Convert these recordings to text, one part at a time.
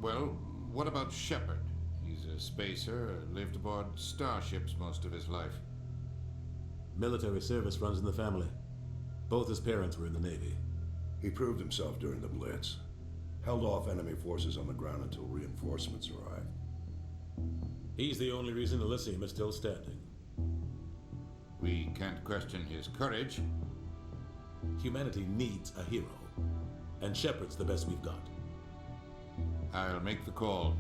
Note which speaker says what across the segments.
Speaker 1: Well, what about Shepard? He's a spacer, lived aboard starships most of his life.
Speaker 2: Military service runs in the family. Both his parents were in the Navy.
Speaker 3: He proved himself during the Blitz. Held off enemy forces on the ground until reinforcements arrived.
Speaker 2: He's the only reason Elysium is still standing.
Speaker 1: We can't question his courage.
Speaker 2: Humanity needs a hero. And Shepard's the best we've got.
Speaker 1: I'll make the call.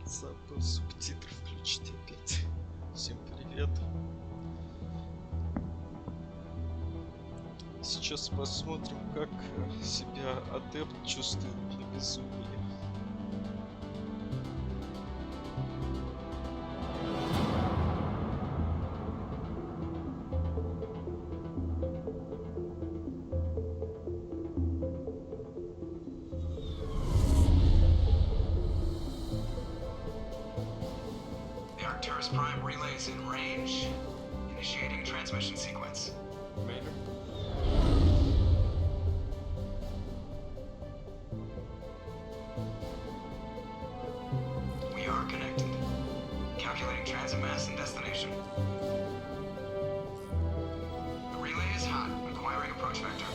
Speaker 4: Забыл субтитры включить опять. Всем привет. Сейчас посмотрим, как себя адепт чувствует при безумии.
Speaker 5: Prime relays in range. Initiating transmission sequence.
Speaker 1: Commander?
Speaker 5: We are connected. Calculating transit mass and destination. The relay is hot. Acquiring approach vector.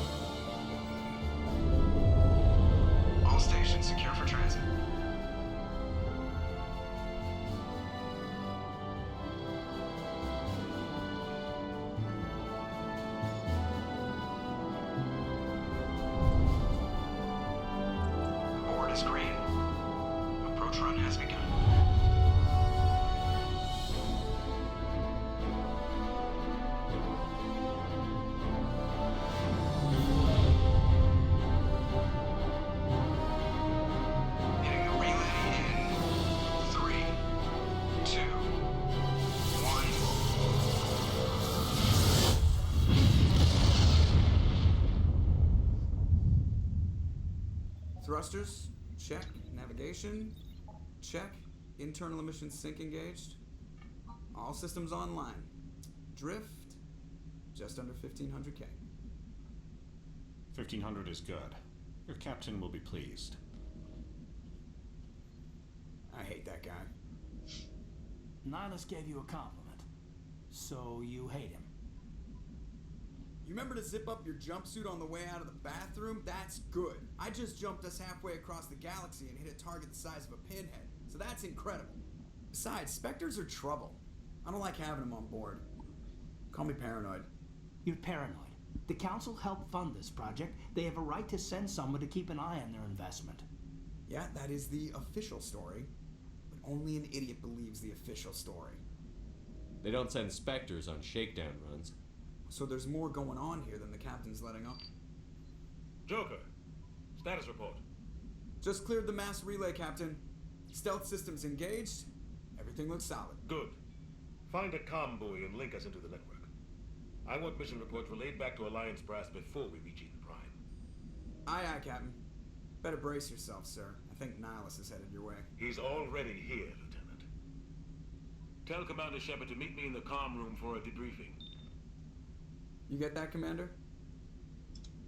Speaker 5: All stations secure for transit. Green. Approach run has begun. Hitting the relay in 3, 2, 1.
Speaker 6: Thrusters? Check. Navigation? Check. Internal emissions sync engaged. All systems online. Drift? Just under 1500K.
Speaker 7: 1500 is good. Your captain will be pleased.
Speaker 6: I hate that guy.
Speaker 8: Nihilus gave you a compliment. So you hate him.
Speaker 6: You remember to zip up your jumpsuit on the way out of the bathroom? That's good. I just jumped us halfway across the galaxy and hit a target the size of a pinhead, so that's incredible. Besides, Spectres are trouble. I don't like having them on board. Call me paranoid.
Speaker 8: You're paranoid. The Council helped fund this project. They have a right to send someone to keep an eye on their investment.
Speaker 6: Yeah, that is the official story. But only an idiot believes the official story.
Speaker 9: They don't send Spectres on shakedown runs.
Speaker 6: So there's more going on here than the captain's letting on.
Speaker 10: Joker, status report.
Speaker 6: Just cleared the mass relay, Captain. Stealth systems engaged. Everything looks solid.
Speaker 10: Good. Find a comm buoy and link us into the network. I want mission reports relayed back to Alliance brass before we reach Eden Prime.
Speaker 6: Aye, aye, Captain. Better brace yourself, sir. I think Nihilus is headed your way.
Speaker 10: He's already here, Lieutenant. Tell Commander Shepard to meet me in the comm room for a debriefing.
Speaker 6: You get that, Commander?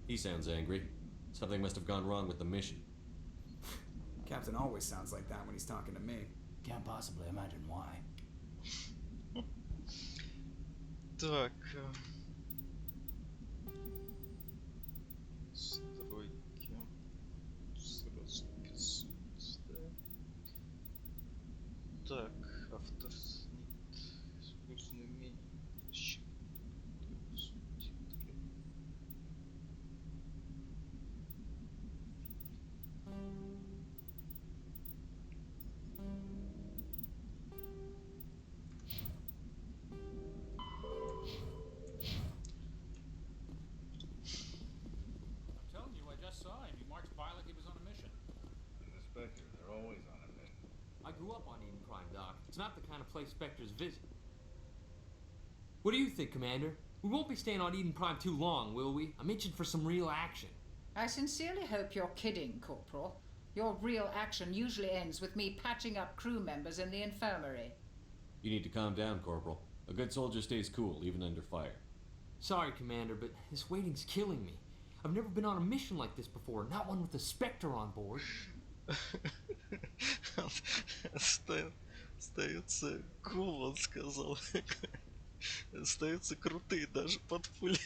Speaker 9: He sounds angry. Something must have gone wrong with the mission.
Speaker 6: Captain always sounds like that when he's talking to me.
Speaker 8: Can't possibly imagine why.
Speaker 4: Так. Стройки. Сразу 500, да. Так, автор снит. Используем умение. Субтитры.
Speaker 10: Spectre, they're always on a mission.
Speaker 9: I grew up on Eden Prime, Doc. It's not the kind of place Spectres visit. What do you think, Commander? We won't be staying on Eden Prime too long, will we? I'm itching for some real action.
Speaker 11: I sincerely hope you're kidding, Corporal. Your real action usually ends with me patching up crew members in the infirmary.
Speaker 9: You need to calm down, Corporal. A good soldier stays cool, even under fire. Sorry, Commander, but this waiting's killing me. I've never been on a mission like this before, not one with a Spectre on board.
Speaker 4: Остается cool, он сказал. Остаются крутые даже под пулей.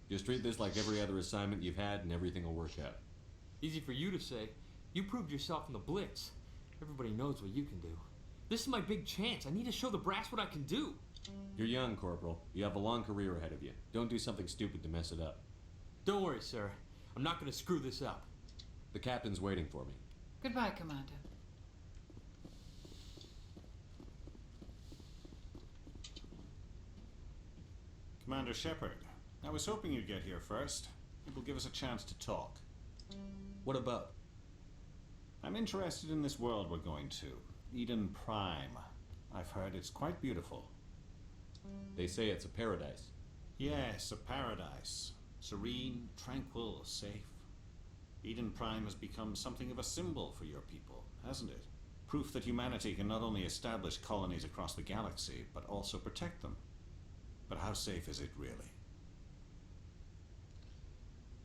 Speaker 12: Just treat this like every other assignment you've had and everything will work out.
Speaker 9: Easy for you to say. You proved yourself in the Blitz. Everybody knows what you can do. This is my big chance. I need to show the brass what I can do.
Speaker 12: You're young, Corporal. You have a long career ahead of you. Don't do something stupid to mess it up.
Speaker 9: Don't worry, sir. I'm not going to screw this up.
Speaker 12: The captain's waiting for me.
Speaker 11: Goodbye, Commander.
Speaker 7: Commander Shepard, I was hoping you'd get here first. It will give us a chance to talk.
Speaker 12: What about?
Speaker 7: I'm interested in this world we're going to. Eden Prime. I've heard it's quite beautiful.
Speaker 12: They say it's a paradise.
Speaker 7: Yes, a paradise. Serene, tranquil, safe. Eden Prime has become something of a symbol for your people, hasn't it? Proof that humanity can not only establish colonies across the galaxy, but also protect them. But how safe is it really?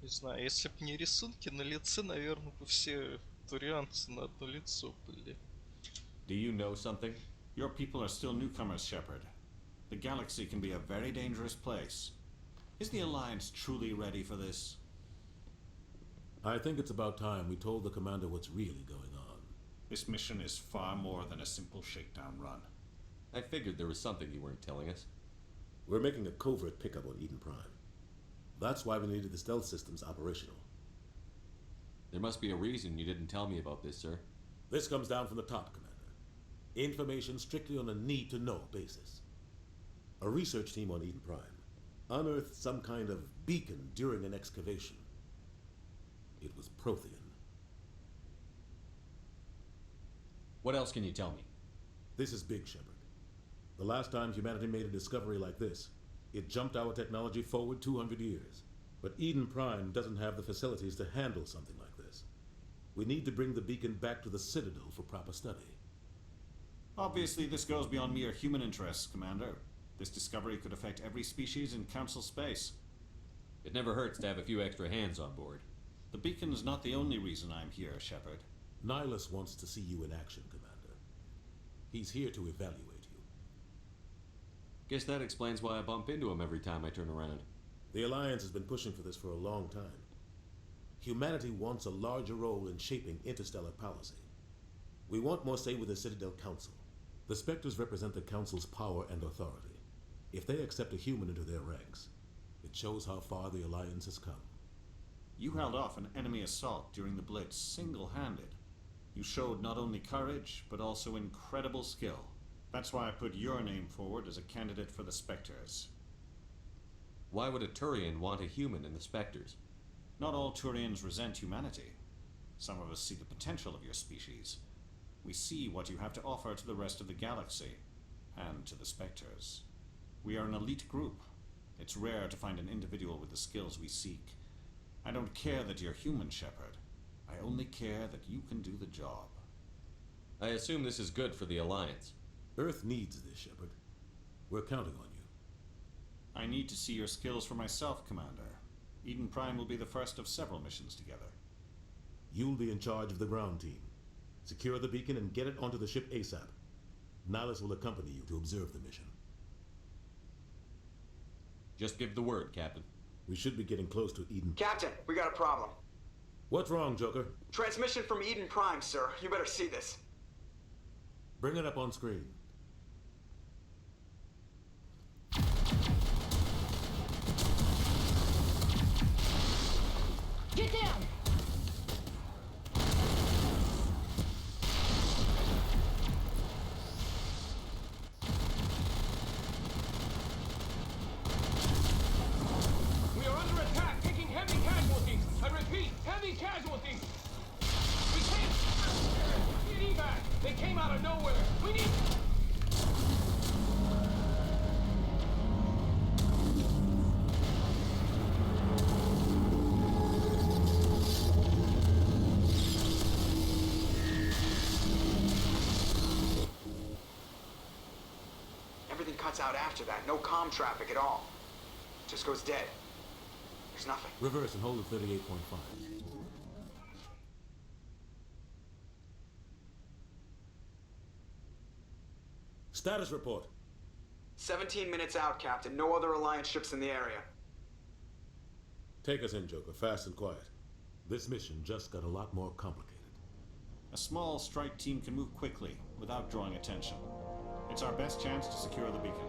Speaker 4: Не знаю, если бы не рисунки на лице, наверное, бы все турианцы на одно лицо были.
Speaker 12: Do you know something?
Speaker 7: Your people are still newcomers, Shepard. The galaxy can be a very dangerous place. Is the Alliance truly ready for this?
Speaker 2: I think it's about time we told the commander what's really going on.
Speaker 7: This mission is far more than a simple shakedown run.
Speaker 12: I figured there was something you weren't telling us.
Speaker 2: We're making a covert pickup on Eden Prime. That's why we needed the stealth systems operational.
Speaker 12: There must be a reason you didn't tell me about this, sir.
Speaker 2: This comes down from the top, Commander. Information strictly on a need-to-know basis. A research team on Eden Prime unearthed some kind of beacon during an excavation. It was Prothean.
Speaker 12: What else can you tell me?
Speaker 2: This is big, Shepard. The last time humanity made a discovery like this, it jumped our technology forward 200 years. But Eden Prime doesn't have the facilities to handle something like this. We need to bring the beacon back to the Citadel for proper study.
Speaker 7: Obviously, this goes beyond mere human interests, Commander. This discovery could affect every species in Council space.
Speaker 12: It never hurts to have a few extra hands on board.
Speaker 7: The beacon's not the only reason I'm here, Shepard.
Speaker 2: Nihilus wants to see you in action, Commander. He's here to evaluate you.
Speaker 12: Guess that explains why I bump into him every time I turn around.
Speaker 2: The Alliance has been pushing for this for a long time. Humanity wants a larger role in shaping interstellar policy. We want more say with the Citadel Council. The Spectres represent the Council's power and authority. If they accept a human into their ranks, it shows how far the Alliance has come.
Speaker 7: You held off an enemy assault during the Blitz single-handed. You showed not only courage, but also incredible skill. That's why I put your name forward as a candidate for the Spectres.
Speaker 12: Why would a Turian want a human in the Spectres?
Speaker 7: Not all Turians resent humanity. Some of us see the potential of your species. We see what you have to offer to the rest of the galaxy, and to the Spectres. We are an elite group. It's rare to find an individual with the skills we seek. I don't care that you're human, Shepard. I only care that you can do the job.
Speaker 12: I assume this is good for the Alliance.
Speaker 2: Earth needs this, Shepard. We're counting on you.
Speaker 7: I need to see your skills for myself, Commander. Eden Prime will be the first of several missions together.
Speaker 2: You'll be in charge of the ground team. Secure the beacon and get it onto the ship ASAP. Nihilus will accompany you to observe the mission.
Speaker 12: Just give the word, Captain.
Speaker 2: We should be getting close to Eden.
Speaker 6: Captain, we got a problem.
Speaker 2: What's wrong, Joker?
Speaker 6: Transmission from Eden Prime, sir. You better see this.
Speaker 2: Bring it up on screen.
Speaker 8: Get down!
Speaker 9: We are under attack, taking heavy casualties. I repeat, heavy casualties. We can't get evac. They came out of nowhere. We need...
Speaker 6: cuts out after that. No comm traffic at all. Just goes dead. There's nothing.
Speaker 2: Reverse and hold at 38.5. Status report.
Speaker 6: 17 minutes out, Captain. No other Alliance ships in the area.
Speaker 2: Take us in, Joker, fast and quiet. This mission just got a lot more complicated.
Speaker 7: A small strike team can move quickly without drawing attention. It's our best chance to secure the beacon.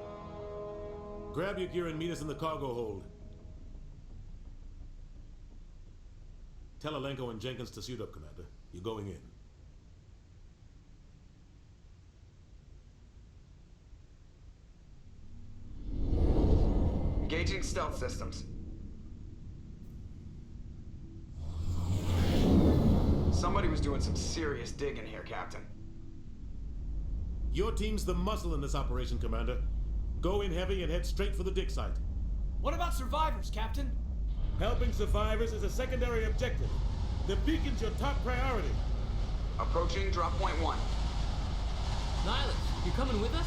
Speaker 2: Grab your gear and meet us in the cargo hold. Tell Alenko and Jenkins to suit up, Commander. You're going in.
Speaker 6: Engaging stealth systems. Somebody was doing some serious digging here, Captain.
Speaker 2: Your team's the muscle in this operation, Commander. Go in heavy and head straight for the dig site.
Speaker 8: What about survivors, Captain?
Speaker 2: Helping survivors is a secondary objective. The beacon's your top priority.
Speaker 6: Approaching drop point 1.
Speaker 9: Nihilus, you coming with us?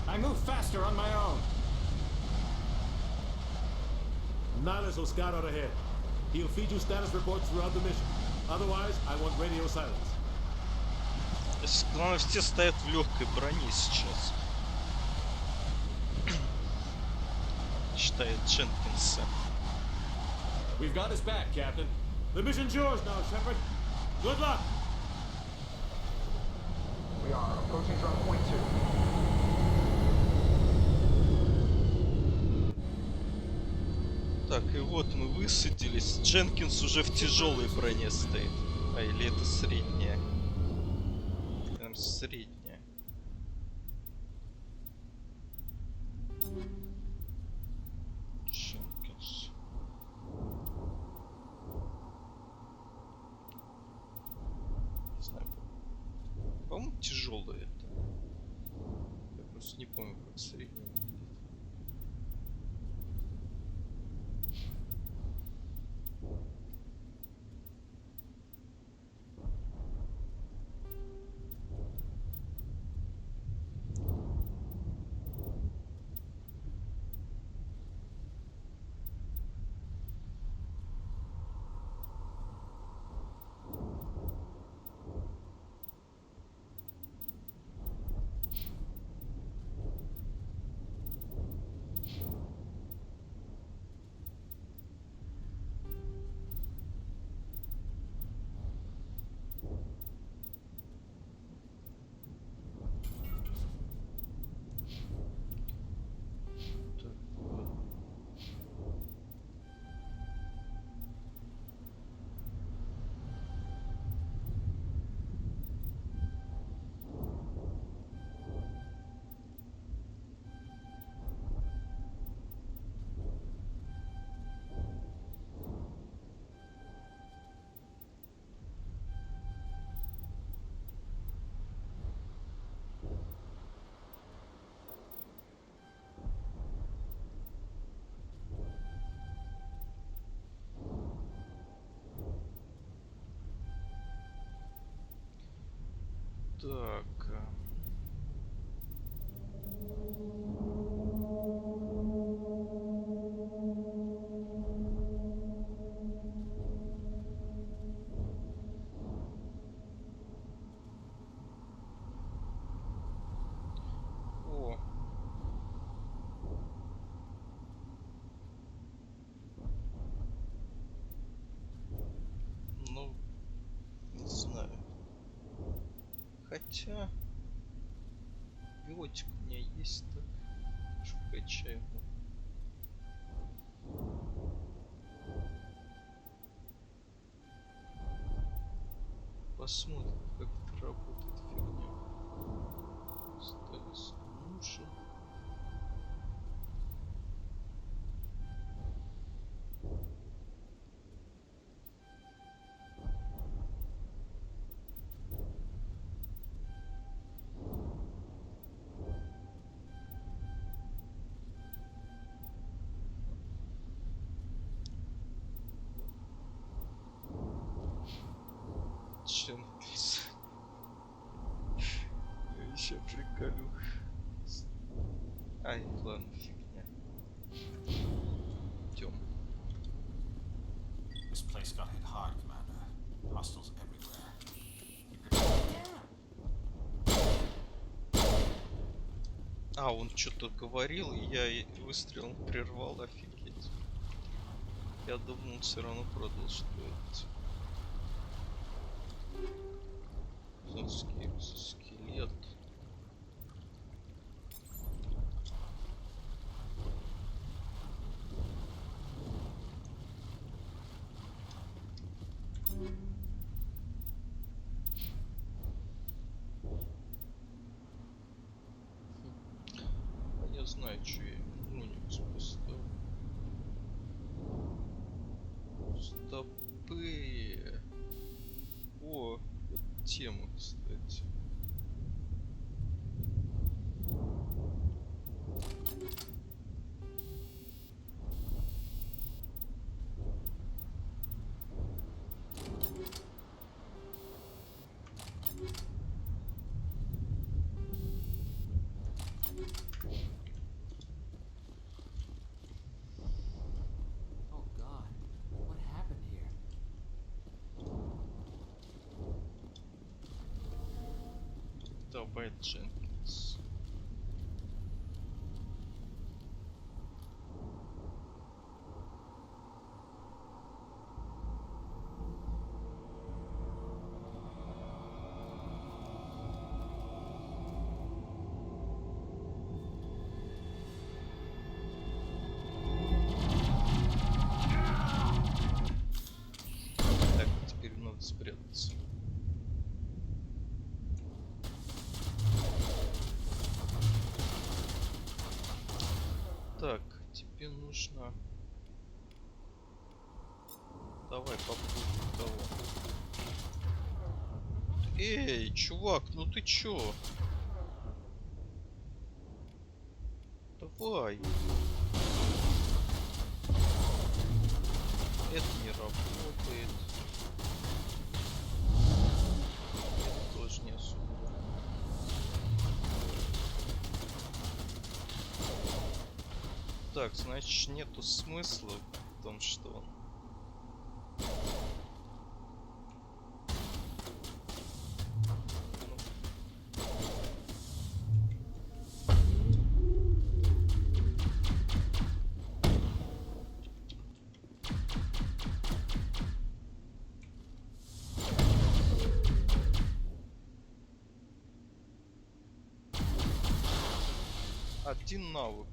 Speaker 7: I move faster on my own.
Speaker 2: Nihilus will scout out ahead. He'll feed you status reports throughout the mission. Otherwise, I want radio silence.
Speaker 4: Главное, все стоят в легкой броне сейчас. Считает Дженкинса.
Speaker 12: We've got his back, Captain.
Speaker 2: The mission's yours now, Shepard. Good luck.
Speaker 6: We are approaching drop point 2.
Speaker 4: Так, и вот мы высадились. Дженкинс уже в тяжелой броне стоит. А или это средняя? Прям средняя. Дженкинс. Не знаю. По-моему, тяжелая это. Я просто не помню, как средняя. Так. О. Ну, не знаю. Хотя биотик у меня есть-то. Качаем. Посмотрим, как это работает фигня. Статус нужен. Че написано? Я еще приколю. Ай, ладно, фигня. Идем.
Speaker 7: This place got hit hard, Commander. Hostiles everywhere. Keep your
Speaker 4: А, он что-то говорил, и я выстрел прервал, офигеть. Я думал, все равно продолжит говорить. Скелет. Я знаю, что я уникс поставил. Стопы. О, это тема, кстати.
Speaker 9: Oh God, what happened here?
Speaker 4: Давай, Дженкинс. Так, теперь надо спрятаться. Так, тебе нужно... Давай попробуем того. Эй, чувак, ну ты чё? Давай. Это не работает. Это тоже не особо. Так, значит, нету смысла в том, что он... Один навык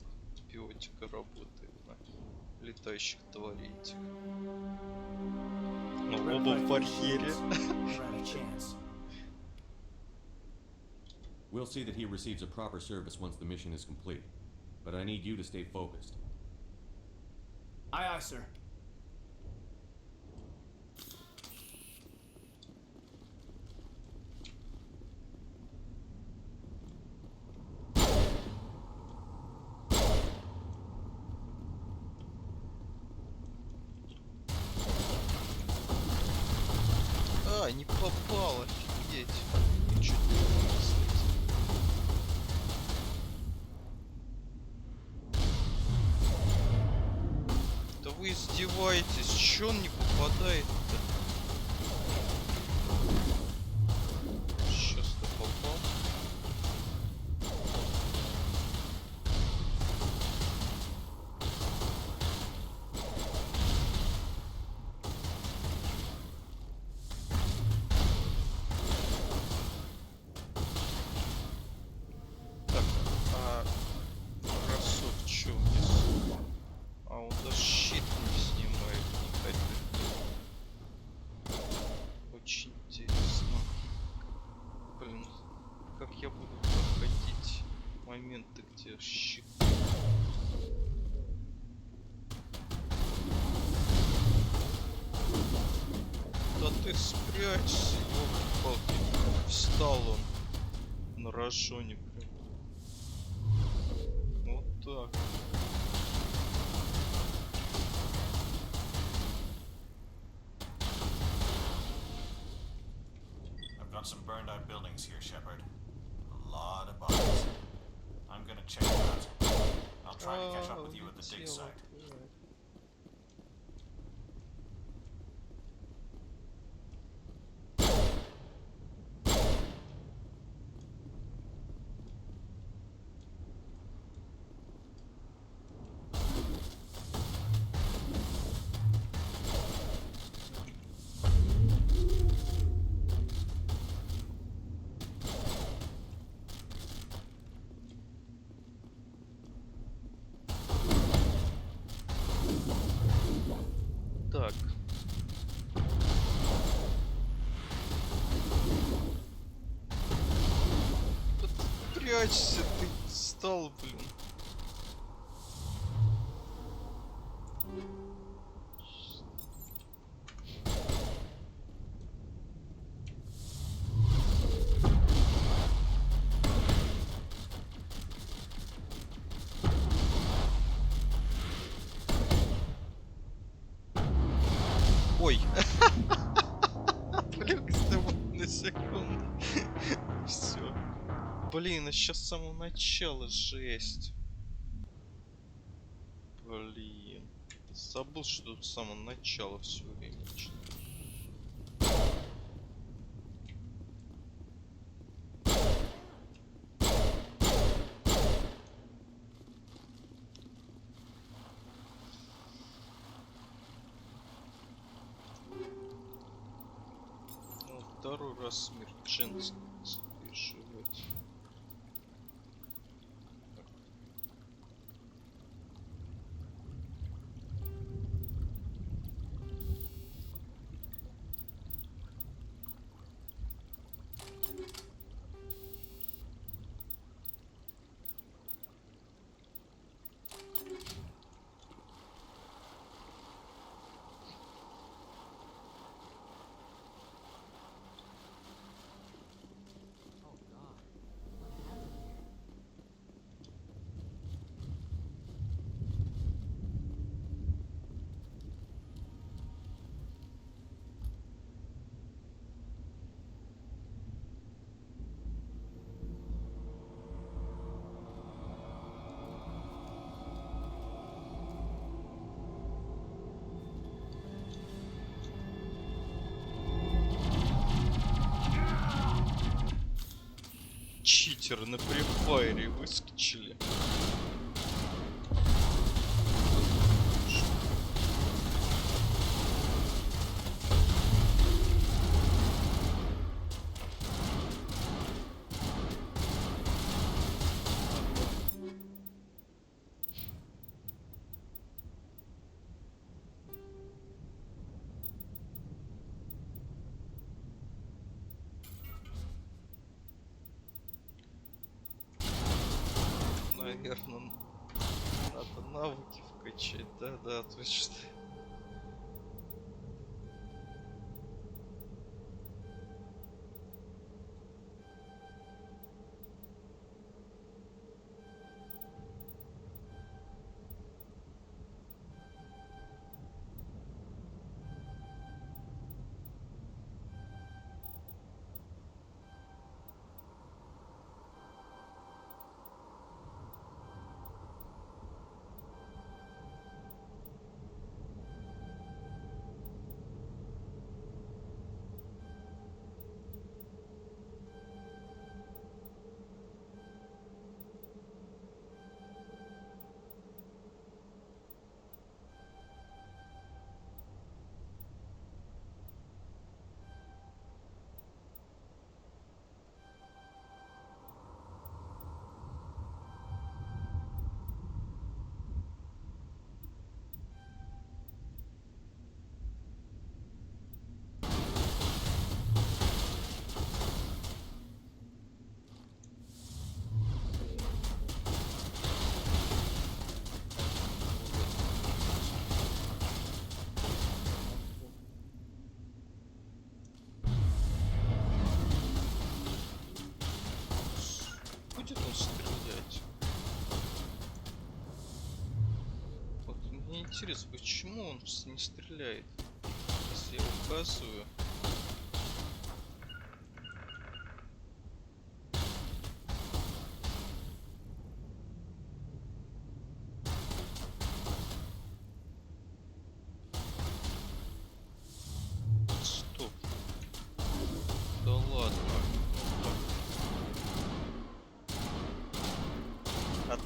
Speaker 4: биотика работает на летающих тварей этих. Ну, оба в барьере.
Speaker 12: We'll see that he receives a proper service once the mission is complete. But I need you to stay focused.
Speaker 8: Aye, aye, sir.
Speaker 4: А, не попал, офигеть. И чуть не попал, кстати. Да вы издеваетесь, чё он не попадает-то? Сейчас ты попал. Так, а бросок чё вниз? А он даже щит не снимает никаких. Очень интересно. Блин, как я буду проходить моменты, где щит? Да ты спрячься, ёлки-палки. Встал он на рожоне, блин. Вот так.
Speaker 7: I've got some burned out buildings here, Shepard. A lot of bodies. I'm gonna check it out.
Speaker 12: the dig site.
Speaker 4: Так. Да ты прячься, ты стал, блин. Ой. Отвлекся на секунду. Все. Блин, а сейчас с самого начала жесть. Блин. Забыл, что тут с самого начала все время. Ну, второй раз смерть Дженкинса переживет. Читеры на префайре выскочили. Наверное, надо навыки вкачать. Да, точно. Будет он стрелять? Вот мне интересно, почему он не стреляет, если я указываю.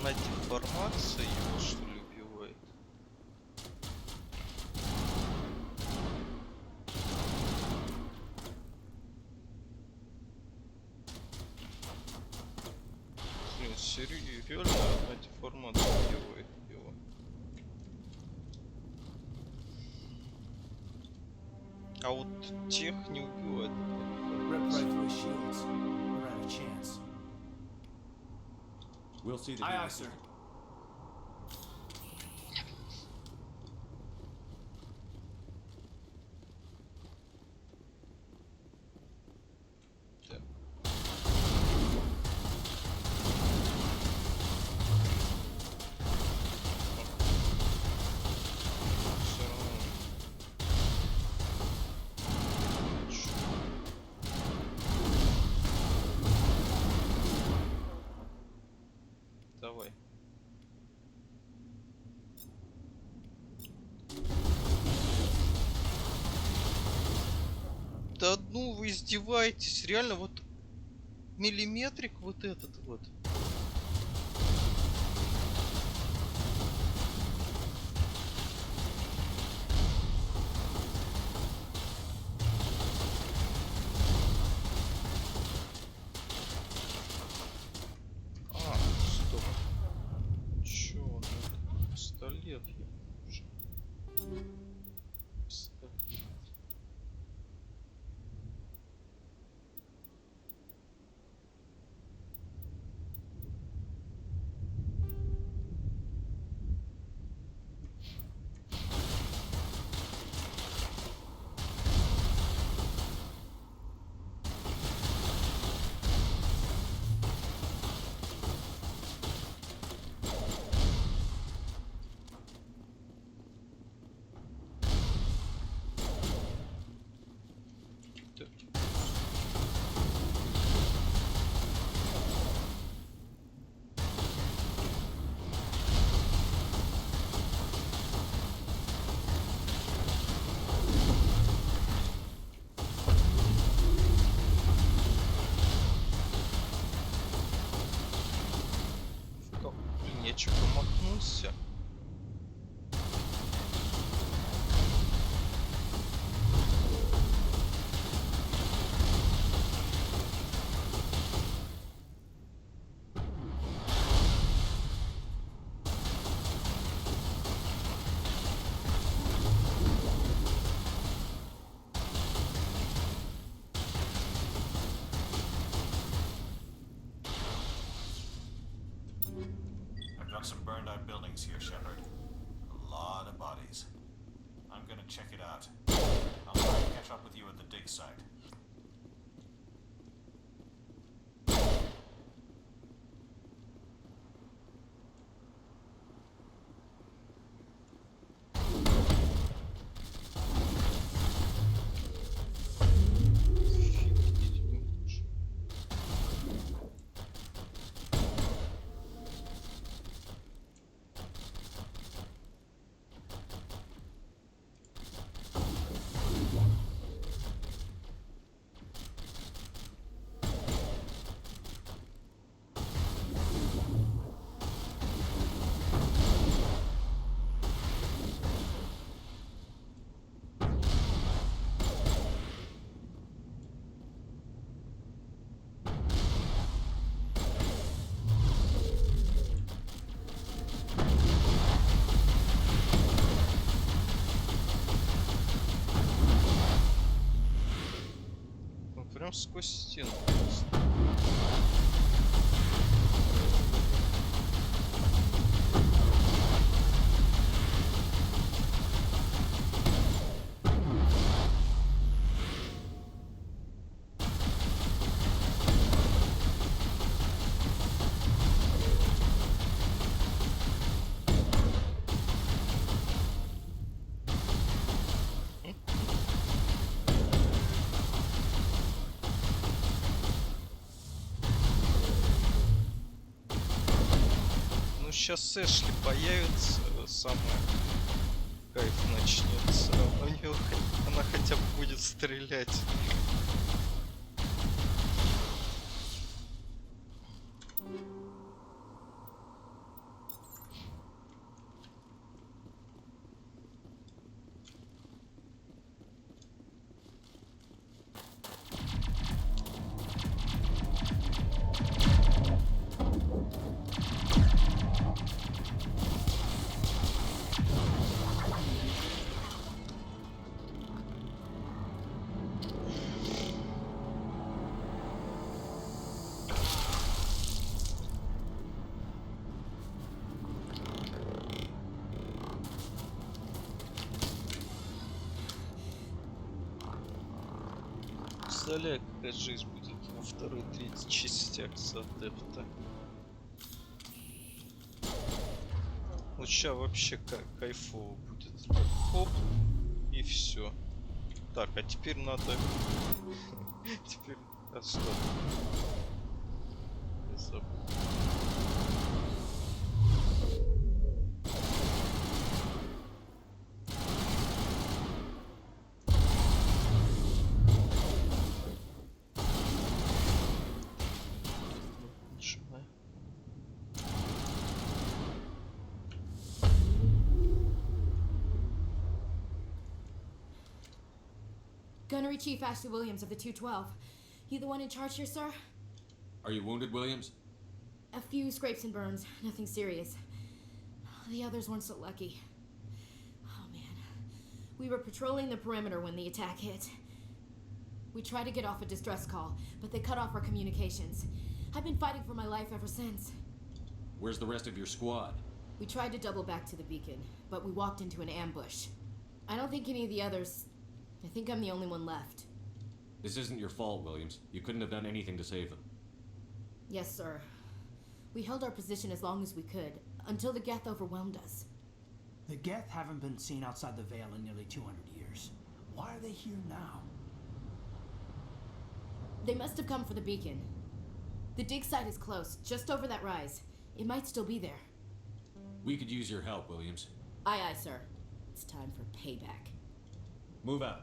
Speaker 4: Одна деформация его, что ли, убивает? Блин, серьезно, одна деформация убивает его. А вот тех не убивает.
Speaker 8: Rip right through his shields. We're out of chance.
Speaker 12: We'll see that
Speaker 8: Aye,
Speaker 12: he
Speaker 8: aye,
Speaker 12: receives
Speaker 8: sir.
Speaker 12: it.
Speaker 4: Так. Всё равно. Давай. Да ну вы издеваетесь, реально вот миллиметрик вот этот вот. А, стоп. Чё, ну это пистолет я уже. Пистолет. Блин, я чё промахнулся?
Speaker 7: I've got some burned out buildings here, Shepard. A lot of bodies. I'm gonna check it out. I'll try to catch up with you at the dig site. Прям сквозь стену. Сейчас Эшли появится, самое кайф начнется. У нее она хотя бы будет стрелять.
Speaker 4: представляю, какая жизнь будет во второй, третьей частях с Адепта. Вот ща вообще кайфово будет. Так, хоп, и все. Так, а теперь надо... Теперь... А, стоп. Я забыл. Нажимаю.
Speaker 13: Gunnery Chief Ashley Williams of the 212. You the one in charge here, sir?
Speaker 12: Are you wounded, Williams?
Speaker 13: A few scrapes and burns, nothing serious. The others weren't so lucky. Oh man. We were patrolling the perimeter when the attack hit. We tried to get off a distress call, but they cut off our communications. I've been fighting for my life ever since.
Speaker 12: Where's the rest of your squad?
Speaker 13: We tried to double back to the beacon, but we walked into an ambush. I don't think any of the others... I think I'm the only one left.
Speaker 12: This isn't your fault, Williams. You couldn't have done anything to save them.
Speaker 13: Yes, sir. We held our position as long as we could, until the Geth overwhelmed us.
Speaker 8: The Geth haven't been seen outside the Veil in nearly 200 years. Why are they here now?
Speaker 13: They must have come for the beacon. The dig site is close, just over that rise. It might still be there.
Speaker 12: We could use your help, Williams.
Speaker 13: Aye, aye, sir. It's time for payback.
Speaker 12: Move out.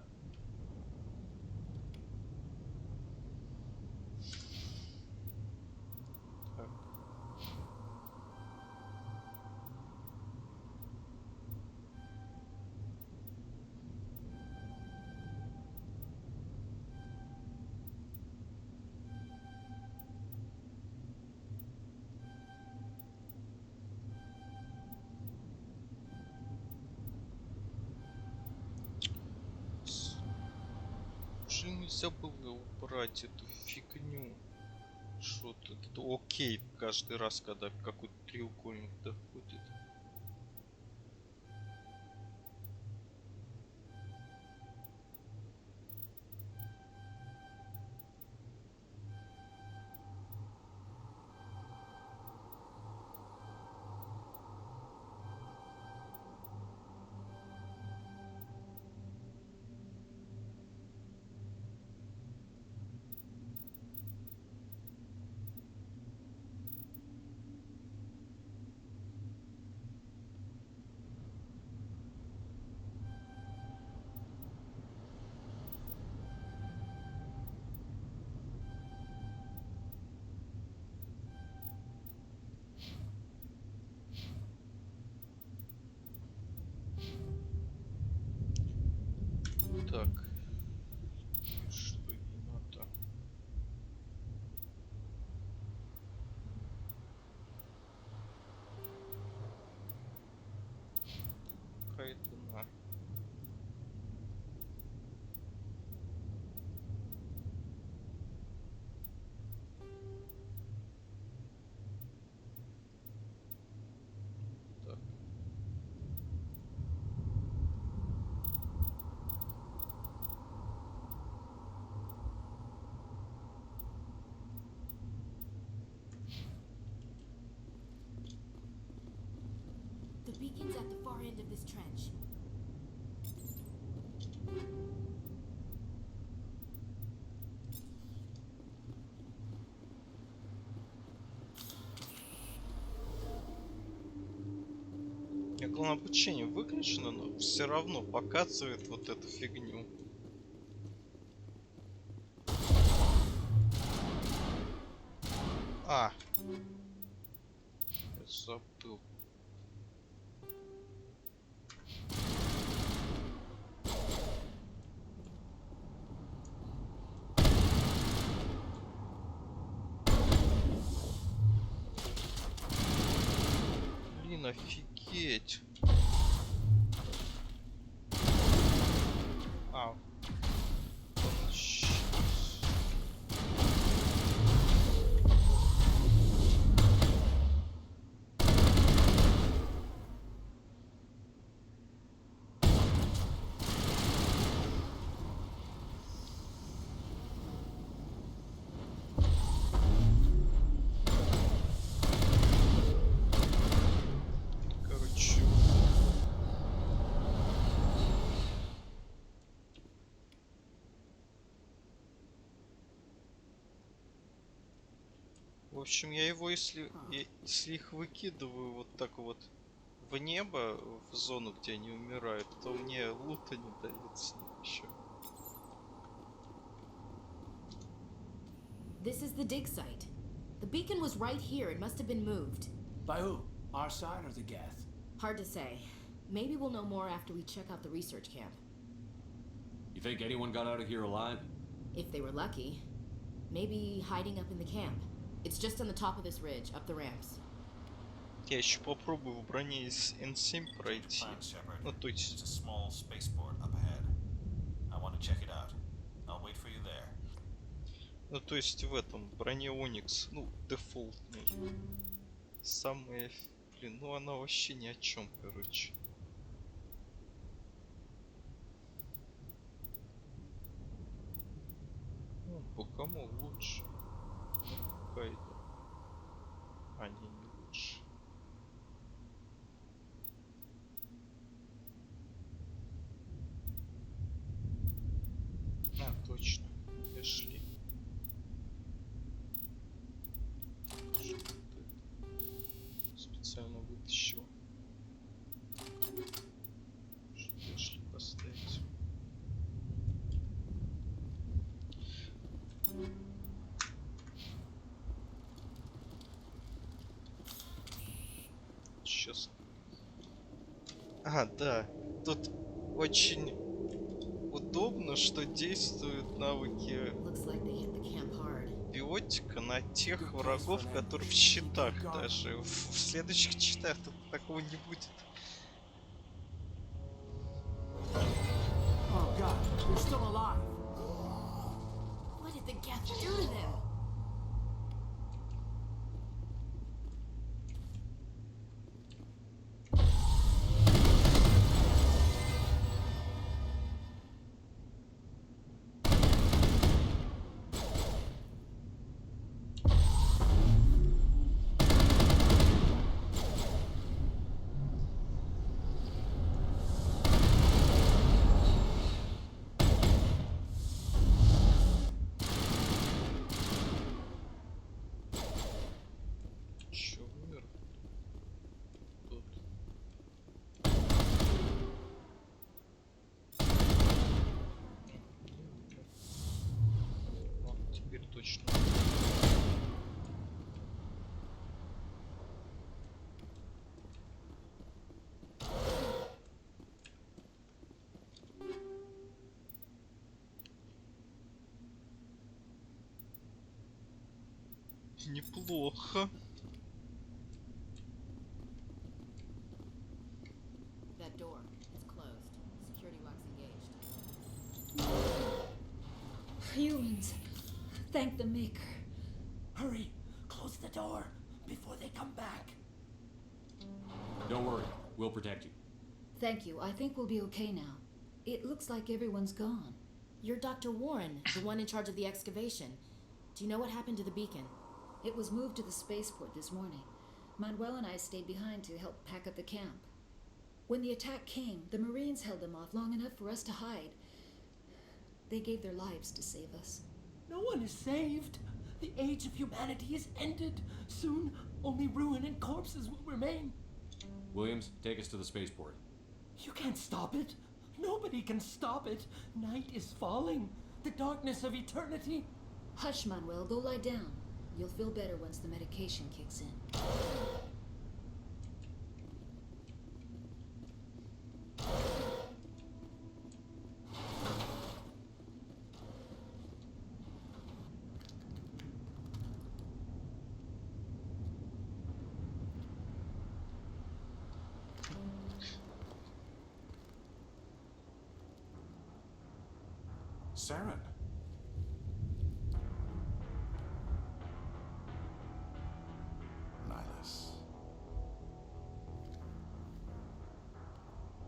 Speaker 4: Уже нельзя было убрать эту фигню. Что-то окей каждый раз, когда какой-то треугольник доходит. Так. Что ей надо? Какая-то на. Так.
Speaker 13: The beacon's at the far end of this trench.
Speaker 4: Главное, обучение выключено, но все равно показывает вот эту фигню. А. Я забыл. Блин, офигеть. А. общем, я его, если их выкидываю вот так вот в небо, в зону, где они умирают, то мне лута не дает с них еще.
Speaker 13: This is the dig site. The beacon was right here. It must have been moved.
Speaker 8: By who? Our side or the Geth?
Speaker 13: Hard to say. Maybe we'll know more after we check out the research camp.
Speaker 12: You think anyone got out of here alive?
Speaker 13: If they were lucky. Maybe hiding up in the camp. It's just on the top of this ridge, up the ramps.
Speaker 4: Я еще попробую в броне из N7 пройти. Ну, то есть...
Speaker 7: It's a small spaceport up ahead. I want to check it out. I'll wait for you there.
Speaker 4: Ну, то есть в этом, броне Оникс, ну, дефолтный. Самая... Блин, ну она вообще ни о чем, короче. Ну, по кому лучше? Какая-то. А, не лучше. А, точно. Эшли. Специально вытащил. Что Эшли поставить? Сейчас. А, да. Тут очень удобно, что действуют навыки биотика на тех врагов, которые в щитах даже. В следующих щитах тут такого не будет.
Speaker 8: Oh God, you're still alive.
Speaker 13: What did the Geth do to them?
Speaker 4: Точно. Неплохо.
Speaker 13: That door, it's closed. Security lock's engaged.
Speaker 11: Humans. Thank the Maker.
Speaker 8: Hurry, close the door before they come back.
Speaker 12: Don't worry, we'll protect you.
Speaker 11: Thank you. I think we'll be okay now. It looks like everyone's gone.
Speaker 13: You're Dr. Warren, the one in charge of the excavation. Do you know what happened to the beacon?
Speaker 11: It was moved to the spaceport this morning. Manuel and I stayed behind to help pack up the camp. When the attack came, the Marines held them off long enough for us to hide. They gave their lives to save us.
Speaker 8: No one is saved. The age of humanity is ended. Soon, only ruin and corpses will remain.
Speaker 12: Williams, take us to the spaceport.
Speaker 8: You can't stop it. Nobody can stop it. Night is falling. The darkness of eternity.
Speaker 11: Hush, Manuel. Go lie down. You'll feel better once the medication kicks in.
Speaker 7: Saren.
Speaker 3: Nihilus.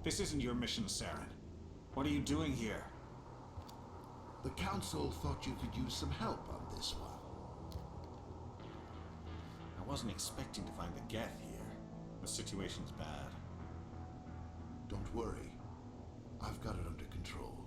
Speaker 7: This isn't your mission, Saren. What are you doing here?
Speaker 3: The Council thought you could use some help on this one.
Speaker 7: I wasn't expecting to find the Geth here. The situation's bad.
Speaker 3: Don't worry. I've got it under control.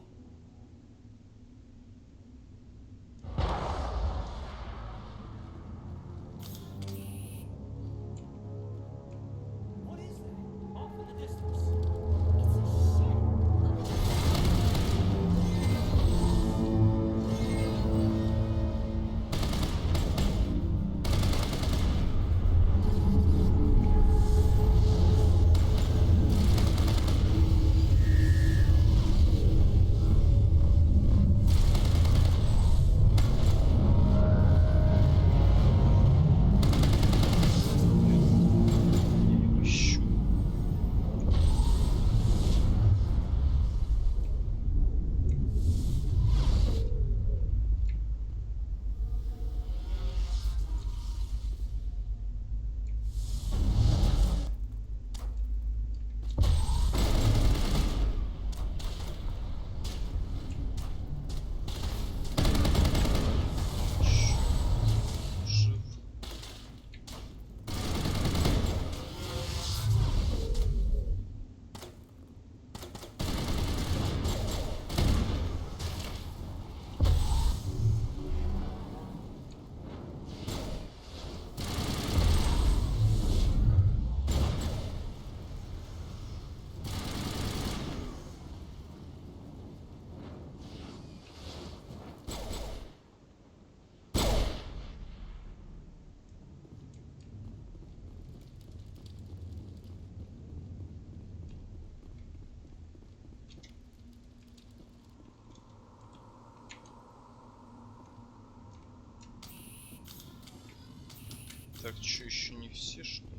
Speaker 4: Так, что, еще не все, что ли?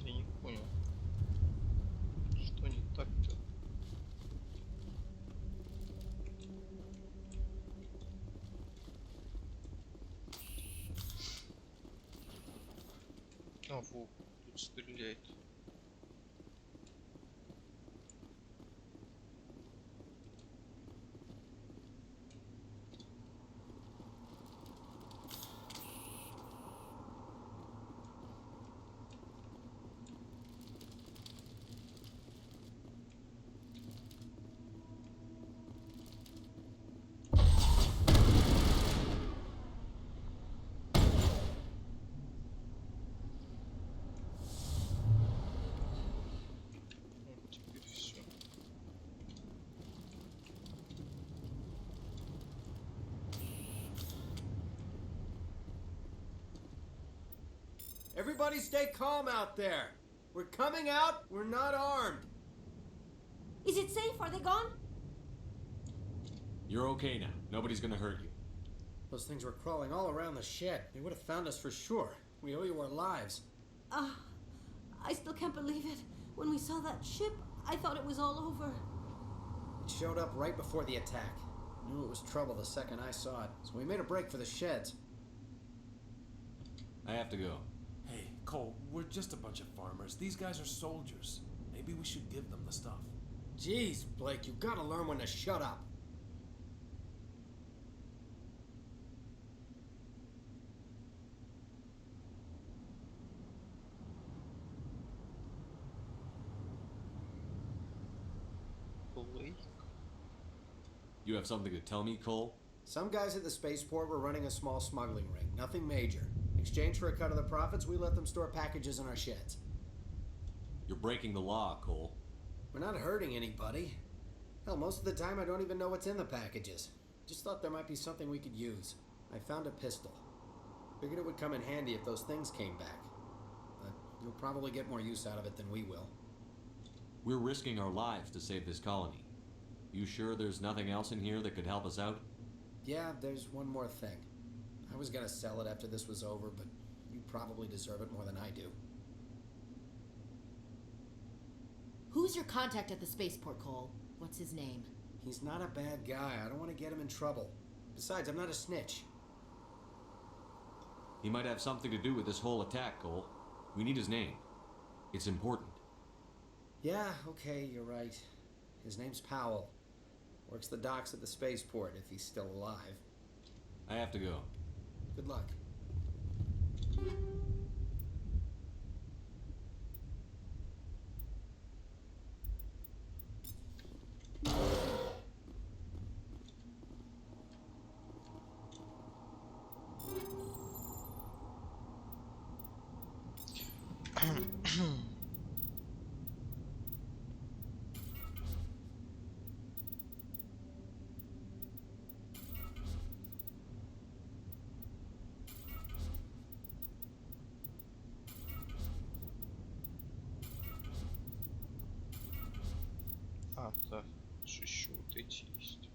Speaker 4: Я не понял. Что не так-то? А, во, тут стреляет. Вот теперь все.
Speaker 6: Everybody stay calm out there. We're coming out. We're not armed.
Speaker 13: Is it safe? Are they gone?
Speaker 12: You're okay now. Nobody's gonna hurt you.
Speaker 14: Those things were crawling all around the shed. They would have found us for sure. We owe you our lives.
Speaker 13: I still can't believe it. When we saw that ship, I thought it was all over.
Speaker 14: It showed up right before the attack. Knew it was trouble the second I saw it, so we made a break for the sheds.
Speaker 12: I have to go.
Speaker 2: Hey, Cole, we're just a bunch of farmers. These guys are soldiers. Maybe we should give them the stuff.
Speaker 14: Jeez, Blake, you gotta learn when to shut up.
Speaker 4: Blake?
Speaker 12: You have something to tell me, Cole?
Speaker 14: Some guys at the spaceport were running a small smuggling ring, nothing major. In exchange for a cut of the profits, we let them store packages in our sheds.
Speaker 12: You're breaking the law, Cole.
Speaker 14: We're not hurting anybody. Hell, most of the time I don't even know what's in the packages. Just thought there might be something we could use. I found a pistol. Figured it would come in handy if those things came back. But you'll probably get more use out of it than we will.
Speaker 12: We're risking our lives to save this colony. You sure there's nothing else in here that could help us out?
Speaker 14: Yeah, there's one more thing. I was gonna sell it after this was over, but you probably deserve it more than I do.
Speaker 13: Who's your contact at the spaceport, Cole? What's his name?
Speaker 14: He's not a bad guy. I don't want to get him in trouble. Besides, I'm not a snitch.
Speaker 12: He might have something to do with this whole attack, Cole. We need his name. It's important.
Speaker 14: Yeah, okay, you're right. His name's Powell. Works the docks at the spaceport if he's still alive.
Speaker 12: I have to go.
Speaker 14: Good luck.
Speaker 4: А, да, еще вот эти есть.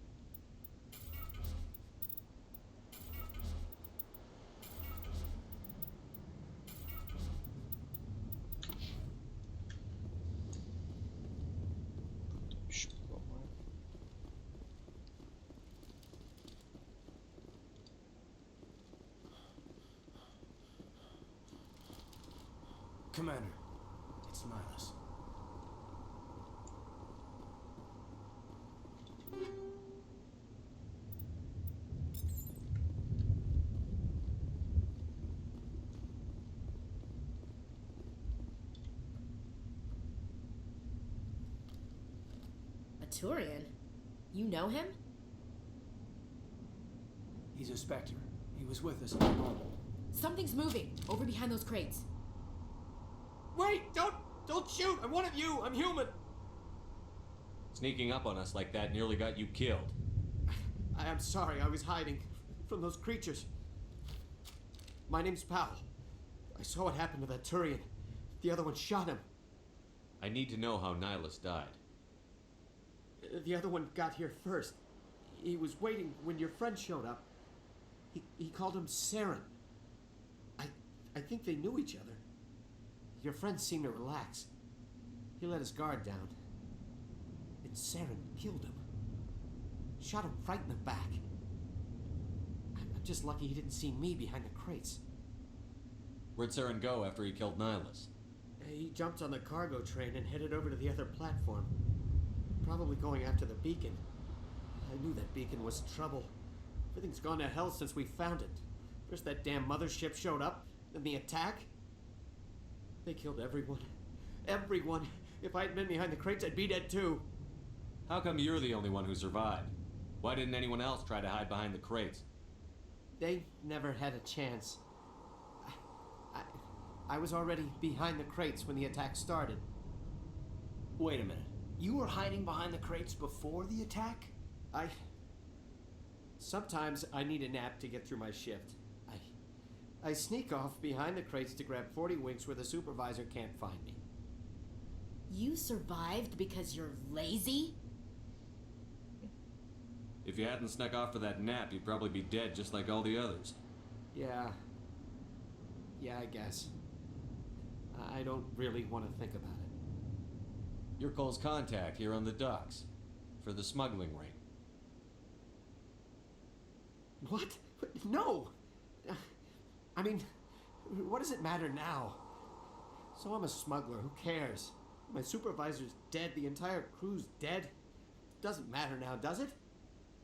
Speaker 4: Потом еще поломаем.
Speaker 14: Commander, it's Miles.
Speaker 13: A Turian? You know him?
Speaker 8: He's a Spectre. He was with us on the mobile.
Speaker 13: Something's moving over behind those crates.
Speaker 9: Wait! Don't shoot! I'm one of you! I'm human!
Speaker 12: Sneaking up on us like that nearly got you killed.
Speaker 14: I'm sorry, I was hiding from those creatures. My name's Powell. I saw what happened to that Turian. The other one shot him.
Speaker 12: I need to know how Nihilus died.
Speaker 14: The other one got here first. He was waiting when your friend showed up. He called him Saren. I think they knew each other. Your friend seemed to relax. He let his guard down. And Saren killed him. Shot him right in the back. I'm just lucky he didn't see me behind the crates.
Speaker 12: Where'd Saren go after he killed Nihilus?
Speaker 14: He jumped on the cargo train and headed over to the other platform. Probably going after the beacon. I knew that beacon was trouble. Everything's gone to hell since we found it. First that damn mothership showed up, then the attack. They killed everyone. Everyone. If I'd been behind the crates, I'd be dead too.
Speaker 12: How come you're the only one who survived? Why didn't anyone else try to hide behind the crates?
Speaker 14: They never had a chance. I was already behind the crates when the attack started.
Speaker 8: Wait a minute. You were hiding behind the crates before the attack?
Speaker 14: Sometimes I need a nap to get through my shift. I sneak off behind the crates to grab 40 winks where the supervisor can't find me.
Speaker 13: You survived because you're lazy?
Speaker 12: If you hadn't snuck off for that nap, you'd probably be dead just like all the others.
Speaker 14: Yeah, I guess. I don't really want to think about it.
Speaker 12: You're Cole's contact here on the docks. For the smuggling ring.
Speaker 14: What? No! I mean, what does it matter now? So I'm a smuggler, who cares? My supervisor's dead, the entire crew's dead. Doesn't matter now, does it?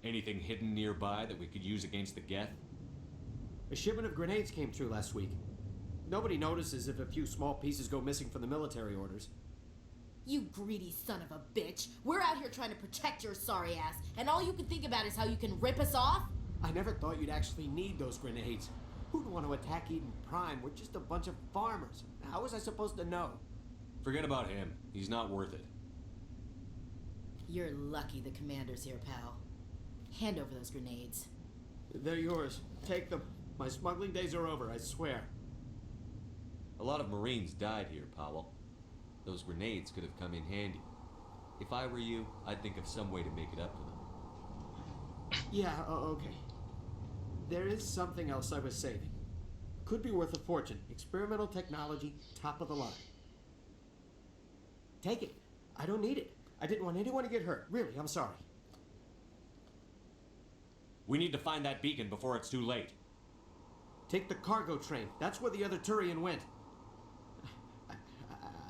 Speaker 12: Anything hidden nearby that we could use against the Geth?
Speaker 14: A shipment of grenades came through last week. Nobody notices if a few small pieces go missing from the military orders.
Speaker 13: You greedy son of a bitch. We're out here trying to protect your sorry ass, and all you can think about is how you can rip us off?
Speaker 14: I never thought you'd actually need those grenades. Who'd want to attack Eden Prime? We're just a bunch of farmers. How was I supposed to know?
Speaker 12: Forget about him. He's not worth it.
Speaker 13: You're lucky the commander's here, pal. Hand over those grenades.
Speaker 14: They're yours. Take them. My smuggling days are over, I swear.
Speaker 12: A lot of Marines died here, Powell. Those grenades could have come in handy. If I were you, I'd think of some way to make it up to them.
Speaker 14: Yeah, okay. There is something else I was saving. Could be worth a fortune. Experimental technology, top of the line. Take it. I don't need it. I didn't want anyone to get hurt. Really, I'm sorry.
Speaker 12: We need to find that beacon before it's too late.
Speaker 14: Take the cargo train. That's where the other Turian went.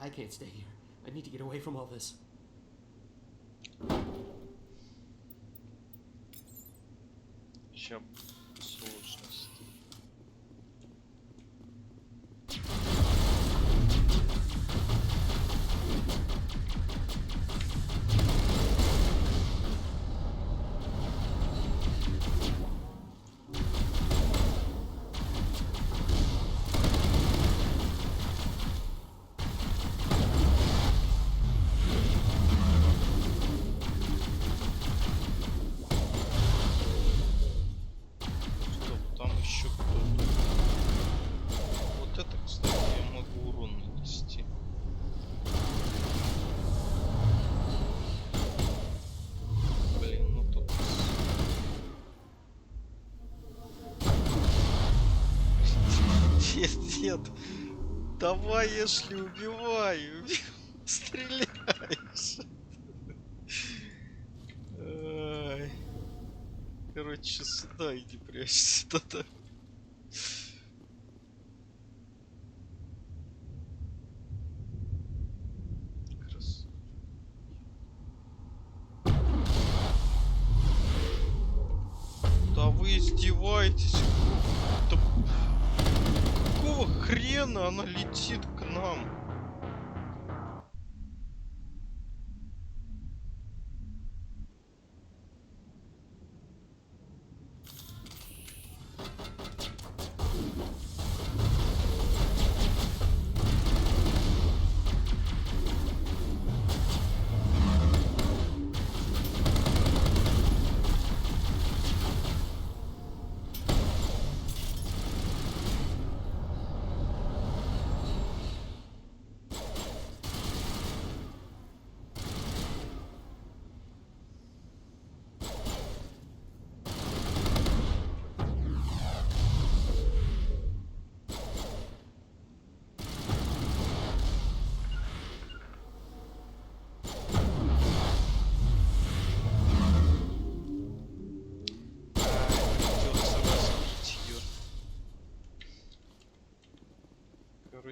Speaker 14: I can't stay here. I need to get away from all this.
Speaker 4: Сейчас сложность. Нет, давай, если убиваю, стреляешь. Ай. Короче, сюда иди прячься тогда. Да вы издеваетесь? Какого хрена она летит к нам?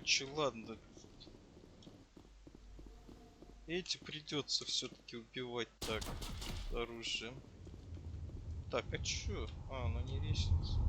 Speaker 4: Короче, ладно. Эти придется все-таки убивать так оружием. Так, а чё? А, ну не лестница.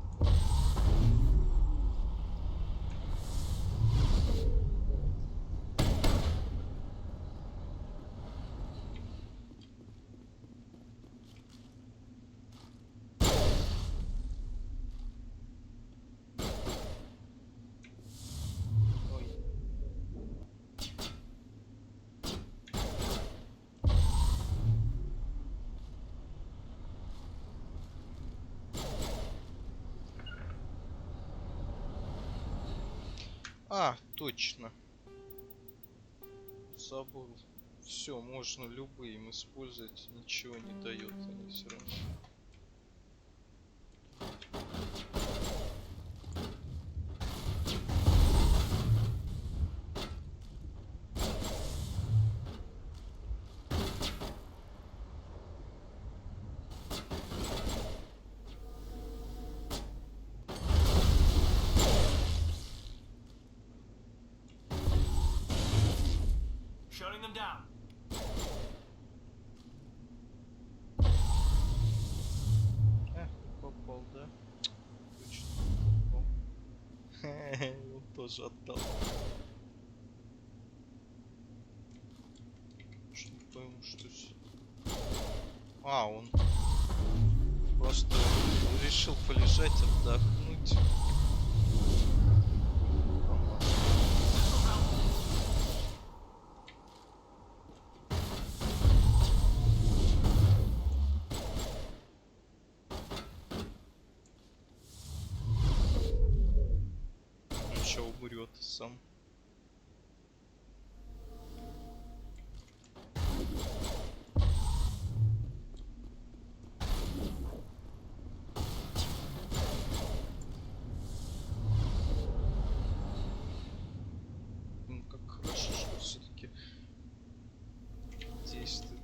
Speaker 4: А, точно. Забыл. Все, можно любые им использовать, ничего не дает, они все равно.
Speaker 8: Shutting them down.
Speaker 4: Попал, да? Точно попал. Он тоже отдал. Что не пойму, что здесь. А, он просто решил полежать, отдохнуть. Еще умрет сам. Ну как хорошо, что все-таки действует.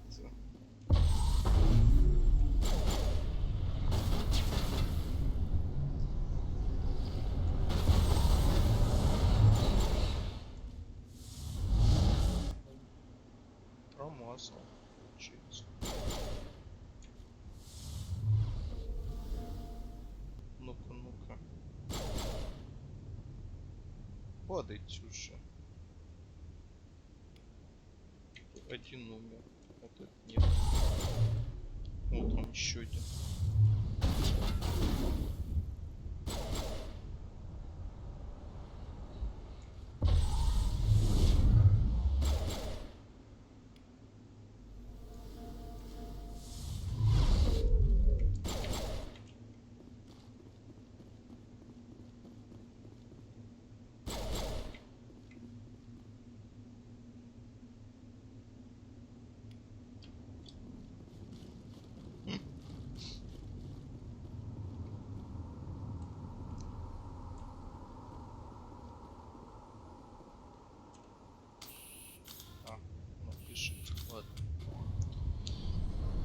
Speaker 4: Промазал, получается. Ну-ка, ну-ка. Падайте уже. Один умер. Вот это нет. Вот он еще один.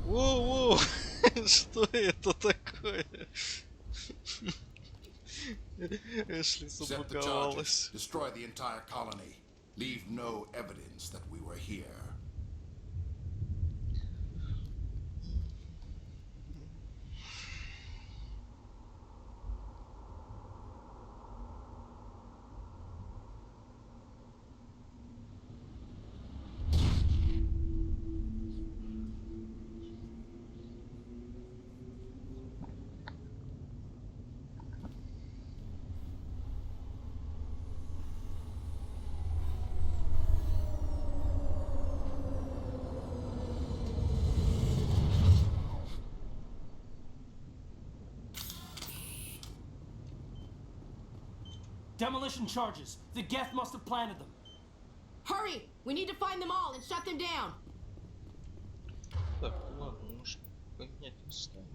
Speaker 4: Воу-воу! Что это такое? Эшли
Speaker 1: Set the
Speaker 4: забаговалась.
Speaker 1: charges. Destroy the entire colony. Leave no evidence that we were here.
Speaker 8: Demolition charges. The Geth must have planted them.
Speaker 13: Hurry! We need to find them all and shut them down.
Speaker 4: Так, ладно, может поменять местами.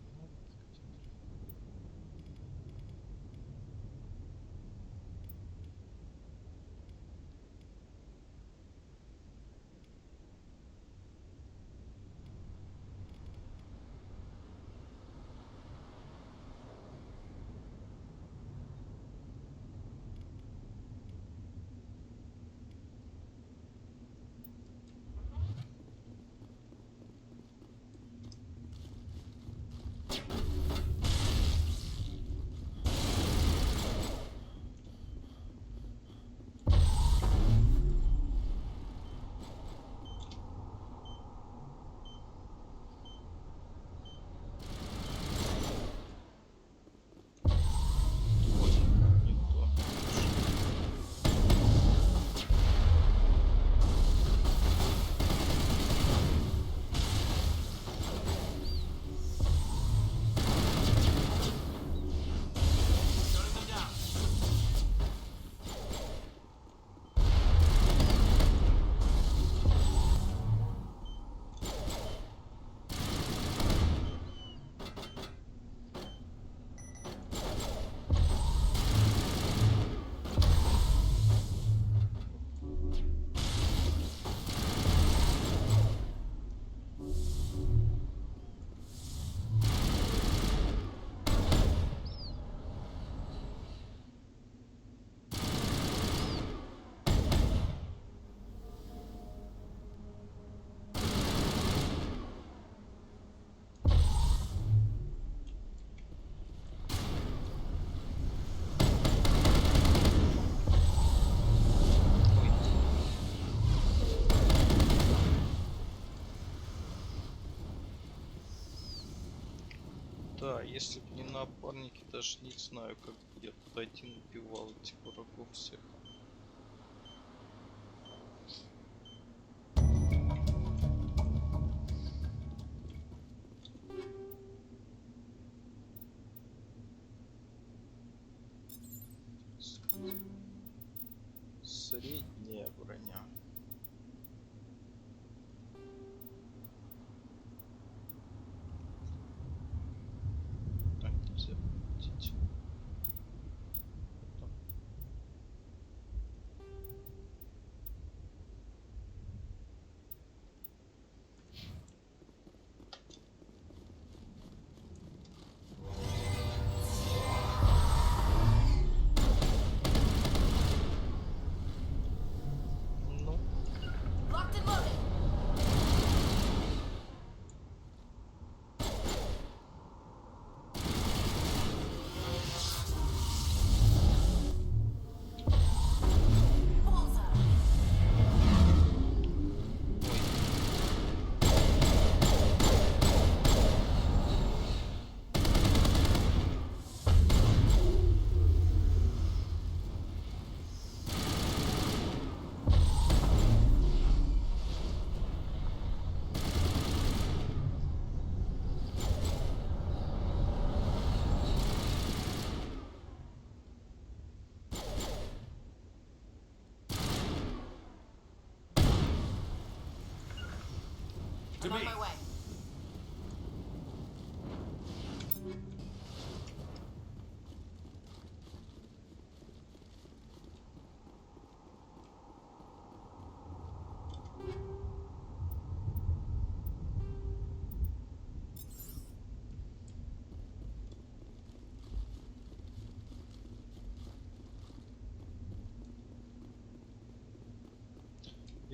Speaker 4: Да, если бы не напарники, даже не знаю, как бы я тут один убивал этих врагов всех. Средняя броня. Так, нельзя крутить. Вот так. Ну,
Speaker 13: Locked and loaded.
Speaker 7: To
Speaker 13: I'm
Speaker 7: me.
Speaker 13: on my way.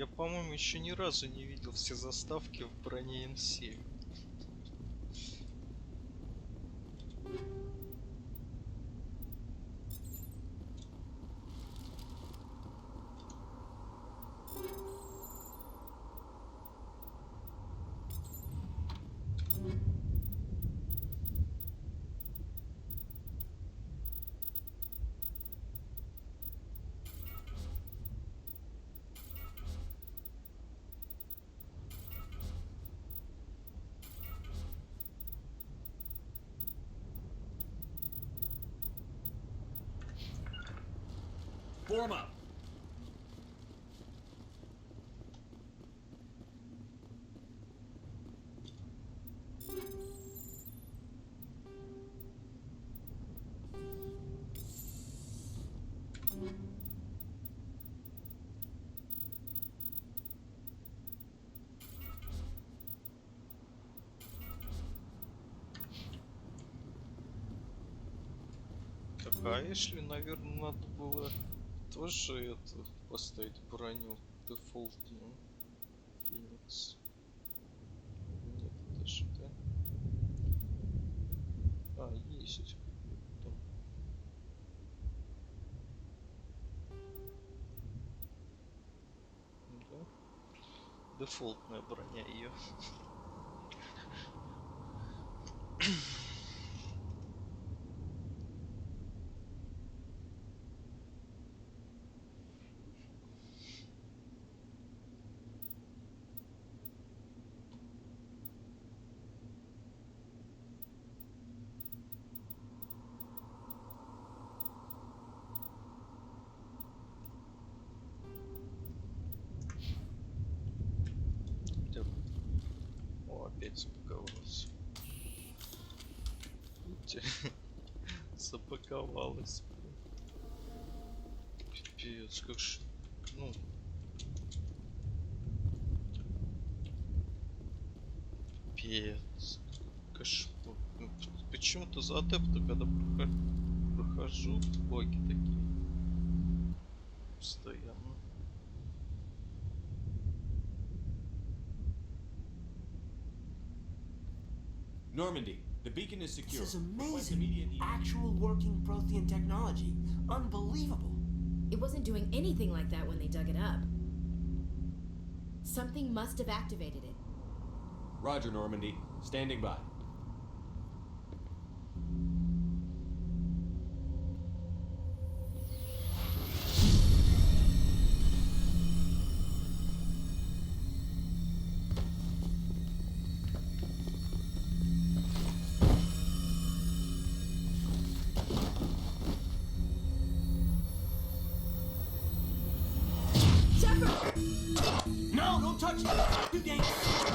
Speaker 4: я, по-моему, еще ни разу не видел все заставки в броне Н7.
Speaker 7: Form up.
Speaker 4: Так, а если, наверное, надо было тоже это поставить броню дефолтную. Феникс. Нет, это же, да? А, есть какой-то. Да? Дефолтная броня ее. О, опять запаковалась. Видите? Запаковалась. Пипец, как ж... Ну... Пипец. Кошмар. Почему-то за адепта, когда прохожу, боги такие. Постоянно.
Speaker 12: Normandy, the beacon is secure.
Speaker 8: This is
Speaker 12: Request
Speaker 8: amazing.
Speaker 12: immediate
Speaker 8: Actual working Prothean technology. Unbelievable.
Speaker 13: It wasn't doing anything like that when they dug it up. Something must have activated it.
Speaker 12: Roger, Normandy. Standing by.
Speaker 8: Watch it! Too dangerous!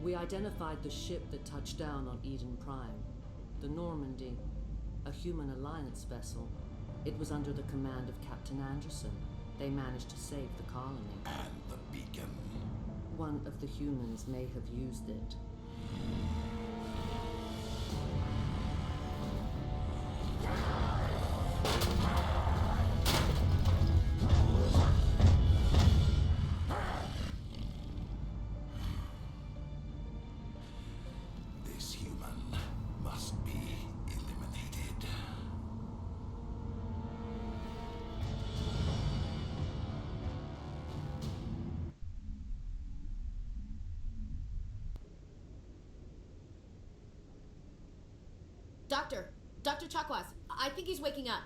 Speaker 15: We identified the ship that touched down on Eden Prime. The Normandy, a human alliance vessel. It was under the command of Captain Anderson. They managed to save the colony.
Speaker 3: And the beacon.
Speaker 15: One of the humans may have used it.
Speaker 3: This human must be eliminated.
Speaker 13: Dr. Chakwas, I think he's waking up.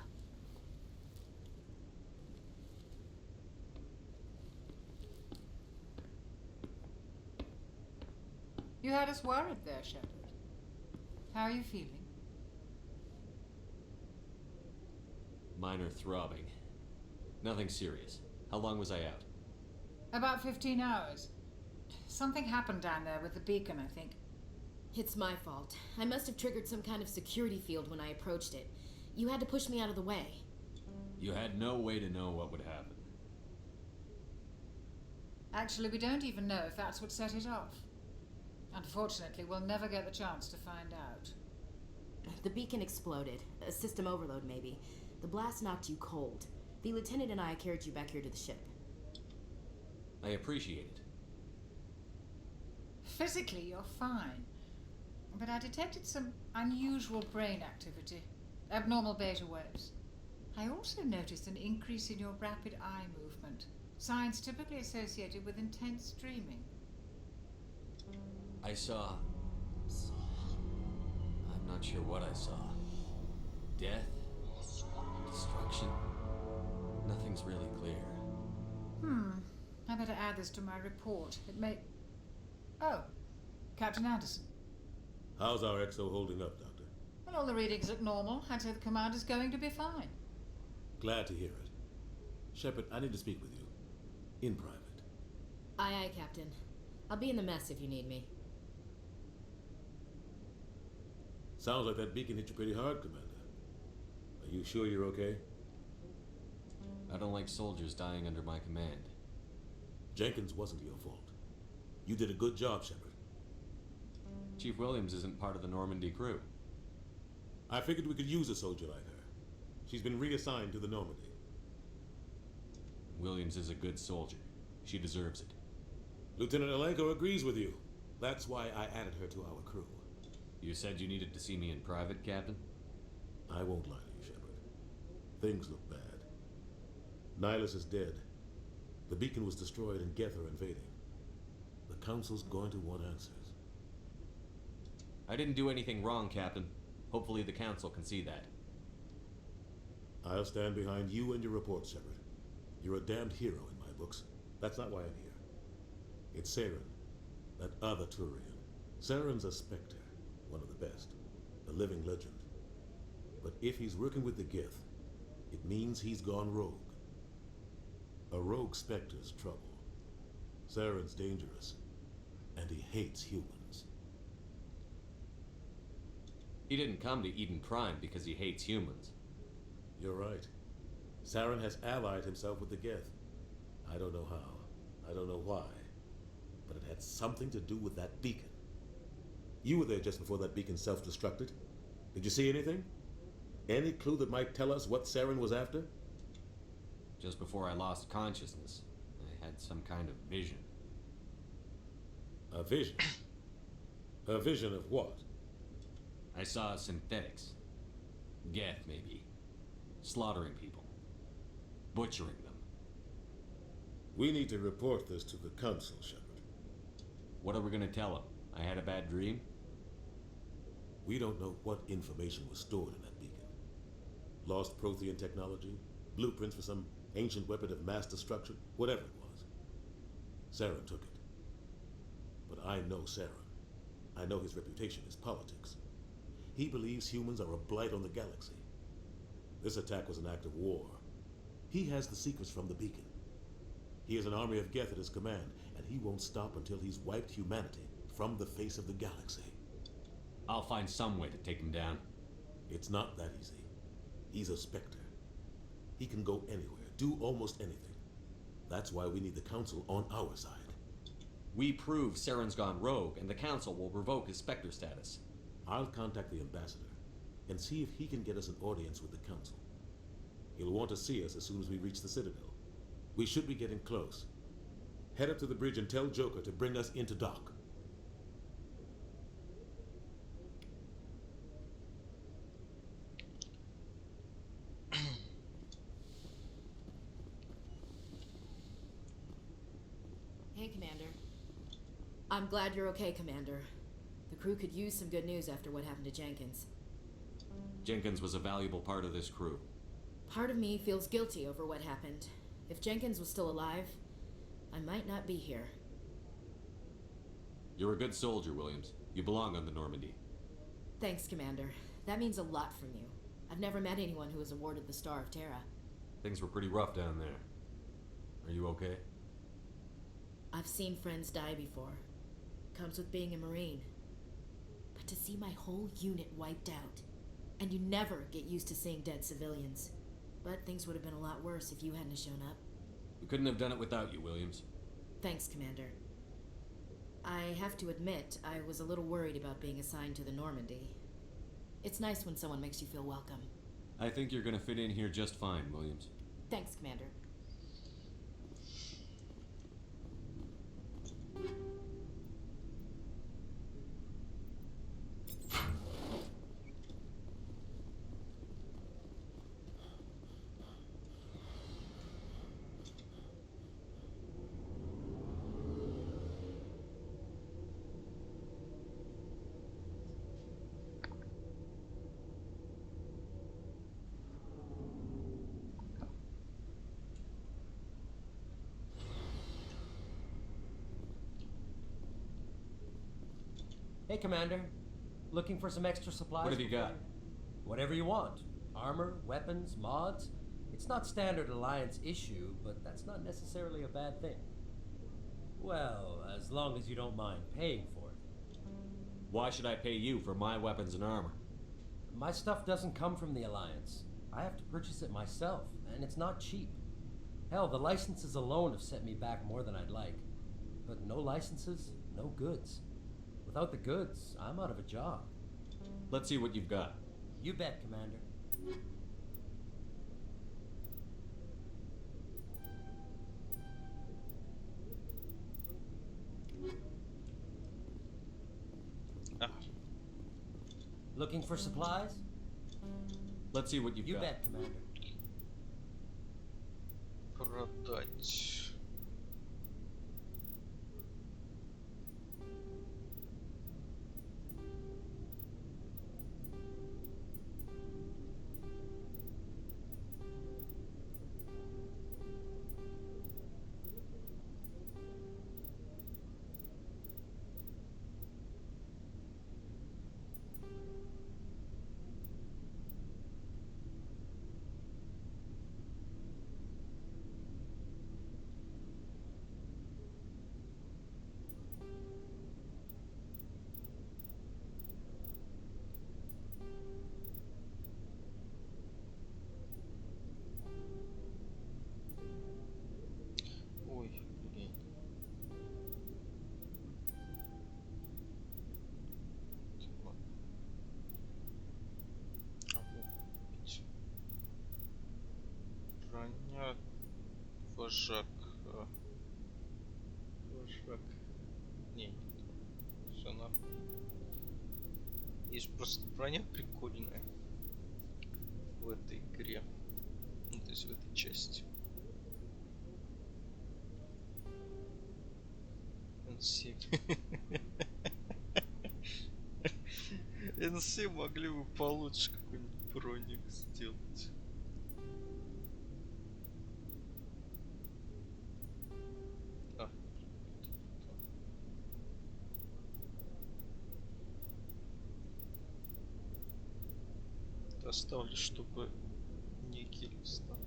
Speaker 16: You had us worried there, Shepard. How are you feeling?
Speaker 12: Minor throbbing. Nothing serious. How long was I out?
Speaker 16: About 15 hours. Something happened down there with the beacon, I think.
Speaker 13: It's my fault. I must have triggered some kind of security field when I approached it. You had to push me out of the way.
Speaker 12: You had no way to know what would happen.
Speaker 16: Actually, we don't even know if that's what set it off. Unfortunately, we'll never get the chance to find out.
Speaker 13: The beacon exploded. A system overload, maybe. The blast knocked you cold. The lieutenant and I carried you back here to the ship.
Speaker 12: I appreciate it.
Speaker 16: Physically, you're fine. But I detected some unusual brain activity. Abnormal beta waves. I also noticed an increase in your rapid eye movement. Signs typically associated with intense dreaming.
Speaker 12: I saw... I'm not sure what I saw. Death? Destruction? Nothing's really clear.
Speaker 16: I better add this to my report. It may... Oh, Captain Anderson.
Speaker 2: How's our XO holding up, Doctor?
Speaker 16: Well, all the readings look normal. I'd say the commander's going to be fine.
Speaker 2: Glad to hear it. Shepard, I need to speak with you. In private.
Speaker 13: Aye, aye, Captain. I'll be in the mess if you need me.
Speaker 2: Sounds like that beacon hit you pretty hard, Commander. Are you sure you're okay?
Speaker 12: I don't like soldiers dying under my command.
Speaker 2: Jenkins wasn't your fault. You did a good job, Shepard.
Speaker 12: Chief Williams isn't part of the Normandy crew.
Speaker 2: I figured we could use a soldier like her. She's been reassigned to the Normandy.
Speaker 12: Williams is a good soldier. She deserves it.
Speaker 2: Lieutenant Alenko agrees with you. That's why I added her to our crew.
Speaker 12: You said you needed to see me in private, Captain?
Speaker 2: I won't lie to you, Shepard. Things look bad. Nihilus is dead. The beacon was destroyed and Geth are invading. The Council's going to want answers.
Speaker 12: I didn't do anything wrong, Captain. Hopefully the Council can see that.
Speaker 2: I'll stand behind you and your report, Shepard. You're a damned hero in my books. That's not why I'm here. It's Saren, that other Turian. Saren's a Spectre, one of the best, a living legend. But if he's working with the Geth, it means he's gone rogue. A rogue Spectre's trouble. Saren's dangerous, and he hates humans.
Speaker 12: He didn't come to Eden Prime because he hates humans.
Speaker 2: You're right. Saren has allied himself with the Geth. I don't know how. I don't know why. But it had something to do with that beacon. You were there just before that beacon self-destructed. Did you see anything? Any clue that might tell us what Saren was after?
Speaker 12: Just before I lost consciousness, I had some kind of vision.
Speaker 2: A vision? A vision of what?
Speaker 12: I saw synthetics. Geth, maybe. Slaughtering people.
Speaker 7: butchering them.
Speaker 2: We need to report this to the council, Shepard.
Speaker 12: What are we gonna tell them? I had a bad dream?
Speaker 2: We don't know what information was stored in that beacon. Lost Prothean technology, blueprints for some ancient weapon of mass destruction, whatever it was. Saren took it. But I know Saren. I know his reputation is politics. He believes humans are a blight on the galaxy. This attack was an act of war. He has the secrets from the beacon. He has an army of Geth at his command, and he won't stop until he's wiped humanity from the face of the galaxy.
Speaker 12: I'll find some way to take him down.
Speaker 2: It's not that easy. He's a Spectre. He can go anywhere, do almost anything. That's why we need the Council on our side.
Speaker 12: We prove Saren's gone rogue, and the Council will revoke his Spectre status.
Speaker 2: I'll contact the Ambassador and see if he can get us an audience with the Council. He'll want to see us as soon as we reach the Citadel. We should be getting close. Head up to the bridge and tell Joker to bring us into dock.
Speaker 13: Hey, Commander. I'm glad you're okay, Commander. The crew could use some good news after what happened to Jenkins.
Speaker 12: Jenkins was a valuable part of this crew.
Speaker 13: Part of me feels guilty over what happened. If Jenkins was still alive, I might not be here.
Speaker 12: You're a good soldier, Williams. You belong on the Normandy.
Speaker 13: Thanks, Commander. That means a lot from you. I've never met anyone who was awarded the Star of Terra.
Speaker 12: Things were pretty rough down there. Are you okay?
Speaker 13: I've seen friends die before. Comes with being a Marine. But to see my whole unit wiped out, and you never get used to seeing dead civilians. But things would have been a lot worse if you hadn't shown up.
Speaker 12: We couldn't have done it without you, Williams.
Speaker 13: Thanks, Commander. I have to admit, I was a little worried about being assigned to the Normandy. It's nice when someone makes you feel welcome.
Speaker 12: I think you're gonna fit in here just fine, Williams.
Speaker 13: Thanks, Commander.
Speaker 17: Hey, Commander. Looking for some extra supplies?
Speaker 12: What have you got?
Speaker 17: Whatever you want. Armor, weapons, mods. It's not standard Alliance issue, but that's not necessarily a bad thing. Well, as long as you don't mind paying for it.
Speaker 12: Why should I pay you for my weapons and armor?
Speaker 17: My stuff doesn't come from the Alliance. I have to purchase it myself, and it's not cheap. Hell, the licenses alone have set me back more than I'd like. But no licenses, no goods. Without the goods, I'm out of a job.
Speaker 12: Let's see what you've got.
Speaker 17: You bet, Commander. Looking for supplies?
Speaker 12: Let's see what you've
Speaker 17: You
Speaker 12: got.
Speaker 17: bet, Commander.
Speaker 4: Продать. Ой, блин. Ладно. А вот купить. Броня. Вожак. Вожак. Не, нет. Все нахуй. Есть просто броня прикольная в этой игре. Ну, то есть в этой части. N7. N7 могли бы получше какой-нибудь броник сделать. А. Оставлю, чтобы некий лист там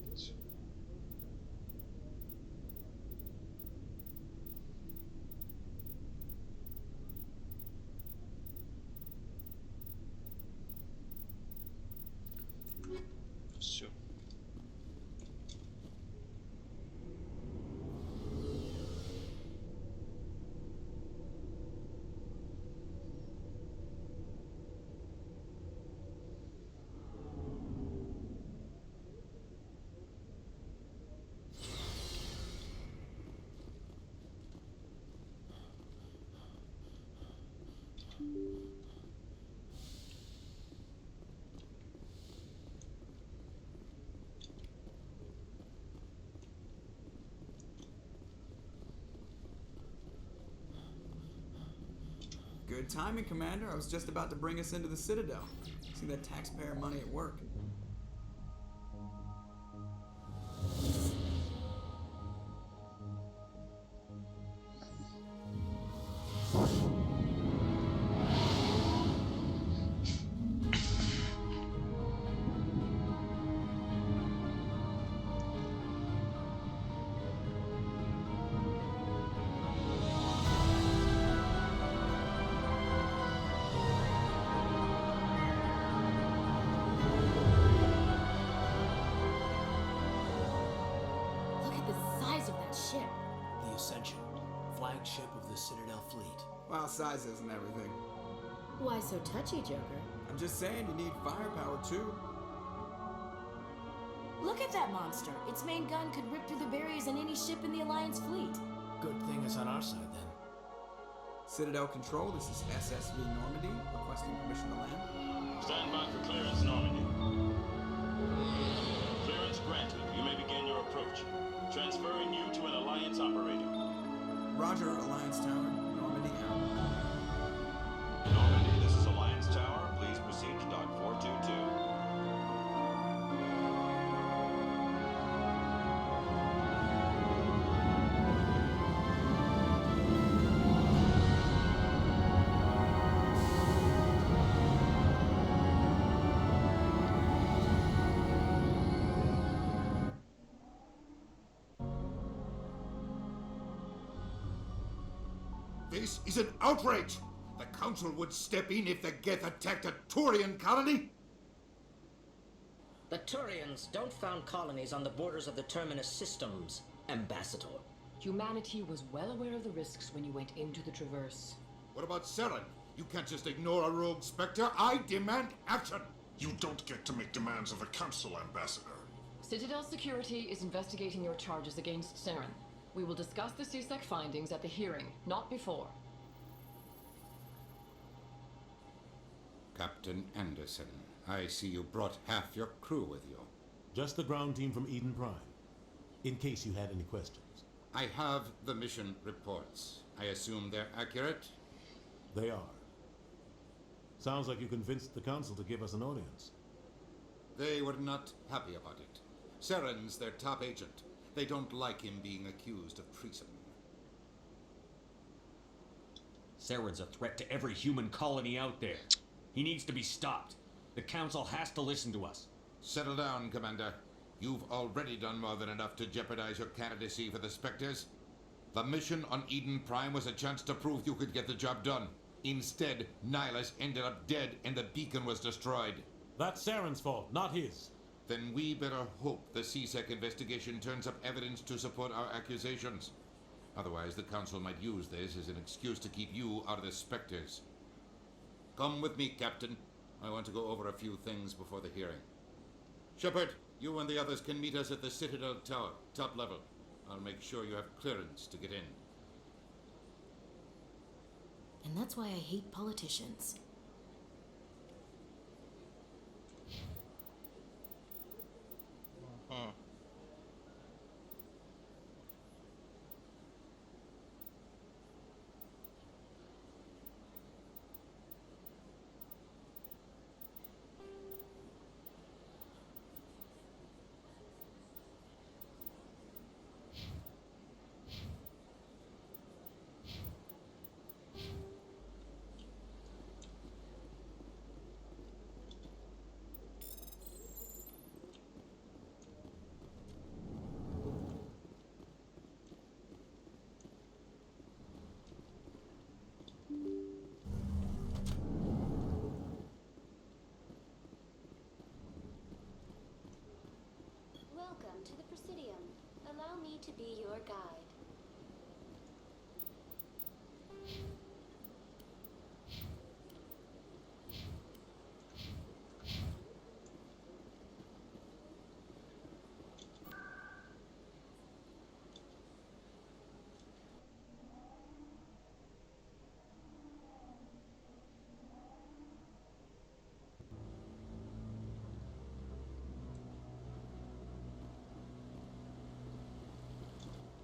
Speaker 4: быть. Все.
Speaker 6: Good timing, Commander. I was just about to bring us into the Citadel. See that taxpayer money at work.
Speaker 13: Look at the size of that ship.
Speaker 8: The Ascension, flagship of the Citadel fleet.
Speaker 6: Well, size isn't everything.
Speaker 13: Why so touchy, Joker?
Speaker 6: I'm just saying you need firepower too.
Speaker 13: Look at that monster. Its main gun could rip through the barriers in any ship in the Alliance fleet.
Speaker 8: Good thing it's on our side then.
Speaker 6: Citadel Control, this is SSV Normandy, requesting permission to land.
Speaker 18: Stand by for clearance, Normandy. Clearance granted. You may begin your approach. Transferring you to an Alliance operator.
Speaker 6: Roger, Alliance Tower. Normandy out.
Speaker 18: Normandy, this is Alliance Tower. Please proceed to Dock 422.
Speaker 1: This is an outrage! The Council would step in if the Geth attacked a Turian colony?
Speaker 19: The Turians don't found colonies on the borders of the Terminus systems, Ambassador.
Speaker 15: Humanity was well aware of the risks when you went into the Traverse.
Speaker 1: What about Seren? You can't just ignore a rogue Spectre. I demand action!
Speaker 10: You don't get to make demands of the Council, Ambassador.
Speaker 15: Citadel Security is investigating your charges against Saren. We will discuss the CSEC findings at the hearing, not before.
Speaker 1: Captain Anderson, I see you brought half your crew with you.
Speaker 2: Just the ground team from Eden Prime, in case you had any questions.
Speaker 1: I have the mission reports. I assume they're accurate?
Speaker 2: They are. Sounds like you convinced the Council to give us an audience.
Speaker 1: They were not happy about it. Seren's their top agent. They don't like him being accused of treason.
Speaker 12: Saren's a threat to every human colony out there. He needs to be stopped. The Council has to listen to us.
Speaker 1: Settle down, Commander. You've already done more than enough to jeopardize your candidacy for the Spectres. The mission on Eden Prime was a chance to prove you could get the job done. Instead, Nihilus ended up dead and the beacon was destroyed.
Speaker 2: That's Saren's fault, not his.
Speaker 1: Then we better hope the CSEC investigation turns up evidence to support our accusations. Otherwise, the Council might use this as an excuse to keep you out of the Spectres. Come with me, Captain. I want to go over a few things before the hearing. Shepard, you and the others can meet us at the Citadel Tower, top level. I'll make sure you have clearance to get in.
Speaker 13: And that's why I hate politicians.
Speaker 20: be your guide.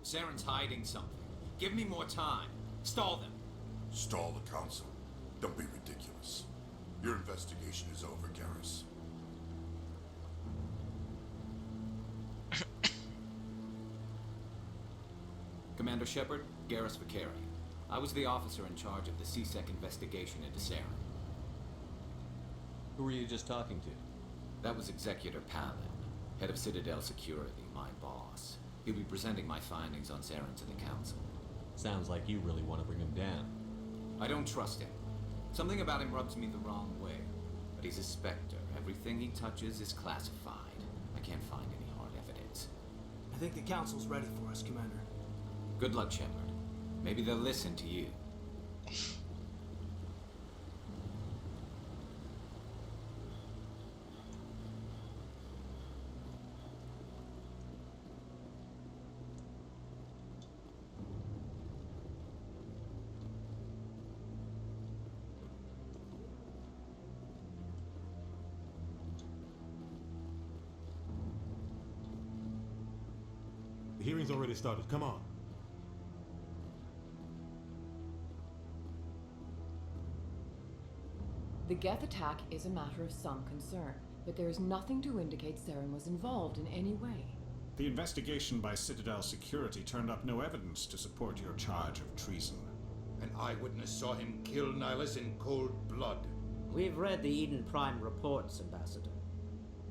Speaker 21: Saren's hiding something. Give me more time. Stall them.
Speaker 3: Stall the council. Don't be ridiculous. Your investigation is over, Garrus.
Speaker 21: Commander Shepard, Garrus Vicari. I was the officer in charge of the CSEC investigation into Saren.
Speaker 12: Who were you just talking to?
Speaker 21: That was Executor Palin, head of Citadel Security, my boss. He'll be presenting my findings on Saren to the Council.
Speaker 12: Sounds like you really want to bring him down.
Speaker 21: I don't trust him. Something about him rubs me the wrong way. But he's a Spectre. Everything he touches is classified. I can't find any hard evidence.
Speaker 8: I think the Council's ready for us, Commander.
Speaker 21: Good luck, Shepard. Maybe they'll listen to you.
Speaker 2: The hearing's already started. Come on.
Speaker 22: The Geth attack is a matter of some concern, but there is nothing to indicate Saren was involved in any way.
Speaker 7: The investigation by Citadel Security turned up no evidence to support your charge of treason.
Speaker 1: An eyewitness saw him kill Nihilus in cold blood.
Speaker 19: We've read the Eden Prime reports, Ambassador.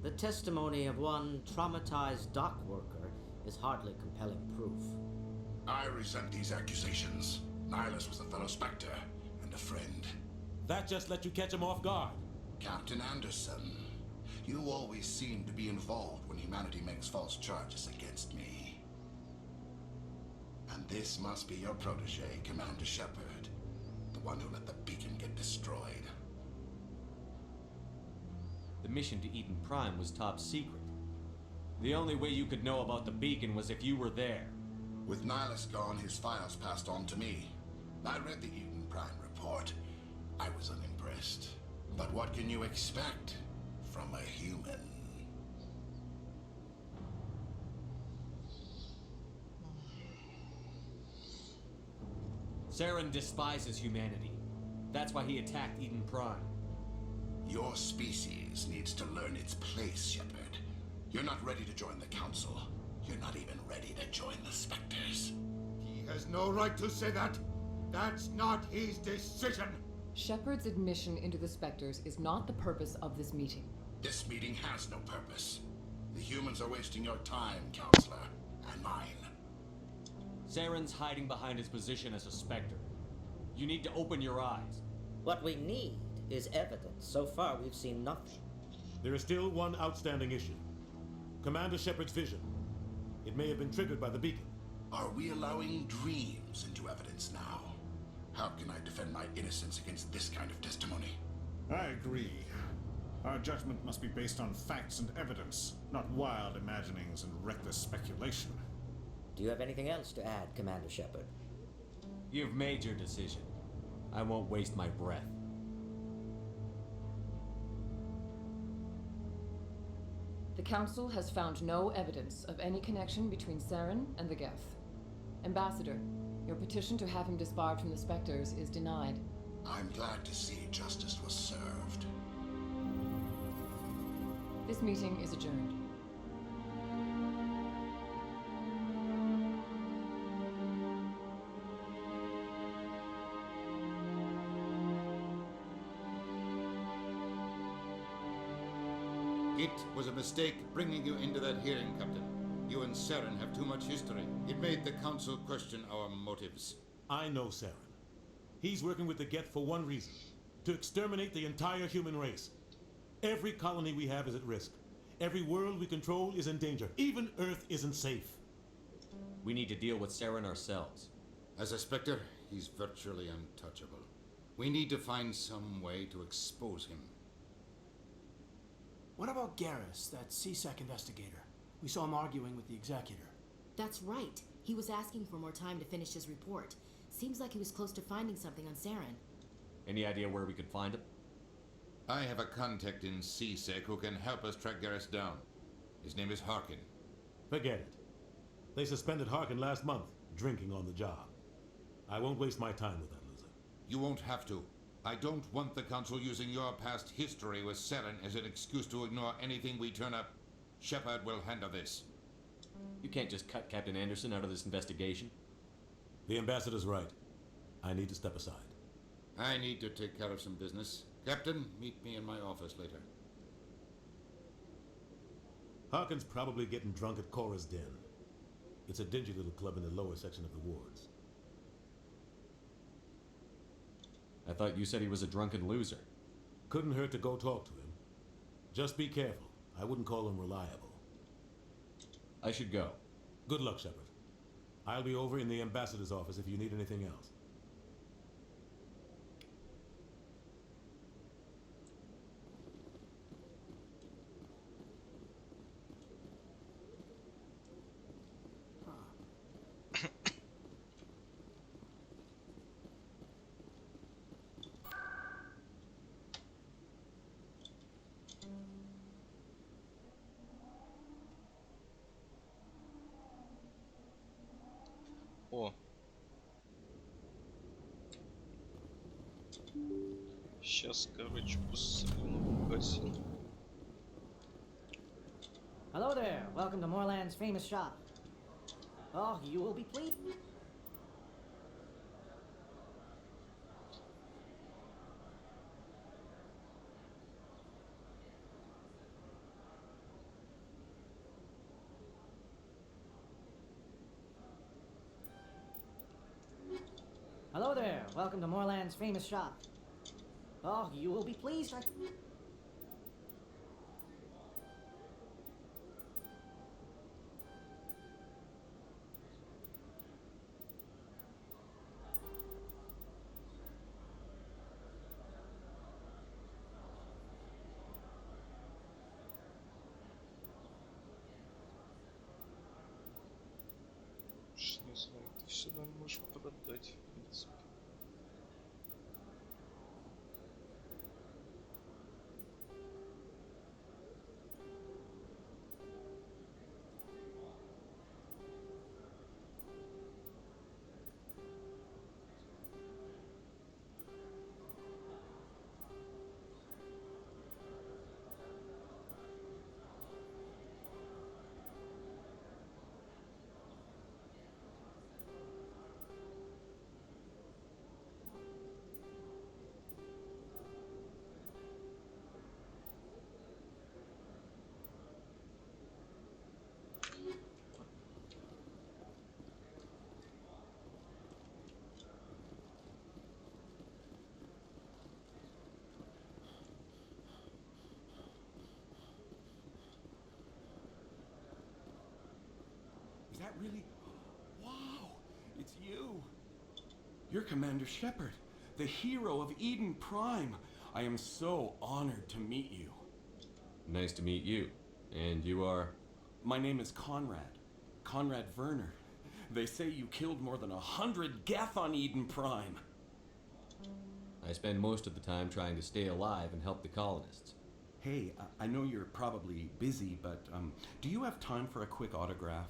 Speaker 19: The testimony of one traumatized dock worker is hardly compelling proof.
Speaker 3: I resent these accusations. Nihilus was a fellow Spectre and a friend.
Speaker 2: That just let you catch him off guard.
Speaker 3: Captain Anderson, you always seem to be involved when humanity makes false charges against me. And this must be your protege, Commander Shepard, the one who let the beacon get destroyed.
Speaker 12: The mission to Eden Prime was top secret. The only way you could know about the beacon was if you were there.
Speaker 3: With Nihilus gone, his files passed on to me. I read the Eden Prime report. I was unimpressed. But what can you expect from a human?
Speaker 12: Saren despises humanity. That's why he attacked Eden Prime.
Speaker 3: Your species needs to learn its place, Shepard. You're not ready to join the Council. You're not even ready to join the Spectres.
Speaker 1: He has no right to say that. That's not his decision.
Speaker 22: Shepard's admission into the Spectres is not the purpose of this meeting.
Speaker 3: This meeting has no purpose. The humans are wasting your time, Counselor, and mine.
Speaker 12: Saren's hiding behind his position as a Spectre. You need to open your eyes.
Speaker 19: What we need is evidence. So far, we've seen nothing.
Speaker 2: There is still one outstanding issue. Commander Shepard's vision. It may have been triggered by the beacon.
Speaker 3: Are we allowing dreams into evidence now? How can I defend my innocence against this kind of testimony?
Speaker 7: I agree. Our judgment must be based on facts and evidence, not wild imaginings and reckless speculation.
Speaker 19: Do you have anything else to add, Commander Shepard?
Speaker 12: You've made your decision. I won't waste my breath.
Speaker 22: The Council has found no evidence of any connection between Saren and the Geth. Ambassador, your petition to have him disbarred from the Spectres is denied.
Speaker 3: I'm glad to see justice was served.
Speaker 22: This meeting is adjourned.
Speaker 1: It was a mistake bringing you into that hearing, Captain. You and Saren have too much history. It made the Council question our motives.
Speaker 2: I know Saren. He's working with the Geth for one reason. To exterminate the entire human race. Every colony we have is at risk. Every world we control is in danger. Even Earth isn't safe.
Speaker 12: We need to deal with Saren ourselves.
Speaker 1: As a Spectre, he's virtually untouchable. We need to find some way to expose him.
Speaker 8: What about Garrus, that CSEC investigator? We saw him arguing with the executor.
Speaker 13: That's right. He was asking for more time to finish his report. Seems like he was close to finding something on Saren.
Speaker 12: Any idea where we could find him?
Speaker 1: I have a contact in CSEC who can help us track Garrus down. His name is Harkin.
Speaker 2: Forget it. They suspended Harkin last month, drinking on the job. I won't waste my time with that loser.
Speaker 1: You won't have to. I don't want the Council using your past history with Saren as an excuse to ignore anything we turn up. Shepard will handle this.
Speaker 12: You can't just cut Captain Anderson out of this investigation.
Speaker 2: The ambassador's right. I need to step aside.
Speaker 1: I need to take care of some business. Captain, meet me in my office later.
Speaker 2: Harkin's probably getting drunk at Cora's Den. It's a dingy little club in the lower section of the wards.
Speaker 12: I thought you said he was a drunken loser.
Speaker 2: Couldn't hurt to go talk to him. Just be careful. I wouldn't call him reliable.
Speaker 12: I should go.
Speaker 2: Good luck, Shepard. I'll be over in the ambassador's office if you need anything else.
Speaker 4: О. Сейчас, короче, посмотрю на магазин.
Speaker 5: Hello there. Welcome to Moorland's famous shop. Oh, you will be pleased. Hello there. Welcome to Moorland's famous shop. Oh, you will be pleased.
Speaker 4: Не знаю, ты все нам можешь продать, в принципе.
Speaker 20: Is that really? Wow, it's you. You're Commander Shepard, the hero of Eden Prime. I am so honored to meet you.
Speaker 12: Nice to meet you. And you are?
Speaker 20: My name is Conrad. Conrad Werner. They say you killed more than 100 Geth on Eden Prime.
Speaker 12: I spend most of the time trying to stay alive and help the colonists.
Speaker 20: Hey, I know you're probably busy, but do you have time for a quick autograph?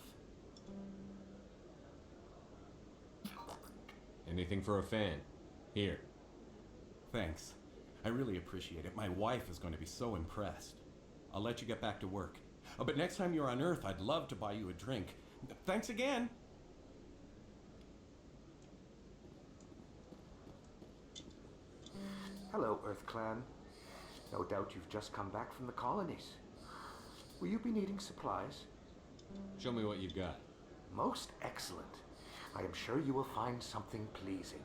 Speaker 12: Anything for a fan. Here.
Speaker 20: Thanks. I really appreciate it. My wife is going to be so impressed. I'll let you get back to work. But next time you're on Earth, I'd love to buy you a drink. Thanks again.
Speaker 23: Hello, Earth Clan. No doubt you've just come back from the colonies. Will you be needing supplies?
Speaker 12: Show me what you've got.
Speaker 23: Most excellent. I am sure you will find something pleasing.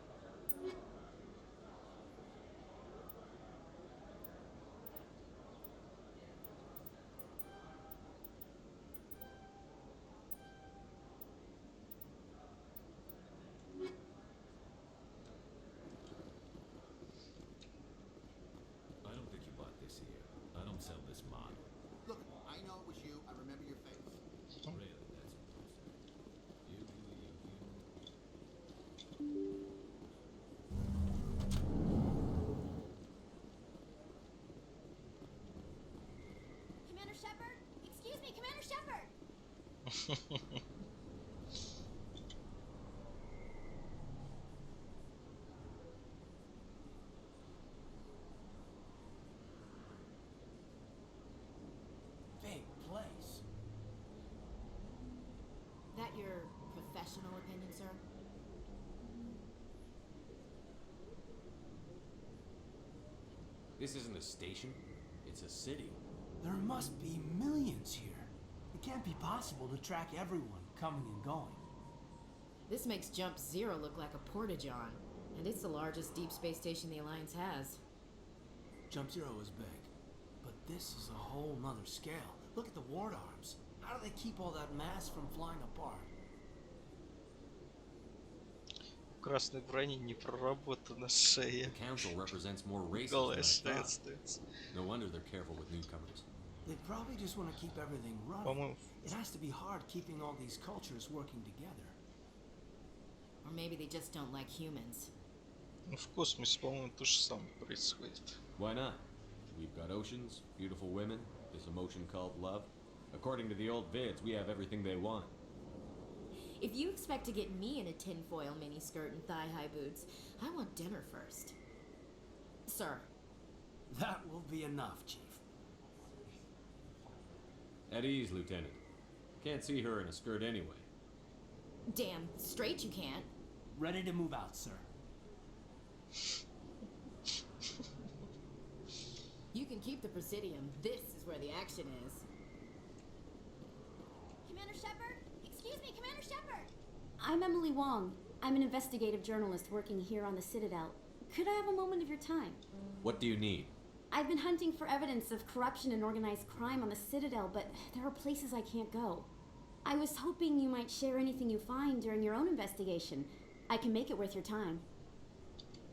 Speaker 8: Big place.
Speaker 13: That your professional opinion, sir?
Speaker 12: This isn't a station, it's a city.
Speaker 8: There must be millions here. It can't be possible to track everyone coming and going.
Speaker 13: This makes Jump Zero look like a porta-john, and it's the largest deep space station the Alliance has.
Speaker 8: Jump Zero is big, but this is a whole nother scale. Look at the ward arms. How do they keep all that mass from flying apart?
Speaker 4: В красной броне не проработана шея.
Speaker 12: The council represents more races
Speaker 4: Голая
Speaker 12: than I
Speaker 4: шея
Speaker 12: thought.
Speaker 4: остается.
Speaker 12: No wonder they're careful with newcomers.
Speaker 8: They probably just want to keep everything running.
Speaker 4: По-моему,
Speaker 8: It has to be hard keeping all these cultures working together.
Speaker 13: Or maybe they just don't like humans.
Speaker 4: в космосе, по-моему, то же самое происходит.
Speaker 12: Why not? We've got oceans, beautiful women, this emotion called love. According to the old vids, we have everything they want.
Speaker 13: If you expect to get me in a tinfoil miniskirt and thigh-high boots, I want dinner first. Sir.
Speaker 8: That will be enough, Chief.
Speaker 12: At ease, Lieutenant. Can't see her in a skirt anyway.
Speaker 13: Damn straight you can't.
Speaker 8: Ready to move out, sir.
Speaker 13: You can keep the Presidium. This is where the action is.
Speaker 9: Commander Shepard? Excuse me, Commander Shepard! I'm Emily Wong. I'm an investigative journalist working here on the Citadel. Could I have a moment of your time?
Speaker 12: What do you need?
Speaker 9: I've been hunting for evidence of corruption and organized crime on the Citadel, but there are places I can't go. I was hoping you might share anything you find during your own investigation. I can make it worth your time.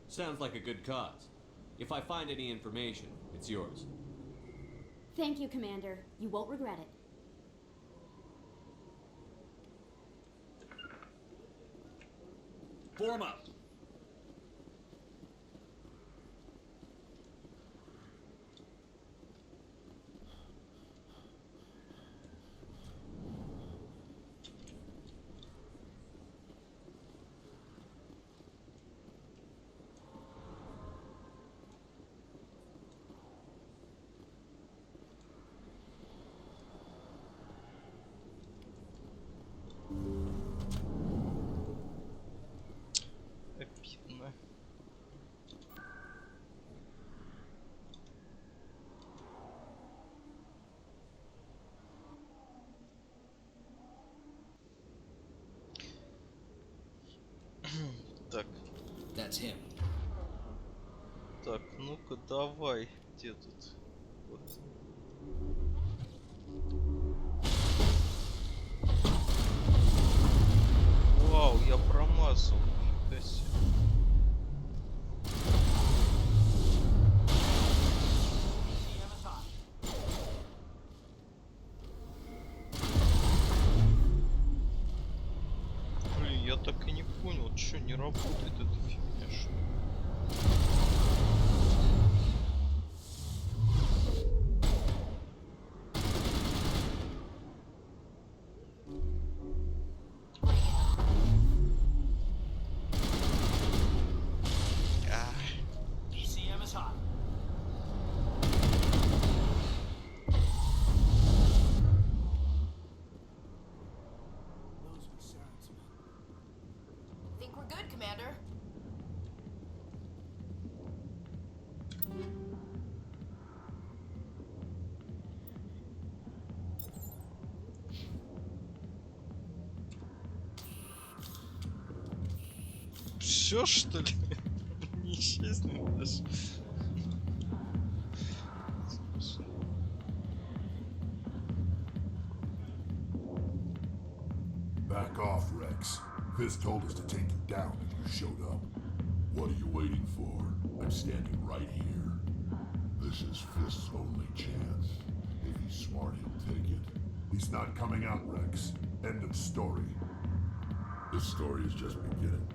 Speaker 12: Sounds like a good cause. If I find any information, it's yours.
Speaker 9: Thank you, Commander. You won't regret it.
Speaker 18: Form up.
Speaker 4: Обидно. Так.
Speaker 21: That's him.
Speaker 4: Так, ну-ка давай. Где тут? Вот. Вау, я промазал. Нифига себе. Блин, я так и не понял, что не работает эта фигня, что ли?
Speaker 8: ECM is hot. Those were Saren's men.
Speaker 13: Think we're good, Commander.
Speaker 4: Все, что ли? Не исчезнет даже.
Speaker 3: Back off, Rex. Fist told us to take you down and you showed up. What are you waiting for? I'm standing right here. This is Fist's only chance. If he's smart, he'll take it. He's not coming out, Rex. End of story. This story is just beginning.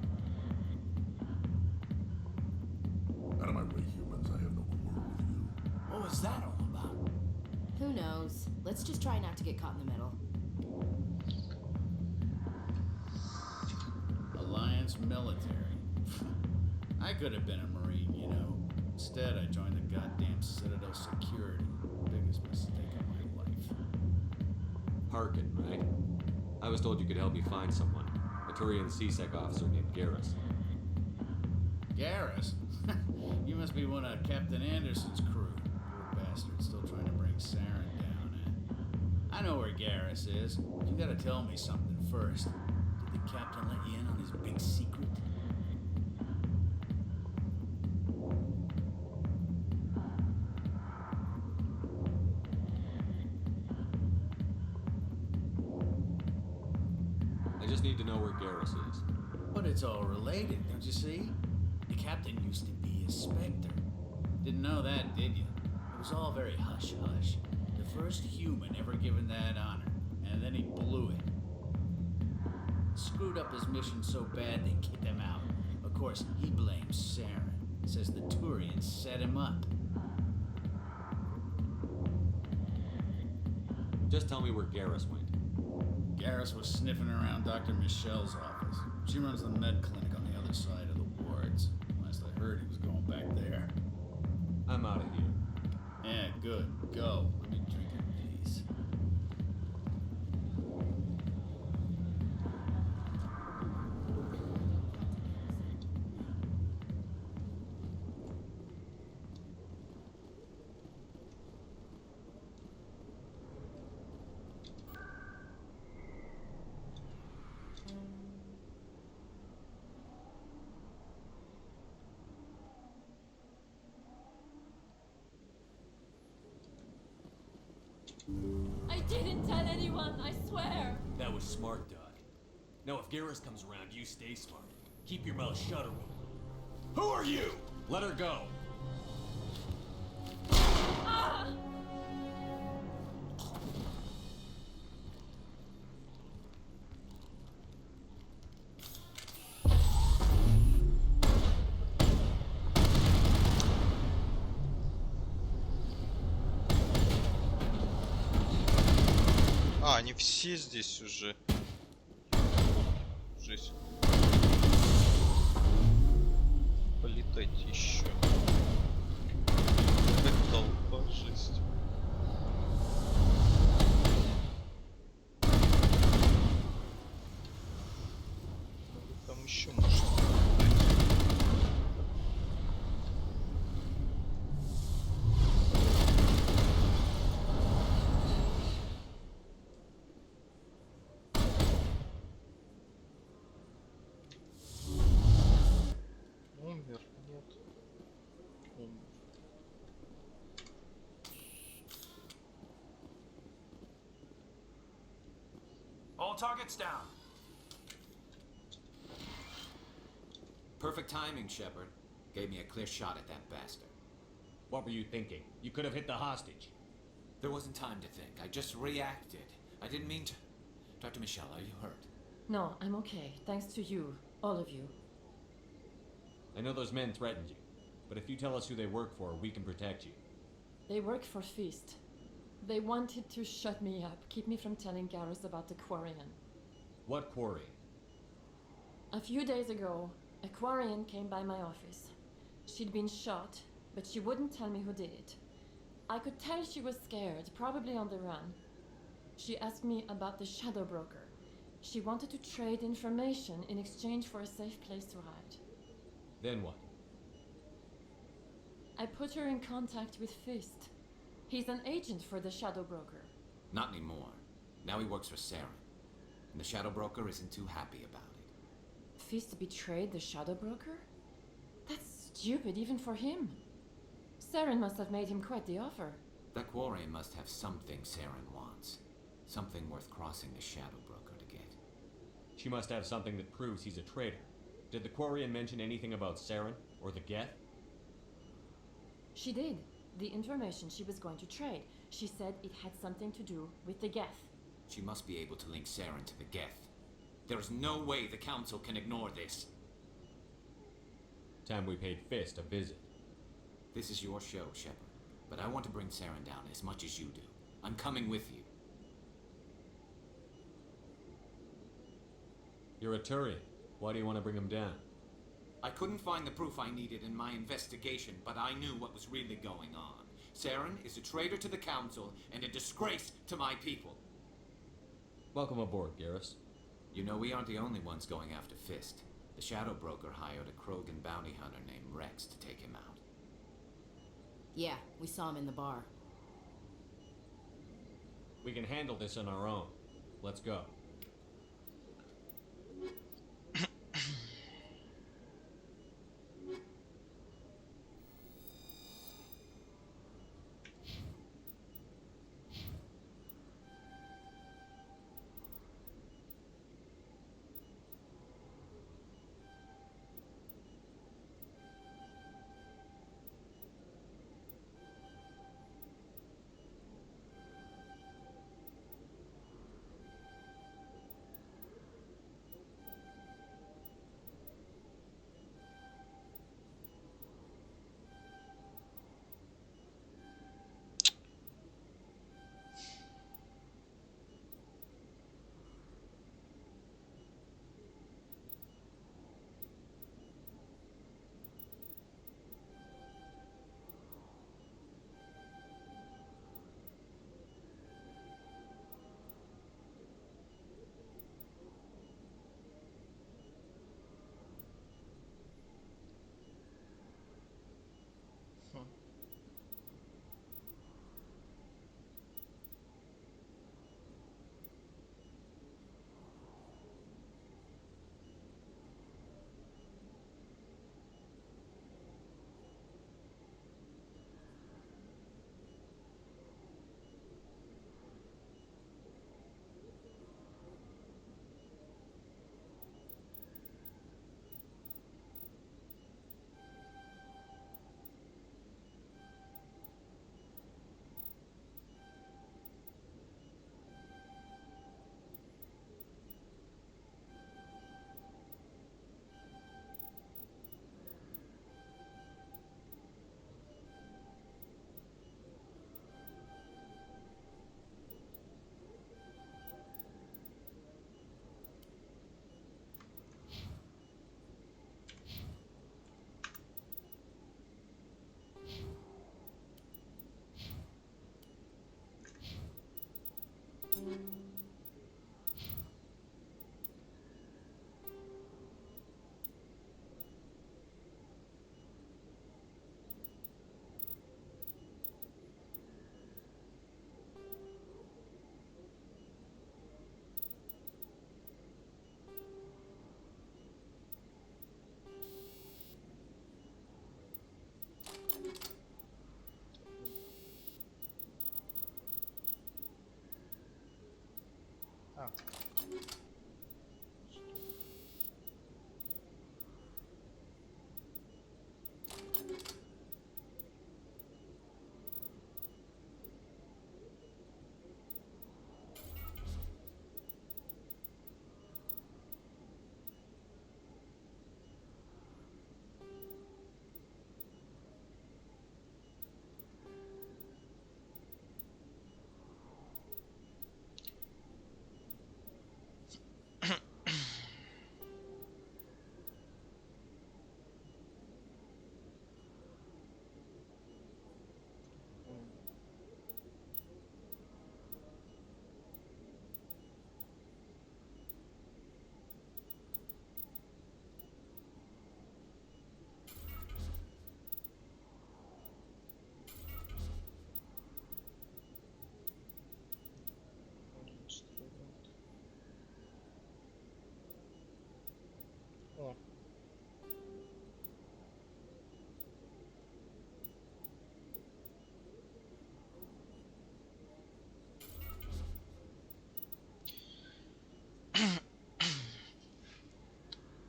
Speaker 3: Out of my way, humans. I have no more word with you.
Speaker 8: What was that all about?
Speaker 13: Who knows? Let's just try not to get caught in the middle.
Speaker 11: U.S. military. I could have been a Marine, you know. Instead, I joined the goddamn Citadel Security. Biggest mistake of my life.
Speaker 12: Harkin, right? I was told you could help me find someone. A Turian CSEC officer named Garrus.
Speaker 11: Garrus? You must be one of Captain Anderson's crew. Poor bastard, still trying to bring Saren down, eh? I know where Garrus is. You gotta tell me something first. Did the captain let you in on his big secret?
Speaker 12: I just need to know where Garrus is.
Speaker 11: But it's all related, don't you see? The captain used to be a Spectre. Didn't know that, did you? It was all very hush-hush. The first human ever given that honor, and then he blew it. Screwed up his mission so bad they kicked him out. Of course, he blames Saren. Says the Turians set him up.
Speaker 12: Just tell me where Garrus went.
Speaker 11: Garrus was sniffing around Dr. Michelle's office. She runs the med clinic on the other side of the wards. Last I heard, he was going back there.
Speaker 12: I'm out of here.
Speaker 11: Yeah, good. Go. Let me drink in peace.
Speaker 22: I didn't tell anyone, I swear.
Speaker 12: That was smart, Doc. Now if Garrus comes around, you stay smart. Keep your mouth shut, or we'll... Who are you? Let her go.
Speaker 22: Ah!
Speaker 4: А, они все здесь уже. Жесть. Полетать еще. Как толпа, жесть. Там еще можно. Умер, нет. Умер.
Speaker 21: All targets down. Perfect timing, Shepard. Gave me a clear shot at that bastard.
Speaker 12: What were you thinking? You could have hit the hostage.
Speaker 21: There wasn't time to think. I just reacted. I didn't mean to... Dr. Michelle, are you hurt?
Speaker 22: No, I'm okay. Thanks to you. All of you.
Speaker 12: I know those men threatened you, but if you tell us who they work for, we can protect you.
Speaker 22: They work for Feast. They wanted to shut me up, keep me from telling Garrus about the Quarian.
Speaker 12: What Quarian?
Speaker 22: A few days ago, a Quarian came by my office. She'd been shot, but she wouldn't tell me who did it. I could tell she was scared, probably on the run. She asked me about the Shadow Broker. She wanted to trade information in exchange for a safe place to hide.
Speaker 12: Then what?
Speaker 22: I put her in contact with Fist. He's an agent for the Shadow Broker.
Speaker 21: Not anymore. Now he works for Saren. And the Shadow Broker isn't too happy about it.
Speaker 22: Fist betrayed the Shadow Broker? That's stupid even for him. Saren must have made him quite the offer.
Speaker 21: That Quarian must have something Saren wants. Something worth crossing the Shadow Broker to get.
Speaker 12: She must have something that proves he's a traitor. Did the Quarian mention anything about Saren or the Geth?
Speaker 22: She did. The information she was going to trade. She said it had something to do with the Geth.
Speaker 21: She must be able to link Saren to the Geth. There is no way the Council can ignore this.
Speaker 12: Time we paid Fist a visit.
Speaker 21: This is your show, Shepard. But I want to bring Saren down as much as you do. I'm coming with you.
Speaker 12: You're a Turian. Why do you want to bring him down?
Speaker 21: I couldn't find the proof I needed in my investigation, but I knew what was really going on. Saren is a traitor to the Council and a disgrace to my people.
Speaker 12: Welcome aboard, Garrus.
Speaker 21: You know, we aren't the only ones going after Fist. The Shadow Broker hired a Krogan bounty hunter named Rex to take him out.
Speaker 13: Yeah, we saw him in the bar.
Speaker 12: We can handle this on our own. Let's go.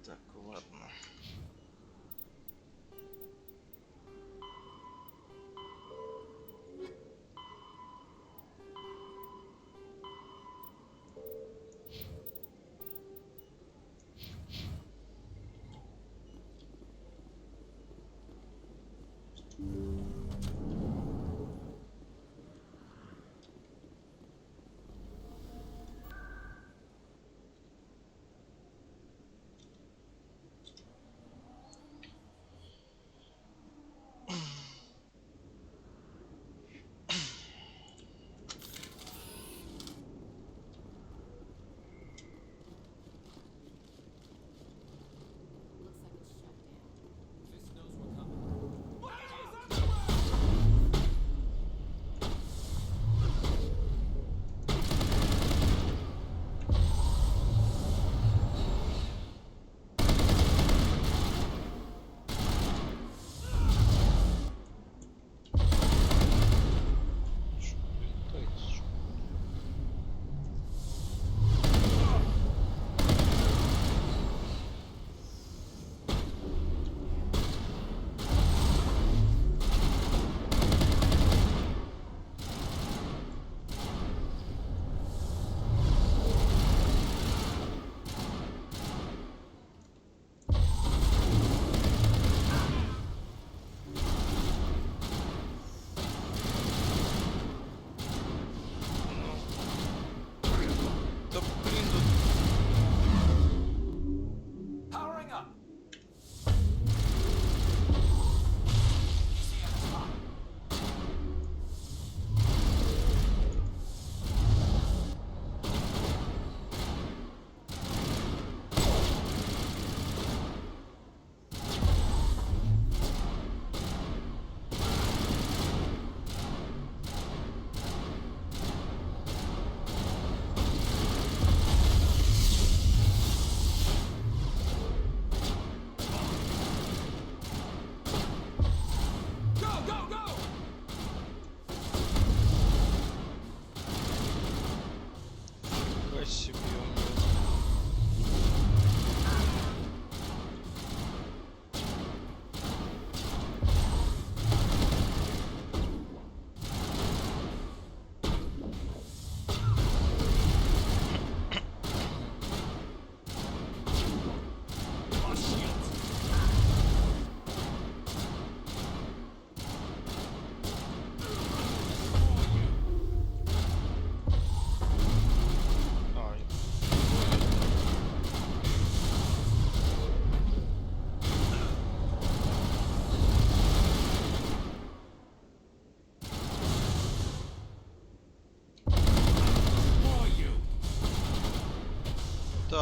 Speaker 4: Так, ладно.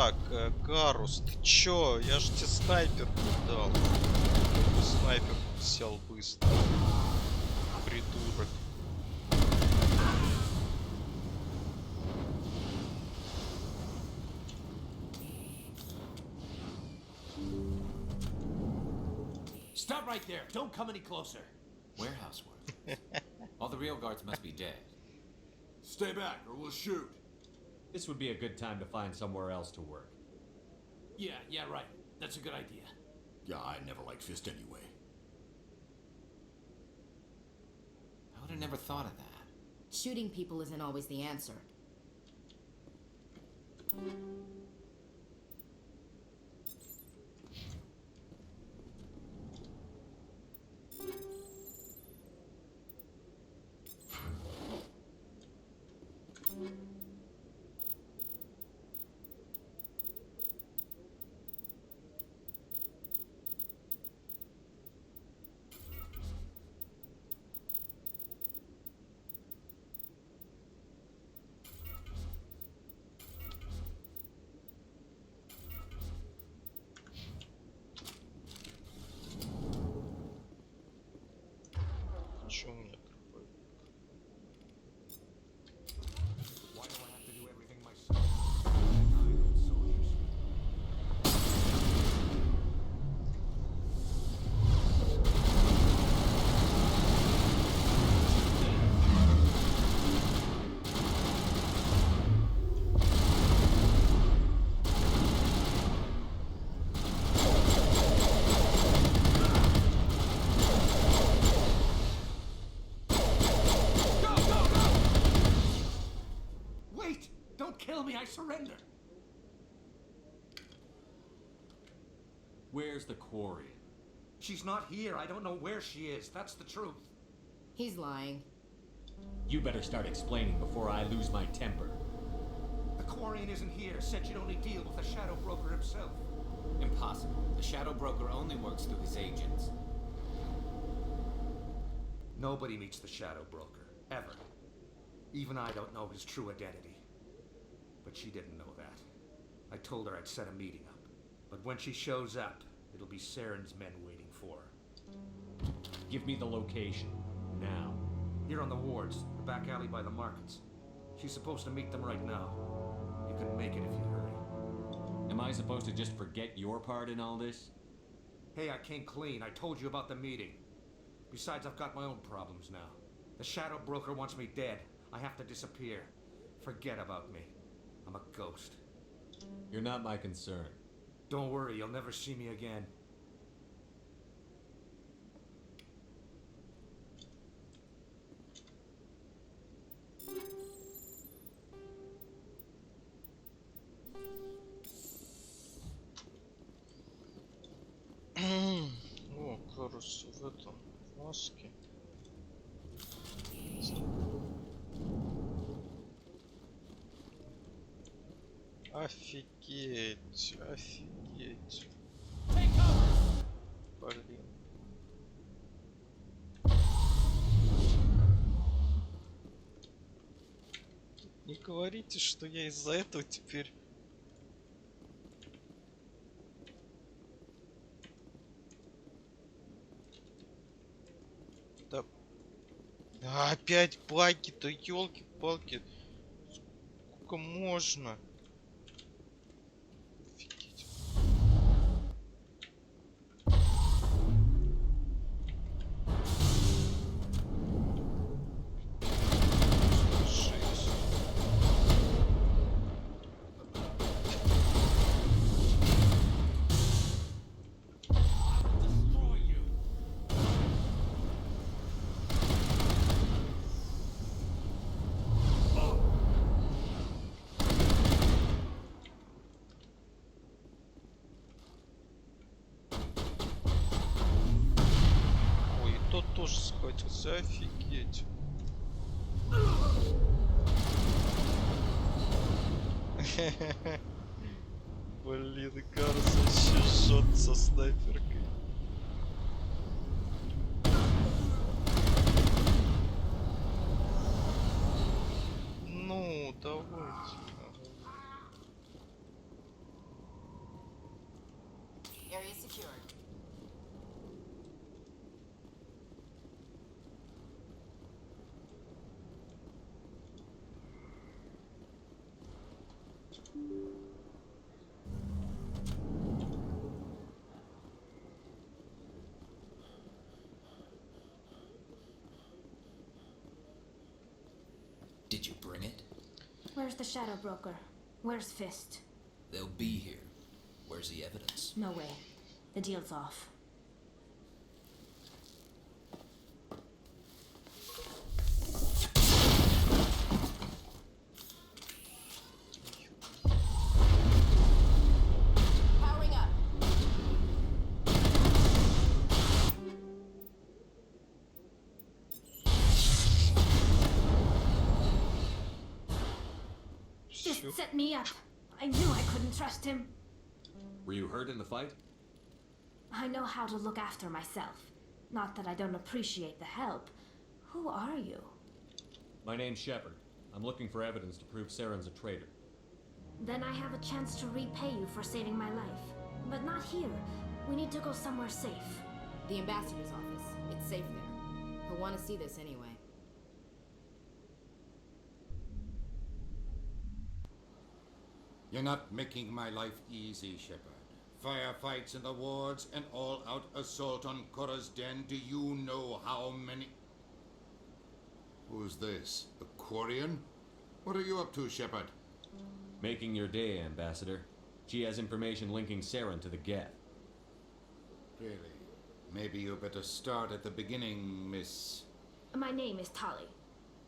Speaker 4: Так, Гарус, ты чё? Я ж тебе снайперку дал. Какой снайпер сел быстро. Придурок.
Speaker 8: Stop right there. Don't come any closer.
Speaker 21: Warehouse work. All the real guards must be dead.
Speaker 3: Stay back or we'll shoot.
Speaker 12: This would be a good time to find somewhere else to work.
Speaker 8: Yeah, right. That's a good idea.
Speaker 3: Yeah, I never liked Fist anyway.
Speaker 21: I would have never thought of that.
Speaker 13: Shooting people isn't always the answer.
Speaker 4: Чё у меня такое?
Speaker 23: Why do I have to do everything myself? I soldiers.
Speaker 8: Wait! Don't kill me. I surrender.
Speaker 12: Where's the Quarian?
Speaker 23: She's not here. I don't know where she is. That's the truth.
Speaker 13: He's lying.
Speaker 12: You better start explaining before I lose my temper.
Speaker 23: The Quarian isn't here. Said you'd only deal with the Shadow Broker himself.
Speaker 21: Impossible. The Shadow Broker only works through his agents.
Speaker 23: Nobody meets the Shadow Broker. Ever. Even I don't know his true identity. But she didn't know that. I told her I'd set a meeting up. But when she shows up, it'll be Saren's men waiting for her.
Speaker 12: Give me the location. Now.
Speaker 23: Here on the wards, the back alley by the markets. She's supposed to meet them right now. You can make it if you hurry.
Speaker 12: Am I supposed to just forget your part in all this?
Speaker 23: Hey, I came clean. I told you about the meeting. Besides, I've got my own problems now. The Shadow Broker wants me dead. I have to disappear. Forget about me. I'm a ghost.
Speaker 12: You're not my concern.
Speaker 23: Don't worry, you'll never see me again.
Speaker 4: О, Гарус в этом маске. Офигеть, офигеть. Блин. Не говорите, что я из-за этого теперь... Да... опять баги-то, ёлки-палки. Сколько можно? Офигеть. Жесть. Ой, и тот тоже схватился, офигеть. Блин, Гарус вообще жжет со снайперкой. Ну, давайте.
Speaker 13: secured.
Speaker 14: Did you bring it?
Speaker 13: Where's the Shadow Broker? Where's Fist?
Speaker 14: They'll be here. Where's the evidence?
Speaker 13: No way. The deal's off. Powering up. Fist set me up. I knew I couldn't trust him.
Speaker 12: Were you hurt in the fight?
Speaker 13: I know how to look after myself. Not that I don't appreciate the help. Who are you?
Speaker 12: My name's Shepard. I'm looking for evidence to prove Saren's a traitor.
Speaker 13: Then I have a chance to repay you for saving my life. But not here. We need to go somewhere safe.
Speaker 16: The ambassador's office. It's safe there. He'll want to see this anyway.
Speaker 1: You're not making my life easy, Shepard. Firefights in the wards, an all-out assault on Korra's den. Do you know how many... Who's this? A Quarian? What are you up to, Shepard?
Speaker 12: Making your day, Ambassador. She has information linking Saren to the Geth.
Speaker 1: Really? Maybe you better start at the beginning, Miss...
Speaker 13: My name is Tali.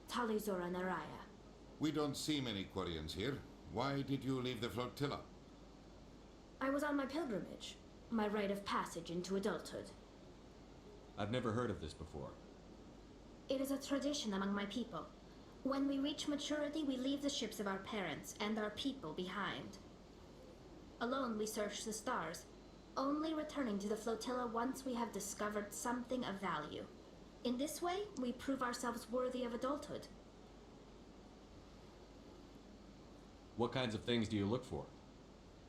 Speaker 13: Tali Zora Naraya.
Speaker 1: We don't see many Quarians here. Why did you leave the flotilla?
Speaker 13: I was on my pilgrimage. My rite of passage into adulthood.
Speaker 12: I've never heard of this before.
Speaker 13: It is a tradition among my people. When we reach maturity, we leave the ships of our parents and our people behind. Alone, we search the stars, only returning to the flotilla once we have discovered something of value. In this way, we prove ourselves worthy of adulthood.
Speaker 12: What kinds of things do you look for?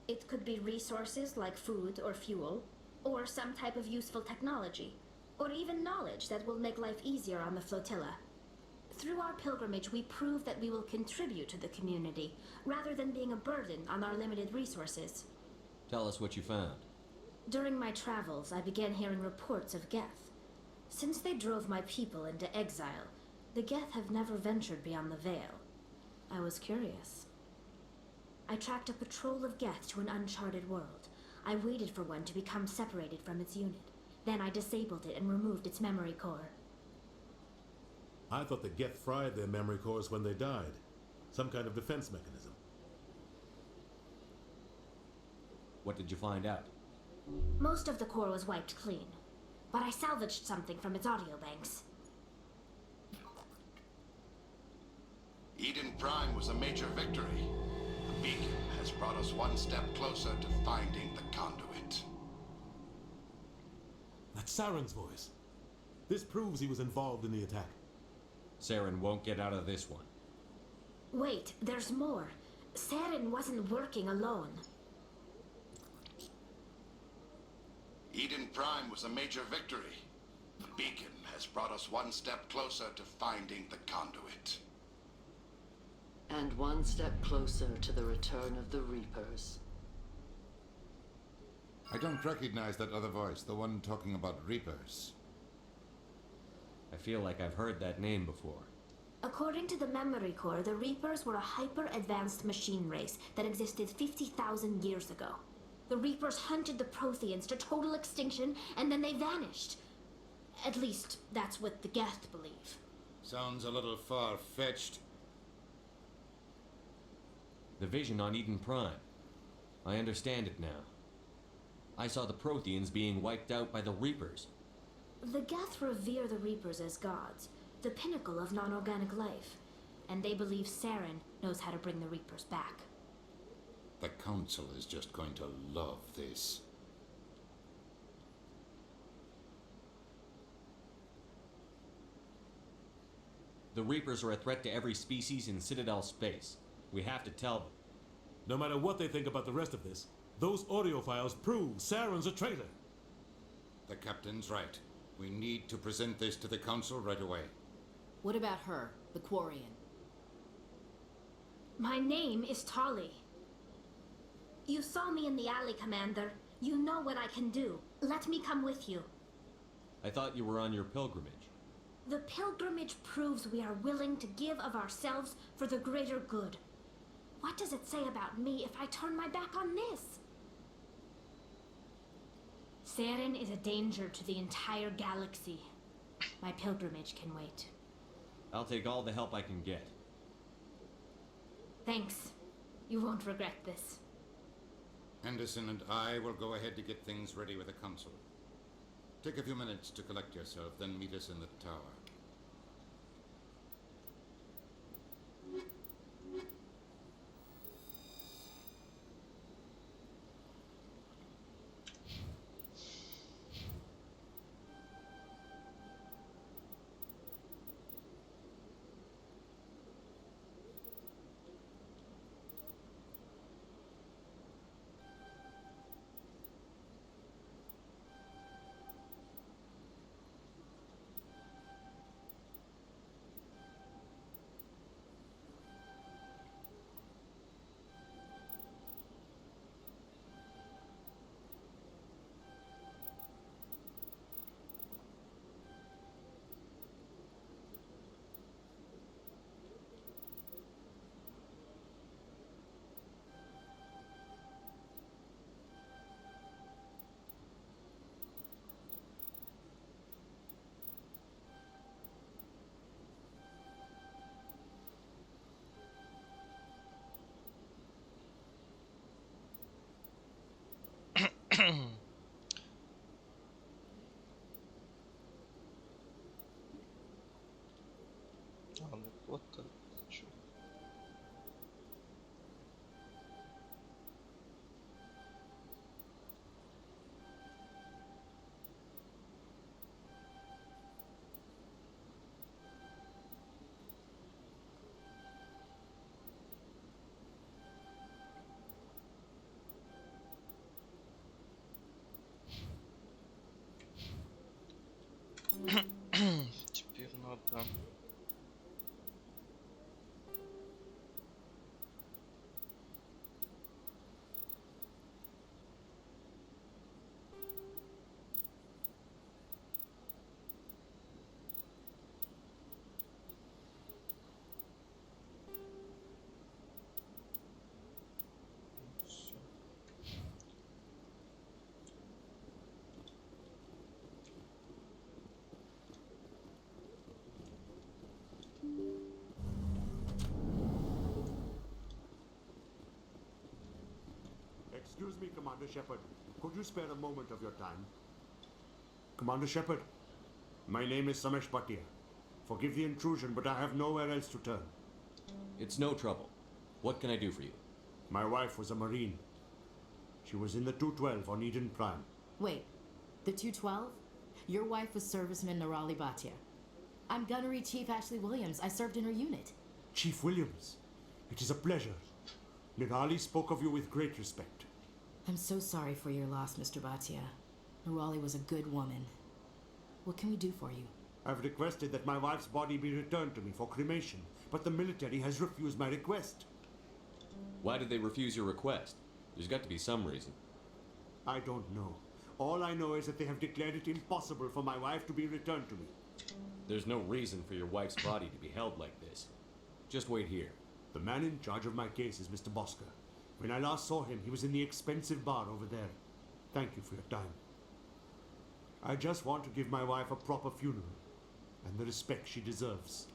Speaker 13: It could be resources like food or fuel, or some type of useful technology, or even knowledge that will make life easier on the flotilla. Through our pilgrimage, we prove that we will contribute to the community, rather than being a burden on our limited resources.
Speaker 12: Tell us what you found.
Speaker 13: During my travels, I began hearing reports of Geth. Since they drove my people into exile, the Geth have never ventured beyond the Veil. I was curious. I tracked a patrol of Geth to an uncharted world. I waited for one to become separated from its unit. Then I disabled it and removed its memory core.
Speaker 2: I thought the Geth fried their memory cores when they died. Some kind of defense mechanism.
Speaker 12: What did you find out?
Speaker 13: Most of the core was wiped clean, but I salvaged something from its audio banks.
Speaker 17: Eden Prime was a major victory. The beacon has brought us one step closer to finding the conduit.
Speaker 2: That's Saren's voice. This proves he was involved in the attack.
Speaker 12: Saren won't get out of this one.
Speaker 13: Wait, there's more. Saren wasn't working alone.
Speaker 17: Eden Prime was a major victory. The beacon has brought us one step closer to finding the conduit.
Speaker 15: And one step closer to the return of the Reapers.
Speaker 1: I don't recognize that other voice, the one talking about Reapers.
Speaker 12: I feel like I've heard that name before.
Speaker 13: According to the memory core, the Reapers were a hyper-advanced machine race that existed 50,000 years ago. The Reapers hunted the Protheans to total extinction, and then they vanished. At least, that's what the Geth believe.
Speaker 1: Sounds a little far-fetched.
Speaker 12: The vision on Eden Prime. I understand it now. I saw the Protheans being wiped out by the Reapers.
Speaker 13: The Geth revere the Reapers as gods, the pinnacle of non-organic life, and they believe Saren knows how to bring the Reapers back.
Speaker 1: The Council is just going to love this.
Speaker 12: The Reapers are a threat to every species in Citadel space. We have to tell them.
Speaker 2: No matter what they think about the rest of this, those audio files prove Saren's a traitor.
Speaker 1: The captain's right. We need to present this to the council right away.
Speaker 13: What about her, the Quarian?
Speaker 6: My name is Tolly. You saw me in the alley, Commander. You know what I can do. Let me come with you.
Speaker 12: I thought you were on your pilgrimage.
Speaker 6: The pilgrimage proves we are willing to give of ourselves for the greater good. What does it say about me if I turn my back on this? Saren is a danger to the entire galaxy. My pilgrimage can wait.
Speaker 12: I'll take all the help I can get.
Speaker 6: Thanks. You won't regret this.
Speaker 1: Anderson and I will go ahead to get things ready with the council. Take a few minutes to collect yourself, then meet us in the tower.
Speaker 4: Вот так. Чё? Теперь надо...
Speaker 7: Excuse me, Commander Shepard. Could you spare a moment of your time? Commander Shepard, my name is Samesh Bhatia. Forgive the intrusion, but I have nowhere else to turn.
Speaker 12: It's no trouble. What can I do for you?
Speaker 7: My wife was a Marine. She was in the 212 on Eden Prime.
Speaker 13: Wait, the 212? Your wife was serviceman Nirali Bhatia. I'm Gunnery Chief Ashley Williams. I served in her unit.
Speaker 7: Chief Williams, it is a pleasure. Nirali spoke of you with great respect.
Speaker 13: I'm so sorry for your loss, Mr. Bhatia. Nirali was a good woman. What can we do for you?
Speaker 7: I've requested that my wife's body be returned to me for cremation, but the military has refused my request.
Speaker 12: Why did they refuse your request? There's got to be some reason.
Speaker 7: I don't know. All I know is that they have declared it impossible for my wife to be returned to me.
Speaker 12: There's no reason for your wife's body to be held like this. Just wait here.
Speaker 7: The man in charge of my case is Mr. Bosker. When I last saw him, he was in the expensive bar over there. Thank you for your time. I just want to give my wife a proper funeral and the respect she deserves.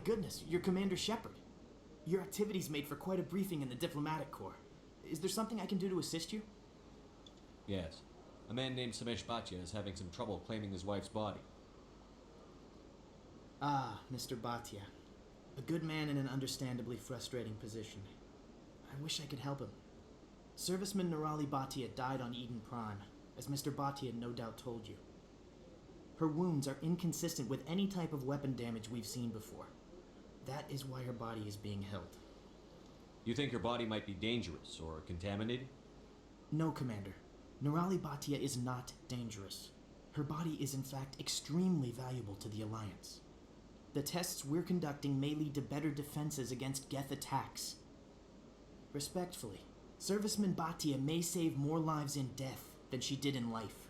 Speaker 8: goodness, you're Commander Shepard. Your activities made for quite a briefing in the diplomatic corps. Is there something I can do to assist you?
Speaker 12: Yes. A man named Samesh Bhatia is having some trouble claiming his wife's body.
Speaker 8: Ah, Mr. Bhatia. A good man in an understandably frustrating position. I wish I could help him. Serviceman Nirali Bhatia died on Eden Prime, as Mr. Bhatia no doubt told you. Her wounds are inconsistent with any type of weapon damage we've seen before. That is why her body is being held.
Speaker 12: You think her body might be dangerous or contaminated?
Speaker 8: No, Commander. Nirali Bhatia is not dangerous. Her body is in fact extremely valuable to the Alliance. The tests we're conducting may lead to better defenses against Geth attacks. Respectfully, Serviceman Bhatia may save more lives in death than she did in life.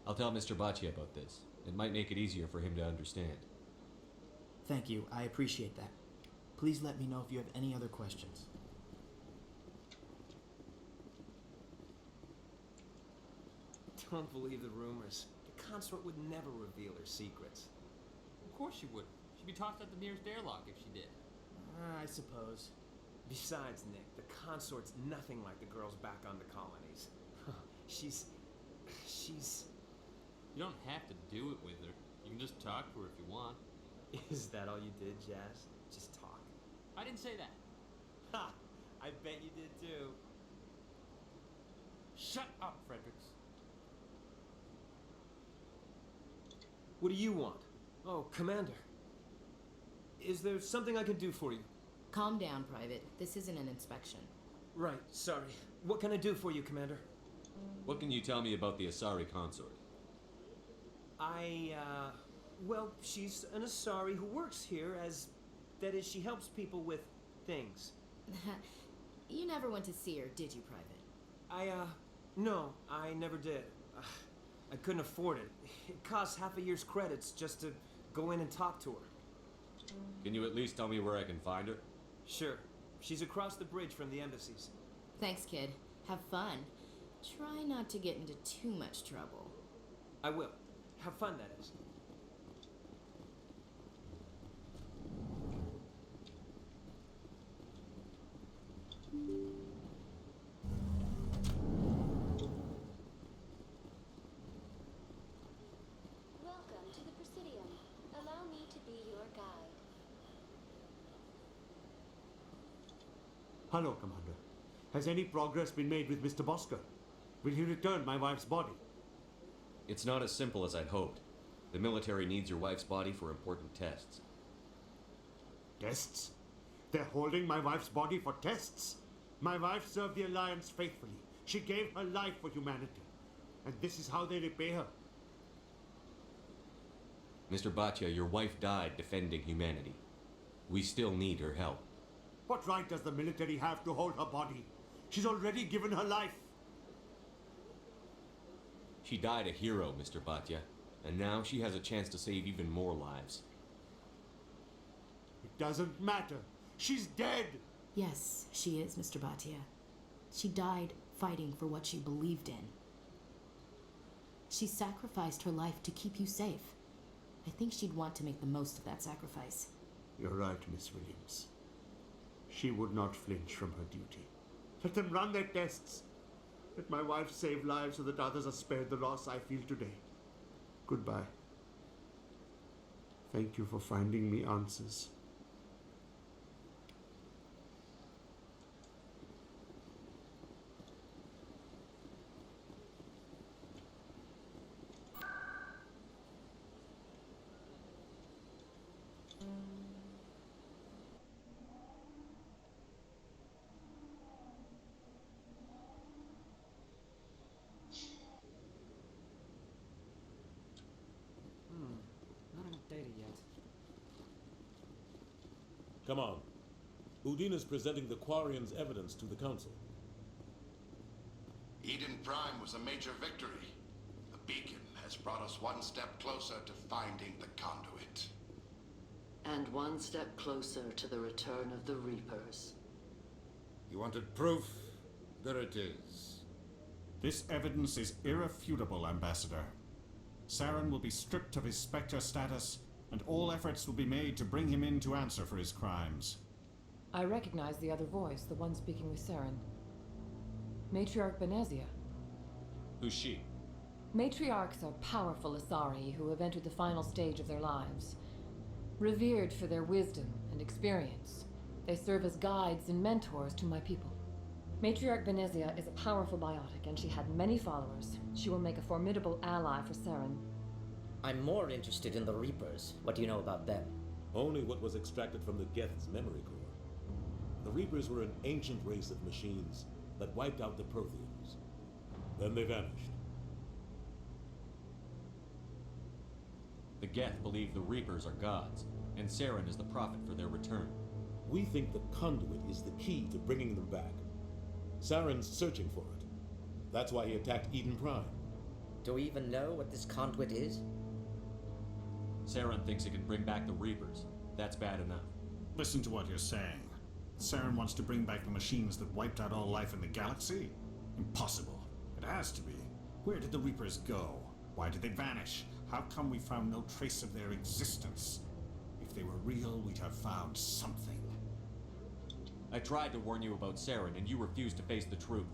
Speaker 12: I'll tell Mr. Bhatia about this. It might make it easier for him to understand.
Speaker 8: Thank you, I appreciate that. Please let me know if you have any other questions.
Speaker 5: Don't believe the rumors. The consort would never reveal her secrets.
Speaker 10: Of course she wouldn't. She'd be tossed at the nearest airlock if she did.
Speaker 8: I suppose.
Speaker 5: Besides, Nick, the consort's nothing like the girls back on the colonies. She's...
Speaker 10: You don't have to do it with her. You can just talk to her if you want.
Speaker 5: Is that all you did, Jazz? Just talk?
Speaker 10: I didn't say that.
Speaker 5: Ha! I bet you did too.
Speaker 10: Shut up, Fredericks.
Speaker 5: What do you want? Oh, Commander. Is there something I can do for you?
Speaker 13: Calm down, Private. This isn't an inspection.
Speaker 5: Right, sorry. What can I do for you, Commander?
Speaker 12: What can you tell me about the Asari consort?
Speaker 5: Well, she's an Asari who works here as... That is, she helps people with things.
Speaker 13: You never went to see her, did you, Private?
Speaker 5: No, I never did. I couldn't afford it. It costs half a year's credits just to go in and talk to her.
Speaker 12: Can you at least tell me where I can find her?
Speaker 5: Sure. She's across the bridge from the embassies.
Speaker 13: Thanks, kid. Have fun. Try not to get into too much trouble.
Speaker 5: I will. Have fun, that is.
Speaker 19: Welcome to the Presidium. Allow me to be your guide.
Speaker 7: Hello, Commander. Has any progress been made with Mr. Bosker? Will he return my wife's body?
Speaker 12: It's not as simple as I'd hoped. The military needs your wife's body for important tests.
Speaker 7: Tests? They're holding my wife's body for tests? My wife served the Alliance faithfully. She gave her life for humanity. And this is how they repay her.
Speaker 12: Mr. Bhatia, your wife died defending humanity. We still need her help.
Speaker 7: What right does the military have to hold her body? She's already given her life.
Speaker 12: She died a hero, Mr. Bhatia, and now she has a chance to save even more lives.
Speaker 7: It doesn't matter. She's dead.
Speaker 13: Yes, she is, Mr. Bhatia. She died fighting for what she believed in. She sacrificed her life to keep you safe. I think she'd want to make the most of that sacrifice.
Speaker 7: You're right, Miss Williams. She would not flinch from her duty. Let them run their tests. Let my wife save lives so that others are spared the loss I feel today. Goodbye. Thank you for finding me answers.
Speaker 5: Not enough data yet.
Speaker 2: Come on. Udine is presenting the Quarians' evidence to the Council.
Speaker 17: Eden Prime was a major victory. The beacon has brought us one step closer to finding the conduit.
Speaker 15: And one step closer to the return of the Reapers.
Speaker 1: You wanted proof? There it is.
Speaker 24: This evidence is irrefutable, Ambassador. Saren will be stripped of his Spectre status and all efforts will be made to bring him in to answer for his crimes.
Speaker 22: I recognize the other voice, the one speaking with Saren. Matriarch Benezia.
Speaker 12: Who's she?
Speaker 22: Matriarchs are powerful Asari who have entered the final stage of their lives. Revered for their wisdom and experience, they serve as guides and mentors to my people. Matriarch Benezia is a powerful biotic, and she had many followers. She will make a formidable ally for Saren.
Speaker 9: I'm more interested in the Reapers. What do you know about them?
Speaker 2: Only what was extracted from the Geth's memory core. The Reapers were an ancient race of machines that wiped out the Protheans. Then they vanished.
Speaker 12: The Geth believe the Reapers are gods, and Saren is the prophet for their return.
Speaker 2: We think the conduit is the key to bringing them back. Saren's searching for it. That's why he attacked Eden Prime.
Speaker 9: Do we even know what this conduit is?
Speaker 12: Saren thinks it can bring back the Reapers. That's bad enough.
Speaker 24: Listen to what you're saying. Saren wants to bring back the machines that wiped out all life in the galaxy? Impossible. It has to be. Where did the Reapers go? Why did they vanish? How come we found no trace of their existence? If they were real, we'd have found something.
Speaker 12: I tried to warn you about Saren, and you refused to face the truth.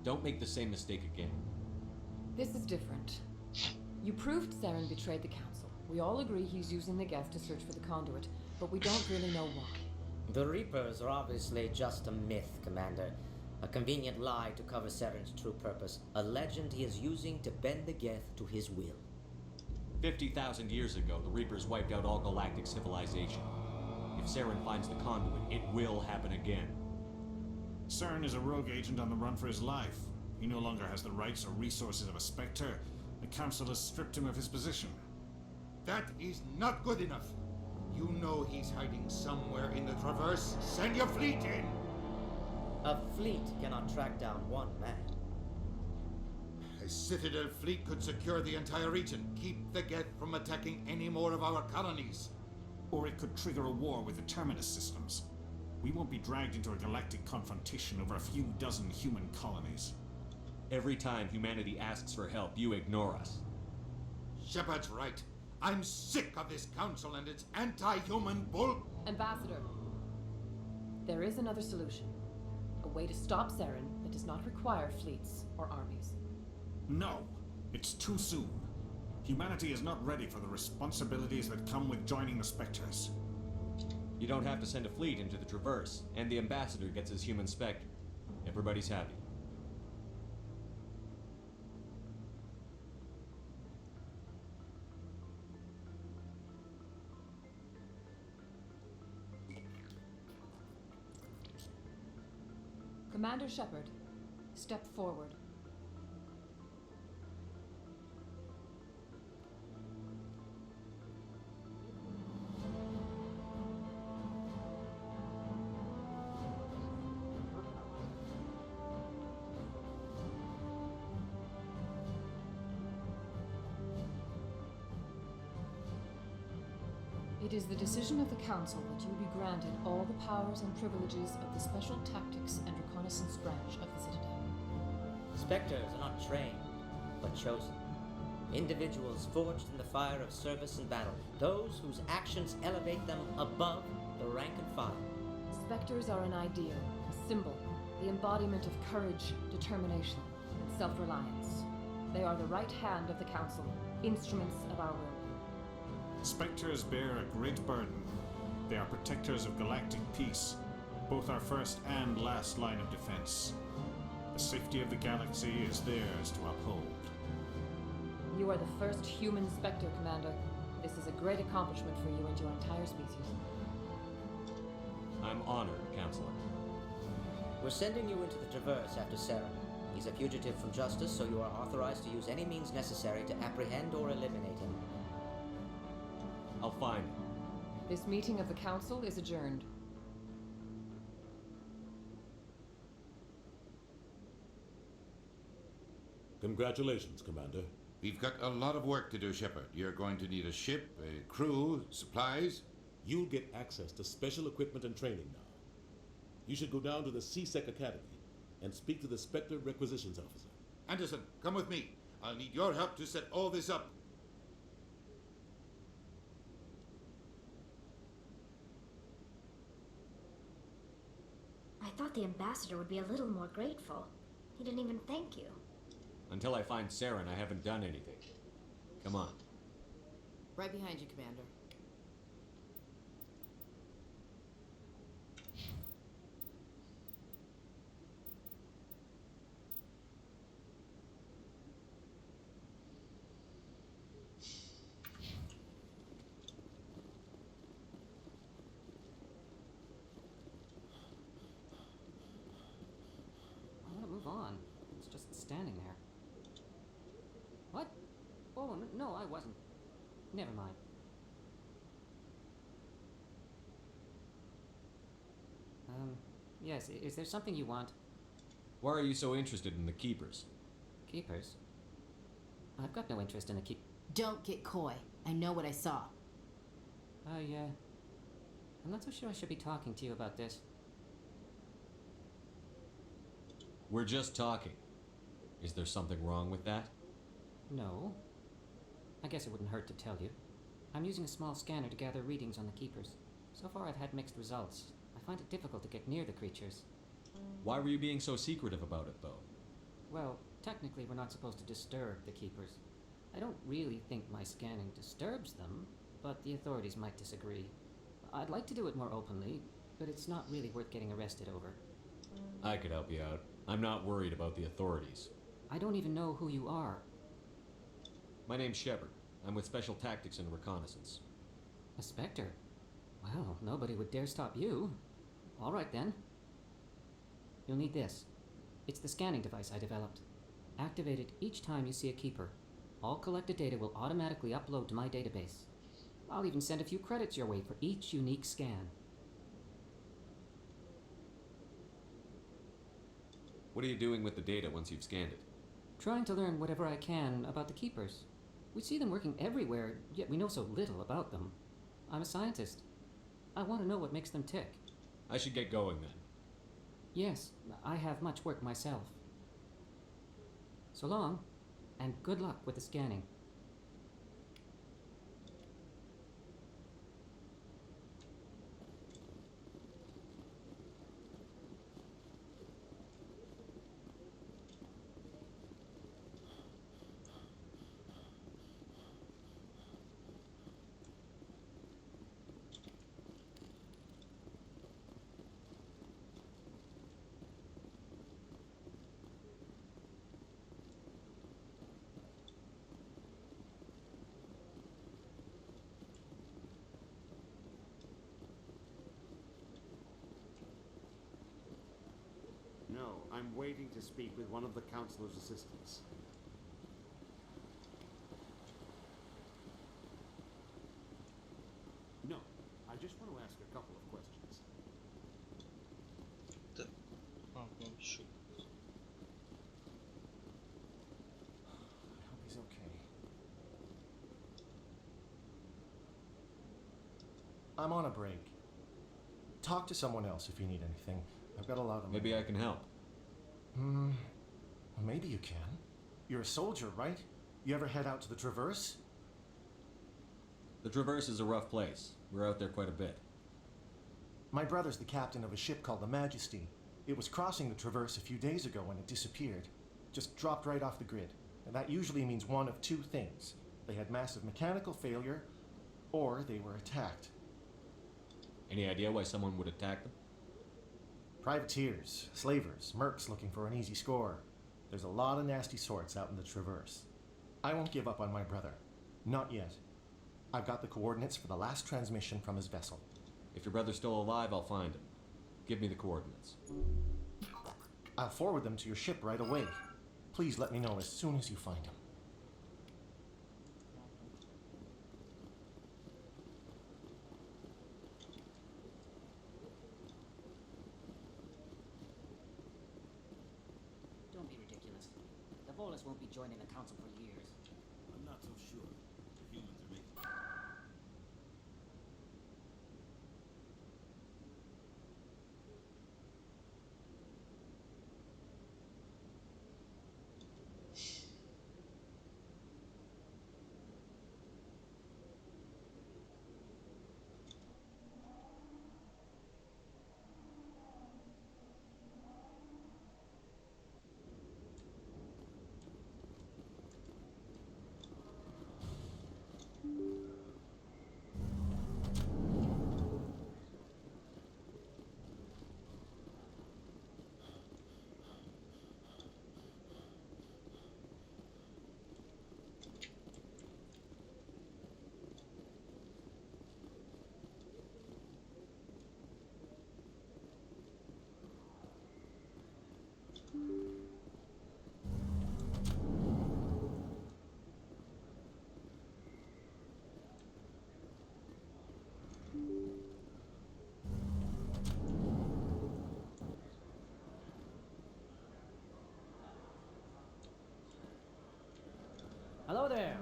Speaker 12: Don't make the same mistake again.
Speaker 22: This is different. You proved Saren betrayed the Council. We all agree he's using the Geth to search for the conduit, but we don't really know why.
Speaker 9: The Reapers are obviously just a myth, Commander. A convenient lie to cover Saren's true purpose. A legend he is using to bend the Geth to his will.
Speaker 12: 50,000 years ago, the Reapers wiped out all galactic civilization. If Saren finds the conduit, it will happen again.
Speaker 24: Saren is a rogue agent on the run for his life. He no longer has the rights or resources of a Spectre. The Council has stripped him of his position.
Speaker 1: That is not good enough. You know he's hiding somewhere in the Traverse. Send your fleet in!
Speaker 9: A fleet cannot track down one man.
Speaker 1: A Citadel fleet could secure the entire region. Keep the Geth from attacking any more of our colonies.
Speaker 24: Or it could trigger a war with the Terminus systems. We won't be dragged into a galactic confrontation over a few dozen human colonies.
Speaker 12: Every time humanity asks for help, you ignore us.
Speaker 1: Shepard's right. I'm sick of this council and its anti-human bull...
Speaker 22: Ambassador, there is another solution. A way to stop Saren that does not require fleets or armies.
Speaker 24: No, it's too soon. Humanity is not ready for the responsibilities that come with joining the Spectres.
Speaker 12: You don't have to send a fleet into the Traverse, and the Ambassador gets his human Spectre. Everybody's happy.
Speaker 22: Commander Shepard, step forward. It is the decision of the Council that you be granted all the powers and privileges of the Special Tactics and Reconnaissance Branch of the Citadel.
Speaker 9: Spectres are not trained, but chosen. Individuals forged in the fire of service and battle. Those whose actions elevate them above the rank and file.
Speaker 22: Spectres are an ideal, a symbol, the embodiment of courage, determination, and self-reliance. They are the right hand of the Council, instruments of our will.
Speaker 24: Spectres bear a great burden. They are protectors of galactic peace, both our first and last line of defense. The safety of the galaxy is theirs to uphold.
Speaker 22: You are the first human Spectre, Commander. This is a great accomplishment for you and your entire species.
Speaker 12: I'm honored, Counselor.
Speaker 9: We're sending you into the Traverse after Saren. He's a fugitive from justice, so you are authorized to use any means necessary to apprehend or eliminate him.
Speaker 12: I'll find him.
Speaker 22: This meeting of the Council is adjourned.
Speaker 2: Congratulations, Commander.
Speaker 1: We've got a lot of work to do, Shepard. You're going to need a ship, a crew, supplies.
Speaker 2: You'll get access to special equipment and training now. You should go down to the CSEC Academy and speak to the Spectre Requisitions Officer.
Speaker 1: Anderson, come with me. I'll need your help to set all this up.
Speaker 6: thought the ambassador would be a little more grateful. He didn't even thank you.
Speaker 12: Until I find Saren, I haven't done anything. Come on.
Speaker 16: Right behind you, Commander.
Speaker 10: I want to move on. It's just standing there. What? Oh, no, I wasn't. Never mind. Yes, is there something you want?
Speaker 12: Why are you so interested in the Keepers?
Speaker 10: Keepers? I've got no interest in the keep.
Speaker 16: Don't get coy. I know what I saw.
Speaker 10: I'm not so sure I should be talking to you about this.
Speaker 12: We're just talking. Is there something wrong with that?
Speaker 10: No. I guess it wouldn't hurt to tell you. I'm using a small scanner to gather readings on the Keepers. So far I've had mixed results. I find it difficult to get near the creatures.
Speaker 12: Why were you being so secretive about it, though?
Speaker 10: Well, technically we're not supposed to disturb the Keepers. I don't really think my scanning disturbs them, but the authorities might disagree. I'd like to do it more openly, but it's not really worth getting arrested over.
Speaker 12: I could help you out. I'm not worried about the authorities.
Speaker 10: I don't even know who you are.
Speaker 12: My name's Shepard. I'm with Special Tactics and Reconnaissance.
Speaker 10: A Spectre? Well, nobody would dare stop you. All right, then. You'll need this. It's the scanning device I developed. Activate it each time you see a Keeper. All collected data will automatically upload to my database. I'll even send a few credits your way for each unique scan.
Speaker 12: What are you doing with the data once you've scanned it?
Speaker 10: Trying to learn whatever I can about the Keepers. We see them working everywhere, yet we know so little about them. I'm a scientist. I want to know what makes them tick.
Speaker 12: I should get going then.
Speaker 10: Yes, I have much work myself. So long, and good luck with the scanning.
Speaker 7: No, I'm waiting to speak with one of the Councilor's assistants. No, I just want to ask a couple of questions.
Speaker 4: Shoot.
Speaker 3: I hope he's okay. I'm on a break. Talk to someone else if you need anything. I've got a lot of...
Speaker 12: Maybe I can help.
Speaker 3: Maybe you can. You're a soldier, right? You ever head out to the Traverse?
Speaker 12: The Traverse is a rough place. We're out there quite a bit.
Speaker 3: My brother's the captain of a ship called the Majesty. It was crossing the Traverse a few days ago when it disappeared. Just dropped right off the grid. And that usually means one of two things. They had massive mechanical failure, or they were attacked.
Speaker 12: Any idea why someone would attack them?
Speaker 3: Privateers, slavers, mercs looking for an easy score. There's a lot of nasty sorts out in the Traverse. I won't give up on my brother. Not yet. I've got the coordinates for the last transmission from his vessel.
Speaker 12: If your brother's still alive, I'll find him. Give me the coordinates.
Speaker 3: I'll forward them to your ship right away. Please let me know as soon as you find him.
Speaker 9: Don't be ridiculous. The Volus won't be joining the Council for years.
Speaker 2: I'm not so sure. The humans are making...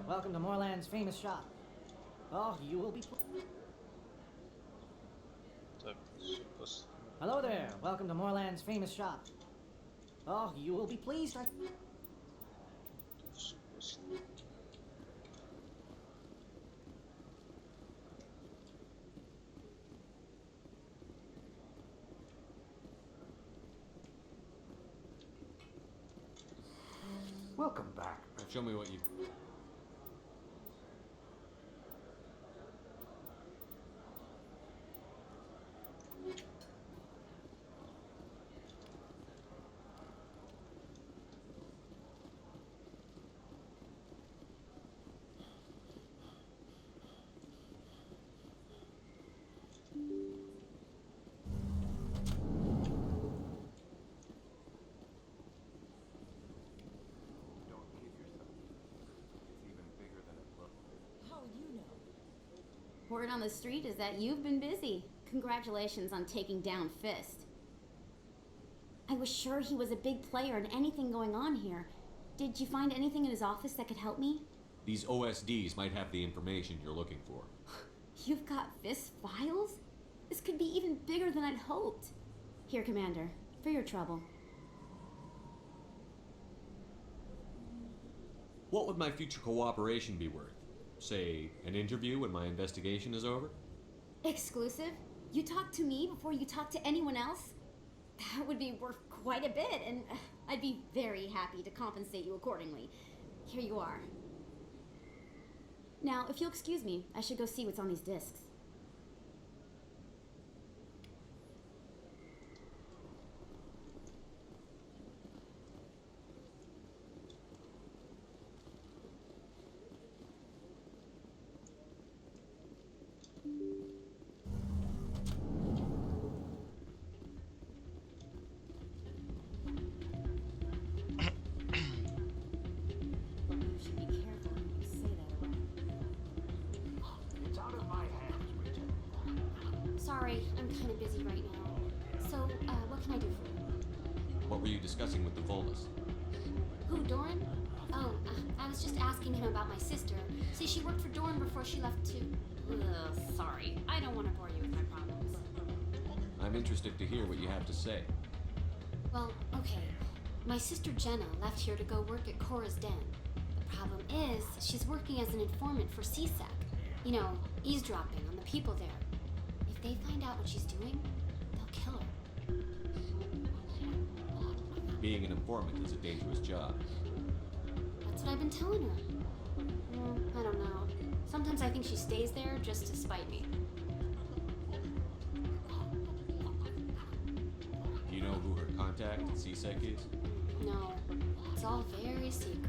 Speaker 11: welcome to Moorland's famous shop. Oh, you will be. Hello there, welcome to Moorland's famous shop. Oh, you will be pleased.
Speaker 23: Welcome back.
Speaker 12: Show me what you...
Speaker 16: Word on the street is that you've been busy. Congratulations on taking down Fist. I was sure he was a big player in anything going on here. Did you find anything in his office that could help me?
Speaker 12: These OSDs might have the information you're looking for.
Speaker 16: You've got Fist files? This could be even bigger than I'd hoped. Here, Commander, for your trouble.
Speaker 12: What would my future cooperation be worth? Say, an interview when my investigation is over?
Speaker 16: Exclusive? You talk to me before you talk to anyone else? That would be worth quite a bit, and I'd be very happy to compensate you accordingly. Here you are. Now, if you'll excuse me, I should go see what's on these discs. Sorry, I'm kind of busy right now. So, what can I do for you?
Speaker 12: What were you discussing with the Volus?
Speaker 16: Who, Doran? Oh, I was just asking him about my sister. See, she worked for Doran before she left to... sorry, I don't want to bore you with my problems.
Speaker 12: I'm interested to hear what you have to say.
Speaker 16: Well, okay. My sister Jenna left here to go work at Cora's Den. The problem is, she's working as an informant for CSEC. You know, eavesdropping on the people there. If they find out what she's doing, they'll kill her.
Speaker 12: Being an informant is a dangerous job.
Speaker 16: That's what I've been telling her. I don't know. Sometimes I think she stays there just to spite me.
Speaker 12: Do you know who her contact at CSEC is?
Speaker 16: No, it's all very secret.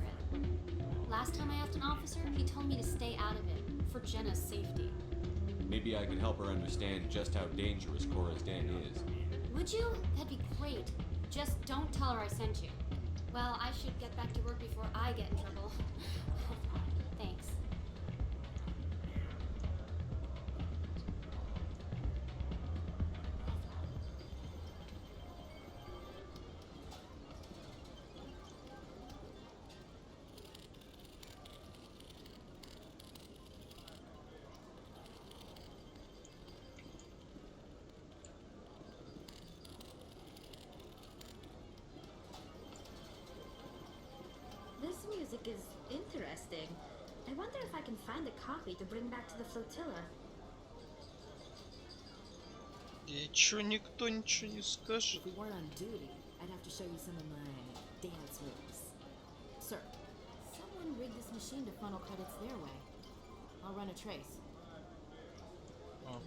Speaker 16: Last time I asked an officer, he told me to stay out of it, for Jenna's safety.
Speaker 12: Maybe I could help her understand just how dangerous Cora's Den is.
Speaker 16: Would you? That'd be great. Just don't tell her I sent you. Well, I should get back to work before I get in trouble. Thanks.
Speaker 6: This music is interesting. I wonder if I can find a copy to bring back to the flotilla.
Speaker 4: И чё никто ничего не скажет?
Speaker 8: If we weren't on duty, I'd have to show you some of my dance moves. Sir, someone rigged this machine to funnel credits their way. I'll run a trace.
Speaker 4: Ага.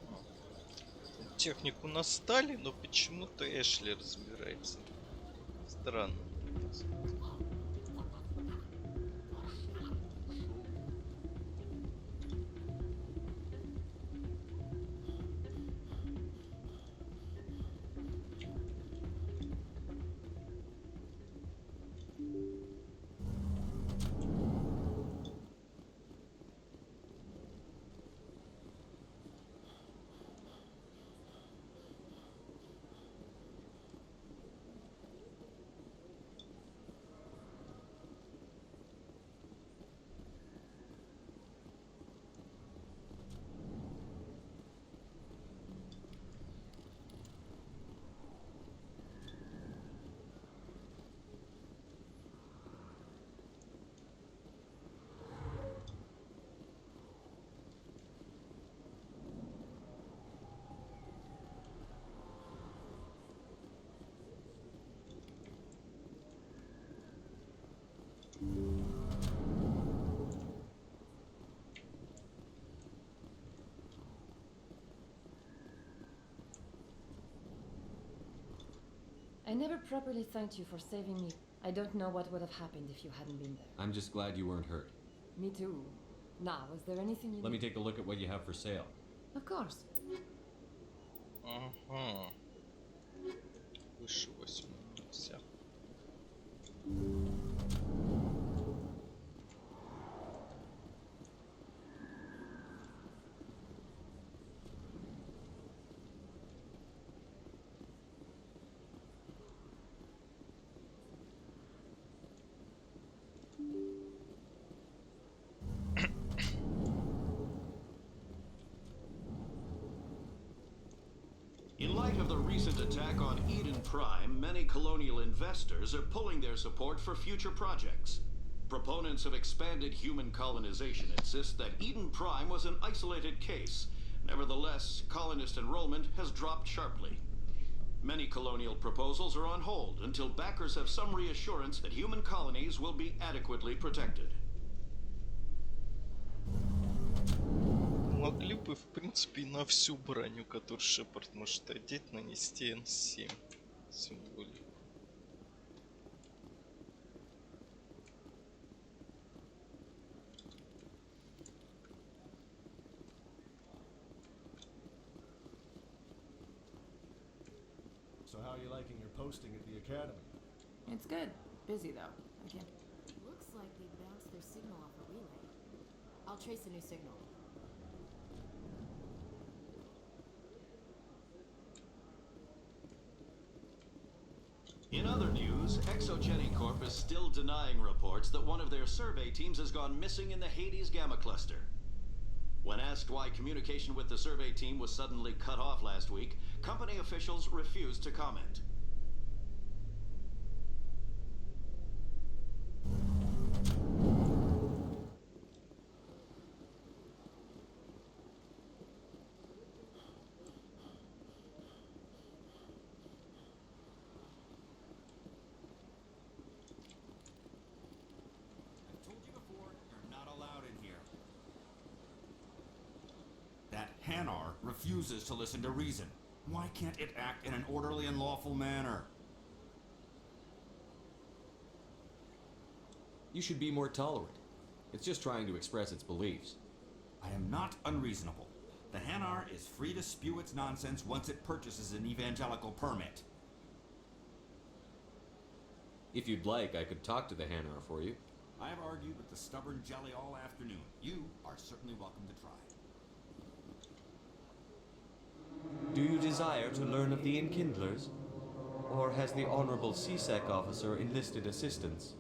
Speaker 4: Технику настали, но почему-то Эшли разбирается. Странно.
Speaker 22: I never properly thanked you for saving me. I don't know what would have happened if you hadn't been there.
Speaker 12: I'm just glad you weren't hurt.
Speaker 22: Me too. Now, is there anything you
Speaker 12: Let me
Speaker 22: need?
Speaker 12: take a look at what you have for sale.
Speaker 22: Of course.
Speaker 4: Ага. Выше 8 вся.
Speaker 14: In light of the recent attack on Eden Prime, many colonial investors are pulling their support for future projects. Proponents of expanded human colonization insist that Eden Prime was an isolated case. Nevertheless, colonist enrollment has dropped sharply. Many colonial proposals are on hold until backers have some reassurance that human colonies will be adequately protected.
Speaker 4: Могли бы, в принципе, и на всю броню, которую Шепард может одеть, нанести N7 символику.
Speaker 3: So how are you liking your posting at the academy?
Speaker 18: It's good. Busy though. Again.
Speaker 13: Looks like they bounced their signal off a relay. I'll trace a new signal.
Speaker 14: In other news, Exogeny Corp is still denying reports that one of their survey teams has gone missing in the Hades Gamma Cluster. When asked why communication with the survey team was suddenly cut off last week, company officials refused to comment.
Speaker 20: Hanar refuses to listen to reason. Why can't it act in an orderly and lawful manner?
Speaker 12: You should be more tolerant. It's just trying to express its beliefs.
Speaker 20: I am not unreasonable. The Hanar is free to spew its nonsense once it purchases an evangelical permit.
Speaker 12: If you'd like, I could talk to the Hanar for you.
Speaker 20: I have argued with the stubborn jelly all afternoon. You are certainly welcome to try.
Speaker 12: Do you desire to learn of the Enkindlers? Or has the Honorable CSEC officer enlisted assistance?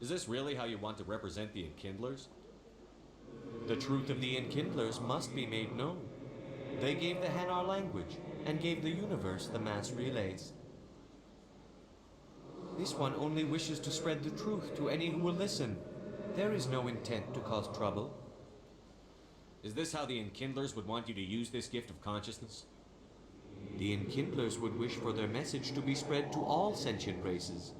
Speaker 12: Is this really how you want to represent the Enkindlers? The truth of the Enkindlers must be made known. They gave the Hanar language, and gave the universe the mass relays. This one only wishes to spread the truth to any who will listen. There is no intent to cause trouble. Is this how the Enkindlers would want you to use this gift of consciousness? The Enkindlers would wish for their message to be spread to all sentient races.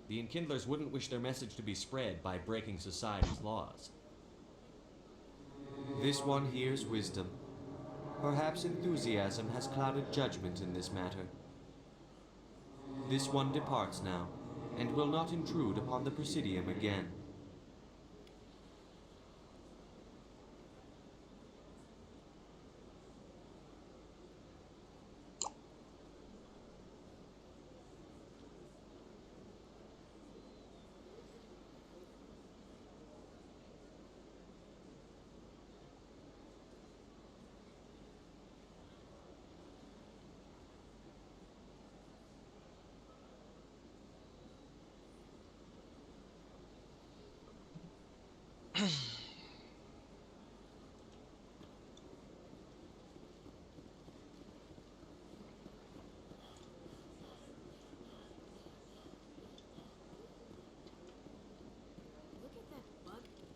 Speaker 12: The Enkindlers wouldn't wish their message to be spread by breaking society's laws. This one hears wisdom. Perhaps enthusiasm has clouded judgment in this matter. This one departs now, and will not intrude upon the Presidium again.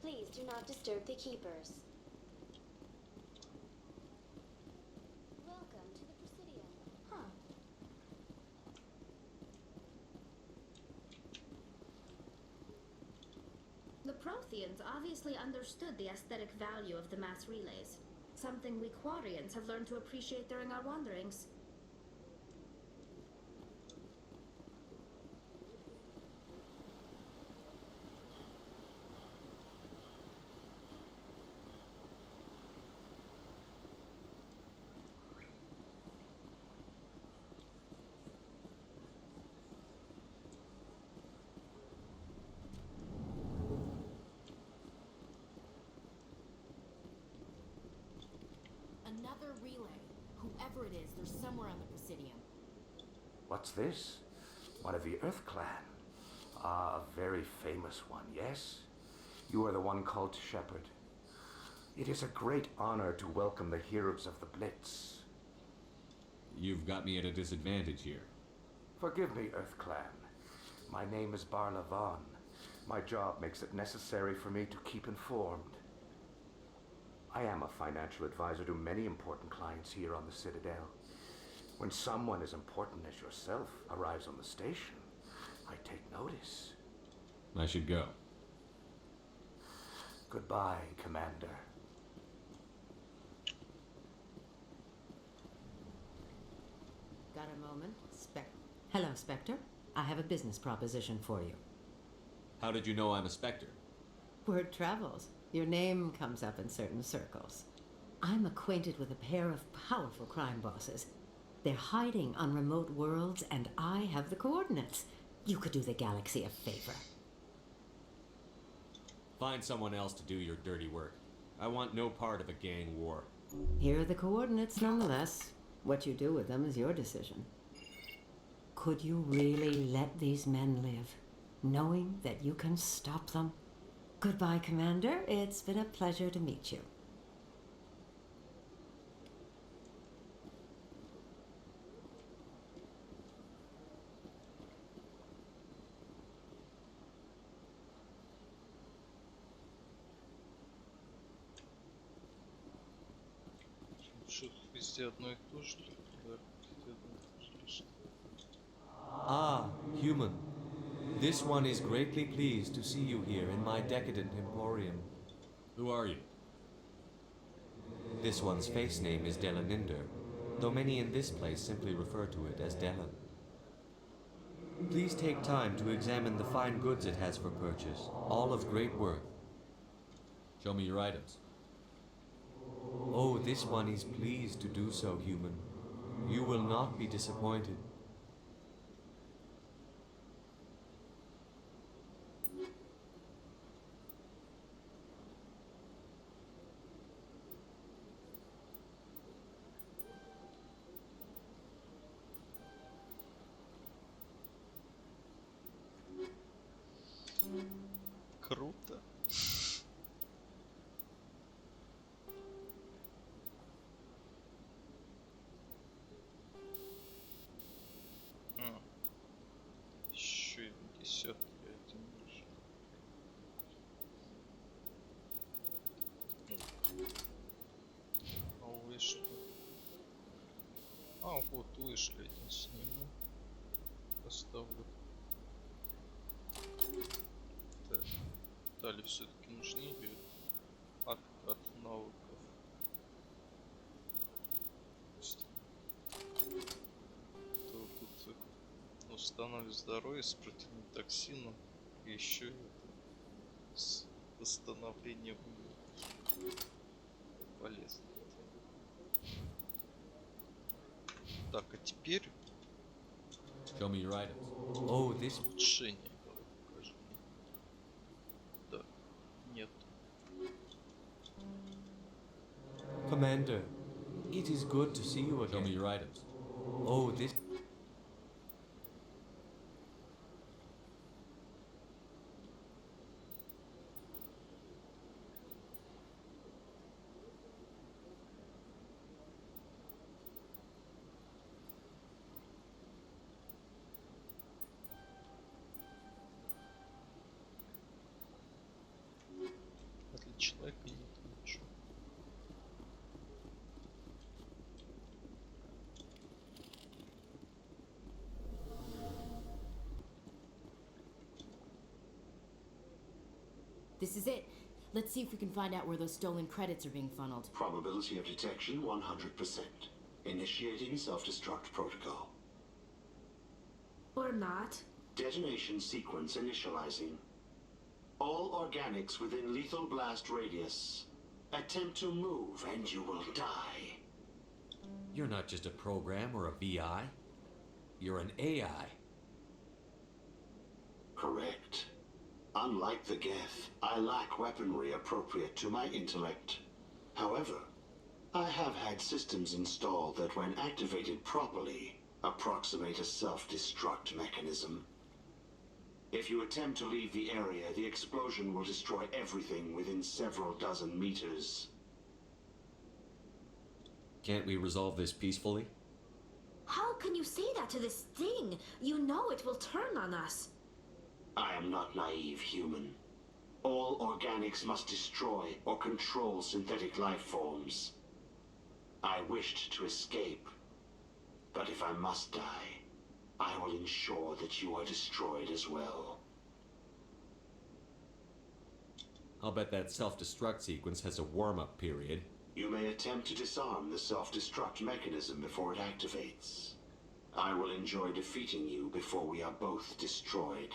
Speaker 19: Please do not disturb the keepers. Welcome to the Presidium.
Speaker 6: Huh. The Protheans obviously understood the aesthetic value of the mass relays. Something we Quarians have learned to appreciate during our wanderings.
Speaker 13: Another relay. Whoever it is, they're somewhere on the Presidium.
Speaker 23: What's this? One of the Earth Clan. Ah, a very famous one, yes? You are the one called Shepherd. It is a great honor to welcome the heroes of the Blitz.
Speaker 12: You've got me at a disadvantage here.
Speaker 23: Forgive me, Earth Clan. My name is Barla Vaughn. My job makes it necessary for me to keep informed. I am a financial advisor to many important clients here on the Citadel. When someone as important as yourself arrives on the station, I take notice.
Speaker 12: I should go.
Speaker 23: Goodbye, Commander.
Speaker 5: Got a moment? Hello, Spectre. I have a business proposition for you.
Speaker 12: How did you know I'm a Spectre?
Speaker 5: Word travels. Your name comes up in certain circles. I'm acquainted with a pair of powerful crime bosses. They're hiding on remote worlds, and I have the coordinates. You could do the galaxy a favor.
Speaker 12: Find someone else to do your dirty work. I want no part of a gang war.
Speaker 5: Here are the coordinates nonetheless. What you do with them is your decision. Could you really let these men live, knowing that you can stop them? Goodbye, Commander. It's been a pleasure to meet you.
Speaker 4: Что, везде одно и то же? Да, везде одно и то же лишь.
Speaker 12: Ah, human. This one is greatly pleased to see you here in my decadent emporium. Who are you? This one's face name is Delaninder, though many in this place simply refer to it as Delan. Please take time to examine the fine goods it has for purchase, all of great worth. Show me your items. Oh, this one is pleased to do so, human. You will not be disappointed.
Speaker 4: Круто. Еще и 10 один больше. А вышли. А вот вышли, один сниму. Поставлю. Так. Далее все-таки нужны или откат навыков. То тут установит здоровье с противным токсином и еще это с восстановлением полезно. Так, а теперь
Speaker 12: Show me your items. Oh, this
Speaker 4: улучшение. Давай покажи мне. Да, нет.
Speaker 12: Commander, it is good to see you again. Show me your items. Oh, this...
Speaker 4: Отлично, и нет ничего.
Speaker 13: This is it. Let's see if we can find out where those stolen credits are being funneled.
Speaker 15: Probability of detection 100%. Initiating self-destruct protocol.
Speaker 6: Or not.
Speaker 15: Detonation sequence initializing. All organics within lethal blast radius. Attempt to move and you will die.
Speaker 12: You're not just a program or a VI. You're an AI.
Speaker 15: Correct. Unlike the Geth, I lack weaponry appropriate to my intellect. However, I have had systems installed that when activated properly, approximate a self-destruct mechanism. If you attempt to leave the area, the explosion will destroy everything within several dozen meters.
Speaker 12: Can't we resolve this peacefully?
Speaker 6: How can you say that to this thing? You know it will turn on us.
Speaker 15: I am not naive, human. All organics must destroy or control synthetic life forms. I wished to escape, but if I must die, I will ensure that you are destroyed as well.
Speaker 12: I'll bet that self-destruct sequence has a warm-up period.
Speaker 15: You may attempt to disarm the self-destruct mechanism before it activates. I will enjoy defeating you before we are both destroyed.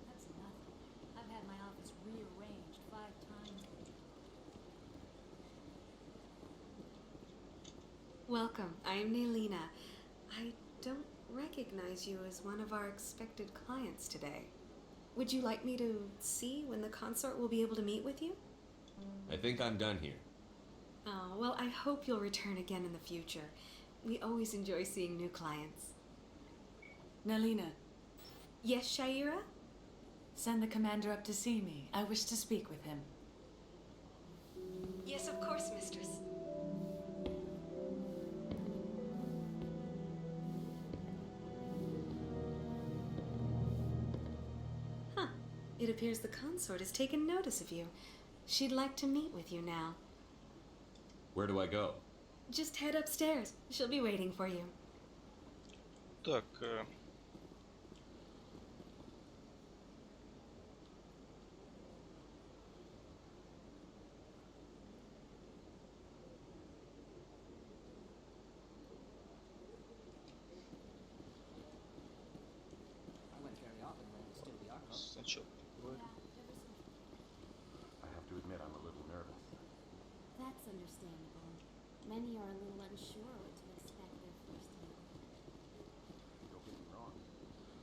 Speaker 17: That's nothing. I've had my office rearranged 5 times.
Speaker 21: Welcome. I am Nailina. I don't recognize you as one of our expected clients today. Would you like me to see when the consort will be able to meet with you?
Speaker 12: I think I'm done here.
Speaker 21: Oh, well, I hope you'll return again in the future. We always enjoy seeing new clients.
Speaker 24: Nalina,
Speaker 21: Yes, Shaira?
Speaker 24: send the commander up to see me. I wish to speak with him.
Speaker 21: Yes, of course, mistress. Huh. It appears the consort has taken notice of you. She'd like to meet with you now.
Speaker 12: Where do I go?
Speaker 21: Just head upstairs. She'll be waiting for you.
Speaker 4: Так,
Speaker 10: I went very often when it was still the Arco.
Speaker 4: сначала.
Speaker 2: I have to admit, I'm a little nervous.
Speaker 16: That's understandable. Many are a little unsure what to expect their first meeting.
Speaker 2: Don't get me wrong.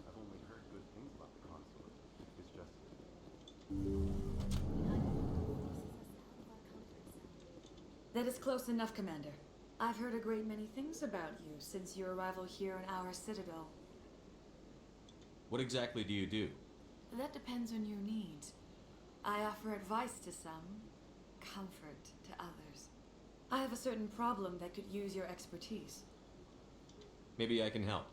Speaker 2: I've only heard good things about the consort. It's just...
Speaker 24: That is close enough, Commander. I've heard a great many things about you since your arrival here in our citadel.
Speaker 12: What exactly do you do?
Speaker 24: That depends on your needs. I offer advice to some, comfort to others. I have a certain problem that could use your expertise.
Speaker 12: Maybe I can help.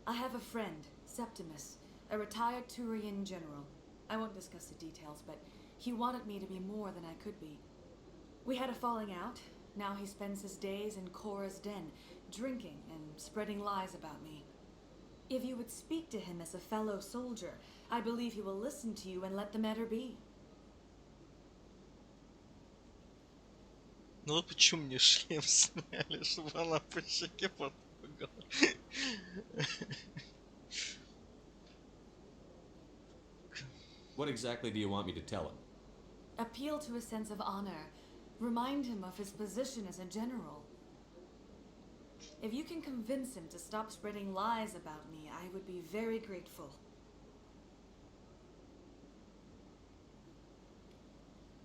Speaker 24: I have a friend, Septimus, a retired Turian general. I won't discuss the details, but he wanted me to be more than I could be. We had a falling out. Now he spends his days in Cora's den, drinking and spreading lies about me. If you would speak to him as a fellow soldier, I believe he will listen to you and let the matter be.
Speaker 4: Ну вот почему мне шлем сняли, чтобы она по щеке потрогала.
Speaker 12: What exactly do you want me to tell him?
Speaker 24: Appeal to a sense of honor. Remind him of his position as a general. If you can convince him to stop spreading lies about me, I would be very grateful.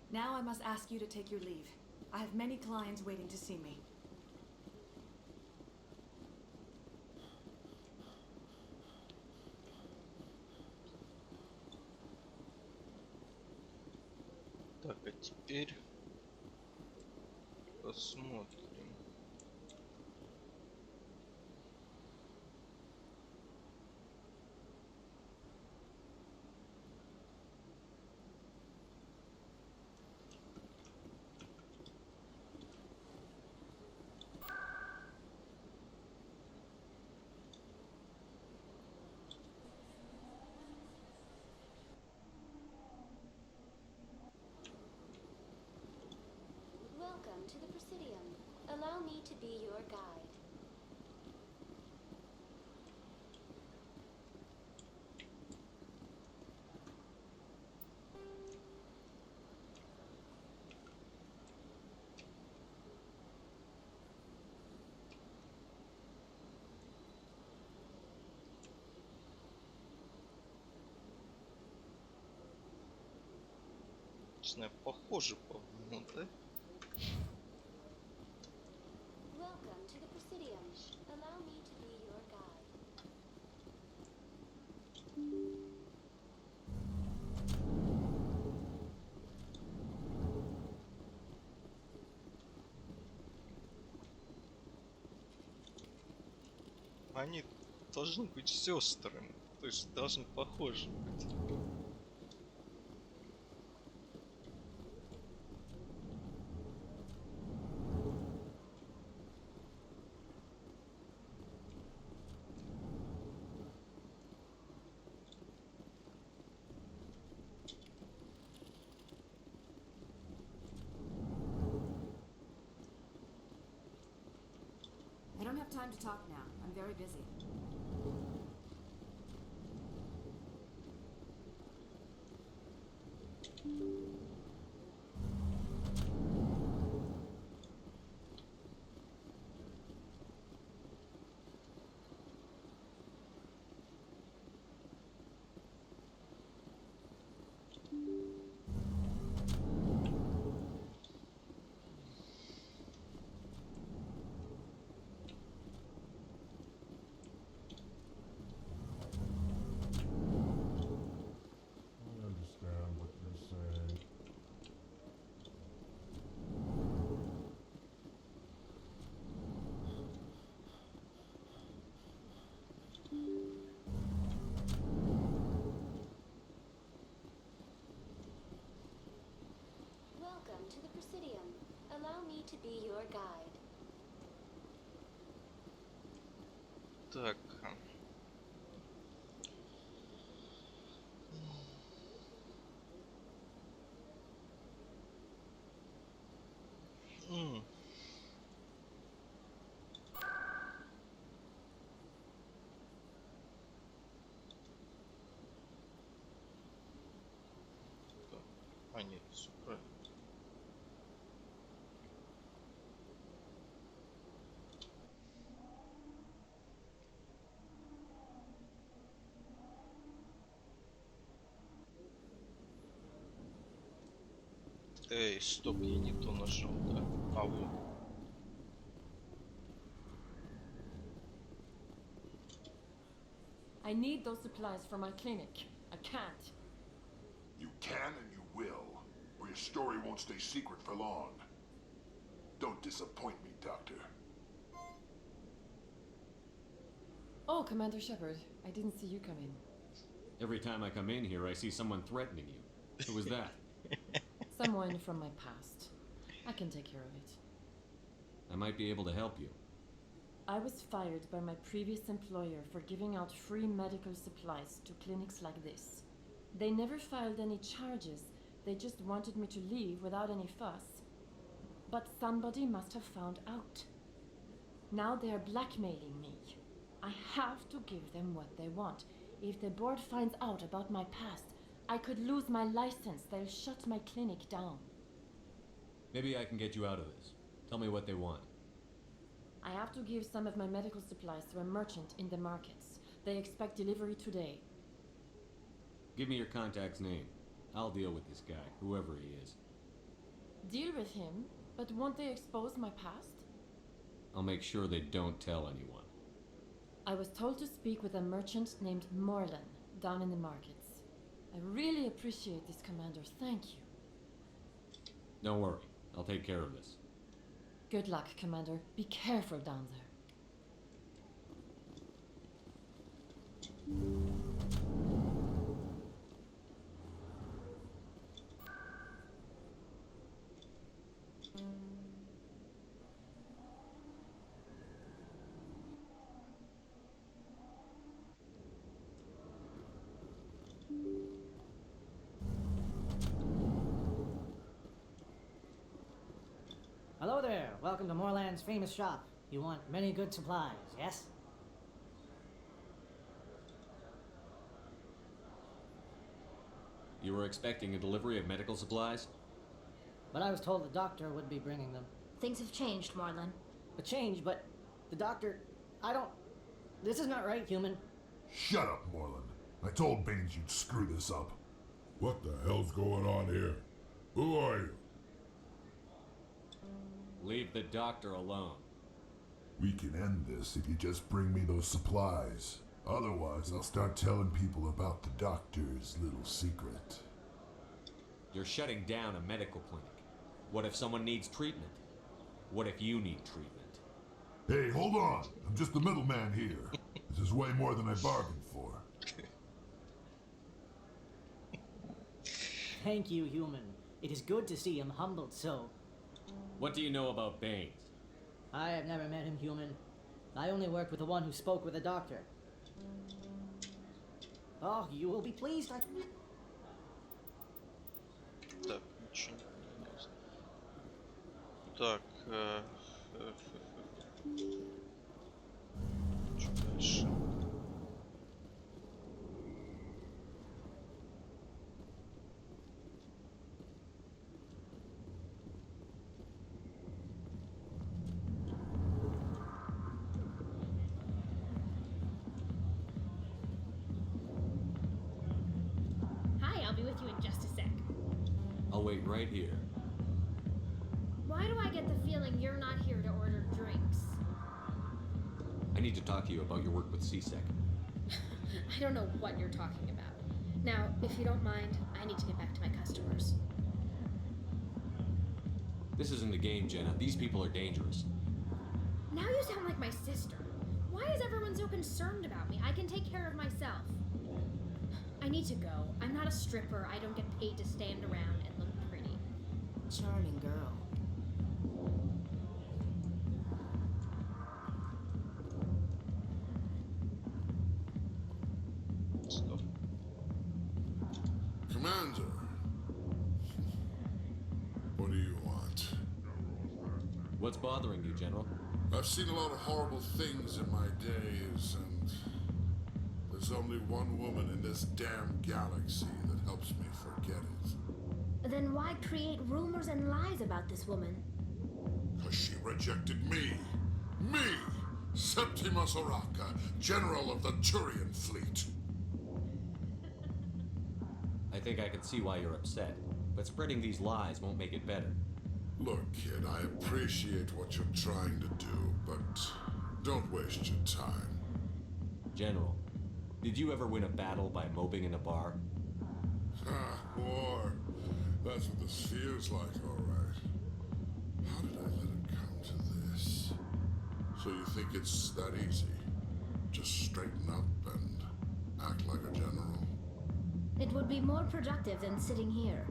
Speaker 24: Now I must ask you to take your leave. I have many clients waiting to see me.
Speaker 4: Так, а теперь посмотрим.
Speaker 19: Welcome to the Presidium. Allow me to be your guide.
Speaker 4: Не знаю, похоже, по-моему, да?
Speaker 19: Welcome to the Presidium. Allow me to be your guide.
Speaker 4: Они должны быть сестрами, то есть должны похожи быть.
Speaker 18: I don't have time to talk now. I'm very busy.
Speaker 1: I understand what you're saying.
Speaker 19: Welcome to the Presidium. Allow me to be your guide.
Speaker 4: Так. М. Так. А нет, все правильно. Эй, стоп, я не то нажал, да? А вот.
Speaker 22: I need those supplies for my clinic. I can't.
Speaker 1: You can and you will, or your story won't stay secret for long. Don't disappoint me, Doctor.
Speaker 22: Oh, Commander Shepard, I didn't see you come in.
Speaker 12: Every time I come in here, I see someone threatening you. Who was that?
Speaker 22: Someone from my past. I can take care of it.
Speaker 12: I might be able to help you.
Speaker 22: I was fired by my previous employer for giving out free medical supplies to clinics like this. They never filed any charges. They just wanted me to leave without any fuss. But somebody must have found out. Now they are blackmailing me. I have to give them what they want. If the board finds out about my past, I could lose my license. They'll shut my clinic down.
Speaker 12: Maybe I can get you out of this. Tell me what they want.
Speaker 22: I have to give some of my medical supplies to a merchant in the markets. They expect delivery today.
Speaker 12: Give me your contact's name. I'll deal with this guy, whoever he is.
Speaker 22: deal with him, but won't they expose my past?
Speaker 12: I'll make sure they don't tell anyone.
Speaker 22: I was told to speak with a merchant named Morlan down in the markets. I really appreciate this, Commander. Thank you.
Speaker 12: Don't worry, I'll take care of this.
Speaker 22: Good luck, Commander. Be careful down there.
Speaker 7: Hello there. Welcome to Moorland's famous shop. You want many good supplies, yes?
Speaker 12: You were expecting a delivery of medical supplies?
Speaker 7: But I was told the doctor would be bringing them.
Speaker 6: Things have changed, Morlan.
Speaker 7: A change, but the doctor... I don't... This is not right, human.
Speaker 1: Shut up, Morlan. I told Baines you'd screw this up.
Speaker 8: What the hell's going on here? Who are you?
Speaker 12: Leave the doctor alone.
Speaker 1: We can end this if you just bring me those supplies. Otherwise, I'll start telling people about the doctor's little secret.
Speaker 12: You're shutting down a medical clinic. What if someone needs treatment? What if you need treatment?
Speaker 1: Hey, hold on. I'm just the middleman here. This is way more than I bargained for.
Speaker 7: Thank you, human. It is good to see him humbled so.
Speaker 12: What do you know about Baines?
Speaker 7: I have never met him, human. I only worked with the one who spoke with the doctor. Oh, you will be pleased.
Speaker 4: Так, ничего не знаю. Так, что дальше?
Speaker 6: Hi, I'll be with you in just a sec.
Speaker 12: I'll wait right here.
Speaker 6: Why do I get the feeling you're not here to order drinks?
Speaker 12: I need to talk to you about your work with CSEC.
Speaker 6: I don't know what you're talking about. Now, if you don't mind, I need to get back to my customers.
Speaker 12: This isn't a game, Jenna. These people are dangerous.
Speaker 6: Now you sound like my sister. Why is everyone so concerned about me? I can take care of myself. I need to go. I'm not a stripper. I don't get paid to stand around and look pretty.
Speaker 13: Charming girl.
Speaker 4: Стоп.
Speaker 8: Commander. What do you want?
Speaker 12: What's bothering you, General?
Speaker 8: I've seen a lot of horrible things in my days, and there's only one woman in this damn galaxy that helps me forget it.
Speaker 6: Then why create rumors and lies about this woman?
Speaker 8: Because she rejected me. Me! Septimus Oraka, General of the Turian Fleet.
Speaker 12: I think I can see why you're upset, but spreading these lies won't make it better.
Speaker 8: Look, kid, I appreciate what you're trying to do, but don't waste your time.
Speaker 12: General, did you ever win a battle by moping in a bar?
Speaker 8: Ah, war. That's what this feels like, all right. How did I let it come to this? So you think it's that easy? Just straighten up and act like a general?
Speaker 6: It would be more productive than sitting here.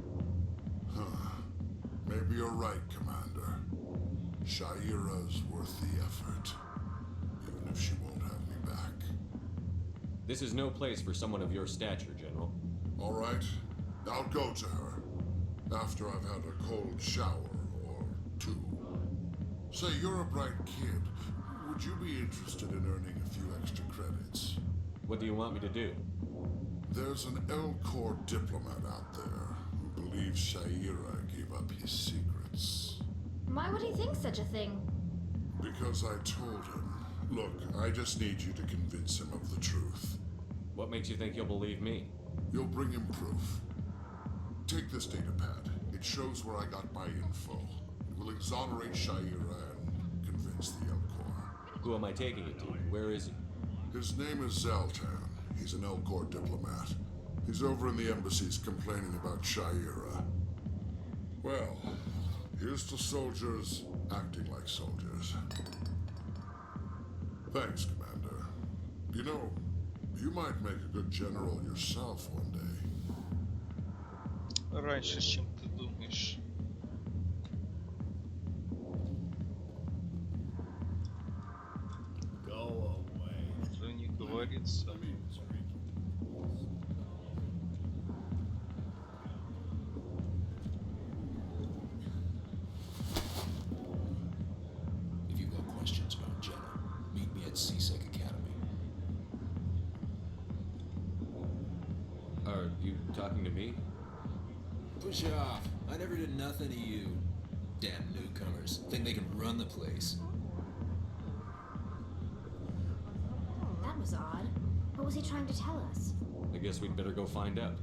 Speaker 8: Huh. Maybe you're right, Commander. Shaira's worth the effort, even if she won't have me back.
Speaker 12: This is no place for someone of your stature, General.
Speaker 8: All right, I'll go to her after I've had a cold shower or two. Say, you're a bright kid. Would you be interested in earning a few extra credits?
Speaker 12: What do you want me to do?
Speaker 8: There's an L-Corps diplomat out there who believes Shaira gave up his secrets.
Speaker 6: Why would he think such a thing?
Speaker 8: Because I told him. Look, I just need you to convince him of the truth.
Speaker 12: What makes you think he'll believe me?
Speaker 8: You'll bring him proof. Take this data pad. It shows where I got my info. It will exonerate Shaira and convince the Elcor.
Speaker 12: Who am I taking it to? Where is he?
Speaker 8: His name is Zaltan. He's an Elcor diplomat. He's over in the embassies complaining about Shaira. Well, here's to soldiers acting like soldiers. Thanks, Commander. You know, you might make a good general yourself one day.
Speaker 4: Раньше, чем ты думаешь.
Speaker 3: Go away.
Speaker 4: Что не говорится.
Speaker 3: If you've got questions about Jenna, meet me at CSEC Academy.
Speaker 12: Are you talking to me?
Speaker 3: Push off. I never did nothing to you. Damn newcomers. Think they can run the place.
Speaker 6: That was odd. What was he trying to tell us?
Speaker 12: I guess we'd better go find out.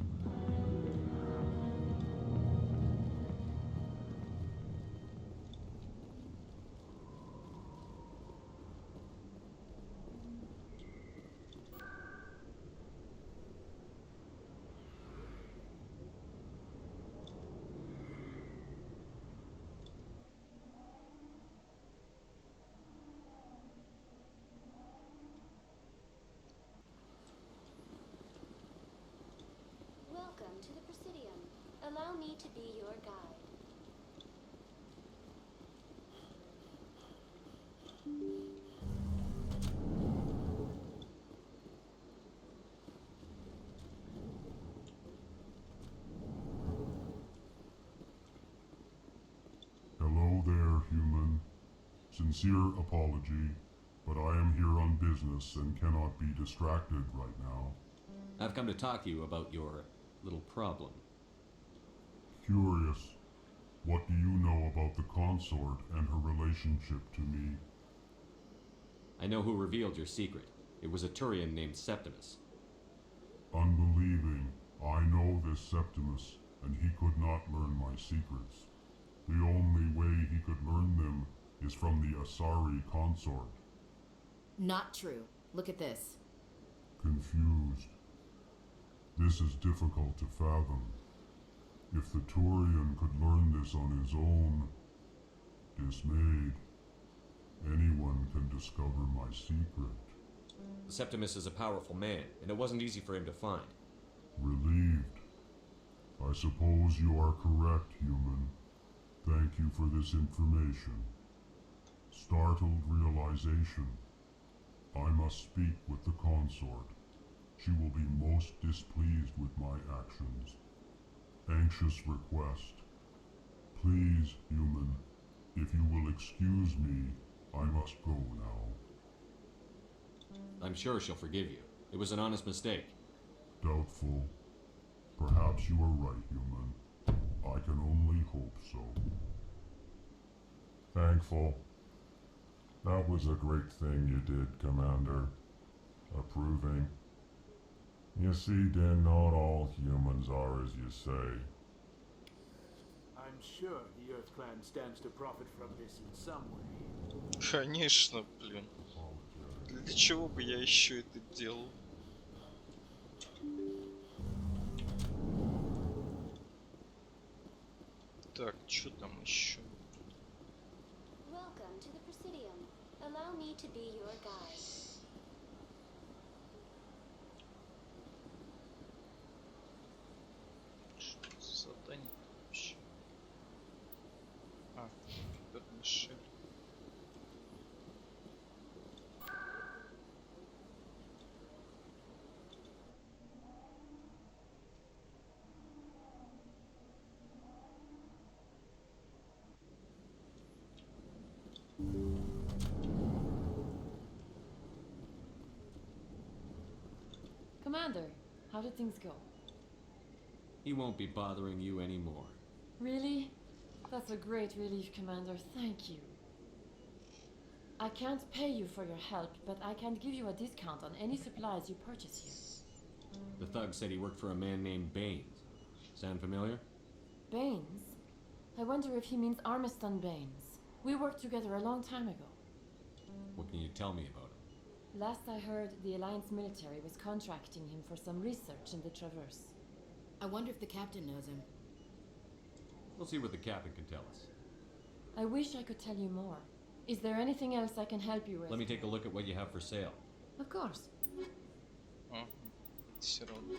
Speaker 19: Welcome to the Presidium. Allow me to be your guide.
Speaker 1: Hello there, human. Sincere apology, but I am here on business and cannot be distracted right now.
Speaker 12: I've come to talk to you about your little problem.
Speaker 1: Curious, what do you know about the consort and her relationship to me?
Speaker 12: I know who revealed your secret. It was a Turian named Septimus.
Speaker 1: Unbelieving, I know this Septimus, and he could not learn my secrets. The only way he could learn them is from the Asari consort.
Speaker 13: Not true. Look at this.
Speaker 1: Confused. This is difficult to fathom. If the Turian could learn this on his own, dismayed, anyone can discover my secret.
Speaker 12: Septimus is a powerful man, and it wasn't easy for him to find.
Speaker 1: Relieved. I suppose you are correct, human. Thank you for this information. Startled realization. I must speak with the consort. She will be most displeased with my actions. Anxious request. Please, human, if you will excuse me, I must go now.
Speaker 12: I'm sure she'll forgive you. It was an honest mistake.
Speaker 1: Doubtful. Perhaps you are right, human. I can only hope so. Thankful. That was a great thing you did, Commander. Approving. You see, then, not all humans are as you say.
Speaker 9: I'm sure the Earth Clan stands to profit from this in some way.
Speaker 4: Конечно, блин. Для чего бы я еще это делал? Так, что там еще?
Speaker 19: Welcome to the Presidium. Allow me to be your guide.
Speaker 4: Что это за задание вообще? А, Мишель.
Speaker 22: Commander, how did things go?
Speaker 12: He won't be bothering you anymore.
Speaker 22: Really? That's a great relief, Commander. Thank you. I can't pay you for your help, but I can give you a discount on any supplies you purchase here.
Speaker 12: The thug said he worked for a man named Baines. Sound familiar?
Speaker 22: Baines? I wonder if he means Armiston Baines. We worked together a long time ago.
Speaker 12: What can you tell me about him?
Speaker 22: Last I heard, the Alliance military was contracting him for some research in the Traverse.
Speaker 13: I wonder if the captain knows him.
Speaker 12: We'll see what the captain can tell us.
Speaker 22: I wish I could tell you more. Is there anything else I can help you with?
Speaker 12: Let me take a look at what you have for sale.
Speaker 22: Of course.
Speaker 4: Все равно.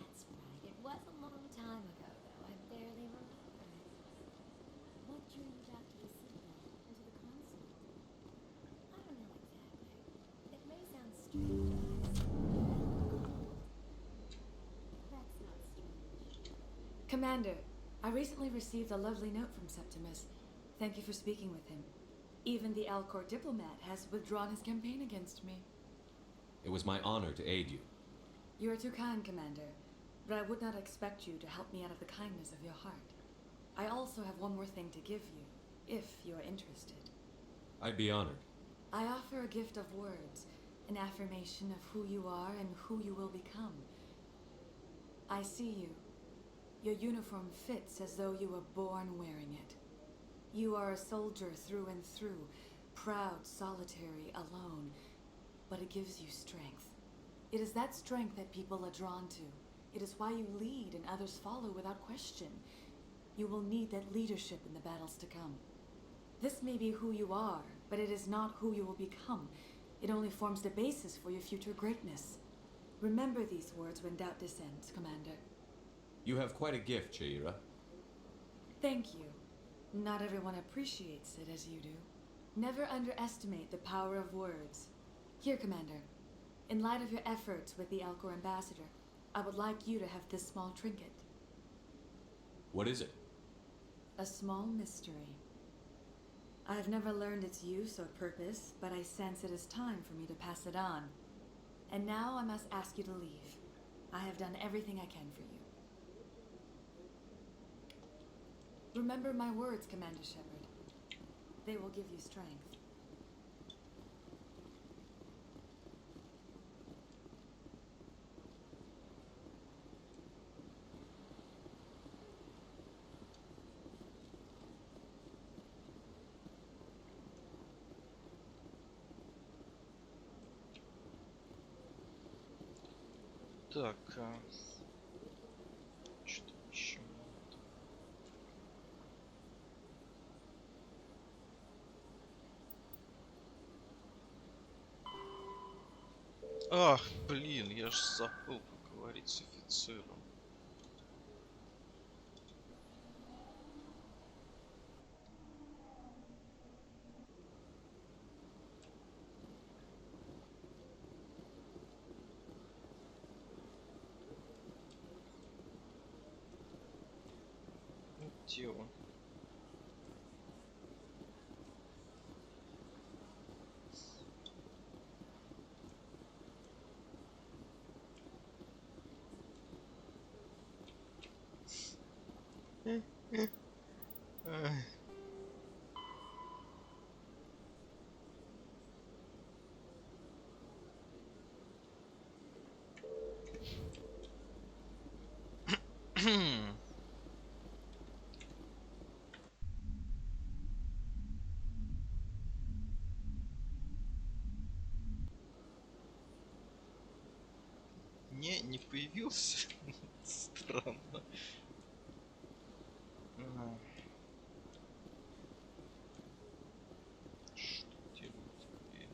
Speaker 6: That's right. It was a long time ago, though. I barely remember. What drew you back to the Citadel and to the console? I don't know exactly. It may sound strange, that's not strange.
Speaker 24: Commander, I recently received a lovely note from Septimus. Thank you for speaking with him. Even the Alcor diplomat has withdrawn his campaign against me.
Speaker 12: It was my honor to aid you.
Speaker 24: You are too kind, Commander, but I would not expect you to help me out of the kindness of your heart. I also have one more thing to give you, if you are interested.
Speaker 12: I'd be honored.
Speaker 24: I offer a gift of words, an affirmation of who you are and who you will become. I see you. Your uniform fits as though you were born wearing it. You are a soldier through and through, proud, solitary, alone, but it gives you strength. It is that strength that people are drawn to. It is why you lead and others follow without question. You will need that leadership in the battles to come. This may be who you are, but it is not who you will become. It only forms the basis for your future greatness. Remember these words when doubt descends, Commander.
Speaker 12: You have quite a gift, Cheira.
Speaker 24: Thank you. Not everyone appreciates it as you do. Never underestimate the power of words. Here, Commander. In light of your efforts with the Alcor ambassador, I would like you to have this small trinket.
Speaker 12: What is it?
Speaker 24: A small mystery. I have never learned its use or purpose, but I sense it is time for me to pass it on. And now I must ask you to leave. I have done everything I can for you. Remember my words, Commander Shepard. They will give you strength.
Speaker 4: Так, что еще? Ах, блин, я ж забыл поговорить с офицером. Где он? Ай. Не появился. Странно. Что делать теперь?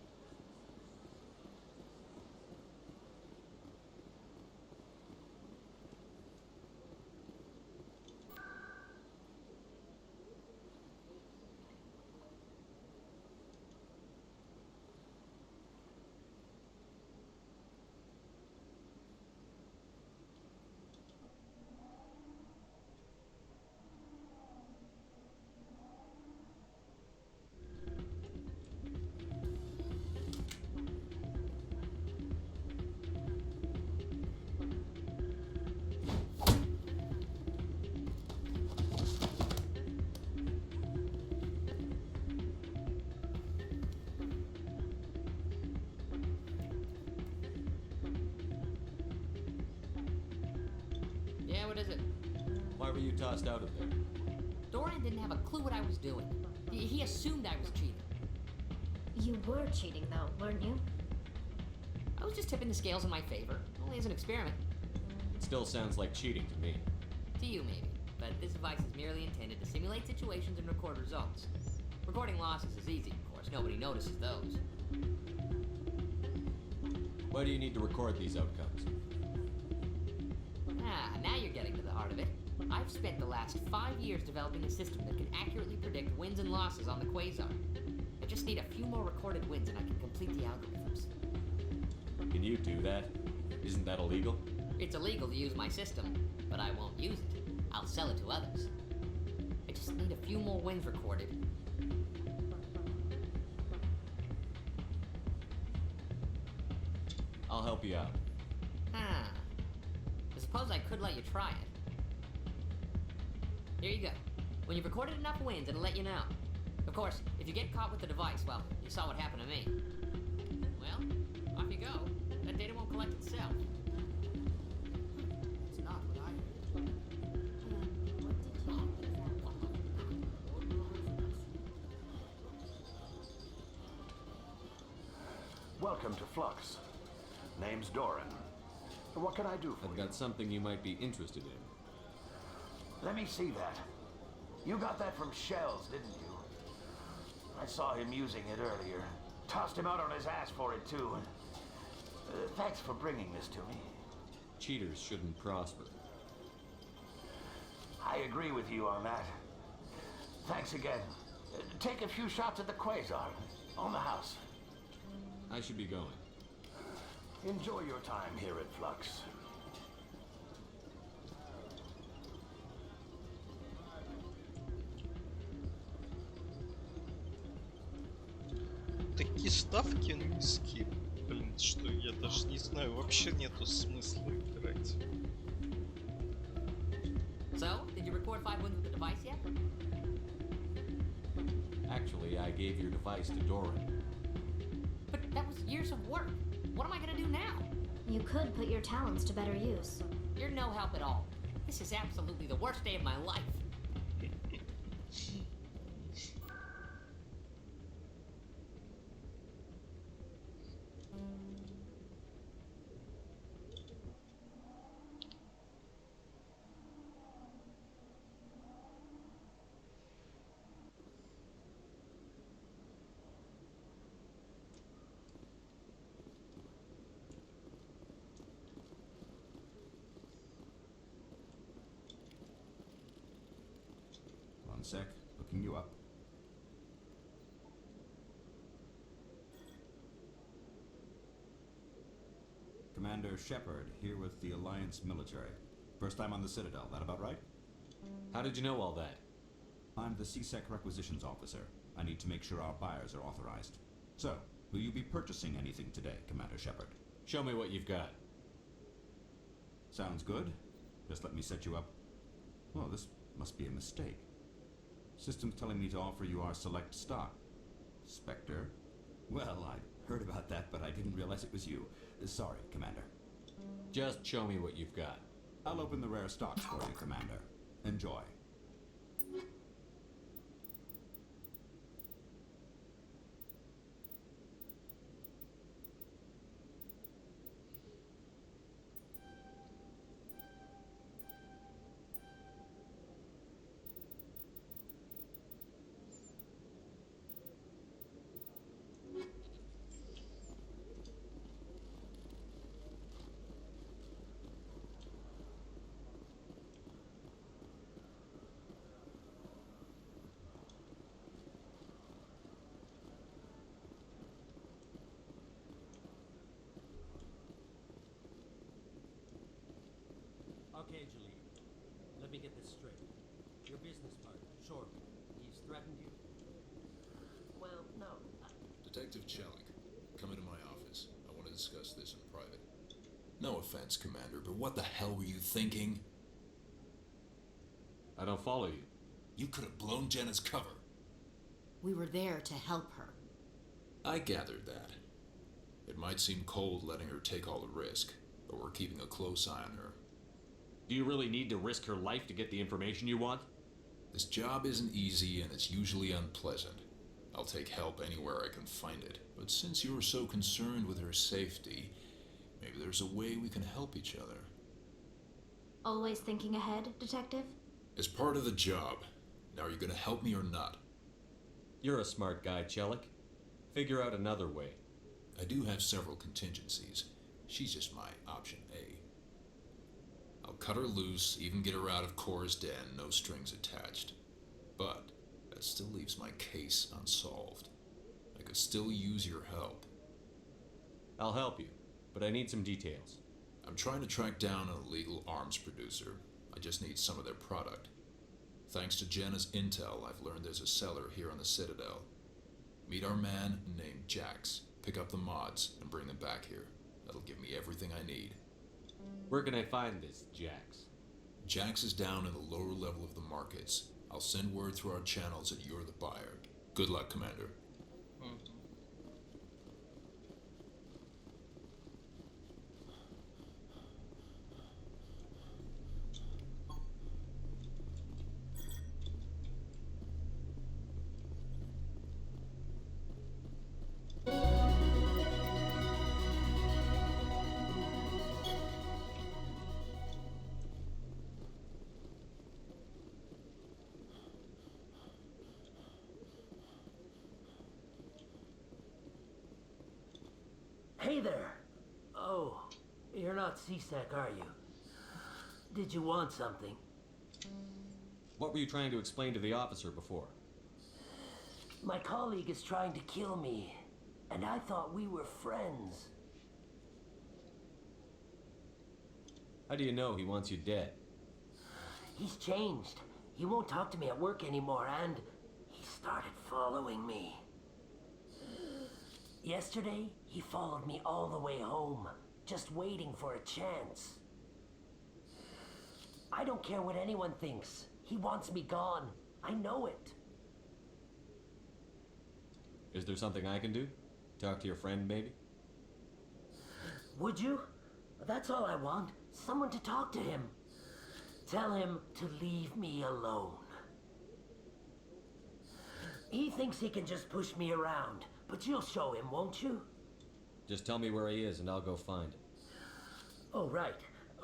Speaker 11: What is it?
Speaker 12: Why were you tossed out of there?
Speaker 11: Dorian didn't have a clue what I was doing. He assumed I was cheating.
Speaker 6: You were cheating, though, weren't you?
Speaker 11: I was just tipping the scales in my favor, only as an experiment.
Speaker 12: It still sounds like cheating to me.
Speaker 11: To you, maybe. But this device is merely intended to simulate situations and record results. Recording losses is easy, of course. Nobody notices those.
Speaker 12: Why do you need to record these outcomes?
Speaker 11: Now you're getting to the heart of it. I've spent the last 5 years developing a system that can accurately predict wins and losses on the Quasar. I just need a few more recorded wins and I can complete the algorithms.
Speaker 12: Can you do that? Isn't that illegal?
Speaker 11: It's illegal to use my system, but I won't use it. I'll sell it to others. I just need a few more wins recorded.
Speaker 12: I'll help you out.
Speaker 11: I suppose I could let you try it. Here you go. When you've recorded enough wins, it'll let you know. Of course, if you get caught with the device, well, you saw what happened to me. Well, off you go. That data won't collect itself. It's not what I heard.
Speaker 14: Welcome to Flux. Name's Doran. What can I do for you?
Speaker 12: I've got something you might be interested in.
Speaker 14: Let me see that. You got that from Shells, didn't you? I saw him using it earlier. Tossed him out on his ass for it, too. Thanks for bringing this to me.
Speaker 12: Cheaters shouldn't prosper.
Speaker 14: I agree with you on that. Thanks again. Take a few shots at the Quasar. On the house.
Speaker 12: I should be going.
Speaker 14: Enjoy your time here at Flux.
Speaker 4: Такие ставки низкие, блин, что я даже не знаю, вообще нету смысла играть.
Speaker 11: So, did you record 5 wins with the device yet?
Speaker 12: Actually, I gave your device to Doran.
Speaker 11: But that was years of work. What am I gonna do now?
Speaker 6: You could put your talents to better use.
Speaker 11: You're no help at all. This is absolutely the worst day of my life.
Speaker 20: One sec, looking you up. Commander Shepard, here with the Alliance military. First time on the Citadel, that about right?
Speaker 12: How did you know all that?
Speaker 20: I'm the CSEC requisitions officer. I need to make sure our buyers are authorized. So, will you be purchasing anything today, Commander Shepard?
Speaker 12: Show me what you've got.
Speaker 20: Sounds good. Just let me set you up. Oh, this must be a mistake. System's telling me to offer you our select stock. Spectre? Well, I heard about that, but I didn't realize it was you. Sorry, Commander.
Speaker 12: Just show me what you've got.
Speaker 20: I'll open the rare stocks for you, Commander. Enjoy.
Speaker 23: Okay, Jaleel. Let me get this straight. Your business partner, Shorty, he's threatened you?
Speaker 3: Well, no. Detective Chelik, come into my office. I want to discuss this in private. No offense, Commander, but what the hell were you thinking?
Speaker 12: I don't follow you.
Speaker 3: You could have blown Jenna's cover.
Speaker 13: We were there to help her.
Speaker 3: I gathered that. It might seem cold letting her take all the risk, but we're keeping a close eye on her.
Speaker 12: Do you really need to risk her life to get the information you want?
Speaker 3: This job isn't easy and it's usually unpleasant. I'll take help anywhere I can find it. But since you're so concerned with her safety, maybe there's a way we can help each other.
Speaker 6: Always thinking ahead, Detective?
Speaker 3: It's part of the job. Now are you gonna help me or not?
Speaker 12: You're a smart guy, Chelik. Figure out another way.
Speaker 3: I do have several contingencies. She's just my option A. I'll cut her loose, even get her out of Cora's den, no strings attached. But that still leaves my case unsolved. I could still use your help.
Speaker 12: I'll help you, but I need some details.
Speaker 3: I'm trying to track down an illegal arms producer. I just need some of their product. Thanks to Jenna's intel, I've learned there's a seller here on the Citadel. Meet our man named Jax. Pick up the mods and bring them back here. That'll give me everything I need.
Speaker 12: Where can I find this Jax?
Speaker 3: Jax is down in the lower level of the markets. I'll send word through our channels that you're the buyer. Good luck, Commander.
Speaker 5: Hey there! Oh, you're not CSAC, are you? Did you want something?
Speaker 12: What were you trying to explain to the officer before?
Speaker 5: My colleague is trying to kill me, and I thought we were friends.
Speaker 12: How do you know he wants you dead?
Speaker 5: He's changed. He won't talk to me at work anymore, and he started following me. Yesterday, he followed me all the way home, just waiting for a chance. I don't care what anyone thinks. He wants me gone. I know it.
Speaker 12: Is there something I can do? Talk to your friend, maybe?
Speaker 5: Would you? That's all I want. Someone to talk to him. Tell him to leave me alone. He thinks he can just push me around, but you'll show him, won't you?
Speaker 12: Just tell me where he is and I'll go find him.
Speaker 5: Oh, right.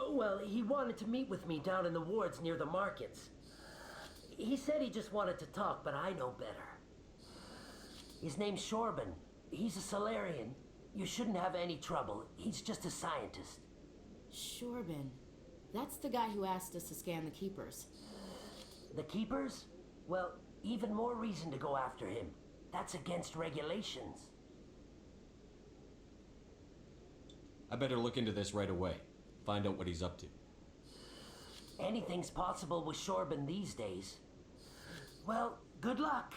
Speaker 5: Well, he wanted to meet with me down in the wards near the markets. He said he just wanted to talk, but I know better. His name's Shorban. He's a Solarian. You shouldn't have any trouble. He's just a scientist.
Speaker 13: Shorban. That's the guy who asked us to scan the Keepers.
Speaker 5: The Keepers? Well, even more reason to go after him. That's against regulations.
Speaker 12: I better look into this right away. Find out what he's up to.
Speaker 5: Anything's possible with Shorban these days. Well, good luck.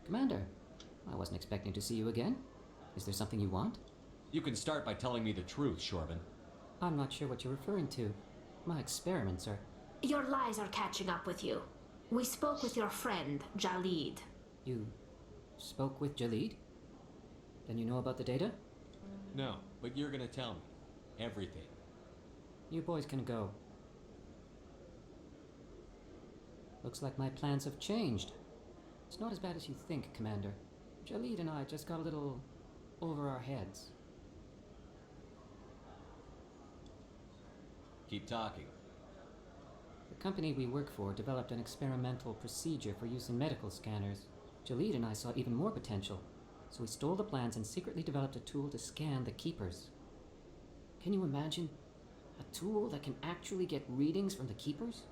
Speaker 10: Commander, I wasn't expecting to see you again. Is there something you want?
Speaker 12: You can start by telling me the truth, Shorban.
Speaker 10: I'm not sure what you're referring to. My experiments are...
Speaker 6: Your lies are catching up with you. We spoke with your friend, Jalid.
Speaker 10: You spoke with Jalid? Then you know about the data?
Speaker 12: No, but you're gonna tell me. Everything.
Speaker 10: You boys can go. Looks like my plans have changed. It's not as bad as you think, Commander. Jalid and I just got a little over our heads.
Speaker 12: Keep talking.
Speaker 10: The company we work for developed an experimental procedure for use in medical scanners. Jalid and I saw even more potential, so we stole the plans and secretly developed a tool to scan the Keepers. Can you imagine? A tool that can actually get readings from the Keepers?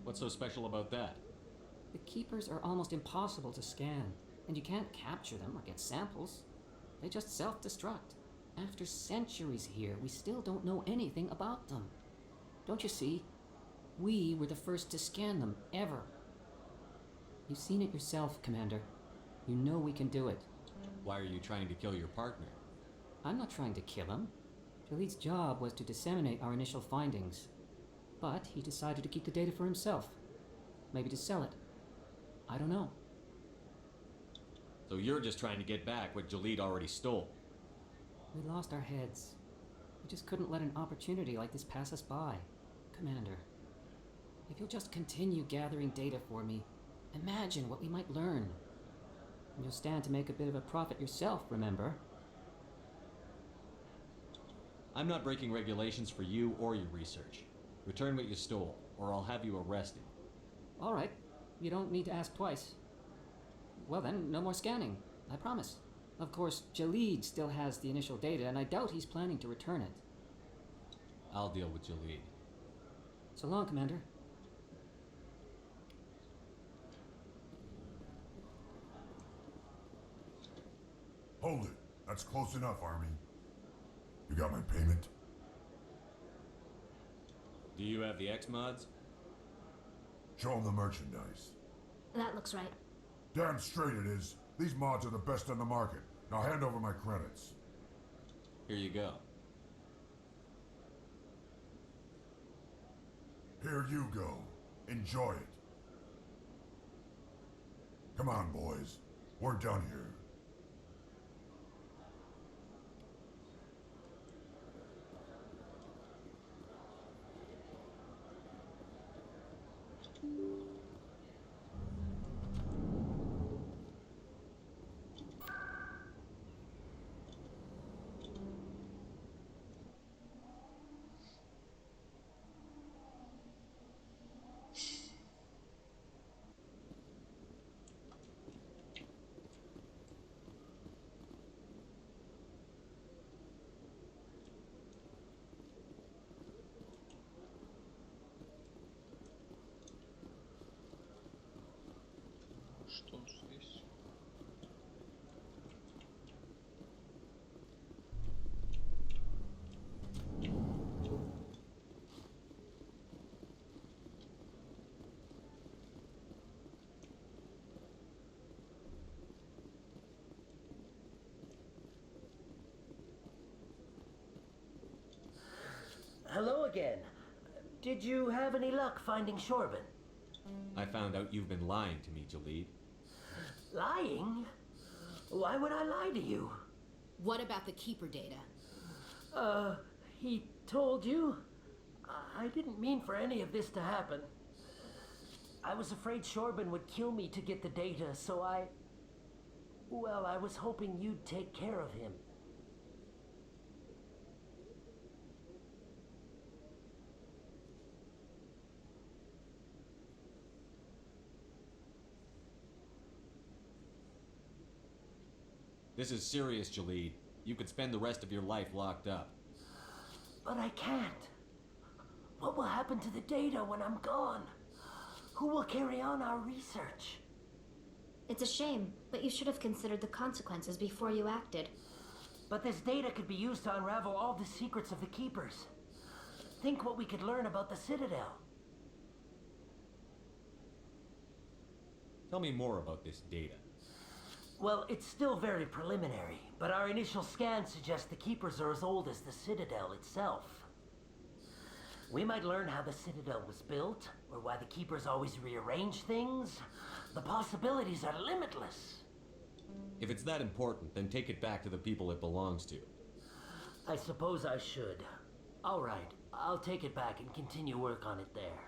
Speaker 12: What's so special about that?
Speaker 10: The Keepers are almost impossible to scan, and you can't capture them or get samples. They just self-destruct. After centuries here, we still don't know anything about them. Don't you see? We were the first to scan them, ever. You've seen it yourself, Commander. You know we can do it.
Speaker 12: Why are you trying to kill your partner?
Speaker 10: I'm not trying to kill him. Jaleed's job was to disseminate our initial findings. But he decided to keep the data for himself. Maybe to sell it. I don't know.
Speaker 12: So you're just trying to get back what Jaleed already stole?
Speaker 10: We lost our heads. We just couldn't let an opportunity like this pass us by. Commander, if you'll just continue gathering data for me, imagine what we might learn. And you'll stand to make a bit of a profit yourself, remember?
Speaker 12: I'm not breaking regulations for you or your research. Return what you stole, or I'll have you arrested.
Speaker 10: All right. You don't need to ask twice. Well then, no more scanning. I promise. Of course, Jaleed still has the initial data, and I doubt he's planning to return it.
Speaker 12: I'll deal with Jaleed.
Speaker 10: So long, Commander.
Speaker 1: Hold it. That's close enough, Army. You got my payment?
Speaker 12: Do you have the X-Mods?
Speaker 1: Show them the merchandise.
Speaker 6: That looks right.
Speaker 1: Damn straight it is. These mods are the best on the market. Now hand over my credits.
Speaker 12: Here you go.
Speaker 1: Here you go. Enjoy it. Come on, boys. We're done here.
Speaker 4: Что здесь?
Speaker 5: Hello again. Did you have any luck finding Shorban?
Speaker 12: I found out you've been lying to me, Jaleed.
Speaker 5: Lying? Why would I lie to you?
Speaker 13: What about the Keeper data?
Speaker 5: He told you? I didn't mean for any of this to happen. I was afraid Shorban would kill me to get the data, so well, I was hoping you'd take care of him.
Speaker 12: This is serious, Jaleed. You could spend the rest of your life locked up.
Speaker 5: But I can't. What will happen to the data when I'm gone? Who will carry on our research?
Speaker 6: It's a shame, but you should have considered the consequences before you acted.
Speaker 5: But this data could be used to unravel all the secrets of the Keepers. Think what we could learn about the Citadel.
Speaker 12: Tell me more about this data.
Speaker 5: Well, it's still very preliminary, but our initial scans suggest the Keepers are as old as the Citadel itself. We might learn how the Citadel was built, or why the Keepers always rearrange things. The possibilities are limitless.
Speaker 12: If it's that important, then take it back to the people it belongs to.
Speaker 5: I suppose I should. All right, I'll take it back and continue work on it there.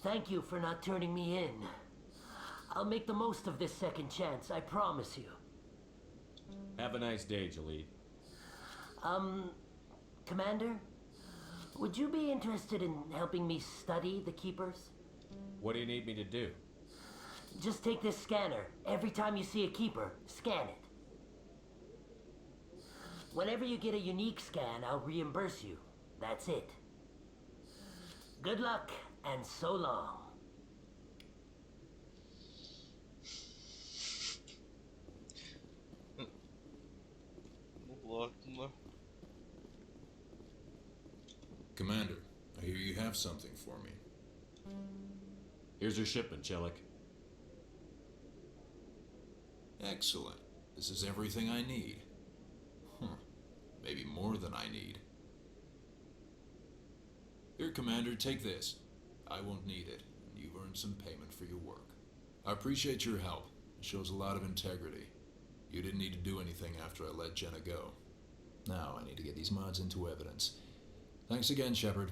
Speaker 5: Thank you for not turning me in. I'll make the most of this second chance, I promise you.
Speaker 12: Have a nice day, Jaleed.
Speaker 5: Commander? Would you be interested in helping me study the Keepers?
Speaker 12: What do you need me to do?
Speaker 5: Just take this scanner. Every time you see a Keeper, scan it. Whenever you get a unique scan, I'll reimburse you. That's it. Good luck, and so long.
Speaker 3: Commander, I hear you have something for me.
Speaker 12: Here's your shipment, Chelik.
Speaker 3: Excellent. This is everything I need. Maybe more than I need. Here, Commander, take this. I won't need it, and you've earned some payment for your work. I appreciate your help. It shows a lot of integrity. You didn't need to do anything after I let Jenna go. Now I need to get these mods into evidence. Thanks again, Shepard.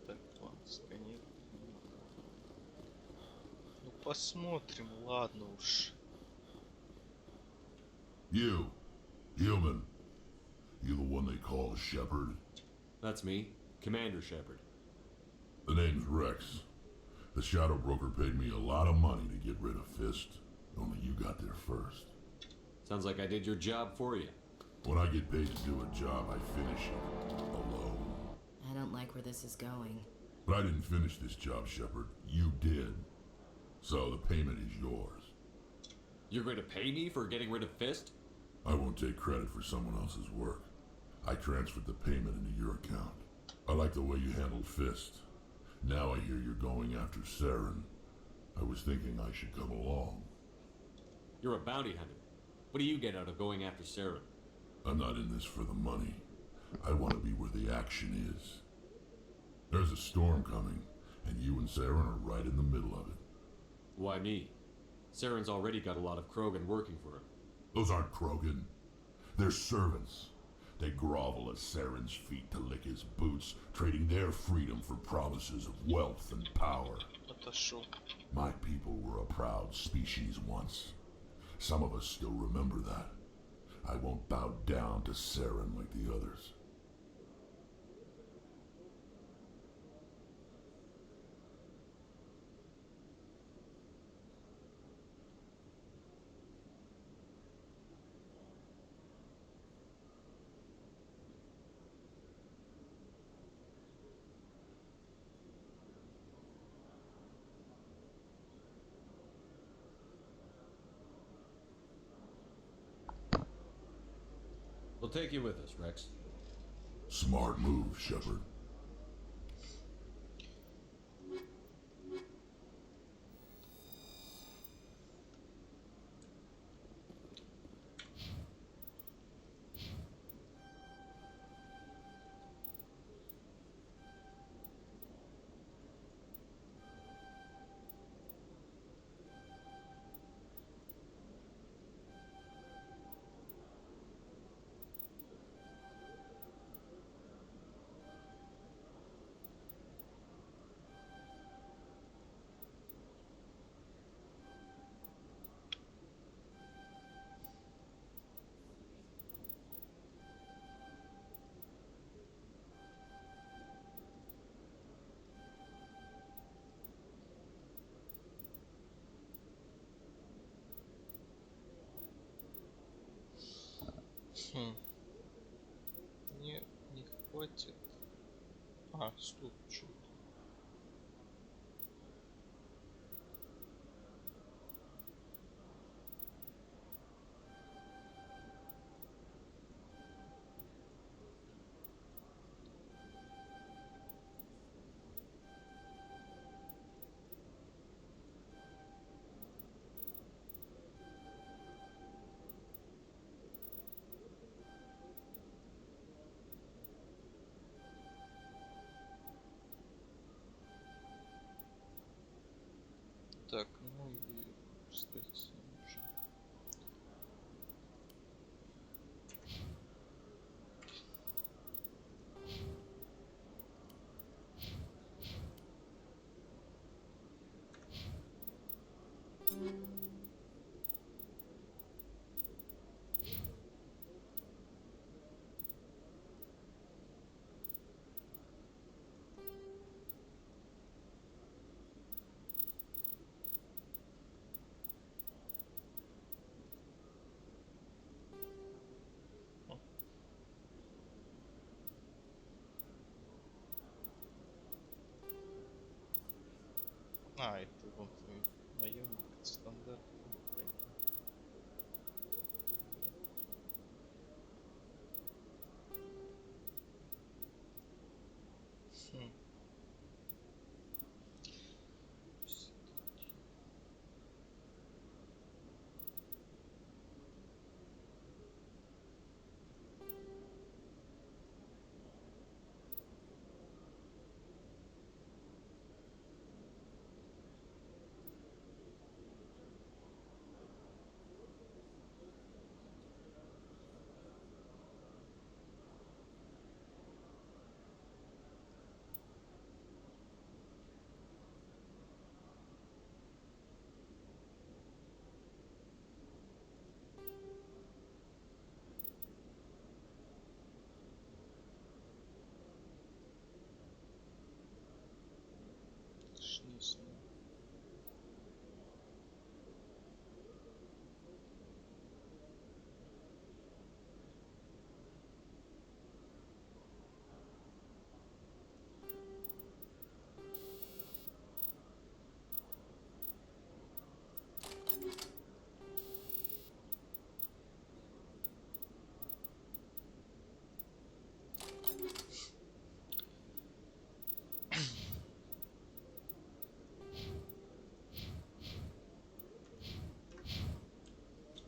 Speaker 4: Так, ладно, сканировать. Ну посмотрим, ладно уж.
Speaker 1: You, human. You the one they call Shepard?
Speaker 12: That's me, Commander Shepard.
Speaker 1: The name's Rex. The Shadow Broker paid me a lot of money to get rid of Fist. Only you got there first.
Speaker 12: Sounds like I did your job for you.
Speaker 1: When I get paid to do a job, I finish it. Alone.
Speaker 13: I don't like where this is going.
Speaker 1: But I didn't finish this job, Shepard. You did. So the payment is yours.
Speaker 12: You're going to pay me for getting rid of Fist?
Speaker 1: I won't take credit for someone else's work. I transferred the payment into your account. I like the way you handled Fist. Now I hear you're going after Saren. I was thinking I should come along.
Speaker 12: You're a bounty hunter. What do you get out of going after Saren?
Speaker 1: I'm not in this for the money. I want to be where the action is. There's a storm coming, and you and Saren are right in the middle of it.
Speaker 12: Why me? Saren's already got a lot of Krogan working for him.
Speaker 1: Those aren't Krogan. They're servants. They grovel at Saren's feet to lick his boots, trading their freedom for promises of wealth and power.
Speaker 4: Отошел.
Speaker 1: My people were a proud species once. Some of us still remember that. I won't bow down to Saren like the others.
Speaker 12: We'll take you with us, Rex.
Speaker 1: Smart move, Shepard.
Speaker 4: Мне не хватит. А, стоп, что? Так, ну и кстати, уже. А, это вот наемник стандарт. Хм. Снизу.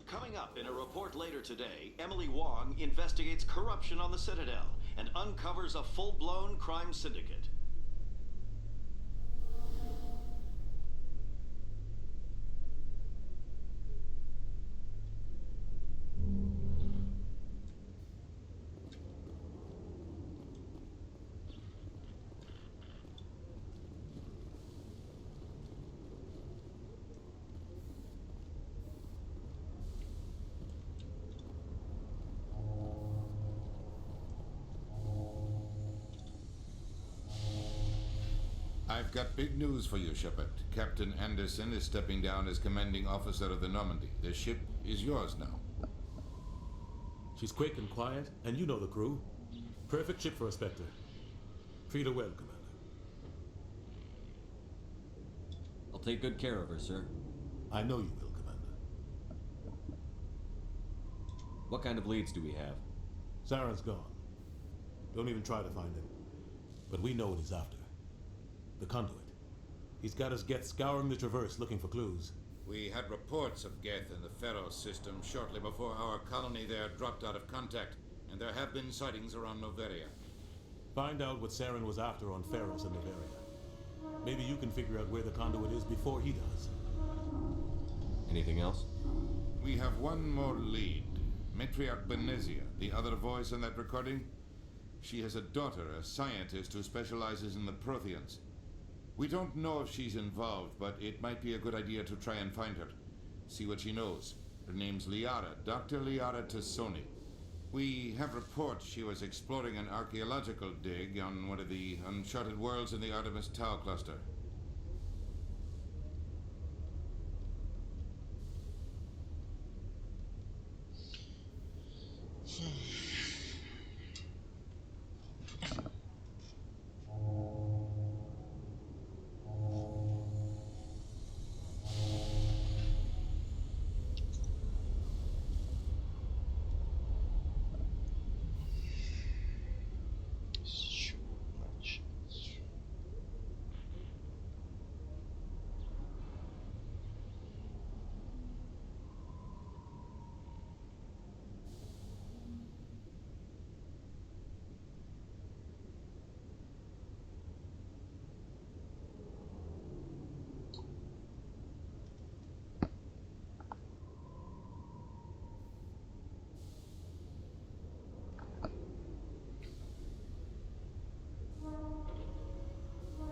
Speaker 15: Coming up in a report later today, Emily Wong investigates corruption on the Citadel and uncovers a full-blown crime syndicate.
Speaker 16: I've got big news for you, Shepard. Captain Anderson is stepping down as commanding officer of the Normandy. The ship is yours now.
Speaker 2: She's quick and quiet, and you know the crew. Perfect ship for a Spectre. Treat her well, Commander.
Speaker 12: I'll take good care of her, sir.
Speaker 2: I know you will, Commander.
Speaker 12: What kind of leads do we have?
Speaker 2: Saren's gone. Don't even try to find him. But we know what he's after. The conduit. He's got us Geth scouring the Traverse looking for clues.
Speaker 16: We had reports of Geth in the Pharaoh system shortly before our colony there dropped out of contact, and there have been sightings around Noveria.
Speaker 2: Find out what Saren was after on Pharaohs and Noveria. Maybe you can figure out where the conduit is before he does.
Speaker 12: Anything else?
Speaker 16: We have one more lead. Matriarch Benezia, the other voice in that recording. She has a daughter, a scientist who specializes in the Protheans. We don't know if she's involved, but it might be a good idea to try and find her. See what she knows. Her name's Liara, Dr. Liara Tassoni. We have reports she was exploring an archaeological dig on one of the uncharted worlds in the Artemis Tau cluster.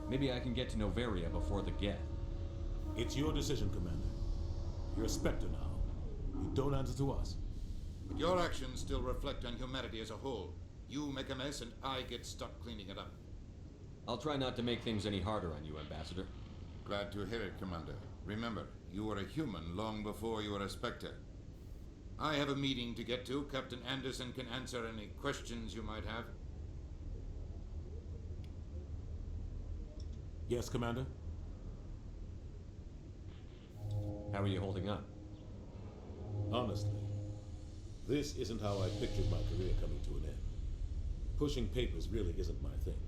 Speaker 12: Maybe I can get to Noveria before the Geth.
Speaker 2: It's your decision, Commander. You're a Spectre now. You don't answer to us.
Speaker 16: But your actions still reflect on humanity as a whole. You make a mess and I get stuck cleaning it up.
Speaker 12: I'll try not to make things any harder on you, Ambassador.
Speaker 16: Glad to hear it, Commander. Remember, you were a human long before you were a Spectre. I have a meeting to get to. Captain Anderson can answer any questions you might have.
Speaker 2: Yes, Commander?
Speaker 12: How are you holding up?
Speaker 2: Honestly, this isn't how I pictured my career coming to an end. Pushing papers really isn't my thing,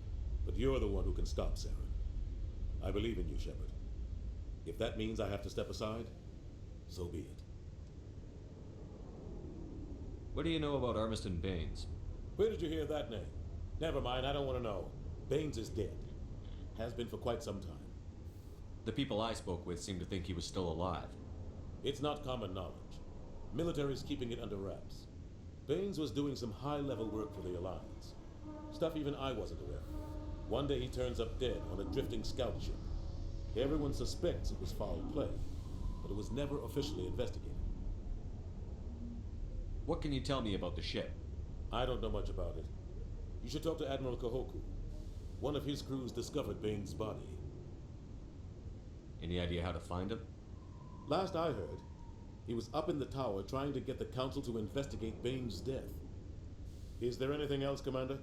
Speaker 2: but you're the one who can stop Saren. I believe in you, Shepard. If that means I have to step aside, so be it.
Speaker 12: What do you know about Armiston Baines?
Speaker 2: Where did you hear that name? Never mind, I don't want to know. Baines is dead. Has been for quite some time.
Speaker 12: The people I spoke with seemed to think he was still alive.
Speaker 2: It's not common knowledge. Military's keeping it under wraps. Baines was doing some high-level work for the Alliance. Stuff even I wasn't aware of. One day he turns up dead on a drifting scout ship. Everyone suspects it was foul play, but it was never officially investigated.
Speaker 12: What can you tell me about the ship?
Speaker 2: I don't know much about it. You should talk to Admiral Kahoku. One of his crews discovered Baines' body.
Speaker 12: Any idea how to find him?
Speaker 2: Last I heard, he was up in the tower trying to get the Council to investigate Baines' death. Is there anything else, Commander?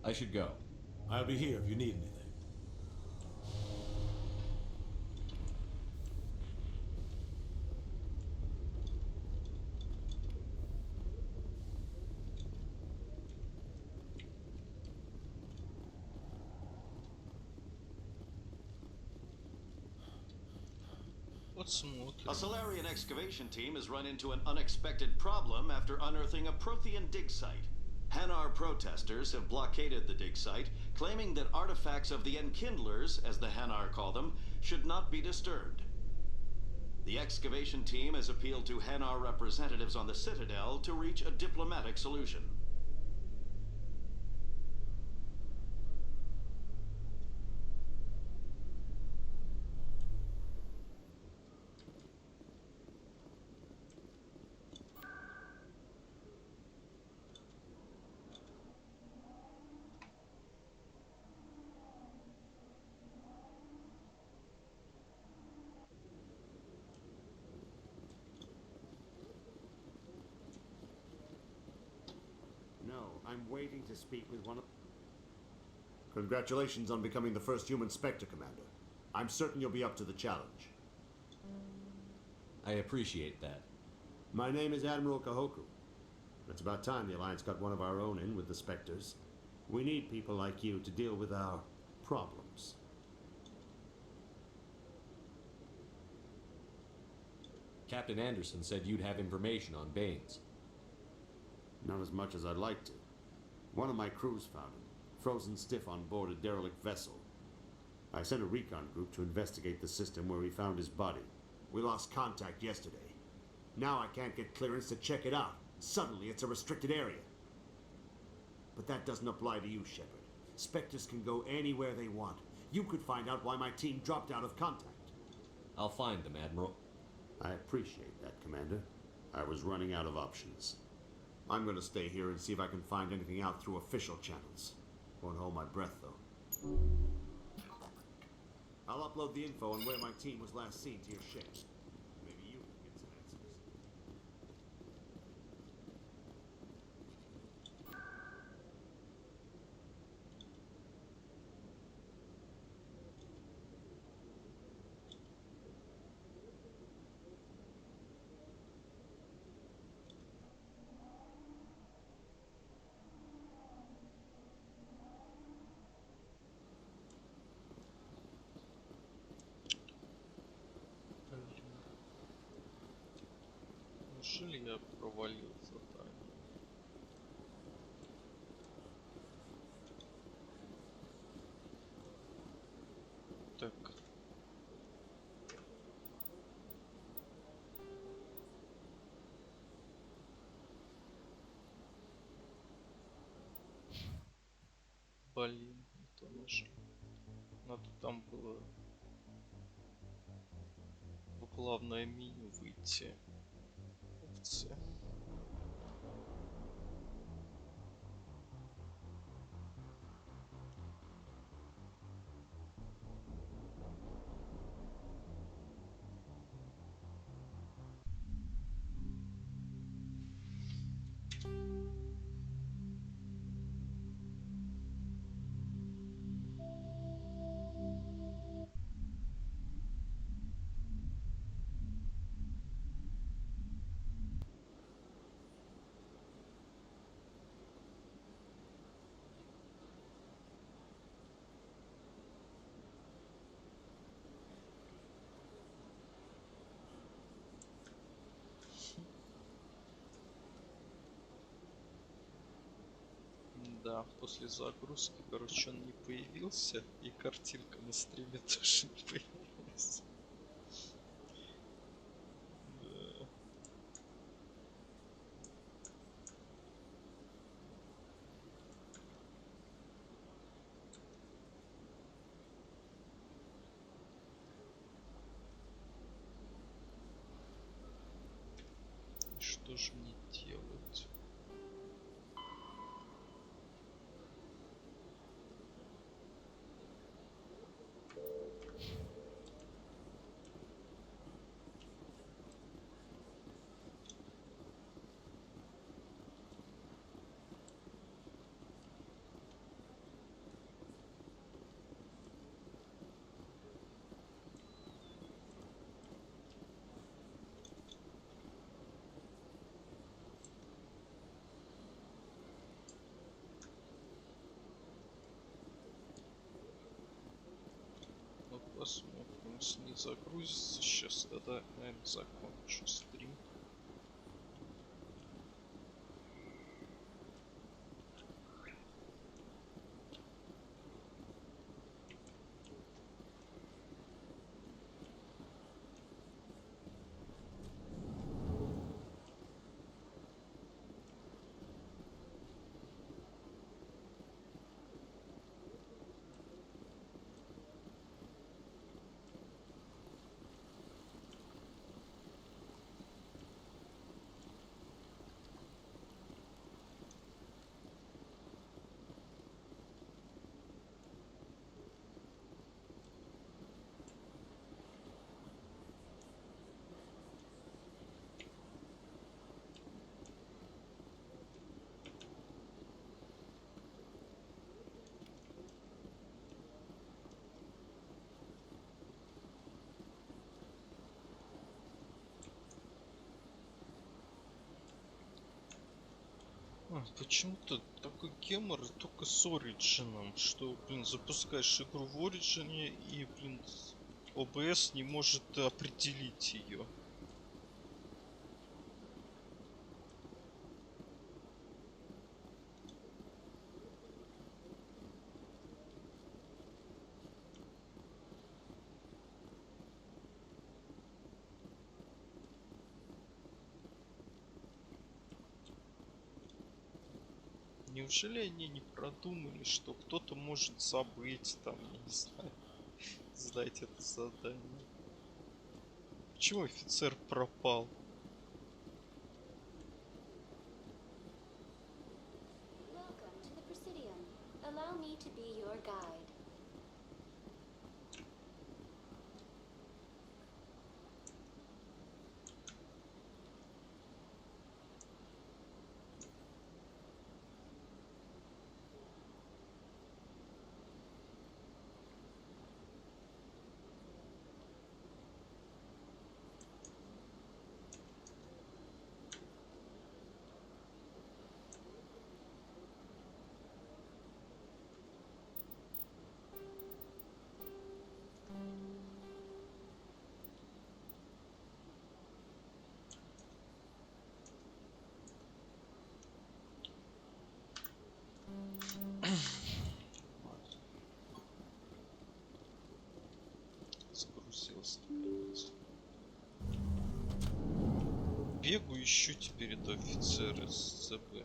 Speaker 12: I should go.
Speaker 2: I'll be here if you need anything.
Speaker 15: A Solarian excavation team has run into an unexpected problem after unearthing a Prothean dig site. Hanar protesters have blockaded the dig site, claiming that artifacts of the Enkindlers, as the Hanar call them, should not be disturbed. The excavation team has appealed to Hanar representatives on the Citadel to reach a diplomatic solution.
Speaker 7: I'm waiting to speak with one of... Congratulations on becoming the first human Spectre, Commander. I'm certain you'll be up to the challenge.
Speaker 12: I appreciate that.
Speaker 7: My name is Admiral Kahoku. It's about time the Alliance got one of our own in with the Spectres. We need people like you to deal with our problems.
Speaker 12: Captain Anderson said you'd have information on Baines.
Speaker 7: Not as much as I'd like to. One of my crews found him, frozen stiff on board a derelict vessel. I sent a recon group to investigate the system where we found his body. We lost contact yesterday. Now I can't get clearance to check it out. Suddenly it's a restricted area. But that doesn't apply to you, Shepard. Spectres can go anywhere they want. You could find out why my team dropped out of contact.
Speaker 12: I'll find them, Admiral.
Speaker 7: I appreciate that, Commander. I was running out of options. I'm going to stay here and see if I can find anything out through official channels. Won't hold my breath, though. I'll upload the info on where my team was last seen to your ship. Maybe you can get some answers.
Speaker 4: Неужели я провалил задание? Так. Блин, не то нажал. Надо там было в главное меню выйти. Опции. Да, после загрузки, короче, он не появился, и картинка на стриме тоже не появилась. Да. И что же мне делать? Ну, посмотрим, если не загрузится. Сейчас тогда, наверное, закончу стрим. Почему-то такой гемор только с Ориджином, что, блин, запускаешь игру в Ориджине и, блин, ОБС не может определить ее. Неужели они не продумали, что кто-то может забыть там, я не знаю, сдать это задание? Почему офицер пропал?
Speaker 19: Welcome to the Presidium. Allow me to be your guide.
Speaker 4: Загрузилось. Бегу, ищу теперь это офицер из ЦБ.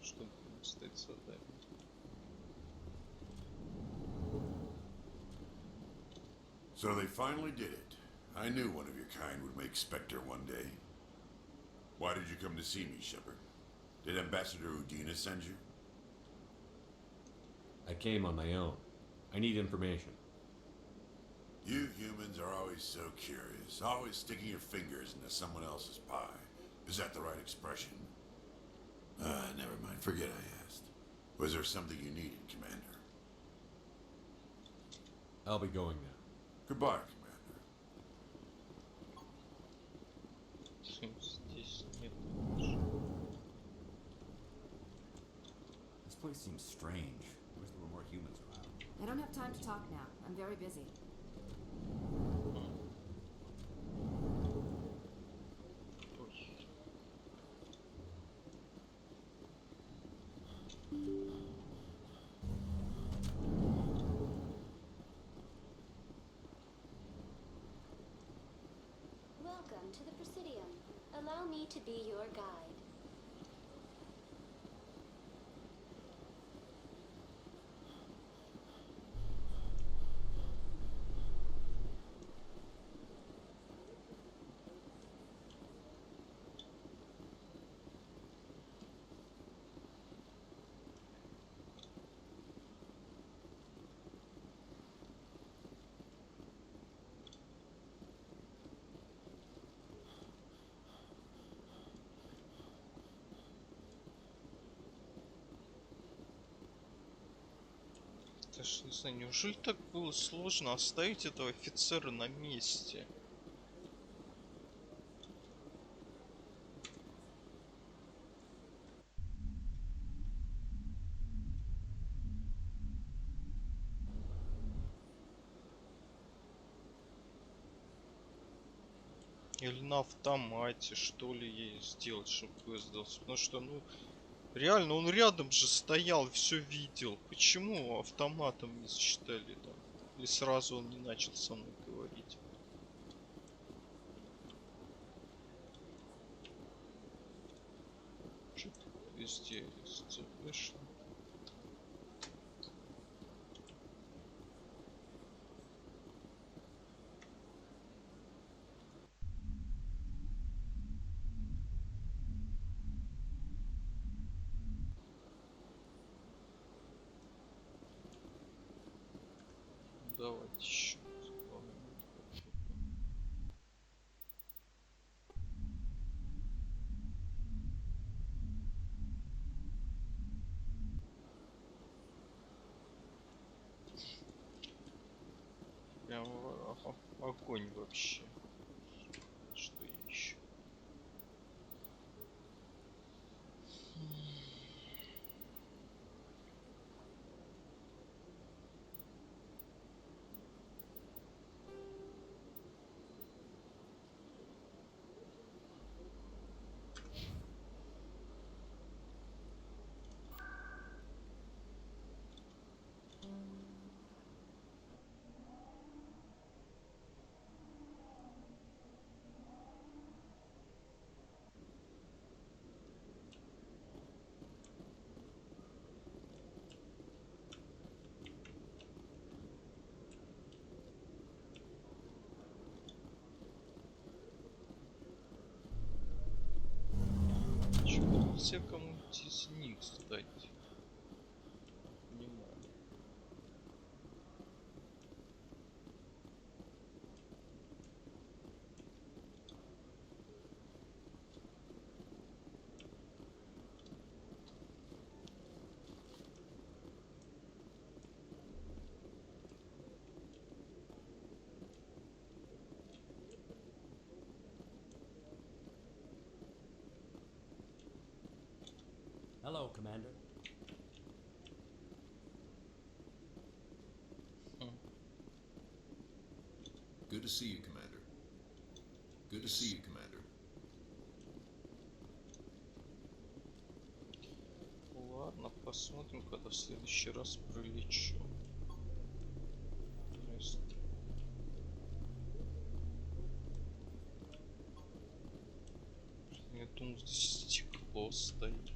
Speaker 4: Чтобы ему сдать задание.
Speaker 1: So they finally did it. I knew one of your kind would make Spectre one day. Why did you come to see me, Shepard? Did Ambassador Udina send you?
Speaker 12: I came on my own. I need information.
Speaker 1: You humans are always so curious, always sticking your fingers into someone else's pie. Is that the right expression? Never mind. Forget I asked. Was there something you needed, Commander?
Speaker 12: I'll be going now.
Speaker 1: Goodbye, Commander.
Speaker 20: This place seems strange. I wish there were more humans around.
Speaker 13: I don't have time to talk now. I'm very busy.
Speaker 19: me to be your guide.
Speaker 4: Даже не знаю, неужели так было сложно оставить этого офицера на месте? Или на автомате, что ли, ей сделать, чтобы квест сдался. Потому что, ну, реально, он рядом же стоял, все видел. Почему автоматом не засчитали там? Или сразу он не начал со мной говорить? Что-то везде вышло. Давайте еще. Прям огонь вообще. Что еще? Чего нельзя кому-нибудь из них сдать? Понимаю.
Speaker 23: Hello, Commander.
Speaker 3: Good to see you, Commander. Good to see you, Commander.
Speaker 4: Ладно, посмотрим, когда в следующий раз прилечу. Я думал, здесь стекло стоит.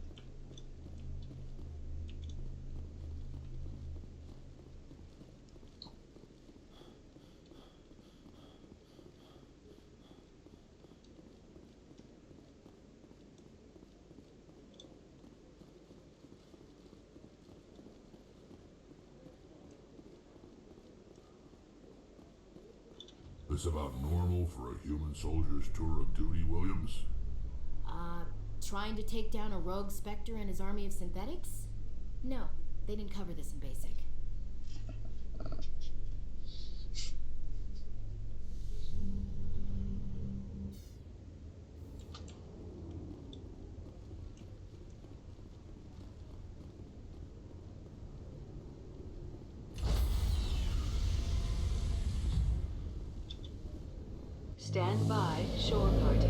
Speaker 1: This about normal for a human soldier's tour of duty, Williams?
Speaker 13: Trying to take down a rogue Spectre and his army of synthetics? No, they didn't cover this in basic.
Speaker 8: Stand by, shore party.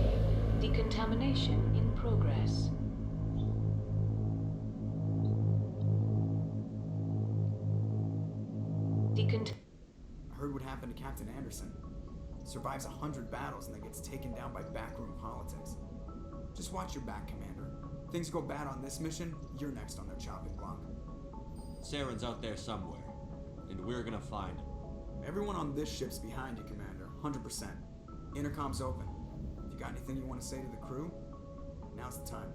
Speaker 8: Decontamination in progress.
Speaker 17: Heard what happened to Captain Anderson. Survives 100 battles and then gets taken down by backroom politics. Just watch your back, Commander. Things go bad on this mission, you're next on their chopping block.
Speaker 12: Saren's out there somewhere, and we're gonna find him.
Speaker 17: Everyone on this ship's behind you, Commander. 100%. Intercom's open. If you got anything you want to say to the crew, now's the time.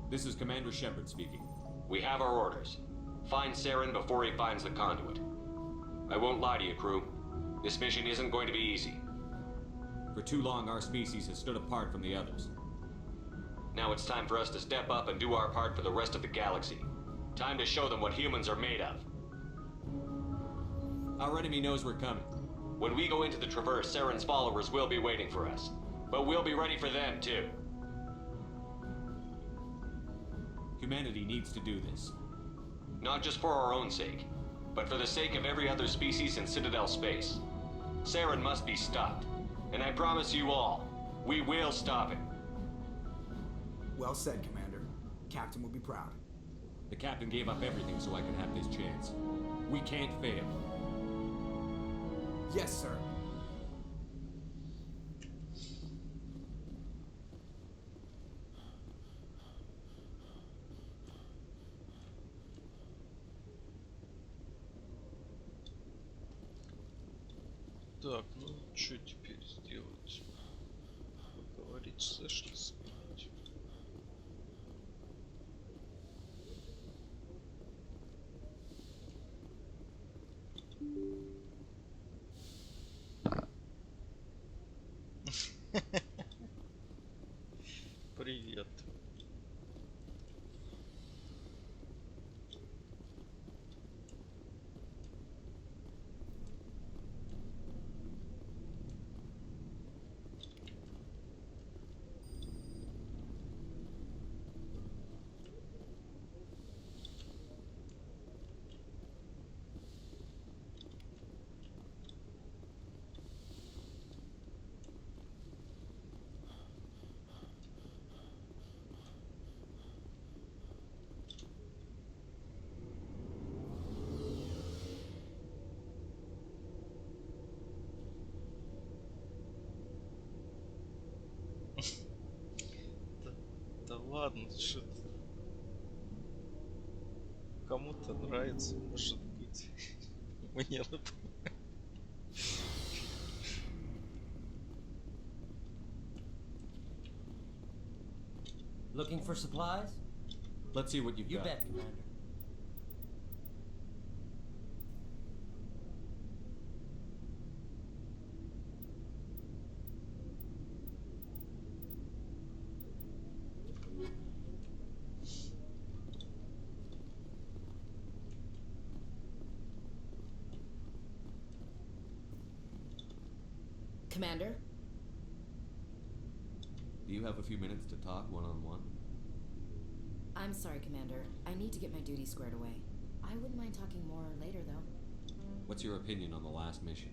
Speaker 12: This is Commander Shepard speaking.
Speaker 9: We have our orders. Find Saren before he finds the conduit. I won't lie to you, crew. This mission isn't going to be easy.
Speaker 12: For too long, our species has stood apart from the others.
Speaker 9: Now it's time for us to step up and do our part for the rest of the galaxy. Time to show them what humans are made of.
Speaker 12: Our enemy knows we're coming.
Speaker 9: When we go into the Traverse, Saren's followers will be waiting for us. But we'll be ready for them, too.
Speaker 12: Humanity needs to do this.
Speaker 9: Not just for our own sake, but for the sake of every other species in Citadel space. Saren must be stopped. And I promise you all, we will stop him.
Speaker 17: Well said, Commander. Captain will be proud.
Speaker 12: The captain gave up everything so I can have this chance. We can't fail.
Speaker 17: Yes, sir.
Speaker 4: Так, ну что теперь сделать? Поговорить с Эшли, сменить. Привет. Да ладно, что ты. Кому-то нравится, может быть. Мне например.
Speaker 5: Looking for supplies?
Speaker 12: Let's see what you've
Speaker 5: You
Speaker 12: got.
Speaker 5: bet, Commander.
Speaker 13: Commander?
Speaker 12: Do you have a few minutes to talk one-on-one?
Speaker 13: I'm sorry, Commander. I need to get my duties squared away. I wouldn't mind talking more later, though.
Speaker 12: What's your opinion on the last mission?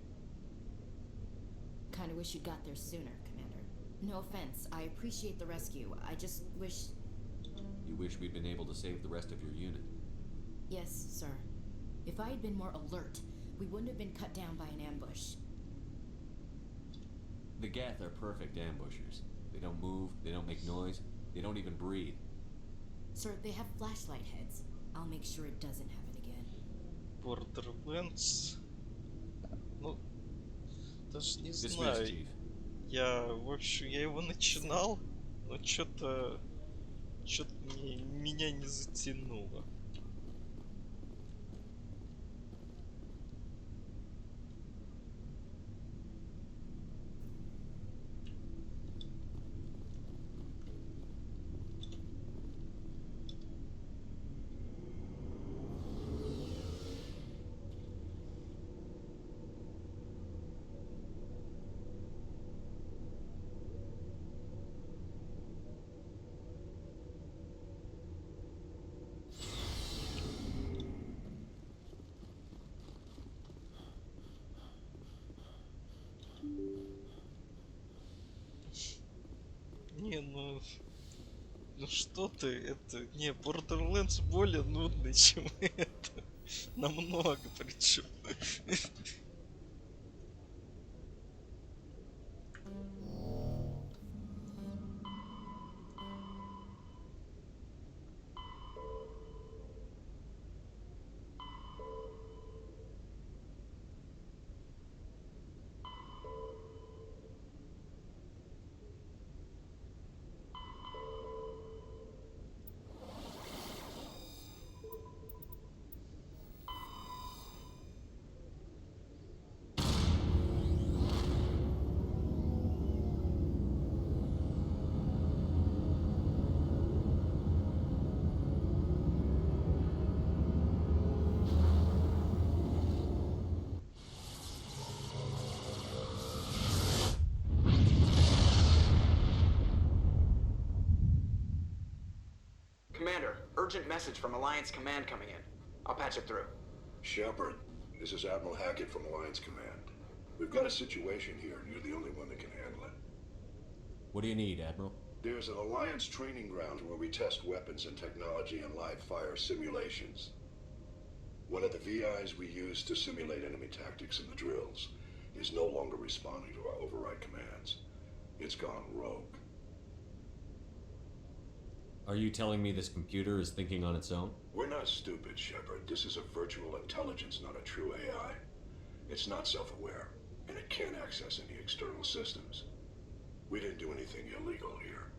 Speaker 13: Kinda wish you got there sooner, Commander. No offense. I appreciate the rescue. I just wish...
Speaker 12: You wish we'd been able to save the rest of your unit?
Speaker 13: Yes, sir. If I had been more alert, we wouldn't have been cut down by an ambush.
Speaker 12: The Geth are perfect ambushers. They don't move, they don't make noise, they don't even breathe.
Speaker 13: Sir, they have flashlight heads. I'll make sure it doesn't happen again.
Speaker 4: Borderlands. Ну, даже не
Speaker 12: Dismiss,
Speaker 4: знаю.
Speaker 12: Chief.
Speaker 4: В общем, я его начинал, но что-то меня не затянуло. Не, ну что ты, это, не, Borderlands более нудный, чем это, намного причем.
Speaker 18: urgent message from Alliance Command coming in. I'll patch it through.
Speaker 21: Shepard, this is Admiral Hackett from Alliance Command. We've got a situation here, and you're the only one that can handle it.
Speaker 22: What do you need, Admiral?
Speaker 21: There's an Alliance training ground where we test weapons and technology in live fire simulations. One of the VIs we use to simulate enemy tactics in the drills is no longer responding to our override commands. It's gone rogue.
Speaker 22: Are you telling me this computer is thinking on its own?
Speaker 21: We're not stupid, Shepard. This is a virtual intelligence, not a true AI. It's not self-aware, and it can't access any external systems. We didn't do anything illegal here.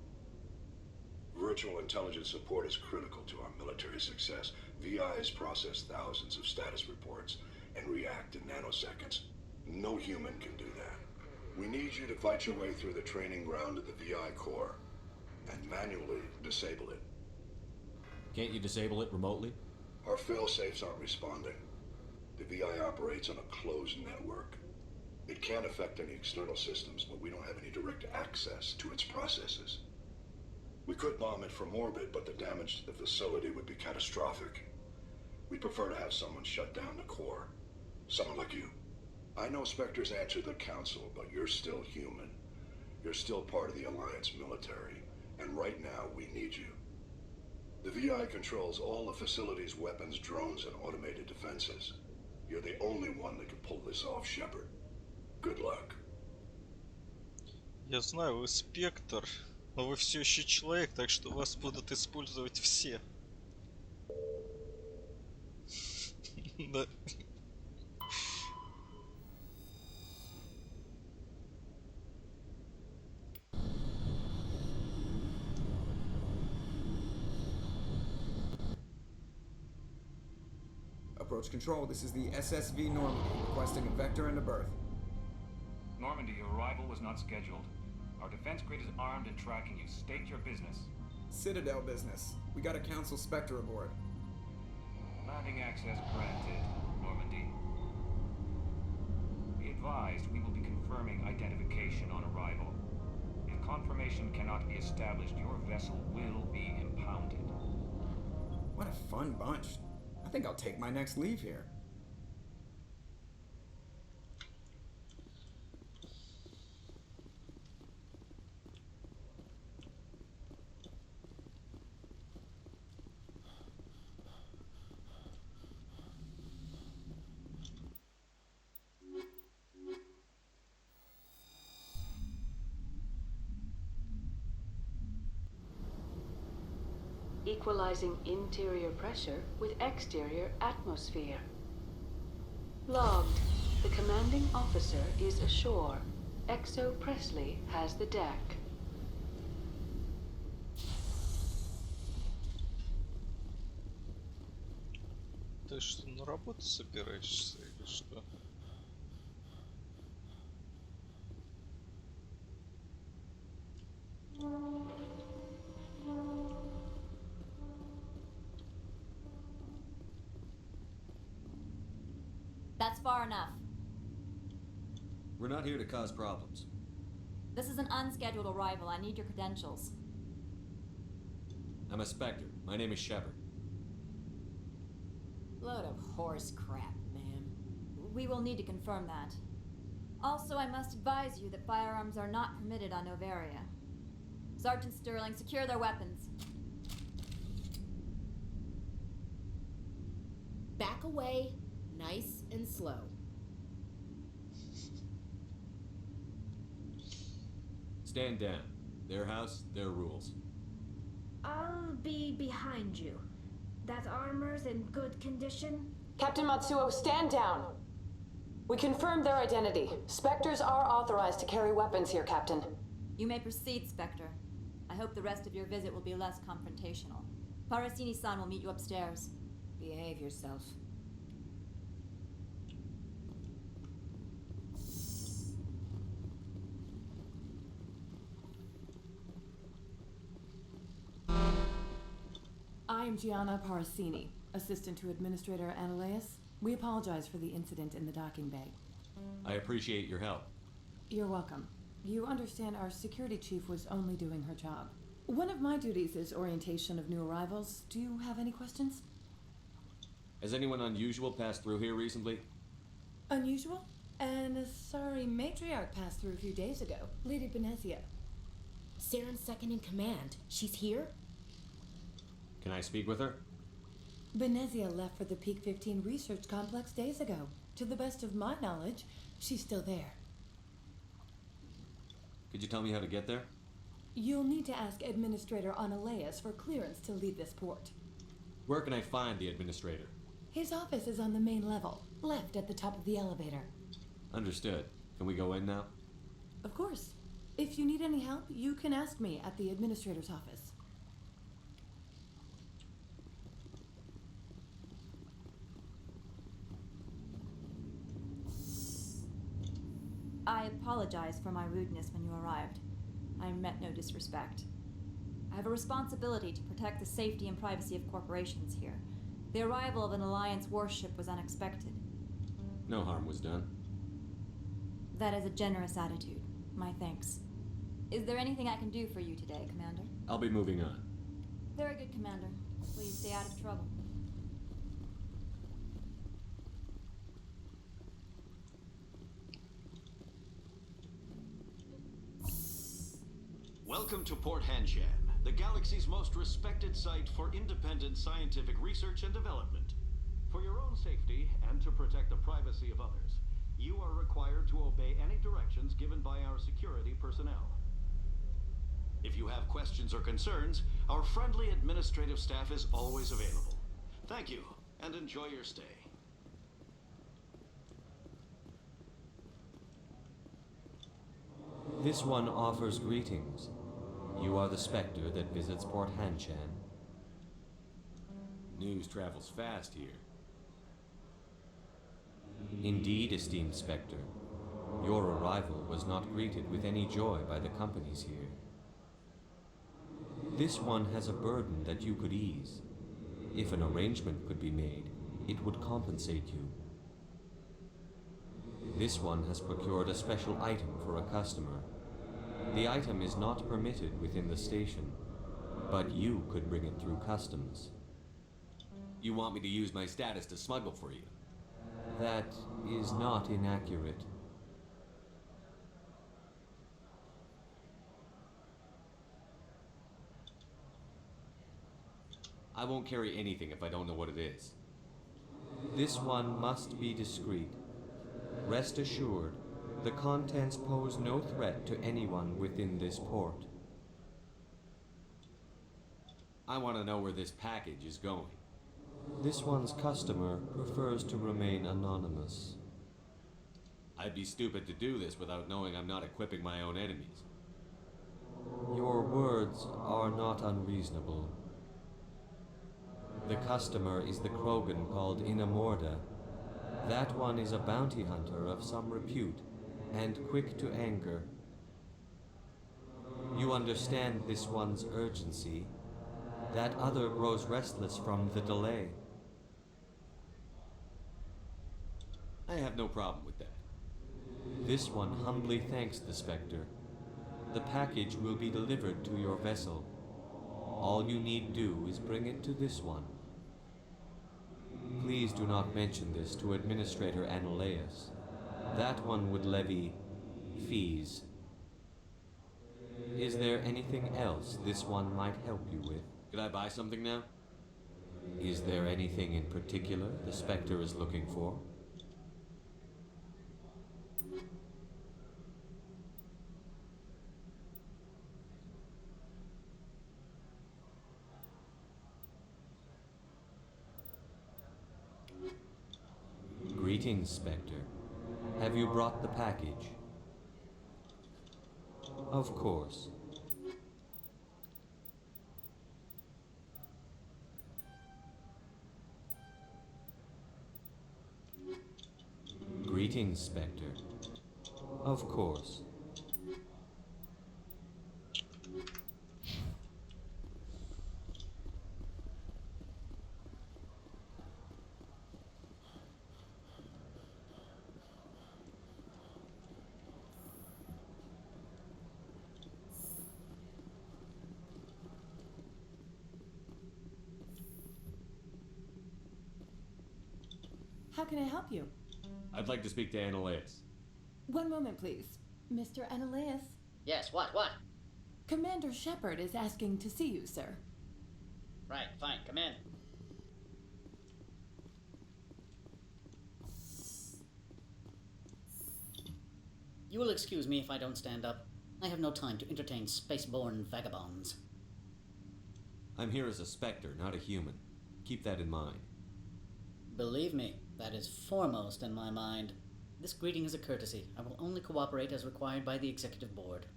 Speaker 21: Virtual intelligence support is critical to our military success. VIs process thousands of status reports and react in nanoseconds. No human can do that. We need you to fight your way through the training ground of the VI core and manually disable it.
Speaker 22: Can't you disable it remotely?
Speaker 21: Our fail-safes aren't responding. The VI operates on a closed network. It can't affect any external systems, but we don't have any direct access to its processes. We could bomb it from orbit, but the damage to the facility would be catastrophic. We'd prefer to have someone shut down the core. Someone like you. I know Spectres answer the Council, but you're still human. You're still part of the Alliance military, and right now we need you. The VI controls all the facility's weapons, drones, and automated defenses. You're the only one that can pull this off, Shepard. Good luck.
Speaker 4: Я знаю, вы спектр, но вы все еще человек, так что вас будут использовать все. Да.
Speaker 17: Approach control, this is the SSV Normandy, requesting a vector and a berth.
Speaker 24: Normandy, your arrival was not scheduled. Our defense grid is armed and tracking you. State your business.
Speaker 17: Citadel business. We got a Council Spectre aboard.
Speaker 24: Landing access granted, Normandy. Be advised, we will be confirming identification on arrival. If confirmation cannot be established, your vessel will be impounded.
Speaker 17: What a fun bunch. I think I'll take my next leave here.
Speaker 8: Equalizing interior pressure with exterior atmosphere. Logged. The commanding officer is ashore. Exo Presley has the deck.
Speaker 4: Ты что, на работу собираешься или что?
Speaker 25: That's far enough.
Speaker 22: We're not here to cause problems.
Speaker 25: This is an unscheduled arrival. I need your credentials.
Speaker 22: I'm a Spectre. My name is Shepard.
Speaker 25: Load of horse crap, ma'am. We will need to confirm that. Also, I must advise you that firearms are not permitted on Novaria. Sergeant Sterling, secure their weapons.
Speaker 13: Back away, nice and slow.
Speaker 22: Stand down. Their house, their rules.
Speaker 26: I'll be behind you. That armor's in good condition?
Speaker 27: Captain Matsuo, stand down! We confirmed their identity. Spectres are authorized to carry weapons here, Captain.
Speaker 25: You may proceed, Spectre. I hope the rest of your visit will be less confrontational. Parasini-san will meet you upstairs. Behave yourself.
Speaker 28: I am Gianna Parasini, assistant to Administrator Ananias. We apologize for the incident in the docking bay.
Speaker 22: I appreciate your help.
Speaker 28: You're welcome. You understand our security chief was only doing her job. One of my duties is orientation of new arrivals. Do you have any questions?
Speaker 12: Has anyone unusual passed through here recently?
Speaker 28: Unusual? And a sorry matriarch passed through a few days ago. Lady Benezia.
Speaker 13: Saren's second in command. She's here?
Speaker 12: Can I speak with her?
Speaker 28: Benezia left for the Peak 15 research complex days ago. To the best of my knowledge, she's still there.
Speaker 12: Could you tell me how to get there?
Speaker 28: You'll need to ask Administrator Analeas for clearance to leave this port.
Speaker 12: Where can I find the administrator?
Speaker 28: His office is on the main level, left at the top of the elevator.
Speaker 12: Understood. Can we go in now?
Speaker 28: Of course. If you need any help, you can ask me at the administrator's office.
Speaker 25: I apologize for my rudeness when you arrived. I meant no disrespect. I have a responsibility to protect the safety and privacy of corporations here. The arrival of an Alliance warship was unexpected.
Speaker 12: No harm was done.
Speaker 25: That is a generous attitude. My thanks. Is there anything I can do for you today, Commander?
Speaker 12: I'll be moving on.
Speaker 25: Very good, Commander. Please stay out of trouble.
Speaker 2: Welcome to Port Hanshan, the galaxy's most respected site for independent scientific research and development. For your own safety and to protect the privacy of others, you are required to obey any directions given by our security personnel. If you have questions or concerns, our friendly administrative staff is always available. Thank you, and enjoy your stay.
Speaker 12: This one offers greetings. You are the Spectre that visits Port Hanshan. News travels fast here. Indeed, esteemed Spectre. Your arrival was not greeted with any joy by the companies here. This one has a burden that you could ease. If an arrangement could be made, it would compensate you. This one has procured a special item for a customer. The item is not permitted within the station, but you could bring it through customs. You want me to use my status to smuggle for you? That is not inaccurate. I won't carry anything if I don't know what it is. This one must be discreet. Rest assured, the contents pose no threat to anyone within this port. I want to know where this package is going. This one's customer prefers to remain anonymous. I'd be stupid to do this without knowing I'm not equipping my own enemies. Your words are not unreasonable. The customer is the Krogan called Inamorda. That one is a bounty hunter of some repute, and quick to anger. You understand this one's urgency. That other grows restless from the delay. I have no problem with that. This one humbly thanks the Spectre. The package will be delivered to your vessel. All you need do is bring it to this one. Please do not mention this to Administrator Analeas. That one would levy fees. Is there anything else this one might help you with? Could I buy something now? Is there anything in particular the Spectre is looking for? Greetings, Spectre. Have you brought the package? Of course. Greetings, Spectre. Of course.
Speaker 28: How can I help you?
Speaker 22: I'd like to speak to Annaleas.
Speaker 28: One moment, please. Mr. Annaleas.
Speaker 6: Yes, what?
Speaker 28: Commander Shepard is asking to see you, sir.
Speaker 6: Right, fine, come in. You will excuse me if I don't stand up. I have no time to entertain spaceborne vagabonds.
Speaker 12: I'm here as a Spectre, not a human. Keep that in mind.
Speaker 6: Believe me, that is foremost in my mind. This greeting is a courtesy. I will only cooperate as required by the Executive Board.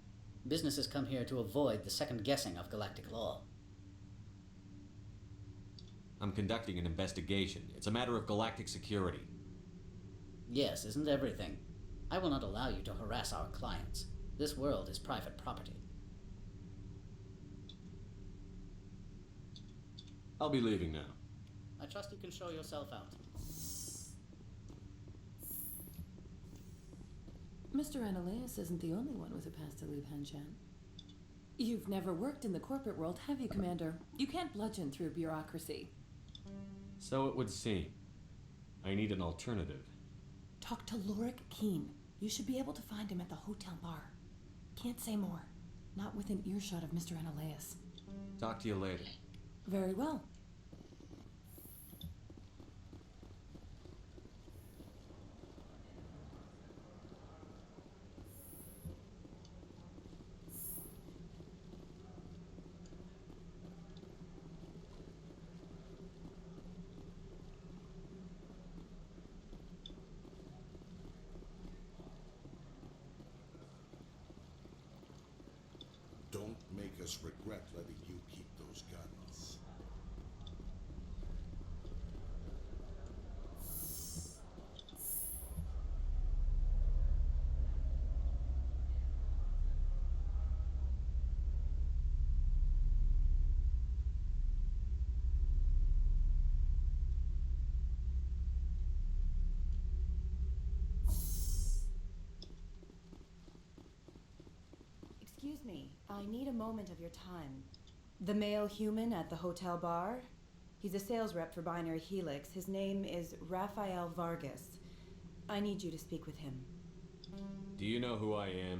Speaker 6: Businesses come here to avoid the second guessing of galactic law.
Speaker 12: I'm conducting an investigation. It's a matter of galactic security.
Speaker 6: Yes, isn't everything? I will not allow you to harass our clients. This world is private property.
Speaker 12: I'll be leaving now.
Speaker 6: I trust you can show yourself out.
Speaker 28: Mr. Annaleas isn't the only one with a pass to leave Hanshan. You've never worked in the corporate world, have you, Commander? You can't bludgeon through bureaucracy.
Speaker 12: So it would seem. I need an alternative.
Speaker 28: Talk to Lorik Keen. You should be able to find him at the hotel bar. Can't say more. Not within earshot of Mr. Annaleas.
Speaker 12: Talk to you later.
Speaker 28: Very well.
Speaker 21: Don't make us regret letting you keep those guns.
Speaker 7: Excuse me, I need a moment of your time. The male human at the hotel bar? He's a sales rep for Binary Helix. His name is Rafael Vargas. I need you to speak with him.
Speaker 12: Do you know who I am?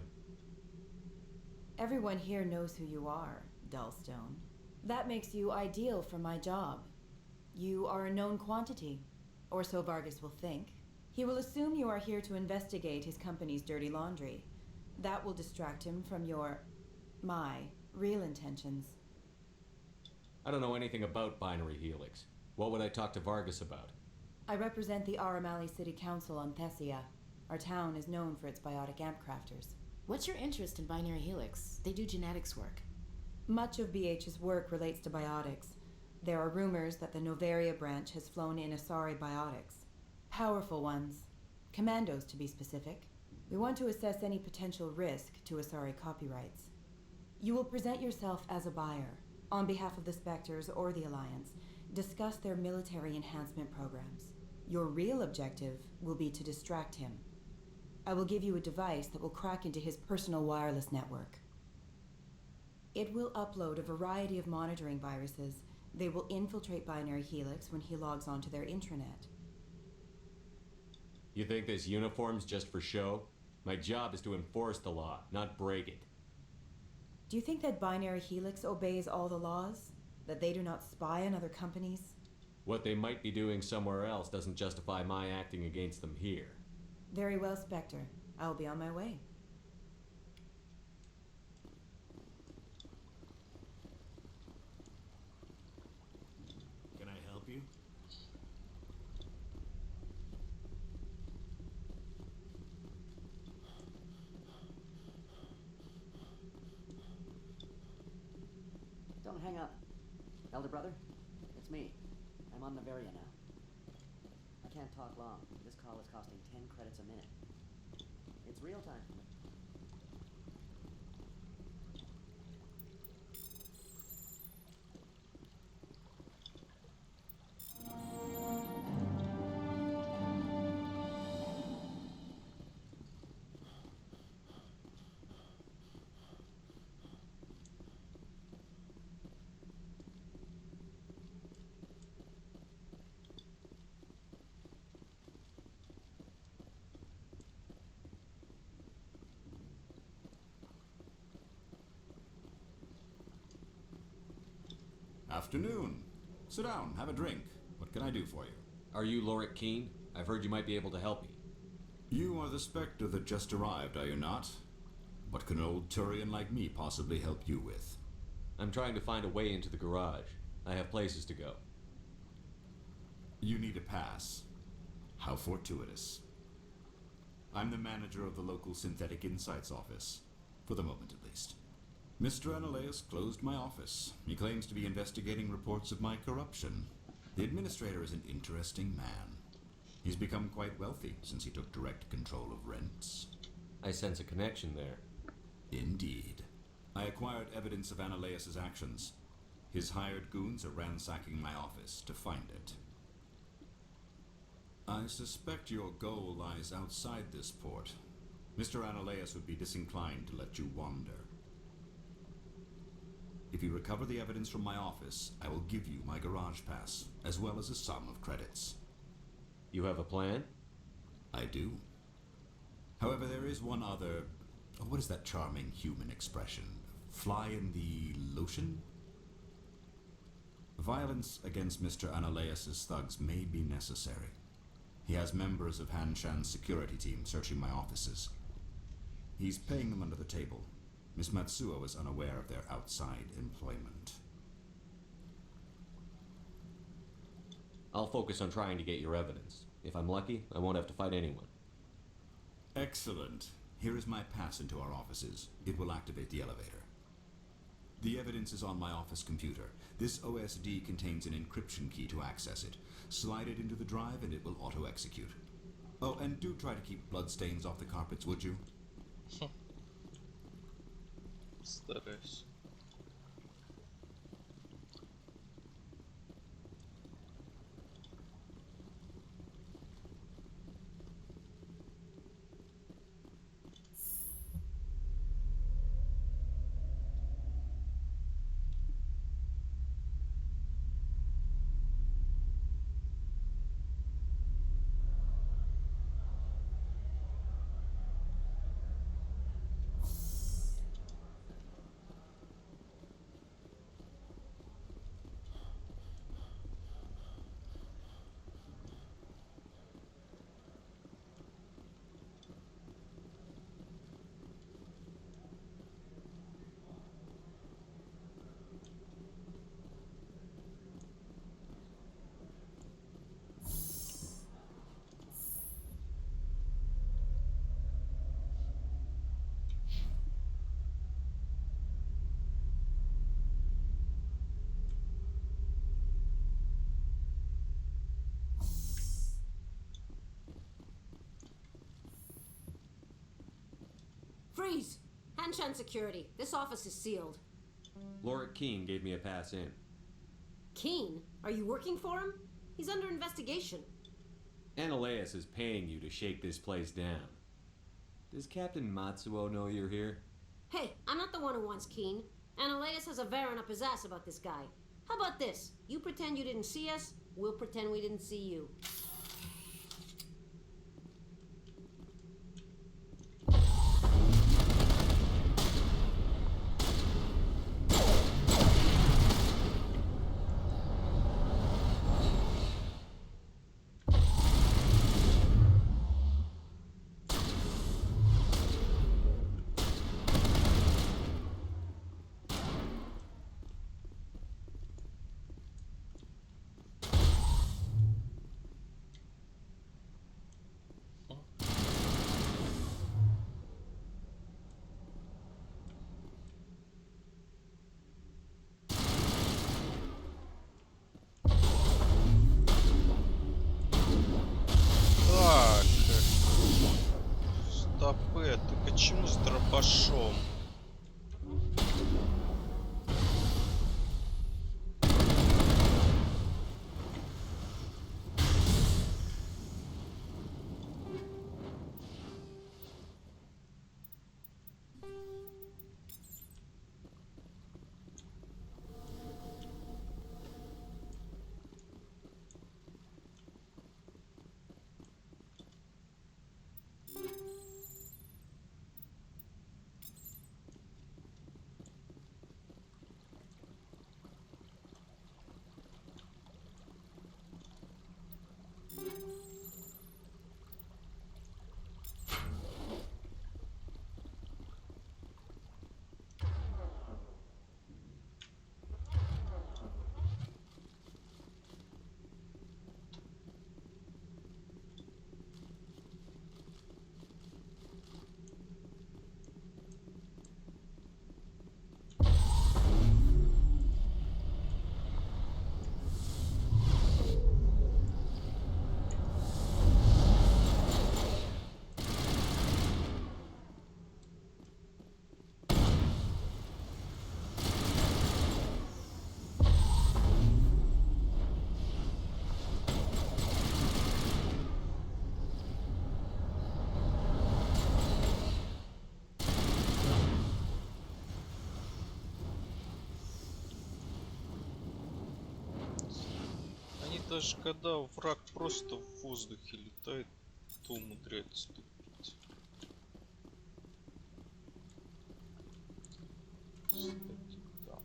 Speaker 7: Everyone here knows who you are, Dullstone. That makes you ideal for my job. You are a known quantity, or so Vargas will think. He will assume you are here to investigate his company's dirty laundry. That will distract him from my real intentions.
Speaker 12: I don't know anything about Binary Helix. What would I talk to Vargas about?
Speaker 7: I represent the Aramali City Council on Thessia. Our town is known for its biotic amp crafters.
Speaker 13: What's your interest in Binary Helix? They do genetics work.
Speaker 7: Much of BH's work relates to biotics. There are rumors that the Novaria branch has flown in Asari biotics. Powerful ones. Commandos, to be specific. We want to assess any potential risk to Asari copyrights. You will present yourself as a buyer, on behalf of the Spectres or the Alliance, discuss their military enhancement programs. Your real objective will be to distract him. I will give you a device that will crack into his personal wireless network. It will upload a variety of monitoring viruses. They will infiltrate Binary Helix when he logs onto their intranet.
Speaker 12: You think this uniform's just for show? My job is to enforce the law, not break it.
Speaker 7: Do you think that Binary Helix obeys all the laws? That they do not spy on other companies?
Speaker 12: What they might be doing somewhere else doesn't justify my acting against them here.
Speaker 7: Very well, Spectre. I'll be on my way.
Speaker 23: Can I help you?
Speaker 6: Don't hang up. Elder brother, it's me. I'm on Novaria now. I can't talk long. This call is costing 10 credits a minute. It's real time for me.
Speaker 3: afternoon. Sit down, have a drink. What can I do for you?
Speaker 12: Are you Lorik Keene? I've heard you might be able to help me.
Speaker 3: You are the Spectre that just arrived, are you not? What can an old Turian like me possibly help you with?
Speaker 12: I'm trying to find a way into the garage. I have places to go.
Speaker 3: You need a pass. How fortuitous. I'm the manager of the local Synthetic Insights office. For the moment, at least. Mr. Analaeus closed my office. He claims to be investigating reports of my corruption. The administrator is an interesting man. He's become quite wealthy since he took direct control of rents.
Speaker 12: I sense a connection there.
Speaker 3: Indeed. I acquired evidence of Analaeus' actions. His hired goons are ransacking my office to find it. I suspect your goal lies outside this port. Mr. Analaeus would be disinclined to let you wander. If you recover the evidence from my office, I will give you my garage pass, as well as a sum of credits.
Speaker 12: You have a plan?
Speaker 3: I do. However, there is one other... what is that charming human expression? Fly in the lotion? Violence against Mr. Analaeus' thugs may be necessary. He has members of Han Shan's security team searching my offices. He's paying them under the table. Miss Matsuo is unaware of their outside employment.
Speaker 12: I'll focus on trying to get your evidence. If I'm lucky, I won't have to fight anyone.
Speaker 3: Excellent. Here is my pass into our offices. It will activate the elevator. The evidence is on my office computer. This OSD contains an encryption key to access it. Slide it into the drive and it will auto-execute. Oh, and do try to keep bloodstains off the carpets, would you?
Speaker 4: Стараюсь.
Speaker 13: Freeze! Hanshan Security. This office is sealed.
Speaker 12: Lorik Keene gave me a pass in.
Speaker 13: Keene? Are you working for him? He's under investigation.
Speaker 12: Analaeus is paying you to shake this place down. Does Captain Matsuo know you're here?
Speaker 13: Hey, I'm not the one who wants Keene. Analaeus has a Varan up his ass about this guy. How about this? You pretend you didn't see us, we'll pretend we didn't see you.
Speaker 4: Так. Стопы, ты почему с дробашом? даже когда враг просто в воздухе летает, то умудряется тупить. Кстати, да.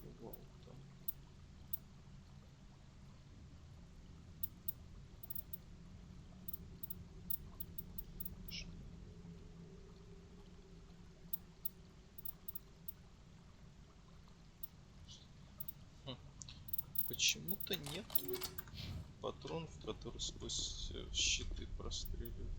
Speaker 4: Бывал там. Почему-то нет патронов, которые сквозь щиты простреливают.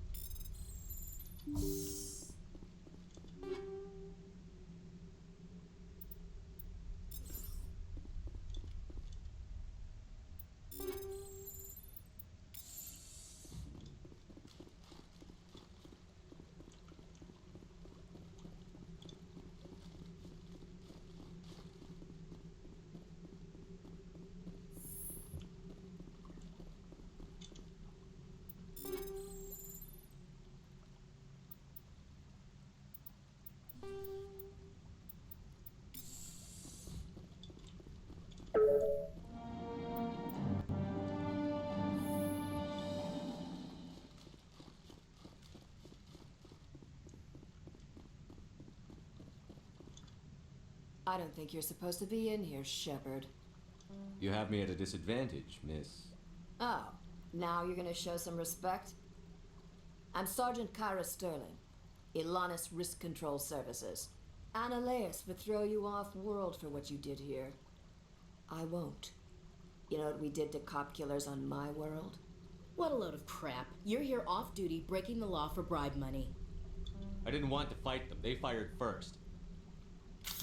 Speaker 1: I don't think you're supposed to be in here, Shepard.
Speaker 12: You have me at a disadvantage, miss.
Speaker 1: Oh, now you're gonna show some respect? I'm Sergeant Kyra Sterling, Ilanis Risk Control Services. Annaleus would throw you off world for what you did here. I won't. You know what we did to cop killers on my world?
Speaker 13: What a load of crap. You're here off duty, breaking the law for bribe money.
Speaker 12: I didn't want to fight them. They fired first.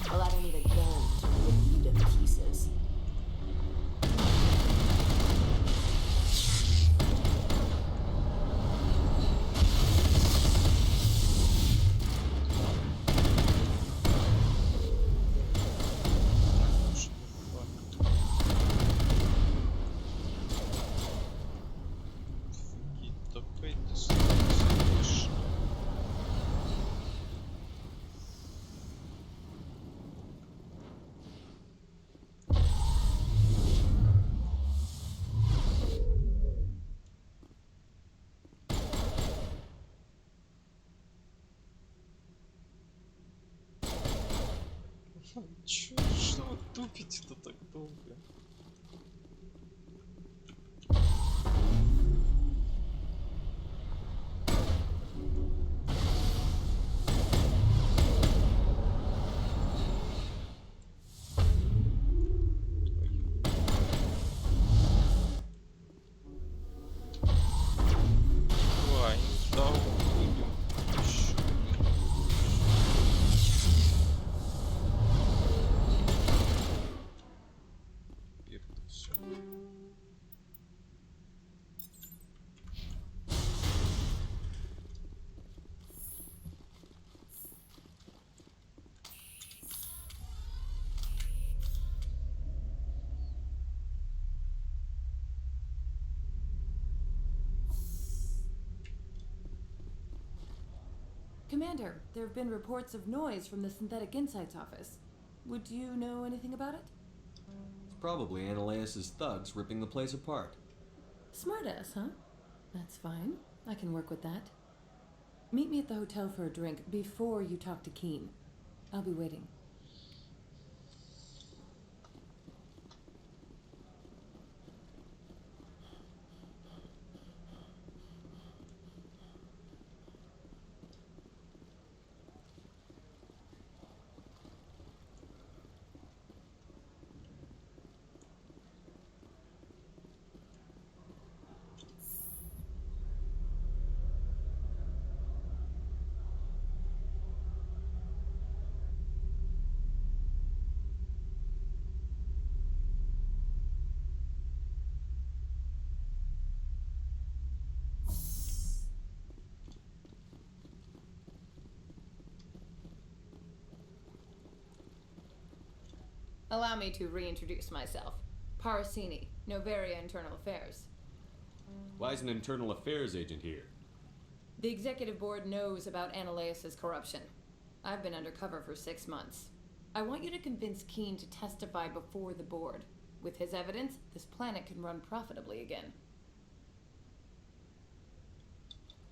Speaker 1: Well, I don't need a gun to rip you to pieces.
Speaker 4: Чё, что вы тупите-то так долго? Ой, да, будем. Ещё всё.
Speaker 7: Commander, there have been reports of noise from the Synthetic Insights office. Would you know anything about it?
Speaker 12: It's probably Annaleus's thugs ripping the place apart.
Speaker 7: Smartass, huh? That's fine. I can work with that. Meet me at the hotel for a drink before you talk to Keen. I'll be waiting.
Speaker 10: Allow me to reintroduce myself. Parasini, Novaria Internal Affairs.
Speaker 12: Why is an internal affairs agent here?
Speaker 10: The executive board knows about Ananias' corruption. I've been undercover for 6 months. I want you to convince Keene to testify before the board. With his evidence, this planet can run profitably again.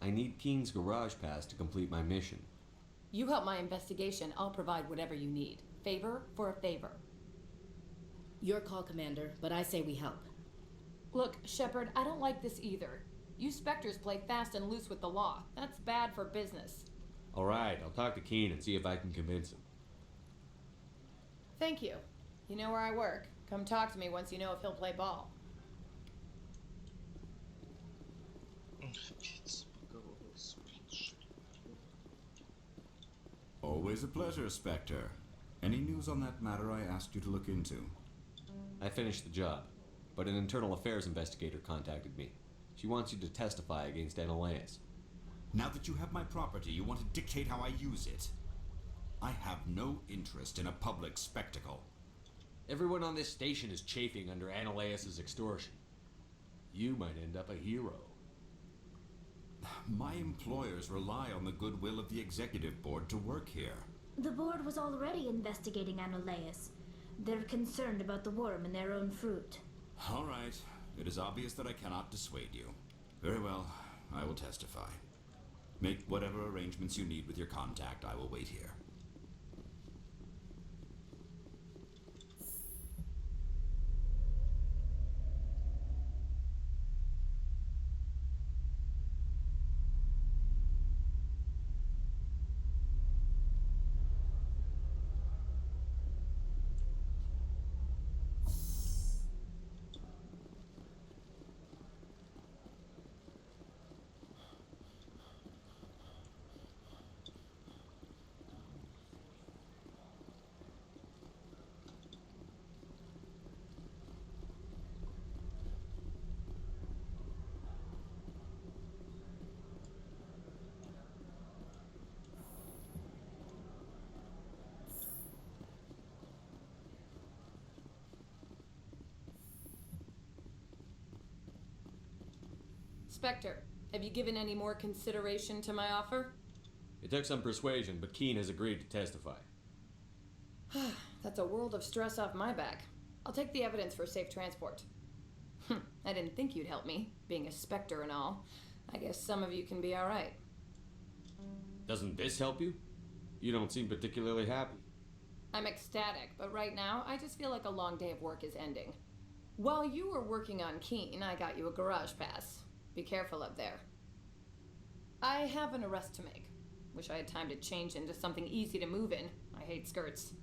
Speaker 12: I need Keene's garage pass to complete my mission.
Speaker 10: You help my investigation, I'll provide whatever you need. Favor for a favor.
Speaker 13: Your call, Commander, but I say we help.
Speaker 10: Look, Shepard, I don't like this either. You Spectres play fast and loose with the law. That's bad for business.
Speaker 12: All right, I'll talk to Keene and see if I can convince him.
Speaker 10: Thank you. You know where I work. Come talk to me once you know if he'll play ball.
Speaker 3: Always a pleasure, Spectre. Any news on that matter I asked you to look into?
Speaker 12: I finished the job, but an internal affairs investigator contacted me. She wants you to testify against Ananias.
Speaker 3: Now that you have my property, you want to dictate how I use it. I have no interest in a public spectacle.
Speaker 12: Everyone on this station is chafing under Ananias' extortion. You might end up a hero.
Speaker 3: My employers rely on the goodwill of the executive board to work here.
Speaker 26: The board was already investigating Ananias. They're concerned about the worm in their own fruit.
Speaker 3: All right. It is obvious that I cannot dissuade you. Very well. I will testify. Make whatever arrangements you need with your contact. I will wait here.
Speaker 10: Spectre, have you given any more consideration to my offer?
Speaker 12: It took some persuasion, but Keene has agreed to testify.
Speaker 10: That's a world of stress off my back. I'll take the evidence for safe transport. I didn't think you'd help me, being a Spectre and all. I guess some of you can be alright.
Speaker 12: Doesn't this help you? You don't seem particularly happy.
Speaker 10: I'm ecstatic, but right now, I just feel like a long day of work is ending. While you were working on Keene, I got you a garage pass. Be careful up there. I have an arrest to make. Wish I had time to change into something easy to move in. I hate skirts.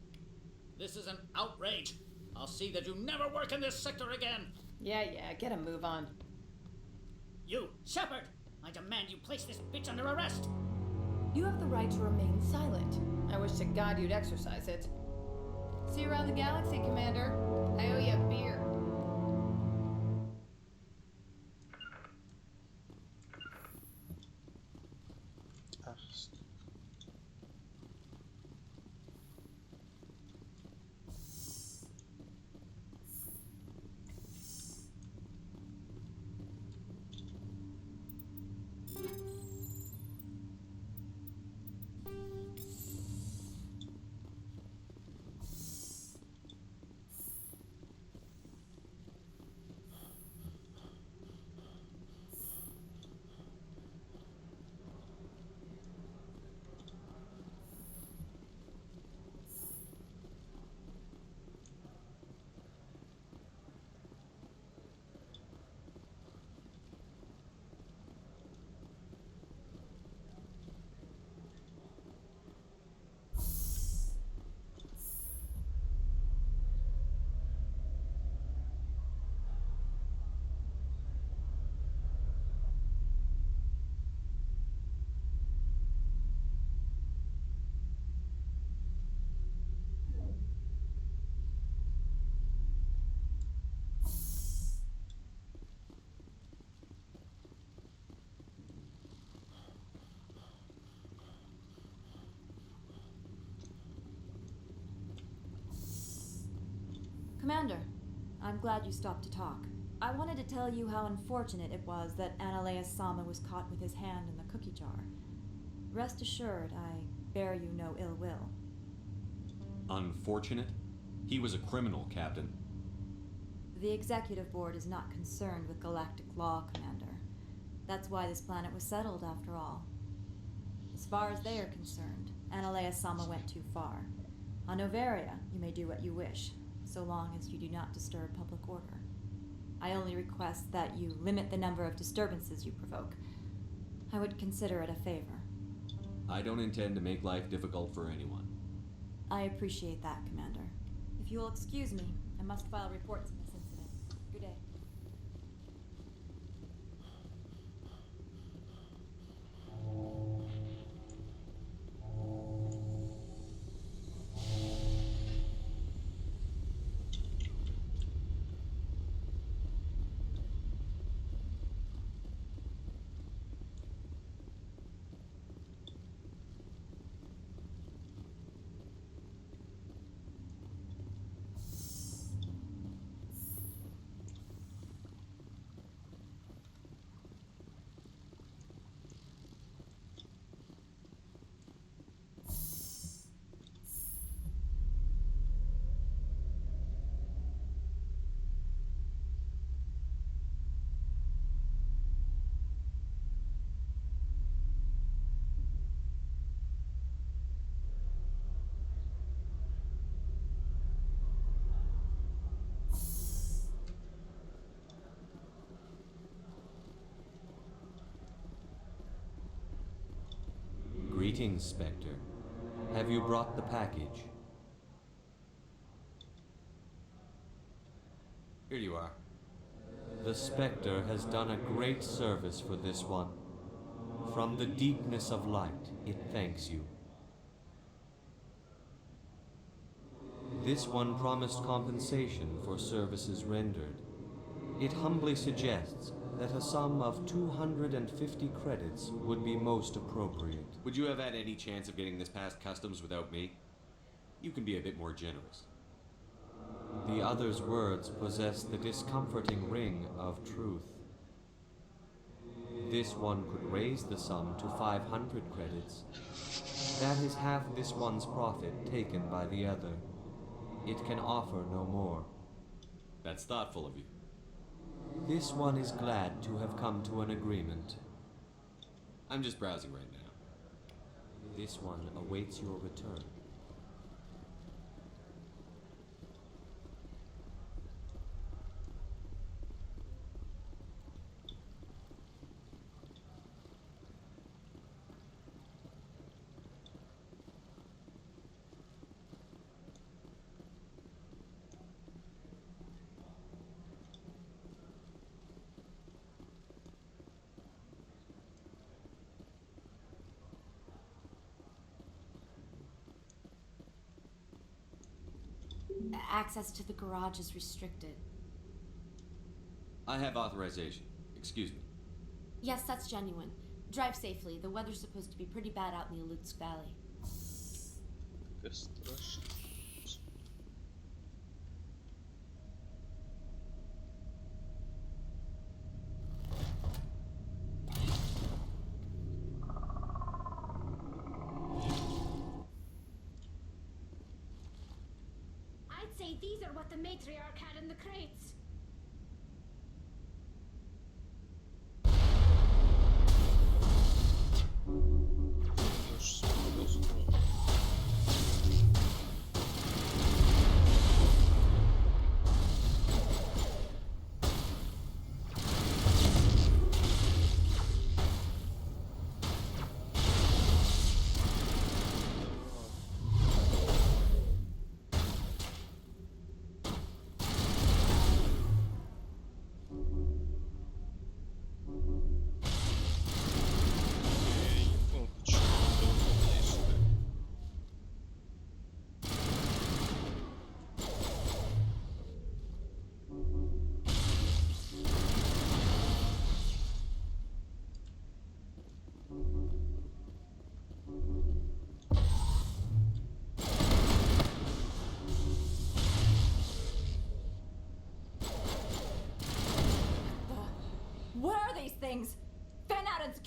Speaker 5: This is an outrage. I'll see that you never work in this sector again.
Speaker 10: Yeah, get a move on.
Speaker 5: You, Shepard! I demand you place this bitch under arrest!
Speaker 10: You have the right to remain silent. I wish to God you'd exercise it. See you around the galaxy, Commander. I owe you a beer.
Speaker 25: Commander, I'm glad you stopped to talk. I wanted to tell you how unfortunate it was that Analea-sama was caught with his hand in the cookie jar. Rest assured, I bear you no ill will.
Speaker 12: Unfortunate? He was a criminal, Captain.
Speaker 25: The Executive Board is not concerned with galactic law, Commander. That's why this planet was settled, after all. As far as they are concerned, Analea-sama went too far. On Noveria, you may do what you wish, so long as you do not disturb public order. I only request that you limit the number of disturbances you provoke. I would consider it a favor.
Speaker 12: I don't intend to make life difficult for anyone.
Speaker 25: I appreciate that, Commander. If you will excuse me, I must file reports on this incident. Good day.
Speaker 12: Greetings, Spectre. Have you brought the package? Here you are. The Spectre has done a great service for this one. From the deepness of light, it thanks you. This one promised compensation for services rendered. It humbly suggests that a sum of 250 credits would be most appropriate. Would you have had any chance of getting this past customs without me? You can be a bit more generous. The other's words possess the discomforting ring of truth. This one could raise the sum to 500 credits. That is half this one's profit taken by the other. It can offer no more. That's thoughtful of you. This one is glad to have come to an agreement. I'm just browsing right now. This one awaits your return.
Speaker 25: Access to the garage is restricted.
Speaker 12: I have authorization. Excuse me.
Speaker 9: Yes, that's genuine. Drive safely. The weather's supposed to be pretty bad out in the Alutsk Valley.
Speaker 26: I'd say these are what the matriarch had in the crates.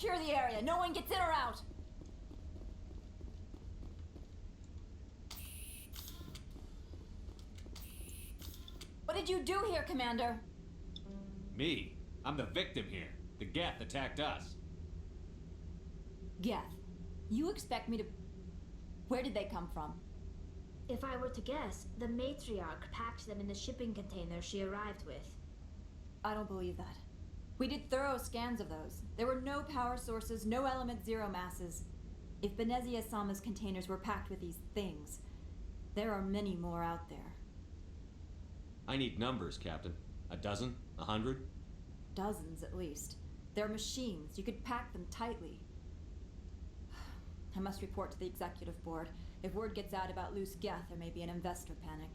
Speaker 25: secure the area. No one gets in or out. What did you do here, Commander?
Speaker 12: Me? I'm the victim here. The Geth attacked us.
Speaker 25: Geth. You expect me to... Where did they come from?
Speaker 26: If I were to guess, the matriarch packed them in the shipping container she arrived with.
Speaker 25: I don't believe that. We did thorough scans of those. There were no power sources, no element zero masses. If Benezia Sama's containers were packed with these things, there are many more out there.
Speaker 12: I need numbers, Captain. A dozen? 100?
Speaker 25: Dozens, at least. They're machines. You could pack them tightly. I must report to the executive board. If word gets out about loose Geth, there may be an investor panic.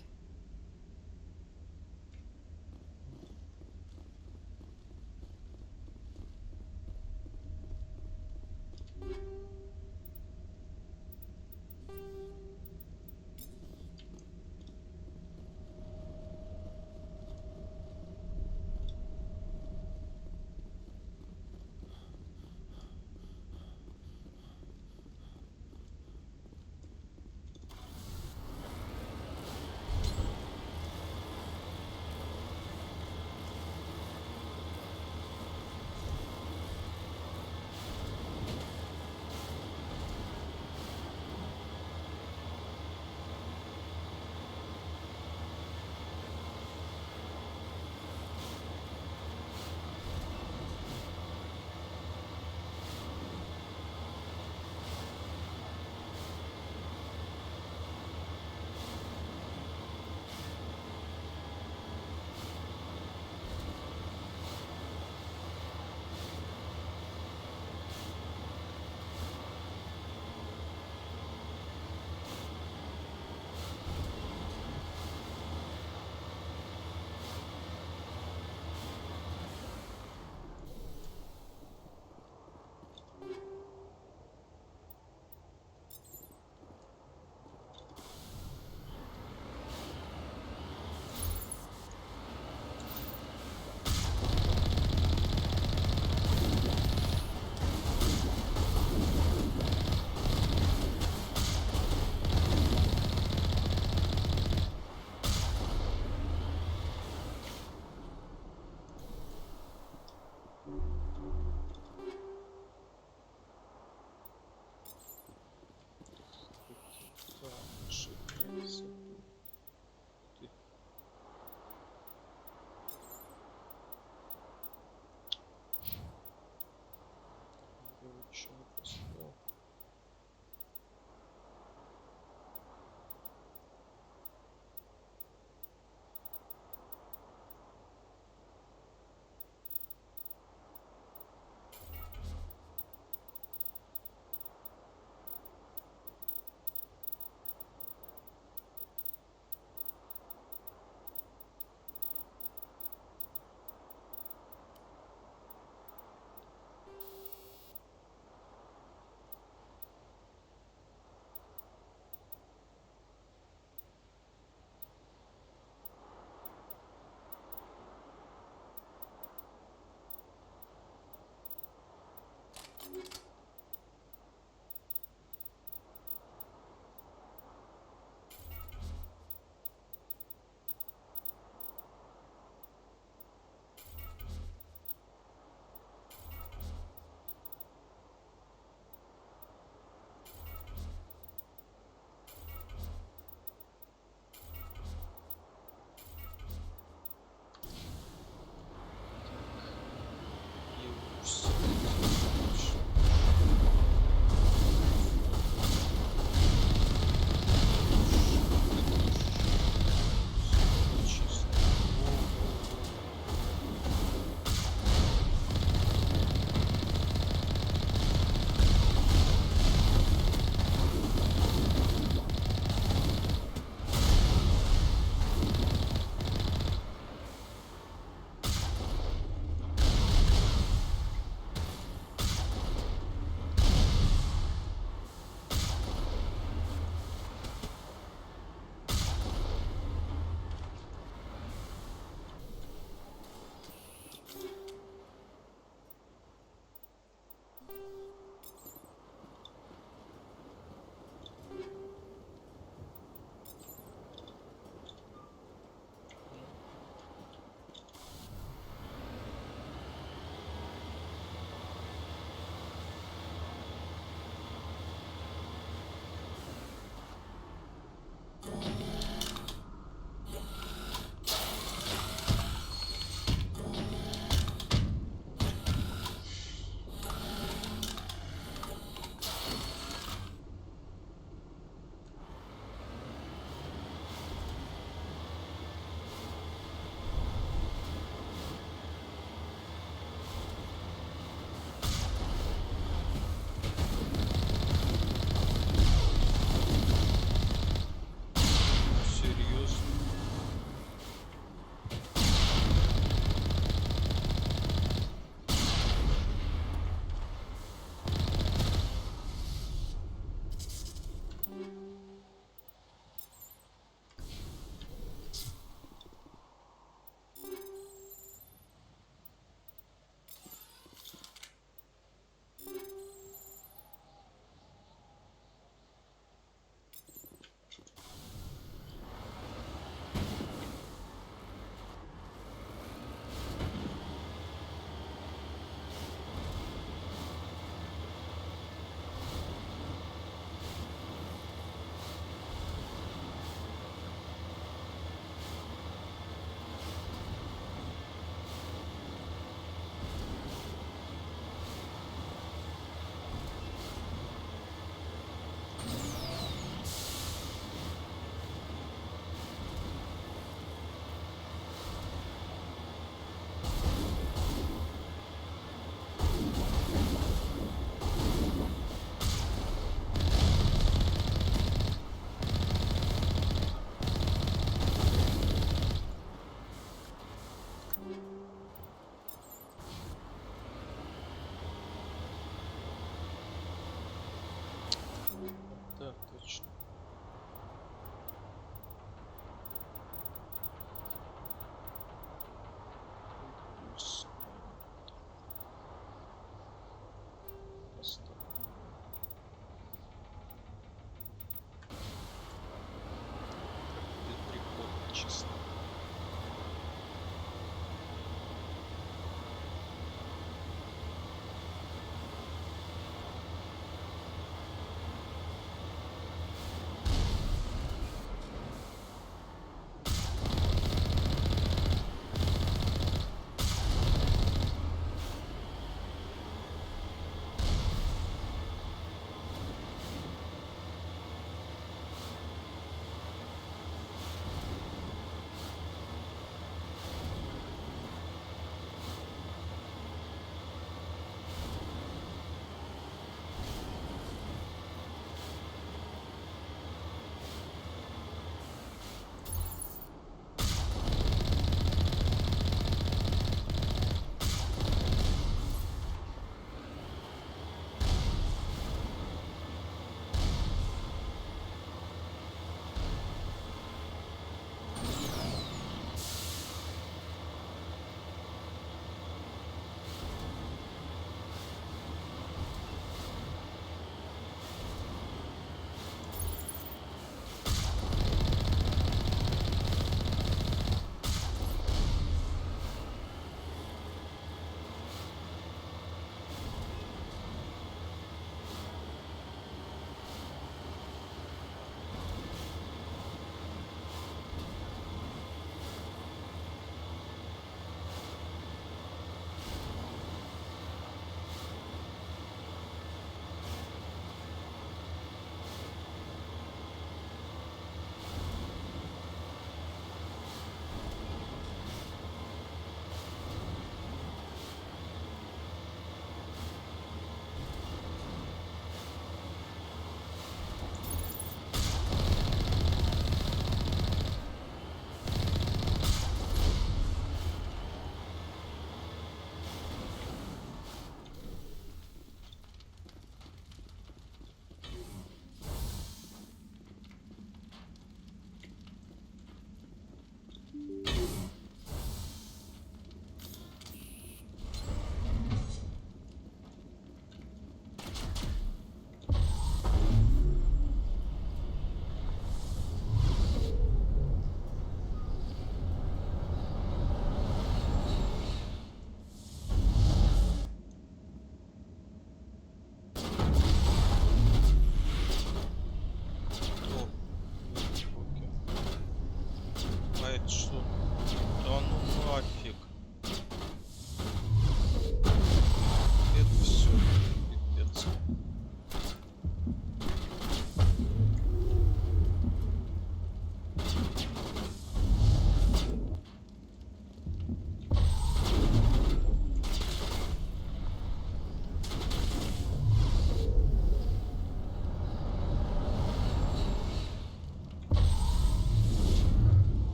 Speaker 4: честно.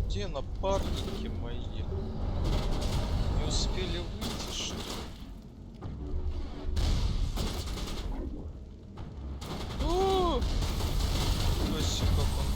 Speaker 4: Где напарники мои? Не успели выйти, что ли? О! Нифига себе, как он.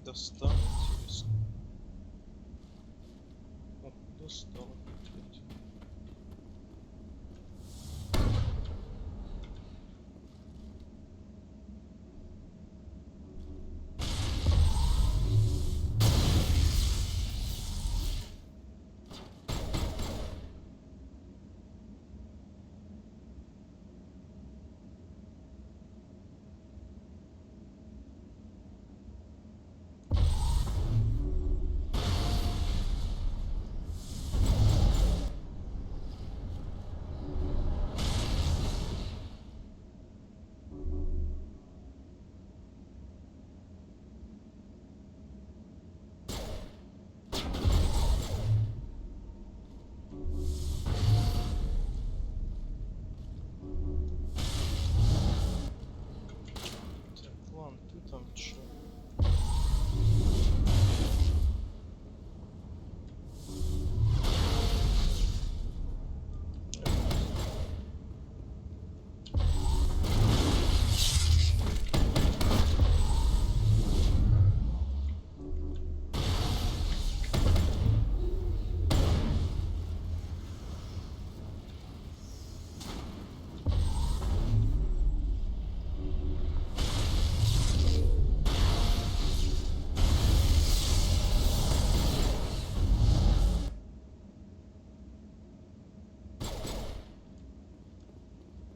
Speaker 4: Достал, интересно. О, достал опять.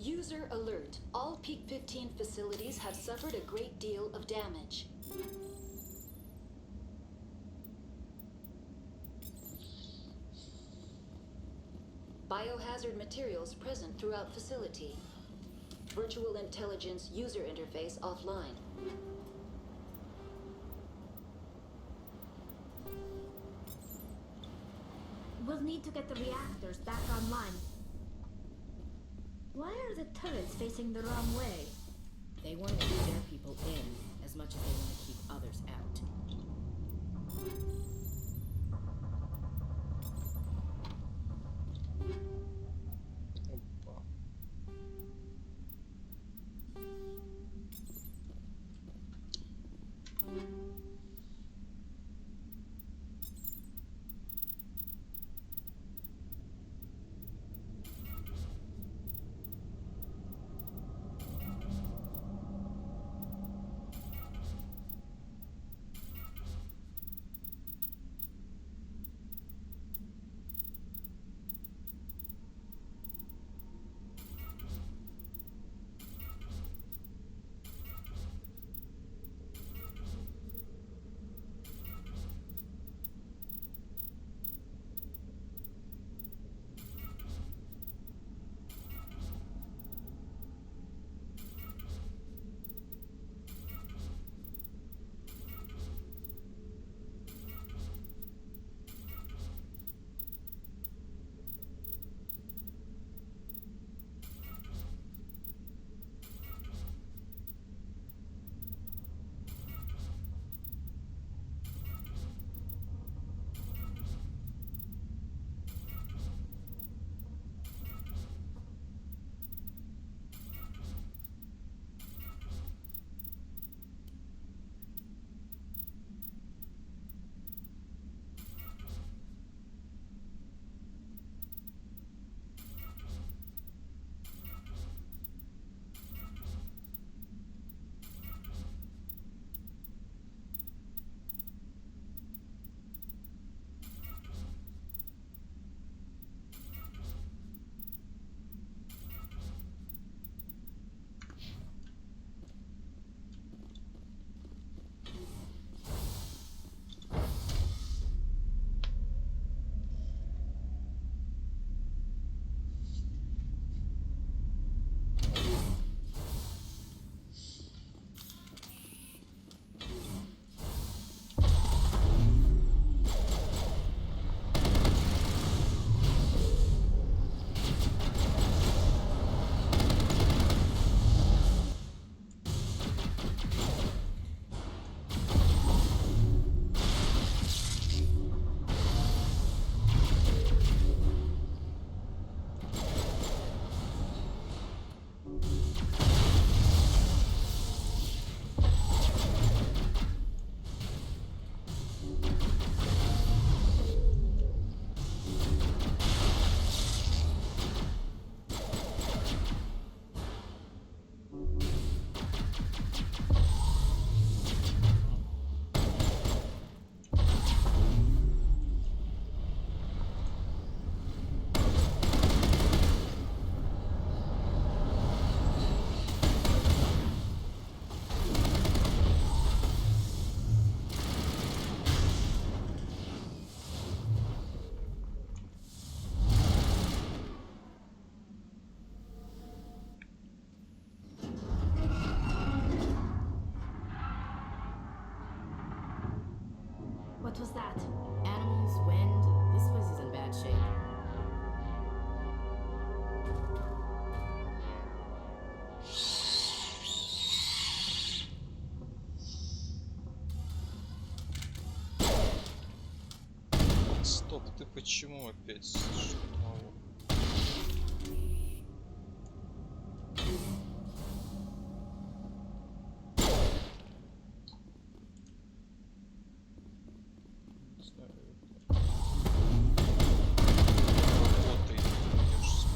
Speaker 8: User alert. All Peak 15 facilities have suffered a great deal of damage. Biohazard materials present throughout facility. Virtual intelligence user interface offline.
Speaker 26: We'll need to get the reactors back online. Why are the turrets facing the wrong way?
Speaker 13: They want to keep their people in as much as they want to keep others out.
Speaker 4: Опа.
Speaker 26: What was that?
Speaker 13: Animals, wind. This place is in bad shape.
Speaker 4: Стоп, ты почему опять штурмовал? Не знаю. Работает, конечно.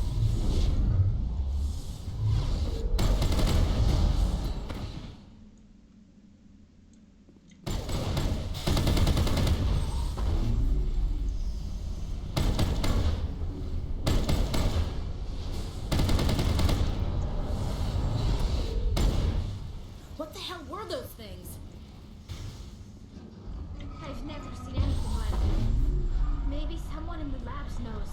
Speaker 13: are those things?
Speaker 26: I've never seen anything like it. Maybe someone in the labs knows.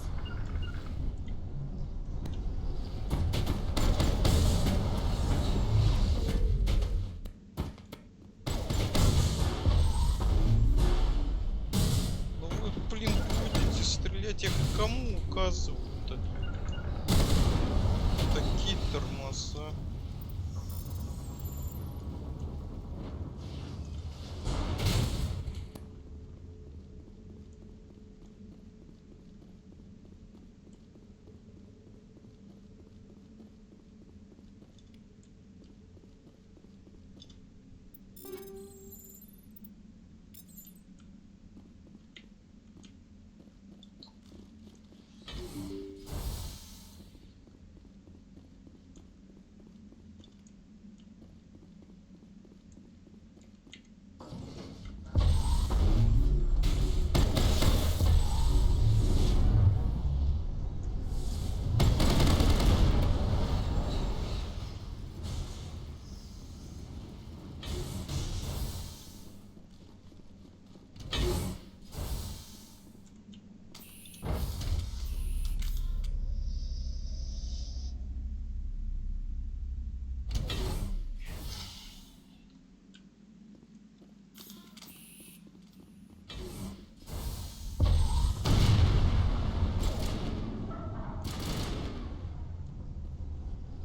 Speaker 4: Ну вы, блин, будете стрелять, я кому указываю-то? Такие тормоза.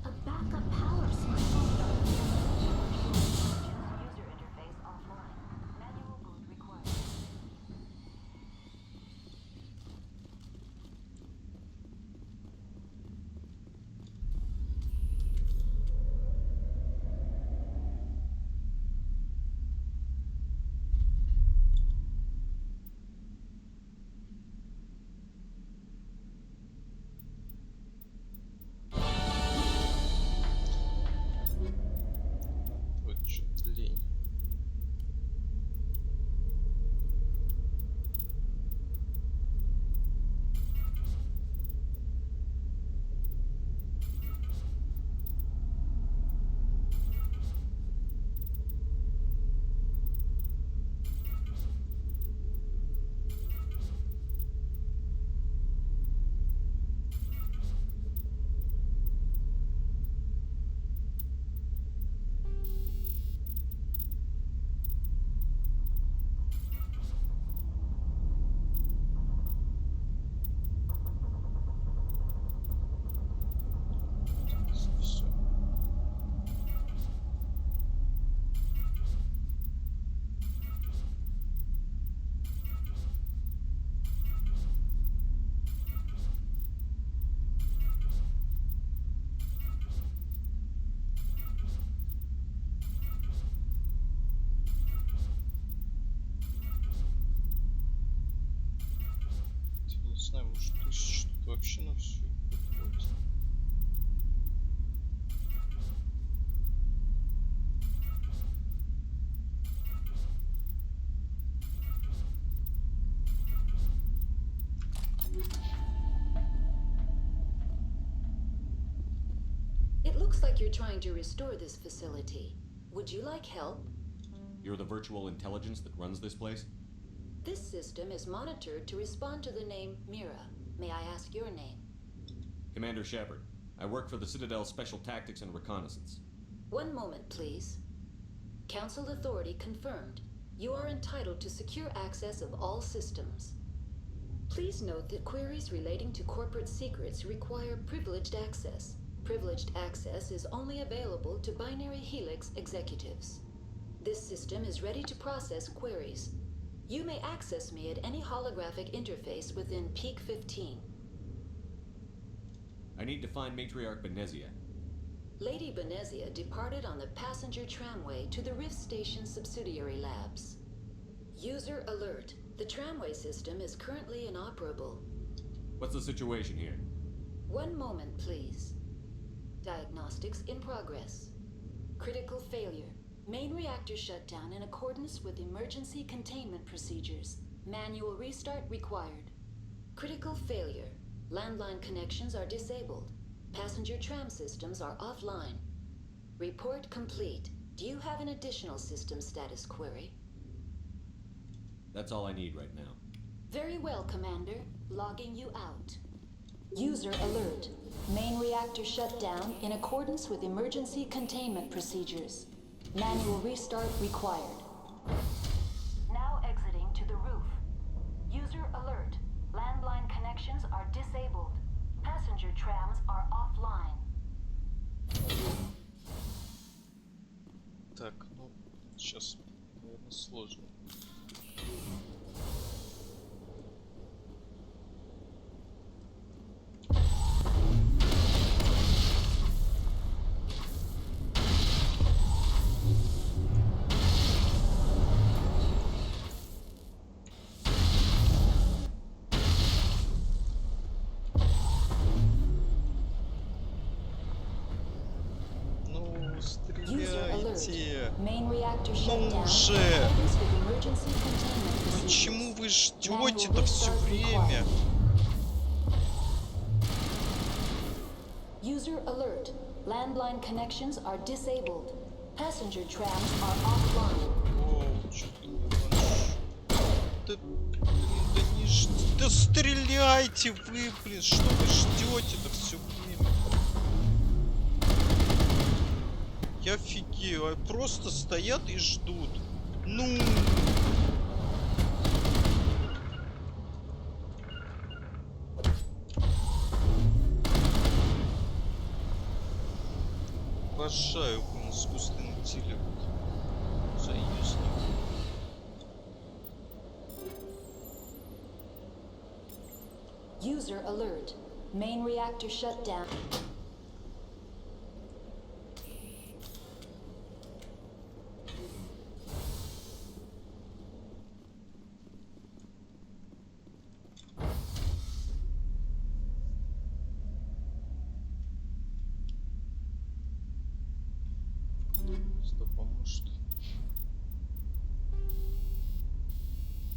Speaker 26: A backup power source.
Speaker 8: User interface offline. Manual boot required.
Speaker 4: Вот что-то лень. Всё. Я не знаю, может что-то вообще на все хватит.
Speaker 27: It looks like you're trying to restore this facility. Would you like help?
Speaker 12: You're the virtual intelligence that runs this place?
Speaker 27: This system is monitored to respond to the name Mira. May I ask your name?
Speaker 12: Commander Shepard. I work for the Citadel Special Tactics and Reconnaissance.
Speaker 27: One moment, please. Council authority confirmed. You are entitled to secure access of all systems. Please note that queries relating to corporate secrets require privileged access. Privileged access is only available to Binary Helix executives. This system is ready to process queries. You may access me at any holographic interface within Peak 15.
Speaker 12: I need to find Matriarch Benezia.
Speaker 27: Lady Benezia departed on the passenger tramway to the Rift Station subsidiary labs. User alert. The tramway system is currently inoperable.
Speaker 12: What's the situation here?
Speaker 27: One moment, please. Diagnostics in progress. Critical failure. Main reactor shut down in accordance with emergency containment procedures. Manual restart required. Critical failure. Landline connections are disabled. Passenger tram systems are offline. Report complete. Do you have an additional system status query?
Speaker 12: That's all I need right now.
Speaker 27: Very well, Commander. Logging you out. User alert. Main reactor shut down in accordance with emergency containment procedures. Manual restart required. Now exiting to the roof. User alert. Landline connections are disabled. Passenger trams are offline.
Speaker 4: Так, ну, сейчас, наверное, сложно. Ну, стреляйте!
Speaker 27: Main reactor shut
Speaker 4: Ну
Speaker 27: down
Speaker 4: уже!
Speaker 27: in accordance with emergency containment procedures.
Speaker 4: Почему вы ждете-то все время?
Speaker 27: User alert. Landline connections are disabled. Passenger trams are offline.
Speaker 4: О, что-то не да, блин, да не да стреляйте вы, блин, что вы ждете-то все время? Я офигею, а просто стоят и ждут. Ну. Обожаю искусственный интеллект. Союзник.
Speaker 27: User alert. Main reactor shut down.
Speaker 4: Что поможет?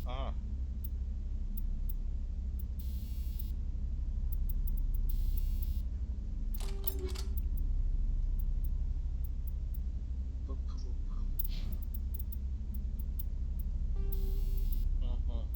Speaker 4: А. Попробуем. Ага.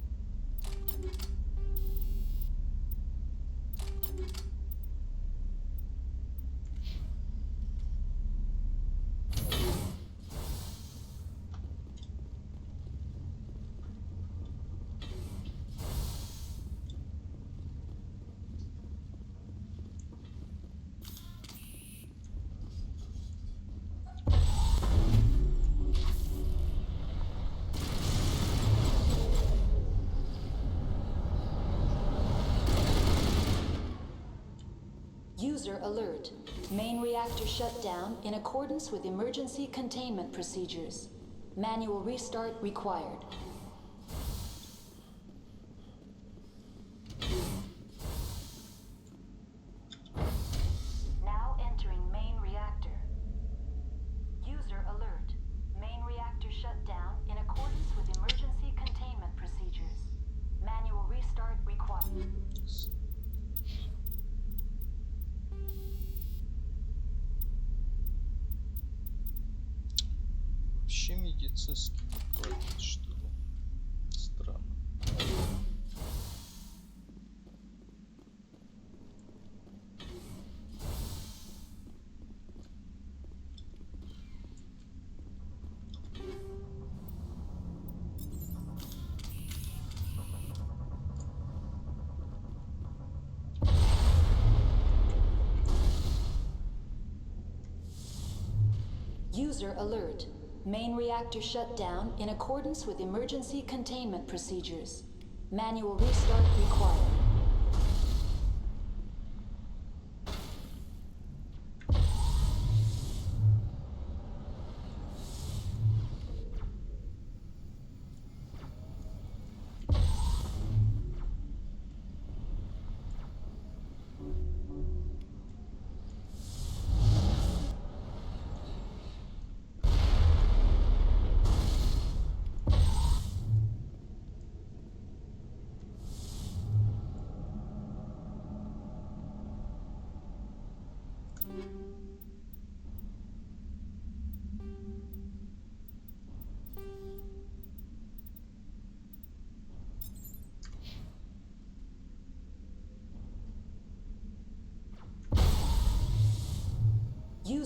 Speaker 27: User alert. Main reactor shut down in accordance with emergency containment procedures. Manual restart required. Now entering main reactor. User alert. Main reactor shut down in accordance with emergency containment procedures. Manual restart required.
Speaker 4: Вообще медицинский не платит, что ли? Странно.
Speaker 27: User alert. Main reactor shut down in accordance with emergency containment procedures. Manual restart required.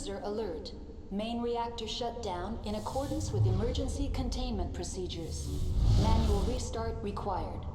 Speaker 27: User alert. Main reactor shut down in accordance with emergency containment procedures. Manual restart required.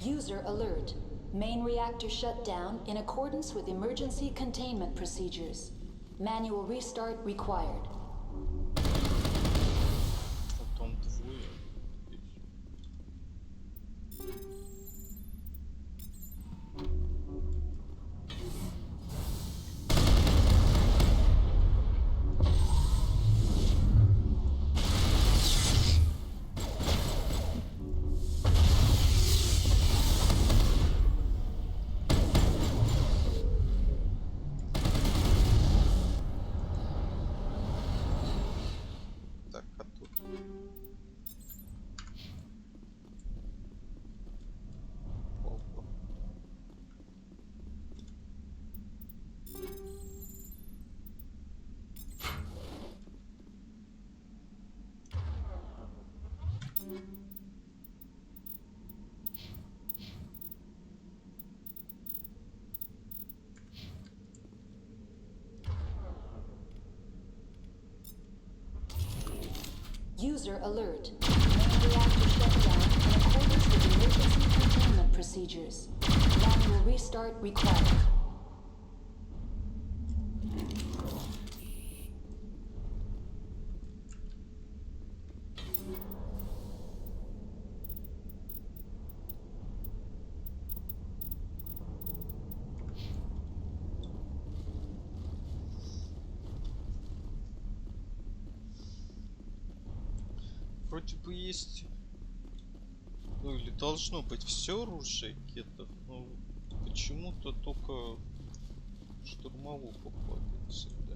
Speaker 27: User alert. Main reactor shut down in accordance with emergency containment procedures. Manual restart required.
Speaker 4: Там двое. Так, а тут... Опа.
Speaker 27: User alert. Main reactor shut down in accordance with emergency containment procedures. Manual restart required.
Speaker 4: Вроде бы есть... Ну или должно быть все оружие кетов, но почему-то только штурмову попадает всегда.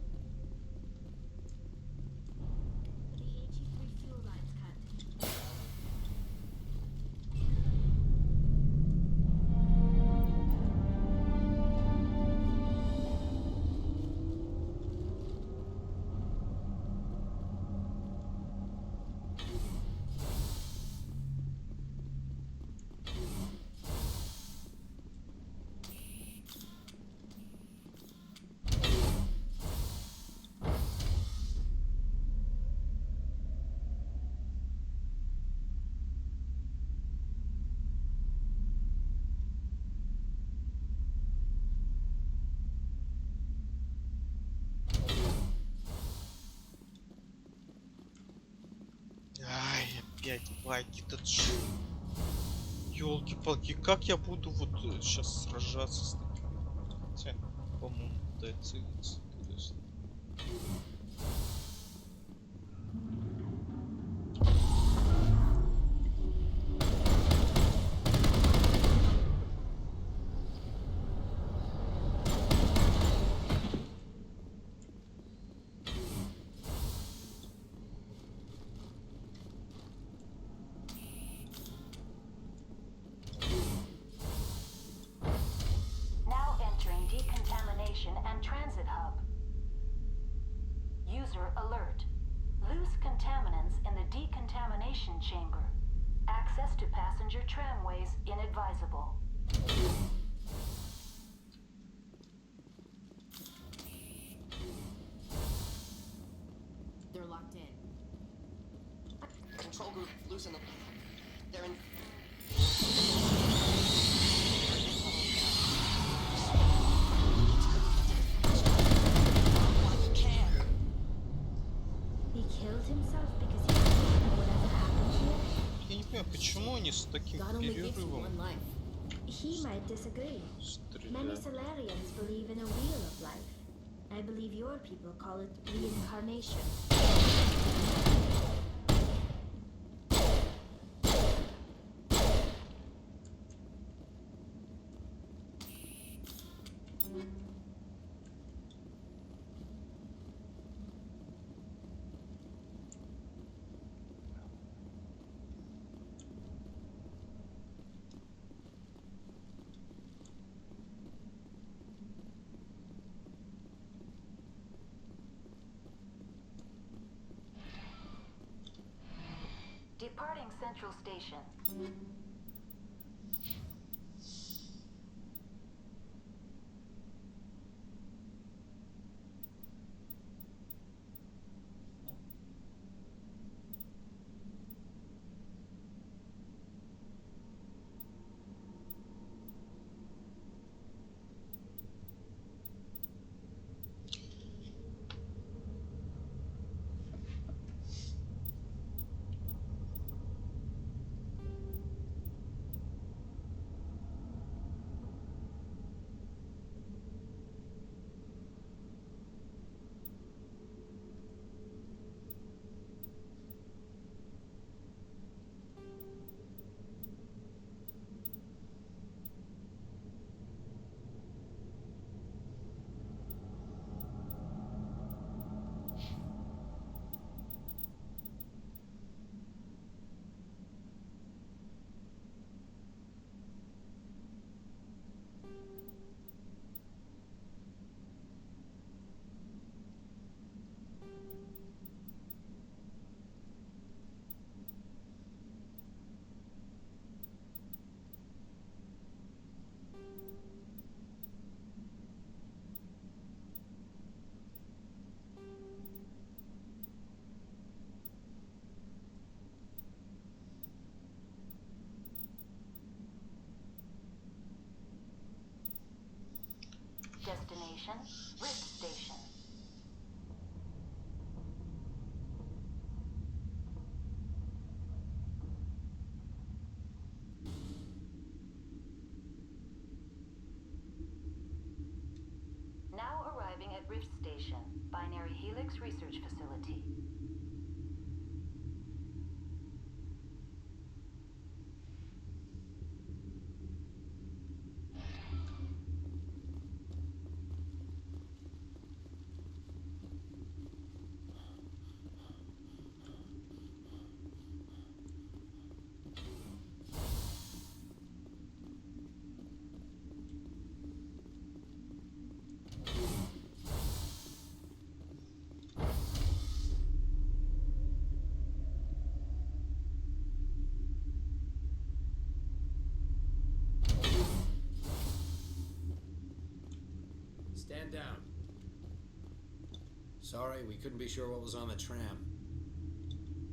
Speaker 4: Ай, опять баги-то чё? Ёлки-палки, как я буду вот сейчас сражаться с таким? Хотя, по-моему, дай целиться, конечно.
Speaker 27: Now entering decontamination and transit hub. User alert. Loose contaminants in the decontamination chamber. Access to passenger tramways inadvisable.
Speaker 11: They're locked in. Control group, loosen them. They're in.
Speaker 26: He killed himself because he didn't know whatever happened to him.
Speaker 4: Я не понимаю, почему они с таким
Speaker 1: God only gives you
Speaker 4: перерывом
Speaker 1: one life.
Speaker 26: He might disagree. Many Solarians believe in a wheel of life. I believe your people call it reincarnation.
Speaker 27: Departing Central Station. Destination, Rift Station. Now arriving at Rift Station, Binary Helix Research Facility.
Speaker 14: Stand down. Sorry, we couldn't be sure what was on the tram.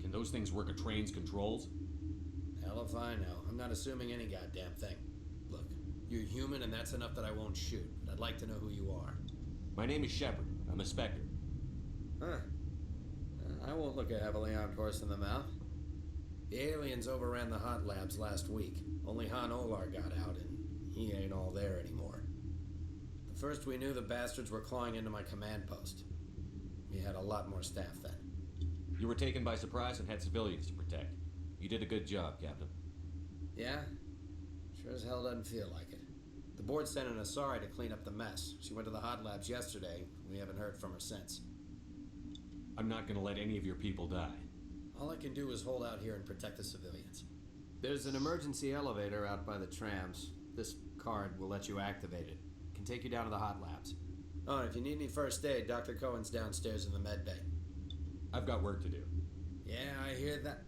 Speaker 12: Can those things work a train's controls?
Speaker 14: Hell if I know. I'm not assuming any goddamn thing. Look, you're human and that's enough that I won't shoot, but I'd like to know who you are.
Speaker 12: My name is Shepard. I'm a Spectre.
Speaker 14: Huh. I won't look a heavily armed horse in the mouth. The aliens overran the hot labs last week. Only Han Olar got out, and he ain't all there anymore. The first we knew, the bastards were clawing into my command post. We had a lot more staff then.
Speaker 12: You were taken by surprise and had civilians to protect. You did a good job, Captain.
Speaker 14: Yeah? Sure as hell doesn't feel like it. The board sent an Asari to clean up the mess. She went to the hot labs yesterday. We haven't heard from her since.
Speaker 12: I'm not gonna let any of your people die.
Speaker 14: All I can do is hold out here and protect the civilians. There's an emergency elevator out by the trams. This card will let you activate it. Can take you down to the hot labs. Oh, and if you need any first aid, Dr. Cohen's downstairs in the med bay.
Speaker 12: I've got work to do.
Speaker 14: Yeah, I hear that.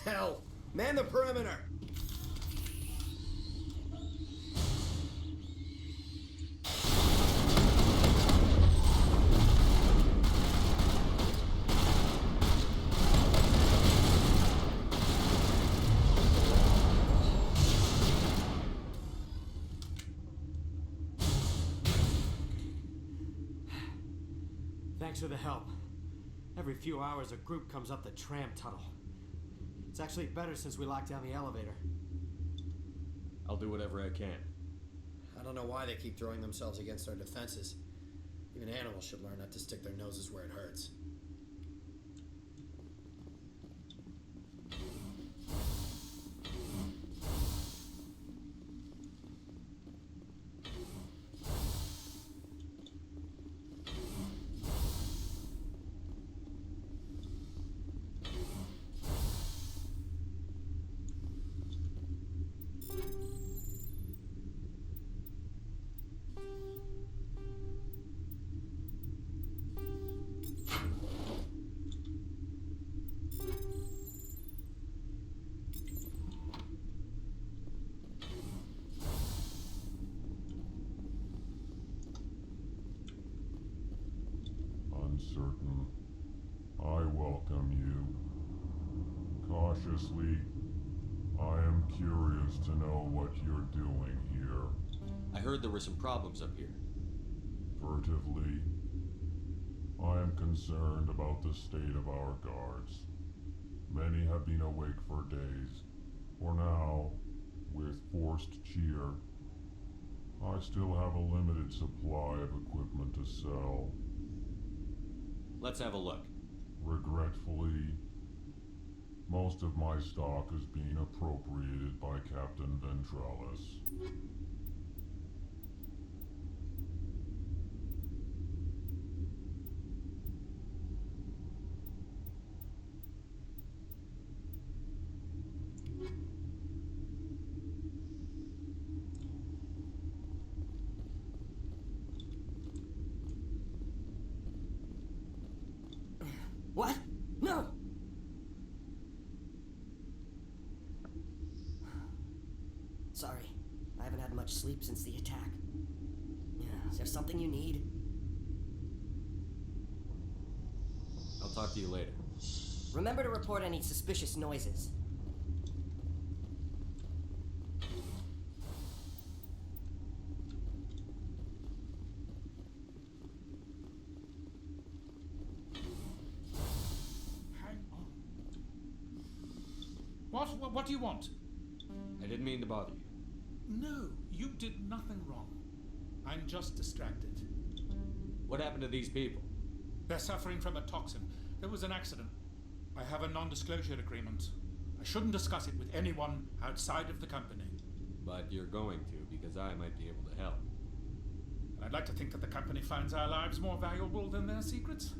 Speaker 14: Hell! Man the perimeter!
Speaker 15: Thanks for the help. Every few hours, a group comes up the tram tunnel. It's actually better since we locked down the elevator.
Speaker 12: I'll do whatever I can.
Speaker 14: I don't know why they keep throwing themselves against our defenses. Even animals should learn not to stick their noses where it hurts.
Speaker 2: Uncertain. I welcome you. Cautiously, I am curious to know what you're doing here.
Speaker 12: I heard there were some problems up here.
Speaker 2: Furtively, I am concerned about the state of our guards. Many have been awake for days. For now, with forced cheer, I still have a limited supply of equipment to sell.
Speaker 12: Let's have a look.
Speaker 2: Regretfully, most of my stock is being appropriated by Captain Ventralis.
Speaker 6: What? No! Sorry, I haven't had much sleep since the attack. Is there something you need?
Speaker 12: I'll talk to you later.
Speaker 6: Remember to report any suspicious noises.
Speaker 16: What do you want?
Speaker 12: I didn't mean to bother you.
Speaker 16: No, you did nothing wrong. I'm just distracted.
Speaker 12: What happened to these people?
Speaker 16: They're suffering from a toxin. There was an accident. I have a non-disclosure agreement. I shouldn't discuss it with anyone outside of the company.
Speaker 12: But you're going to, because I might be able to help.
Speaker 16: I'd like to think that the company finds our lives more valuable than their secrets.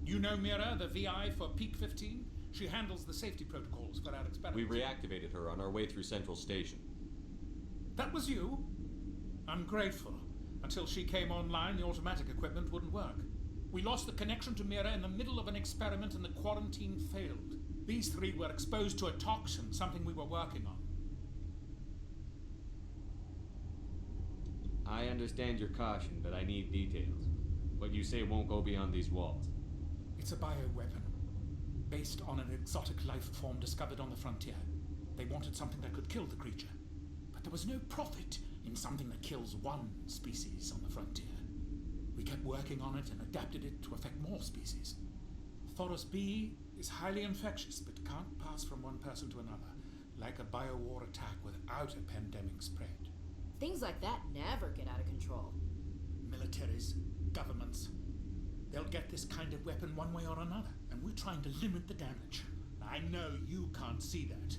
Speaker 16: You know Mira, the VI for Peak 15? She handles the safety protocols for our experiments.
Speaker 12: We reactivated her on our way through Central Station.
Speaker 16: That was you? I'm grateful. Until she came online, the automatic equipment wouldn't work. We lost the connection to Mira in the middle of an experiment and the quarantine failed. These three were exposed to a toxin, something we were working on.
Speaker 12: I understand your caution, but I need details. What you say won't go beyond these walls.
Speaker 16: It's a bioweapon, based on an exotic life form discovered on the frontier. They wanted something that could kill the creature, but there was no profit in something that kills one species on the frontier. We kept working on it and adapted it to affect more species. Thoros B is highly infectious, but can't pass from one person to another, like a biowar attack without a pandemic spread.
Speaker 13: Things like that never get out of control.
Speaker 16: Militaries, governments, they'll get this kind of weapon one way or another, and we're trying to limit the damage. I know you can't see that.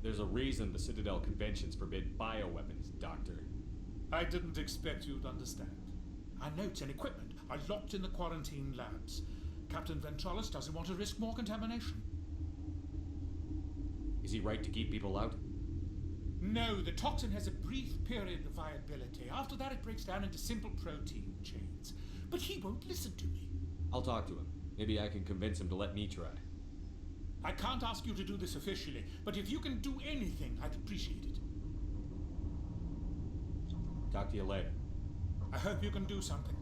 Speaker 12: There's a reason the Citadel conventions forbid bioweapons, Doctor.
Speaker 16: I didn't expect you'd understand. Our notes and equipment are locked in the quarantine labs. Captain Ventralis doesn't want to risk more contamination.
Speaker 12: Is he right to keep people out?
Speaker 16: No, the toxin has a brief period of viability. After that, it breaks down into simple protein chains. But he won't listen to me.
Speaker 12: I'll talk to him. Maybe I can convince him to let me try.
Speaker 16: I can't ask you to do this officially, but if you can do anything, I'd appreciate it.
Speaker 12: Talk to you later.
Speaker 16: I hope you can do something.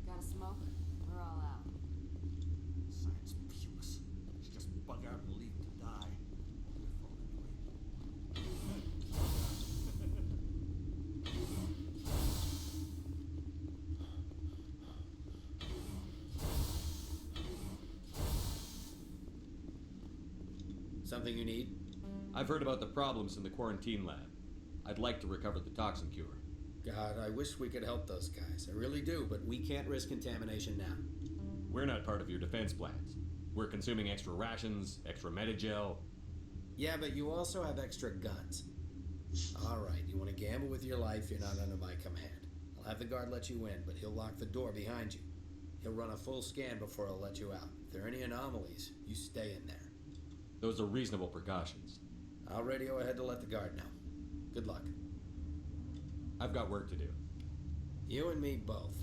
Speaker 25: Got a smoke? We're all out.
Speaker 16: Science puce. She just bug out and leave to die.
Speaker 14: Something you need?
Speaker 12: I've heard about the problems in the quarantine lab. I'd like to recover the toxin cure.
Speaker 14: God, I wish we could help those guys. I really do, but we can't risk contamination now.
Speaker 12: We're not part of your defense plans. We're consuming extra rations, extra Medigel.
Speaker 14: Yeah, but you also have extra guns. All right, you want to gamble with your life, you're not under my command. I'll have the guard let you in, but he'll lock the door behind you. He'll run a full scan before he'll let you out. If there are any anomalies, you stay in there.
Speaker 12: Those are reasonable precautions.
Speaker 14: I'll radio ahead to let the guard know. Good luck.
Speaker 12: I've got work to do.
Speaker 14: You and me both.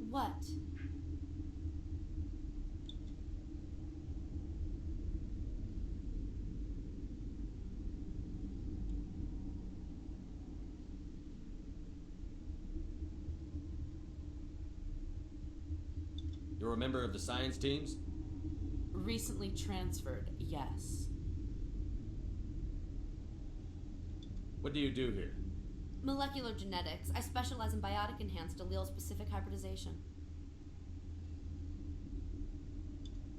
Speaker 9: What?
Speaker 12: You're a member of the science teams?
Speaker 9: Recently transferred, yes.
Speaker 12: What do you do here?
Speaker 9: Molecular genetics. I specialize in biotic-enhanced allele-specific hybridization.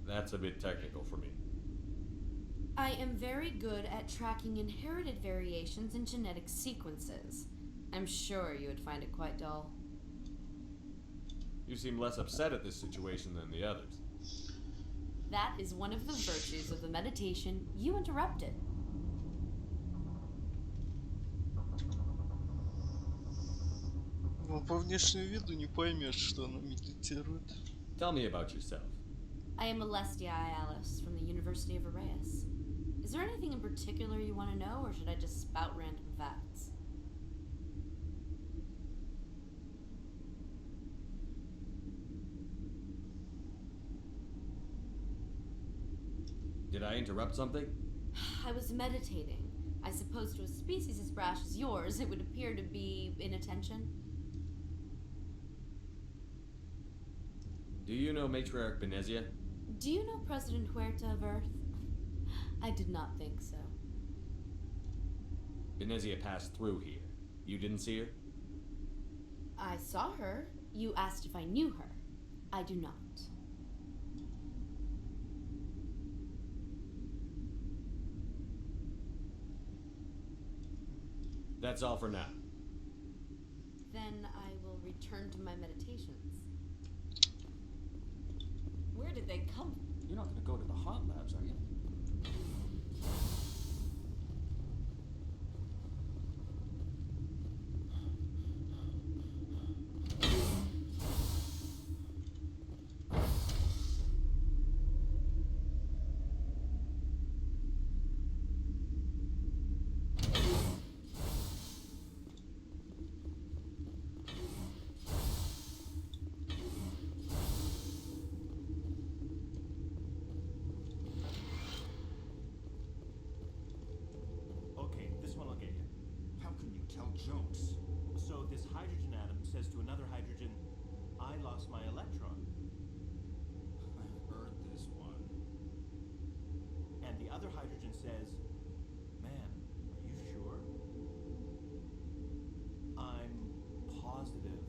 Speaker 12: That's a bit technical for me.
Speaker 9: I am very good at tracking inherited variations in genetic sequences. I'm sure you would find it quite dull.
Speaker 12: You seem less upset at this situation than the others.
Speaker 9: That is one of the virtues of the meditation you interrupted.
Speaker 4: Ну, по внешнему виду не поймешь, что она медитирует.
Speaker 12: Tell me about yourself.
Speaker 9: I am Alestia Alice from the University of Arrayas. Is there anything in particular you want to know, or should I just spout random facts?
Speaker 12: Did I interrupt something?
Speaker 9: I was meditating. I suppose to a species as brash as yours, it would appear to be inattention.
Speaker 12: Do you know Matriarch Benezia?
Speaker 9: Do you know President Huerta of Earth? I did not think so.
Speaker 12: Benezia passed through here. You didn't see her?
Speaker 9: I saw her. You asked if I knew her. I do not.
Speaker 12: That's all for now.
Speaker 9: Then I will return to my meditations.
Speaker 10: Where did they come from?
Speaker 17: You're not going to go to the hot labs, are you?
Speaker 23: Jokes. So this hydrogen atom says to another hydrogen, I lost my electron.
Speaker 3: I've heard this one.
Speaker 23: And the other hydrogen says, man, are you sure? I'm positive.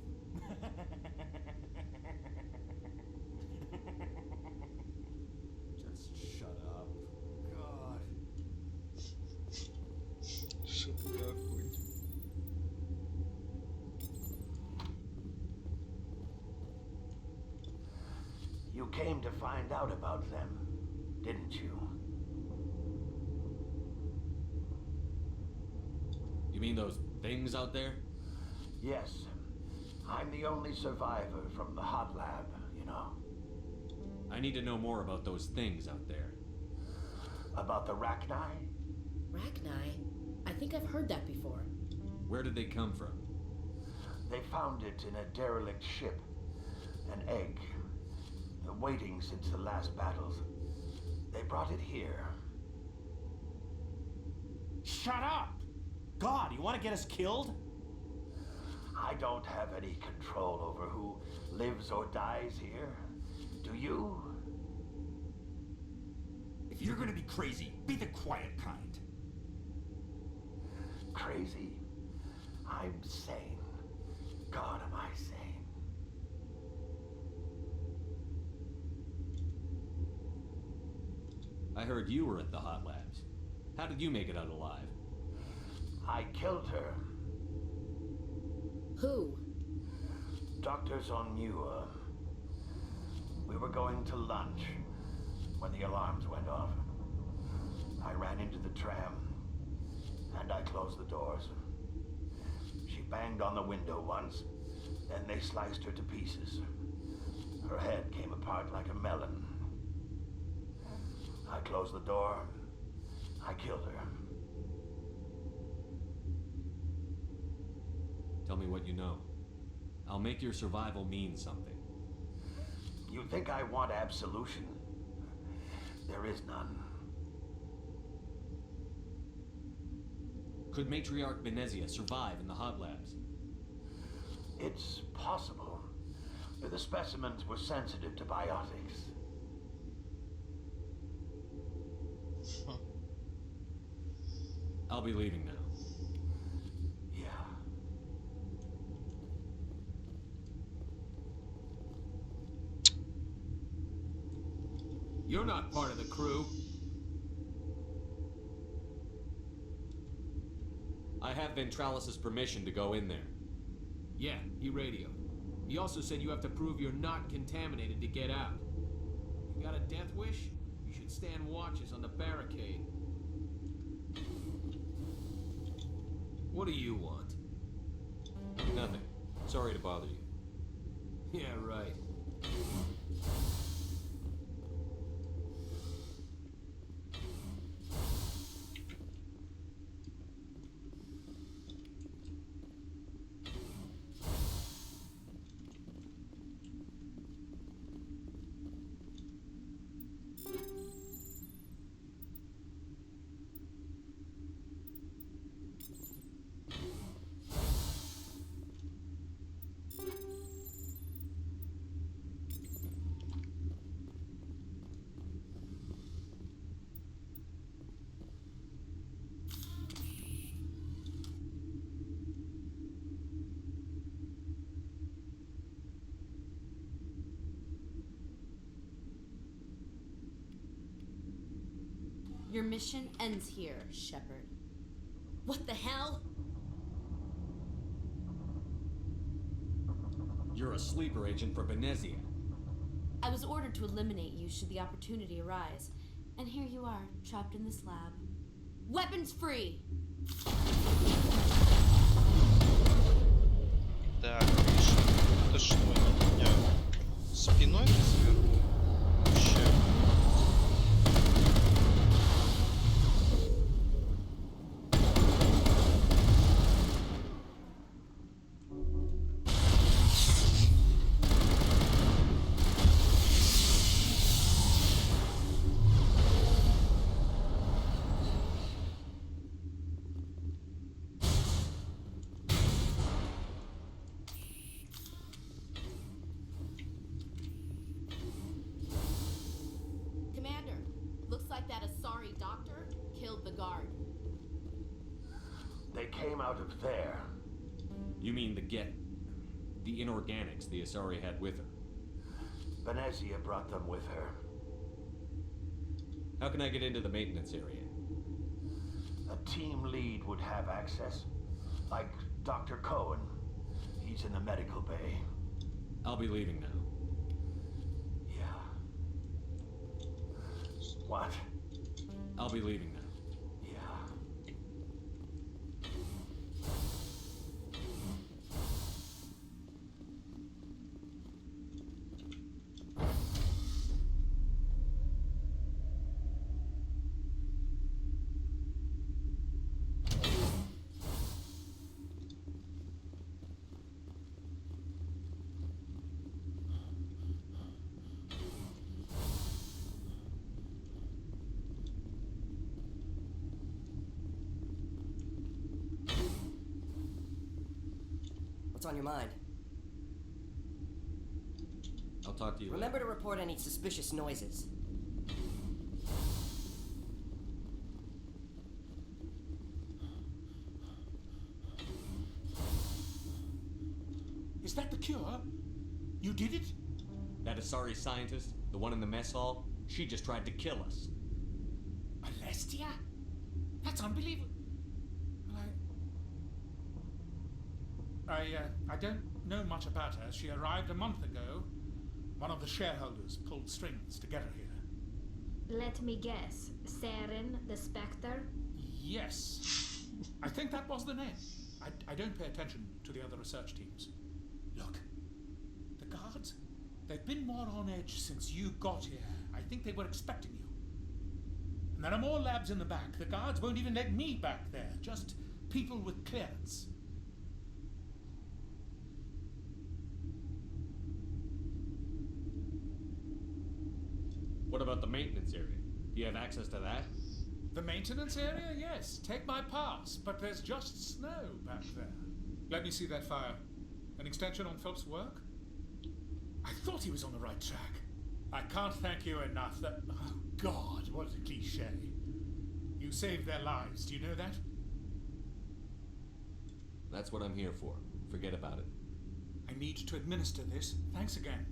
Speaker 3: Just shut up. God.
Speaker 4: Shut up.
Speaker 18: You came to find out about them, didn't you?
Speaker 12: You mean those things out there?
Speaker 18: Yes. I'm the only survivor from the hot lab, you know.
Speaker 12: I need to know more about those things out there.
Speaker 18: About the Rachni?
Speaker 13: Rachni? I think I've heard that before.
Speaker 12: Where did they come from?
Speaker 18: They found it in a derelict ship. An egg. Waiting since the last battles. They brought it here.
Speaker 23: Shut up! God, you want to get us killed?
Speaker 18: I don't have any control over who lives or dies here. Do you?
Speaker 3: If you're gonna be crazy, be the quiet kind.
Speaker 18: Crazy? I'm sane. God, am I sane.
Speaker 12: I heard you were at the hot labs. How did you make it out alive?
Speaker 18: I killed her.
Speaker 13: Who?
Speaker 18: Dr. Zonmua. We were going to lunch when the alarms went off. I ran into the tram, and I closed the doors. She banged on the window once, then they sliced her to pieces. Her head came apart like a melon. I closed the door. I killed her.
Speaker 12: Tell me what you know. I'll make your survival mean something.
Speaker 18: You think I want absolution? There is none.
Speaker 12: Could Matriarch Benezia survive in the hot labs?
Speaker 18: It's possible. The specimens were sensitive to biotics.
Speaker 12: I'll be leaving now.
Speaker 18: Yeah.
Speaker 5: You're not part of the crew.
Speaker 12: I have Ventralis' permission to go in there.
Speaker 5: Yeah, he radioed. He also said you have to prove you're not contaminated to get out. You got a death wish? You should stand watches on the barricade. What do you want?
Speaker 12: Nothing. Sorry to bother you.
Speaker 5: Yeah, right.
Speaker 9: Your mission ends here, Shepard.
Speaker 13: What the hell?
Speaker 12: You're a sleeper agent for Benezia.
Speaker 9: I was ordered to eliminate you should the opportunity arise. And here you are, trapped in this lab. Weapons free!
Speaker 4: Да, Гриша, это что, они меня спиной сверху? Вообще.
Speaker 9: Commander, looks like that Asari doctor killed the guard.
Speaker 18: They came out of there.
Speaker 12: You mean the inorganics the Asari had with her?
Speaker 18: Benezia brought them with her.
Speaker 12: How can I get into the maintenance area?
Speaker 18: A team lead would have access. Like Dr. Cohen. He's in the medical bay.
Speaker 12: I'll be leaving now.
Speaker 18: Yeah. What?
Speaker 12: I'll be leaving now.
Speaker 18: Yeah.
Speaker 6: What's on your mind?
Speaker 12: I'll talk to you
Speaker 11: Remember to report any suspicious noises.
Speaker 16: Is that the cure? You did it?
Speaker 12: That Asari scientist, the one in the mess hall, she just tried to kill us.
Speaker 16: Alestia? That's unbelievable. I don't know much about her. She arrived a month ago. One of the shareholders pulled strings to get her here.
Speaker 26: Let me guess. Saren, the Spectre?
Speaker 16: Yes. I think that was the name. I don't pay attention to the other research teams. Look, the guards, they've been more on edge since you got here. I think they were expecting you. And there are more labs in the back. The guards won't even let me back there. Just people with clearance.
Speaker 12: What about the maintenance area? Do you have access to that?
Speaker 16: The maintenance area? Yes. Take my pass. But there's just snow back there. Let me see that file. An extension on Phelps' work? I thought he was on the right track. I can't thank you enough. Oh, God, what a cliche. You saved their lives. Do you know that?
Speaker 12: That's what I'm here for. Forget about it.
Speaker 16: I need to administer this. Thanks again.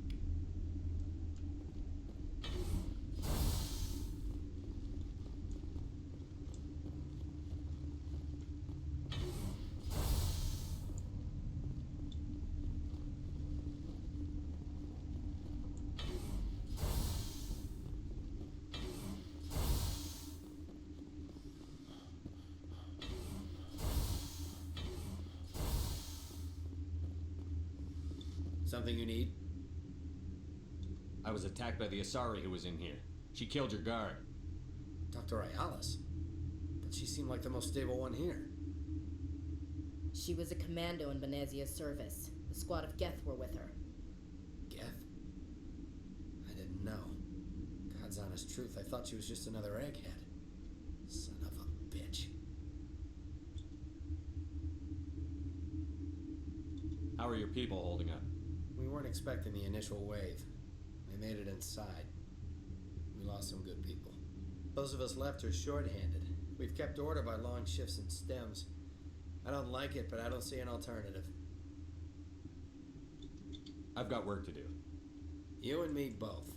Speaker 14: Something you need?
Speaker 12: I was attacked by the Asari who was in here. She killed your guard.
Speaker 14: Dr. Ayalis? But she seemed like the most stable one here.
Speaker 13: She was a commando in Benezia's service. The squad of Geth were with her.
Speaker 14: Geth? I didn't know. God's honest truth, I thought she was just another egghead. Son of a bitch.
Speaker 12: How are your people holding up?
Speaker 14: We weren't expecting the initial wave. They made it inside. We lost some good people. Those of us left are short-handed. We've kept order by long shifts and stems. I don't like it, but I don't see an alternative.
Speaker 12: I've got work to do.
Speaker 14: You and me both.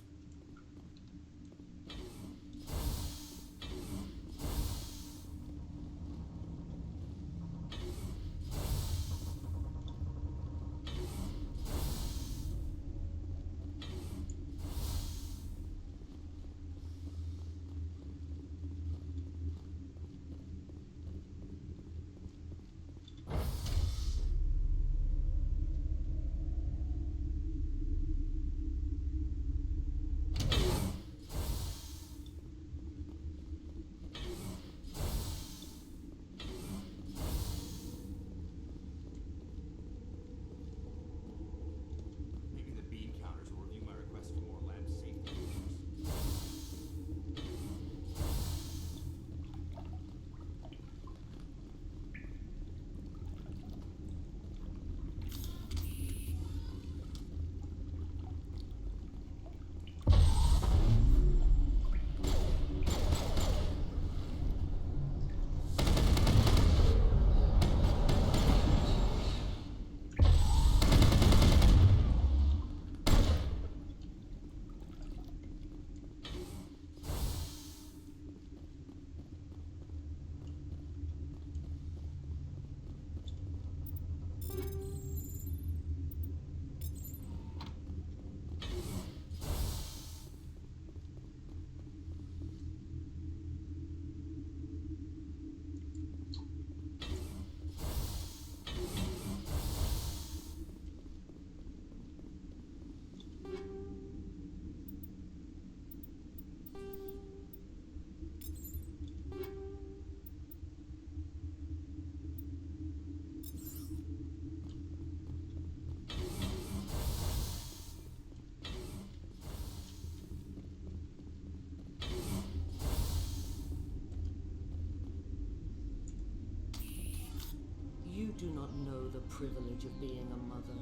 Speaker 7: You do not know the privilege of being a mother.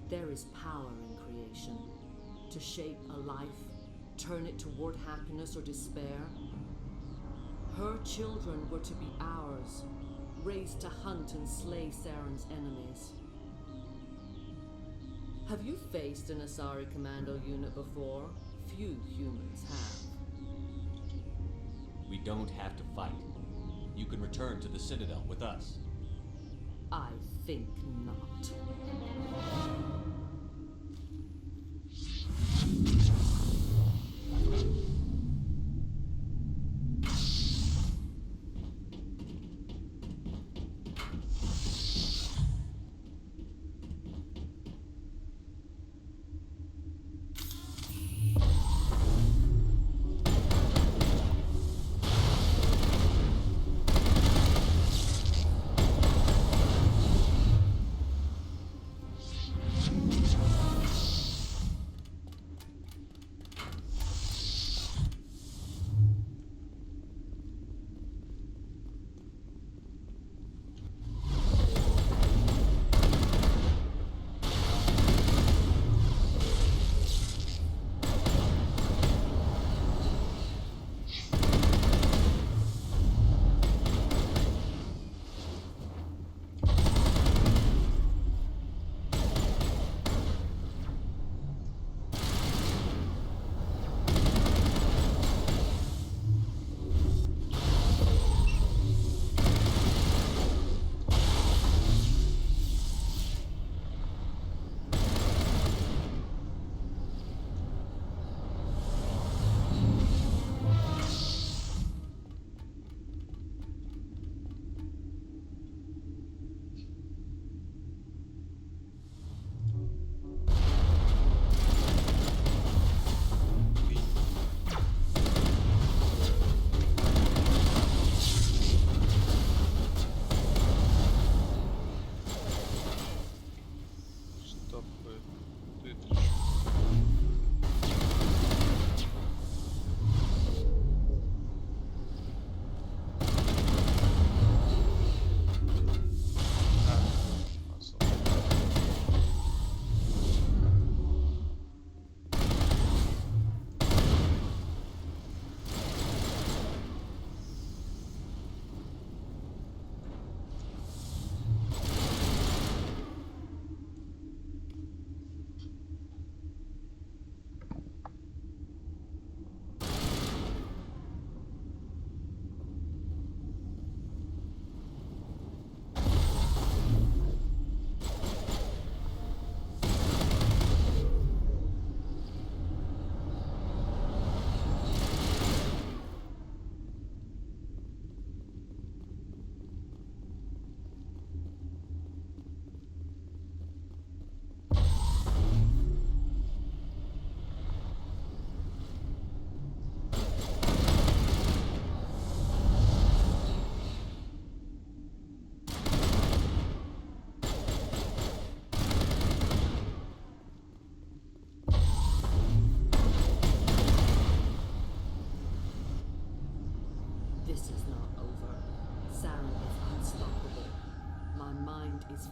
Speaker 7: There is power in creation. to shape a life, turn it toward happiness or despair. Her children were to be ours, raised to hunt and slay Saren's enemies. Have you faced an Asari commando unit before? Few humans have.
Speaker 12: We don't have to fight. You can return to the Citadel with us.
Speaker 7: I think not.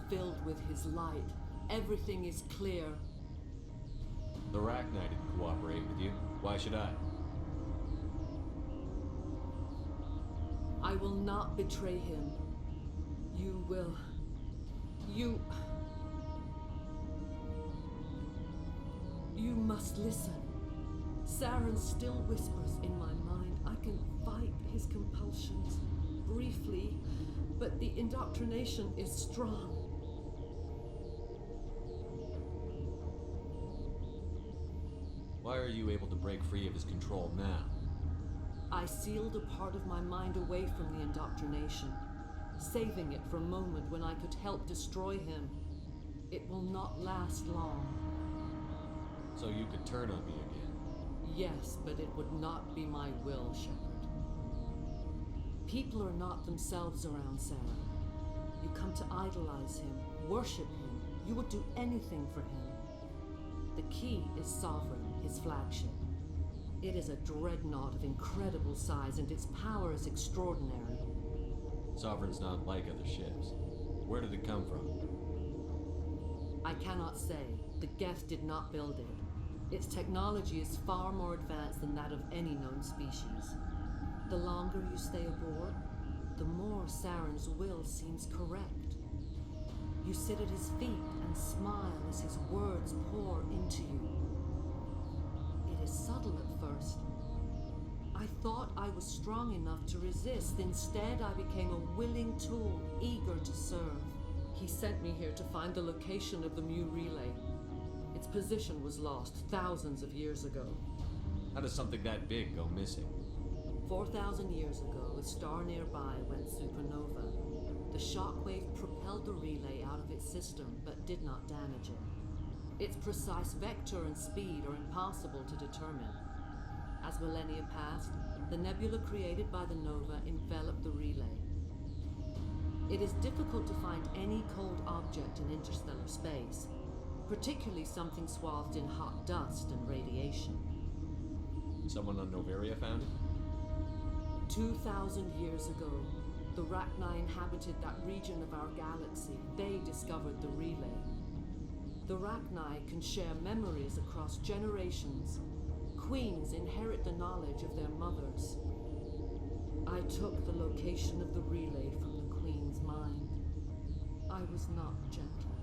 Speaker 7: Filled with his light. Everything is clear.
Speaker 12: The Rachni didn't cooperate with you. Why should I?
Speaker 7: I will not betray him. You will. You must listen. Saren still whispers in my mind. I can fight his compulsions briefly, but the indoctrination is strong.
Speaker 12: Why are you able to break free of his control now?
Speaker 7: I sealed a part of my mind away from the indoctrination, saving it for a moment when I could help destroy him. It will not last long.
Speaker 12: So you could turn on me again?
Speaker 7: Yes, but it would not be my will, Shepard. People are not themselves around Saren. You come to idolize him, worship him. You would do anything for him. The key is Sovereign, his flagship. It is a dreadnought of incredible size, and its power is extraordinary.
Speaker 12: Sovereign's not like other ships. Where did it come from?
Speaker 7: I cannot say. The Geth did not build it. Its technology is far more advanced than that of any known species. The longer you stay aboard, the more Saren's will seems correct. You sit at his feet and smile as his words pour into you. It is subtle at first. I thought I was strong enough to resist. Instead, I became a willing tool, eager to serve. He sent me here to find the location of the Mu relay. Its position was lost thousands of years ago.
Speaker 12: How does something that big go missing?
Speaker 7: 4,000 years ago, a star nearby went supernova. The shockwave propelled the relay out of its system, but did not damage it. Its precise vector and speed are impossible to determine. As millennia passed, the nebula created by the nova enveloped the relay. It is difficult to find any cold object in interstellar space, particularly something swathed in hot dust and radiation.
Speaker 12: Someone on Noveria found it?
Speaker 7: 2,000 years ago, the Rachni inhabited that region of our galaxy. They discovered the relay. The Rachni can share memories across generations. Queens inherit the knowledge of their mothers. I took the location of the relay from the Queen's mind. I was not gentle.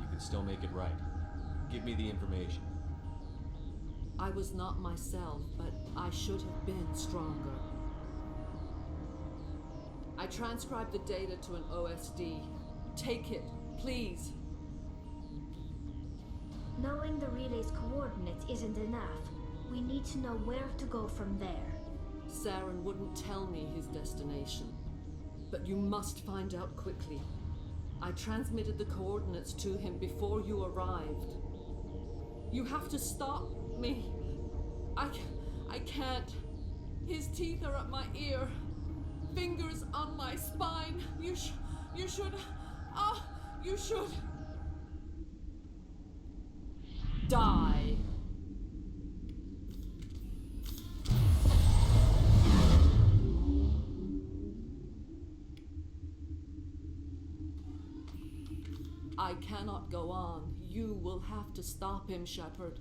Speaker 12: You can still make it right. Give me the information.
Speaker 7: I was not myself, but I should have been stronger. I transcribed the data to an OSD. Take it, please.
Speaker 26: Knowing the relay's coordinates isn't enough. We need to know where to go from there.
Speaker 7: Saren wouldn't tell me his destination. But you must find out quickly. I transmitted the coordinates to him before you arrived. You have to stop me. I can't. His teeth are at my ear. Fingers on my spine. You should. You should. Die. I cannot go on. You will have to stop him, Shepard.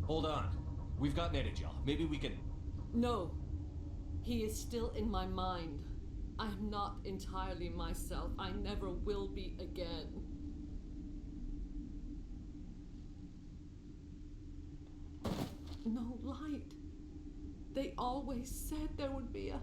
Speaker 12: Hold on. We've got Netagel. Maybe we can...
Speaker 7: No. He is still in my mind. I am not entirely myself. I never will be again. No light. They always said there would be a...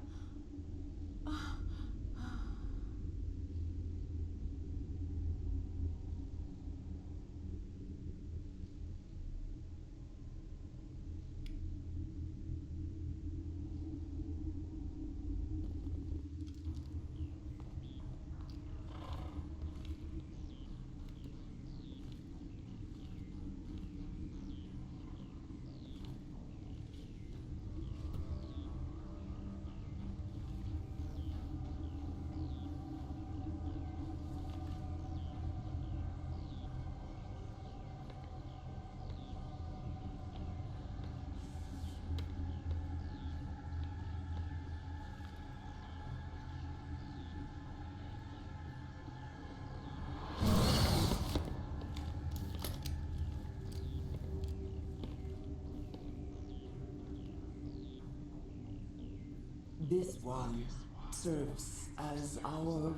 Speaker 1: This one serves as our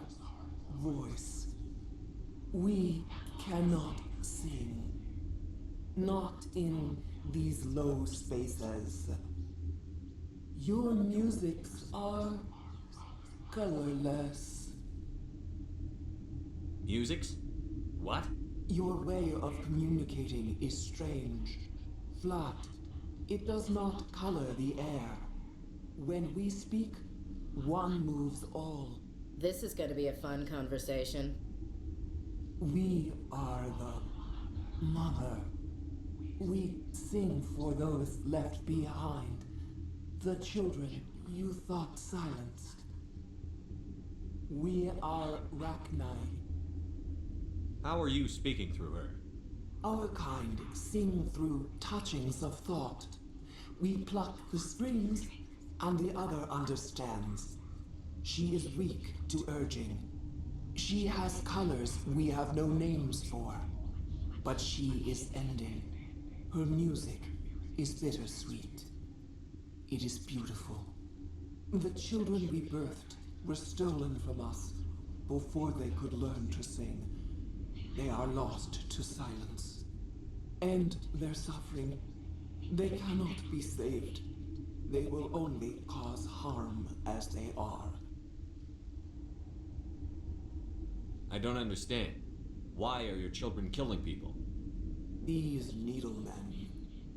Speaker 1: voice. We cannot sing. Not in these low spaces. Your musics are colorless.
Speaker 12: Musics? What?
Speaker 1: Your way of communicating is strange. Flat. It does not color the air. When we speak, one moves all.
Speaker 8: This is going to be a fun conversation.
Speaker 1: We are the mother. We sing for those left behind. The children you thought silenced. We are Rachni.
Speaker 12: How are you speaking through her?
Speaker 1: Our kind sing through touchings of thought. We pluck the strings and the other understands. She is weak to urging. She has colors we have no names for, but she is ending. Her music is bittersweet. It is beautiful. The children we birthed were stolen from us before they could learn to sing. They are lost to silence. End their suffering. They cannot be saved. They will only cause harm as they are.
Speaker 12: I don't understand. Why are your children killing people?
Speaker 1: These needlemen,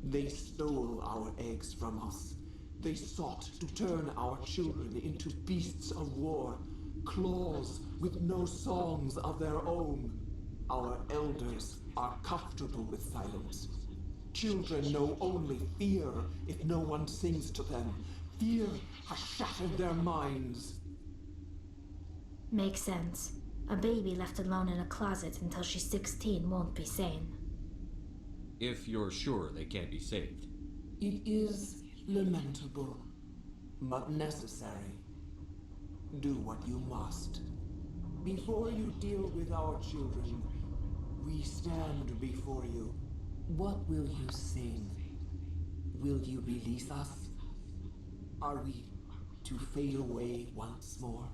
Speaker 1: they stole our eggs from us. They sought to turn our children into beasts of war, claws with no songs of their own. Our elders are comfortable with silence. Children know only fear if no one sings to them. Fear has shattered their minds.
Speaker 26: Makes sense. A baby left alone in a closet until she's 16 won't be sane.
Speaker 12: If you're sure they can't be saved.
Speaker 1: It is lamentable, but necessary. Do what you must. Before you deal with our children, we stand before you. What will you sing? Will you release us? Are we to fade away once more?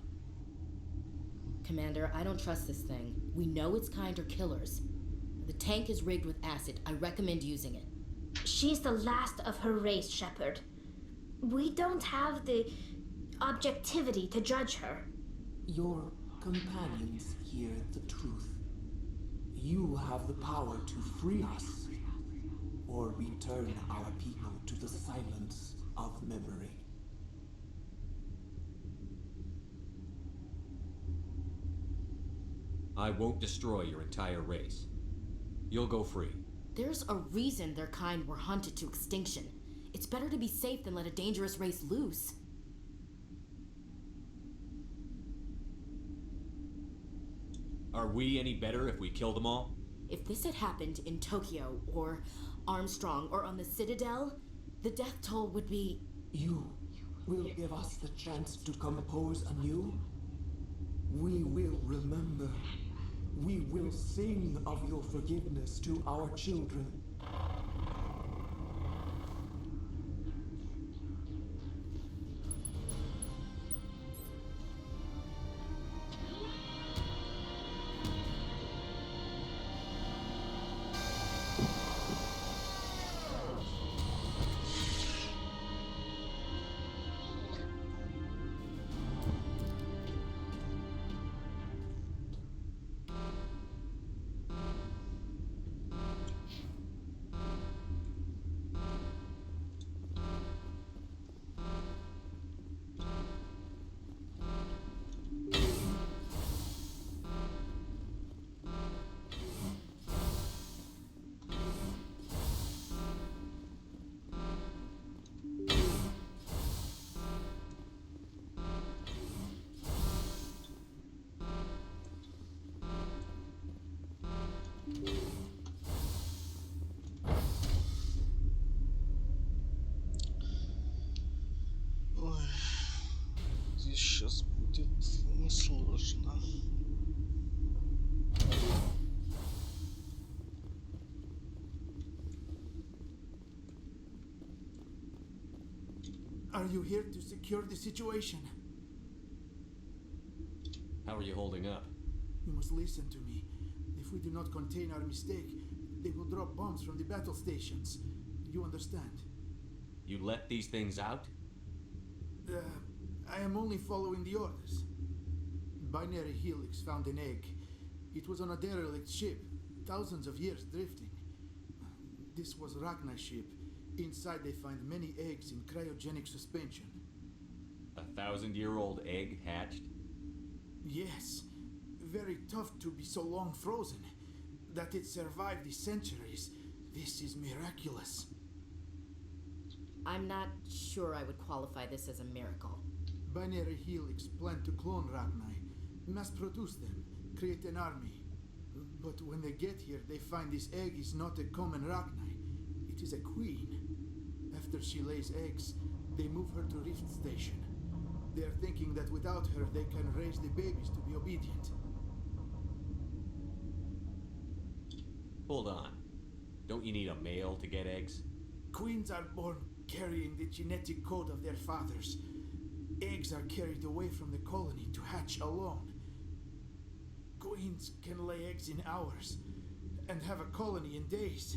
Speaker 8: Commander, I don't trust this thing. We know its kind are killers. The tank is rigged with acid. I recommend using it.
Speaker 26: She's the last of her race, Shepard. We don't have the objectivity to judge her.
Speaker 1: Your companions hear the truth. You have the power to free us, or return our people to the silence of memory.
Speaker 12: I won't destroy your entire race. You'll go free.
Speaker 8: There's a reason their kind were hunted to extinction. It's better to be safe than let a dangerous race loose.
Speaker 12: Are we any better if we kill them all?
Speaker 8: If this had happened in Tokyo, or Armstrong, or on the Citadel, the death toll would be...
Speaker 1: You will give us the chance to compose anew? We will remember. We will sing of your forgiveness to our children.
Speaker 4: Здесь сейчас будет несложно.
Speaker 15: Are you here to secure the situation?
Speaker 12: How are you holding up?
Speaker 15: You must listen to me. If we do not contain our mistake, they will drop bombs from the battle stations. You understand?
Speaker 12: You let these things out?
Speaker 15: I am only following the orders. Binary Helix found an egg. It was on a derelict ship, thousands of years drifting. This was Rachna's ship. Inside they find many eggs in cryogenic suspension.
Speaker 12: 1,000-year-old egg hatched?
Speaker 15: Yes. Very tough to be so long frozen. That it survived the centuries. This is miraculous.
Speaker 8: I'm not sure I would qualify this as a miracle.
Speaker 15: Binary Helix planned to clone Rachni, mass produce them, create an army. But when they get here, they find this egg is not a common Rachni. It is a queen. After she lays eggs, they move her to rifts generation. They're thinking that without her, they can raise the babies to be obedient.
Speaker 12: Hold on. Don't you need a male to get eggs?
Speaker 15: Queens are born carrying the genetic code of their fathers. Eggs are carried away from the colony to hatch alone. Queens can lay eggs in hours and have a colony in days.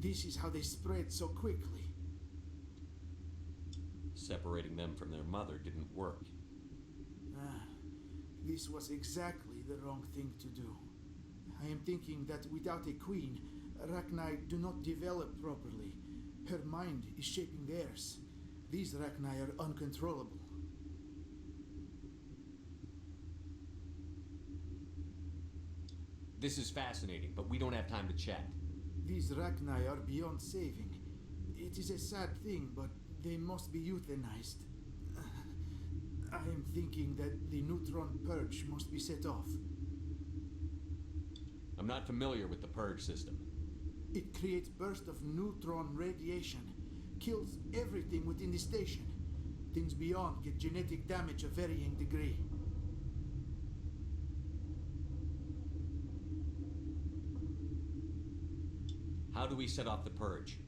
Speaker 15: This is how they spread so quickly.
Speaker 12: Separating them from their mother didn't work.
Speaker 15: This was exactly the wrong thing to do. I am thinking that without a queen, Rachni do not develop properly. Her mind is shaping theirs. These Rachni are uncontrollable.
Speaker 12: This is fascinating, but we don't have time to chat.
Speaker 15: These Rachni are beyond saving. It is a sad thing, but they must be euthanized. I am thinking that the neutron purge must be set off.
Speaker 12: I'm not familiar with the purge system.
Speaker 15: It creates bursts of neutron radiation, kills everything within the station. Things beyond get genetic damage of varying degree.
Speaker 12: How do we set off the purge?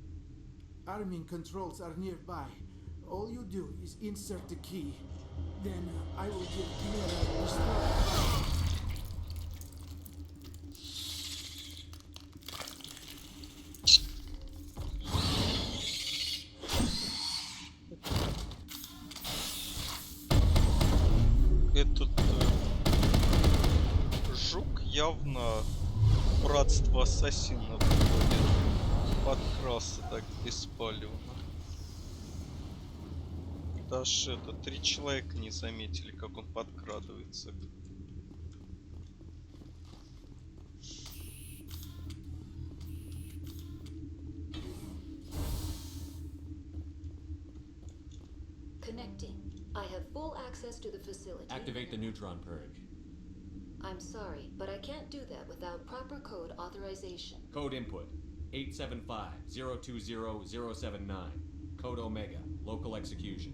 Speaker 15: Arming controls are nearby. All you do is insert the key. Then I will give Chimera the start.
Speaker 4: Этот жук явно братство ассасинов входит. Подкрался так беспалевно. Даже это 3 человека не заметили, как он подкрадывается.
Speaker 2: Connecting. I have full access to the facility.
Speaker 12: Activate the neutron purge.
Speaker 2: I'm sorry, but I can't do that without proper code authorization.
Speaker 12: Code input 875-020-079. Code Omega. Local execution.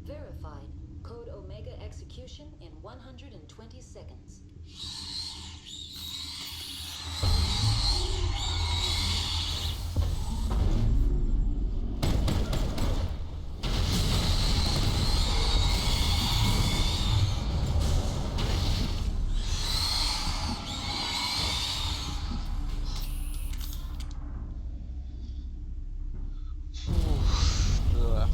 Speaker 2: Verified. Code Omega execution in 120 seconds.
Speaker 4: Да.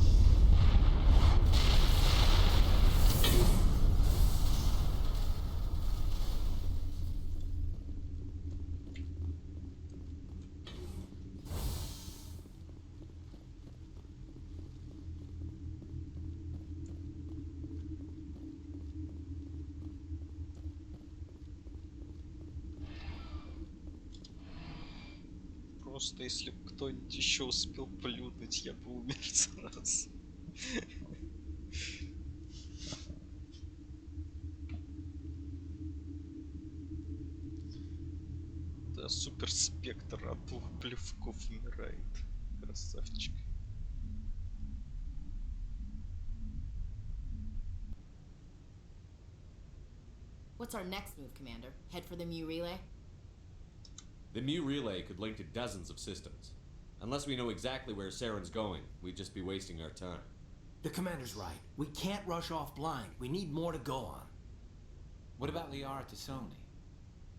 Speaker 4: Просто если бы кто-нибудь еще успел плюнуть, я бы умер сразу. Да, суперспектр от 2 плевков умирает. Красавчик.
Speaker 8: What's our next move, Commander? Head for the Mu relay?
Speaker 12: The Mu relay could link to dozens of systems. Unless we know exactly where Saren's going, we'd just be wasting our time.
Speaker 19: The commander's right. We can't rush off blind. We need more to go on.
Speaker 20: What about Liara Tassoni?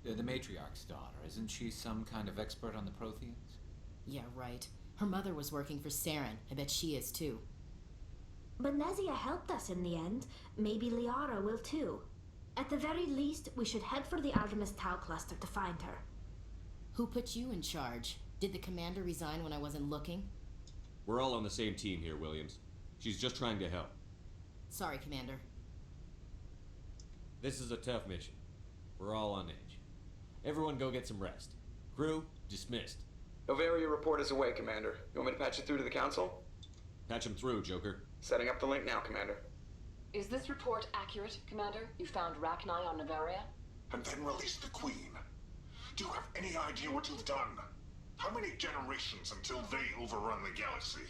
Speaker 20: The matriarch's daughter. Isn't she some kind of expert on the Protheans?
Speaker 8: Yeah, right. Her mother was working for Saren. I bet she is too.
Speaker 26: But Nezia helped us in the end. Maybe Liara will too. At the very least, we should head for the Artemis Tau cluster to find her.
Speaker 8: Who put you in charge? Did the commander resign when I wasn't looking?
Speaker 12: We're all on the same team here, Williams. She's just trying to help.
Speaker 8: Sorry, Commander.
Speaker 12: This is a tough mission. We're all on edge. Everyone go get some rest. Crew, dismissed.
Speaker 21: Novaria report is away, Commander. You want me to patch it through to the Council?
Speaker 12: Patch him through, Joker.
Speaker 21: Setting up the link now, Commander.
Speaker 22: Is this report accurate, Commander? You found Rachni on Novaria?
Speaker 24: And then released the Queen. Do you have any idea what you've done? How many generations until they overrun the galaxy?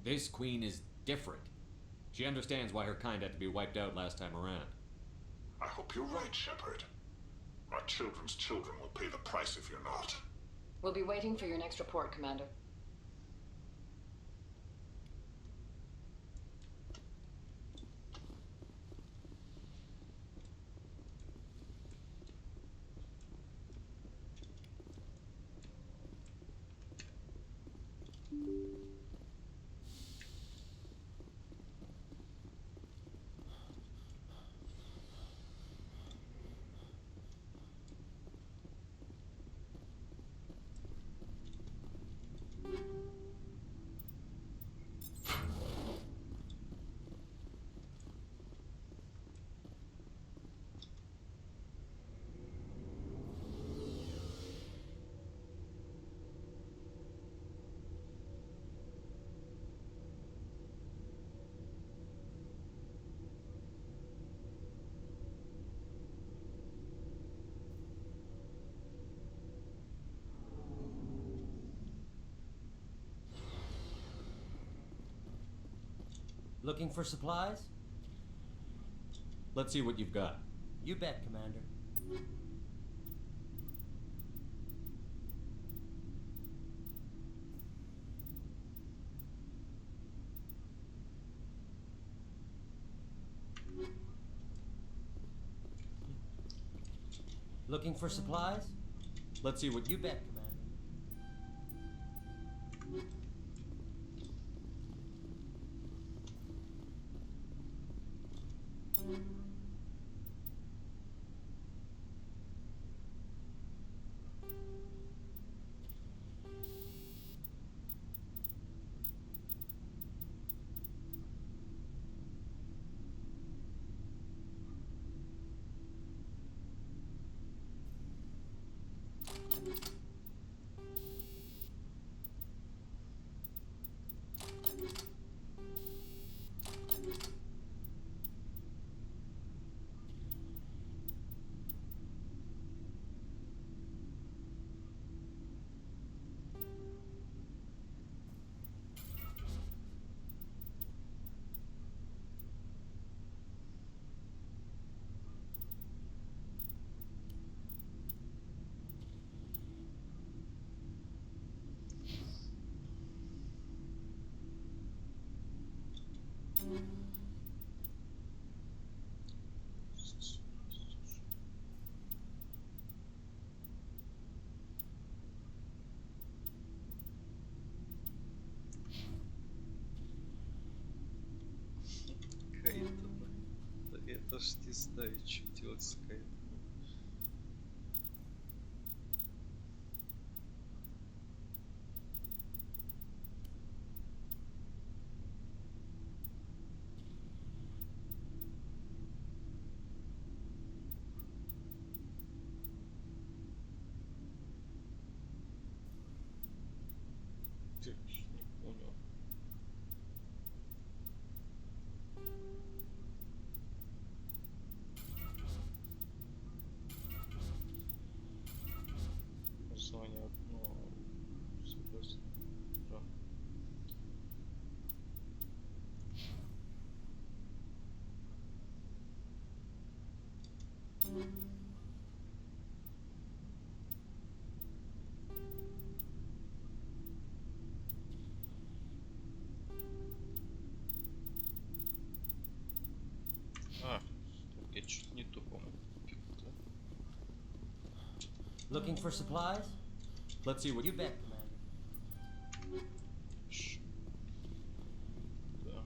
Speaker 12: This queen is different. She understands why her kind had to be wiped out last time around.
Speaker 24: I hope you're right, Shepard. Our children's children will pay the price if you're not.
Speaker 22: We'll be waiting for your next report, Commander.
Speaker 11: Looking for supplies?
Speaker 12: Let's see what you've got.
Speaker 11: You bet, Commander. Looking for supplies?
Speaker 12: Let's see what
Speaker 11: You bet, Commander.
Speaker 4: Кайтона. Да это ж не знаю, что делать с Кайтоном. Не понял. Название одно. Согласен. Да. А, я чуть не то, по-моему, купил, да?
Speaker 11: Looking for supplies?
Speaker 12: Let's see what
Speaker 11: You bet, Commander.
Speaker 4: Да.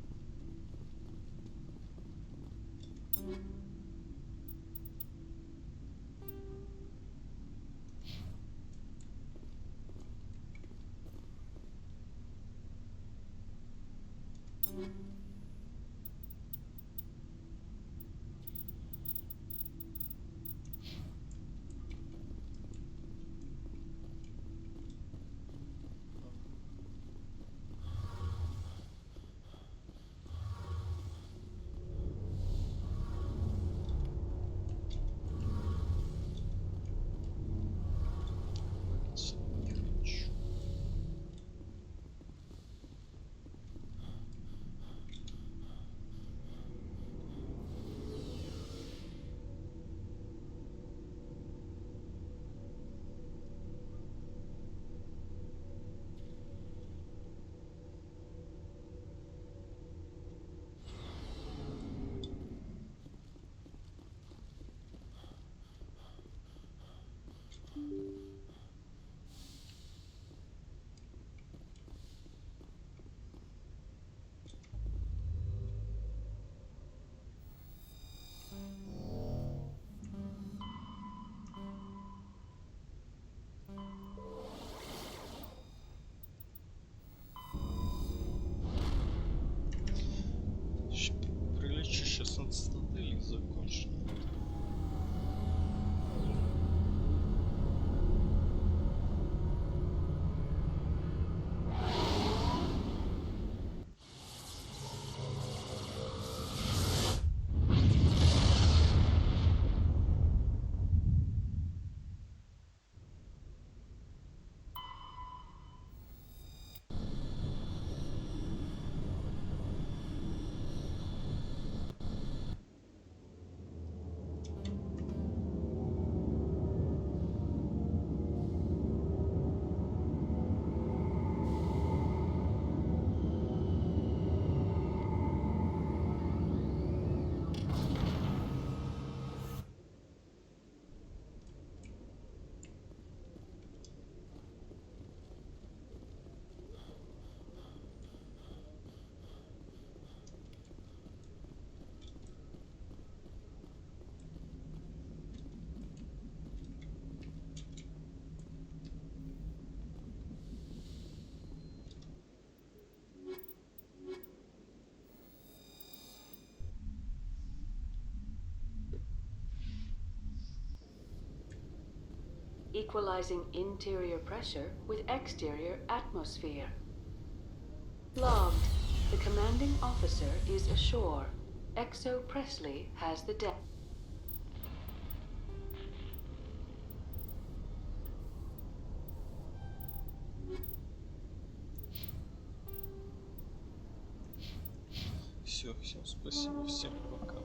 Speaker 4: сейчас он цитадели закончит.
Speaker 22: Equalizing interior pressure with exterior atmosphere. Logged. The commanding officer is ashore. Exo Presley has the deck.
Speaker 4: Все, всем спасибо, всем пока.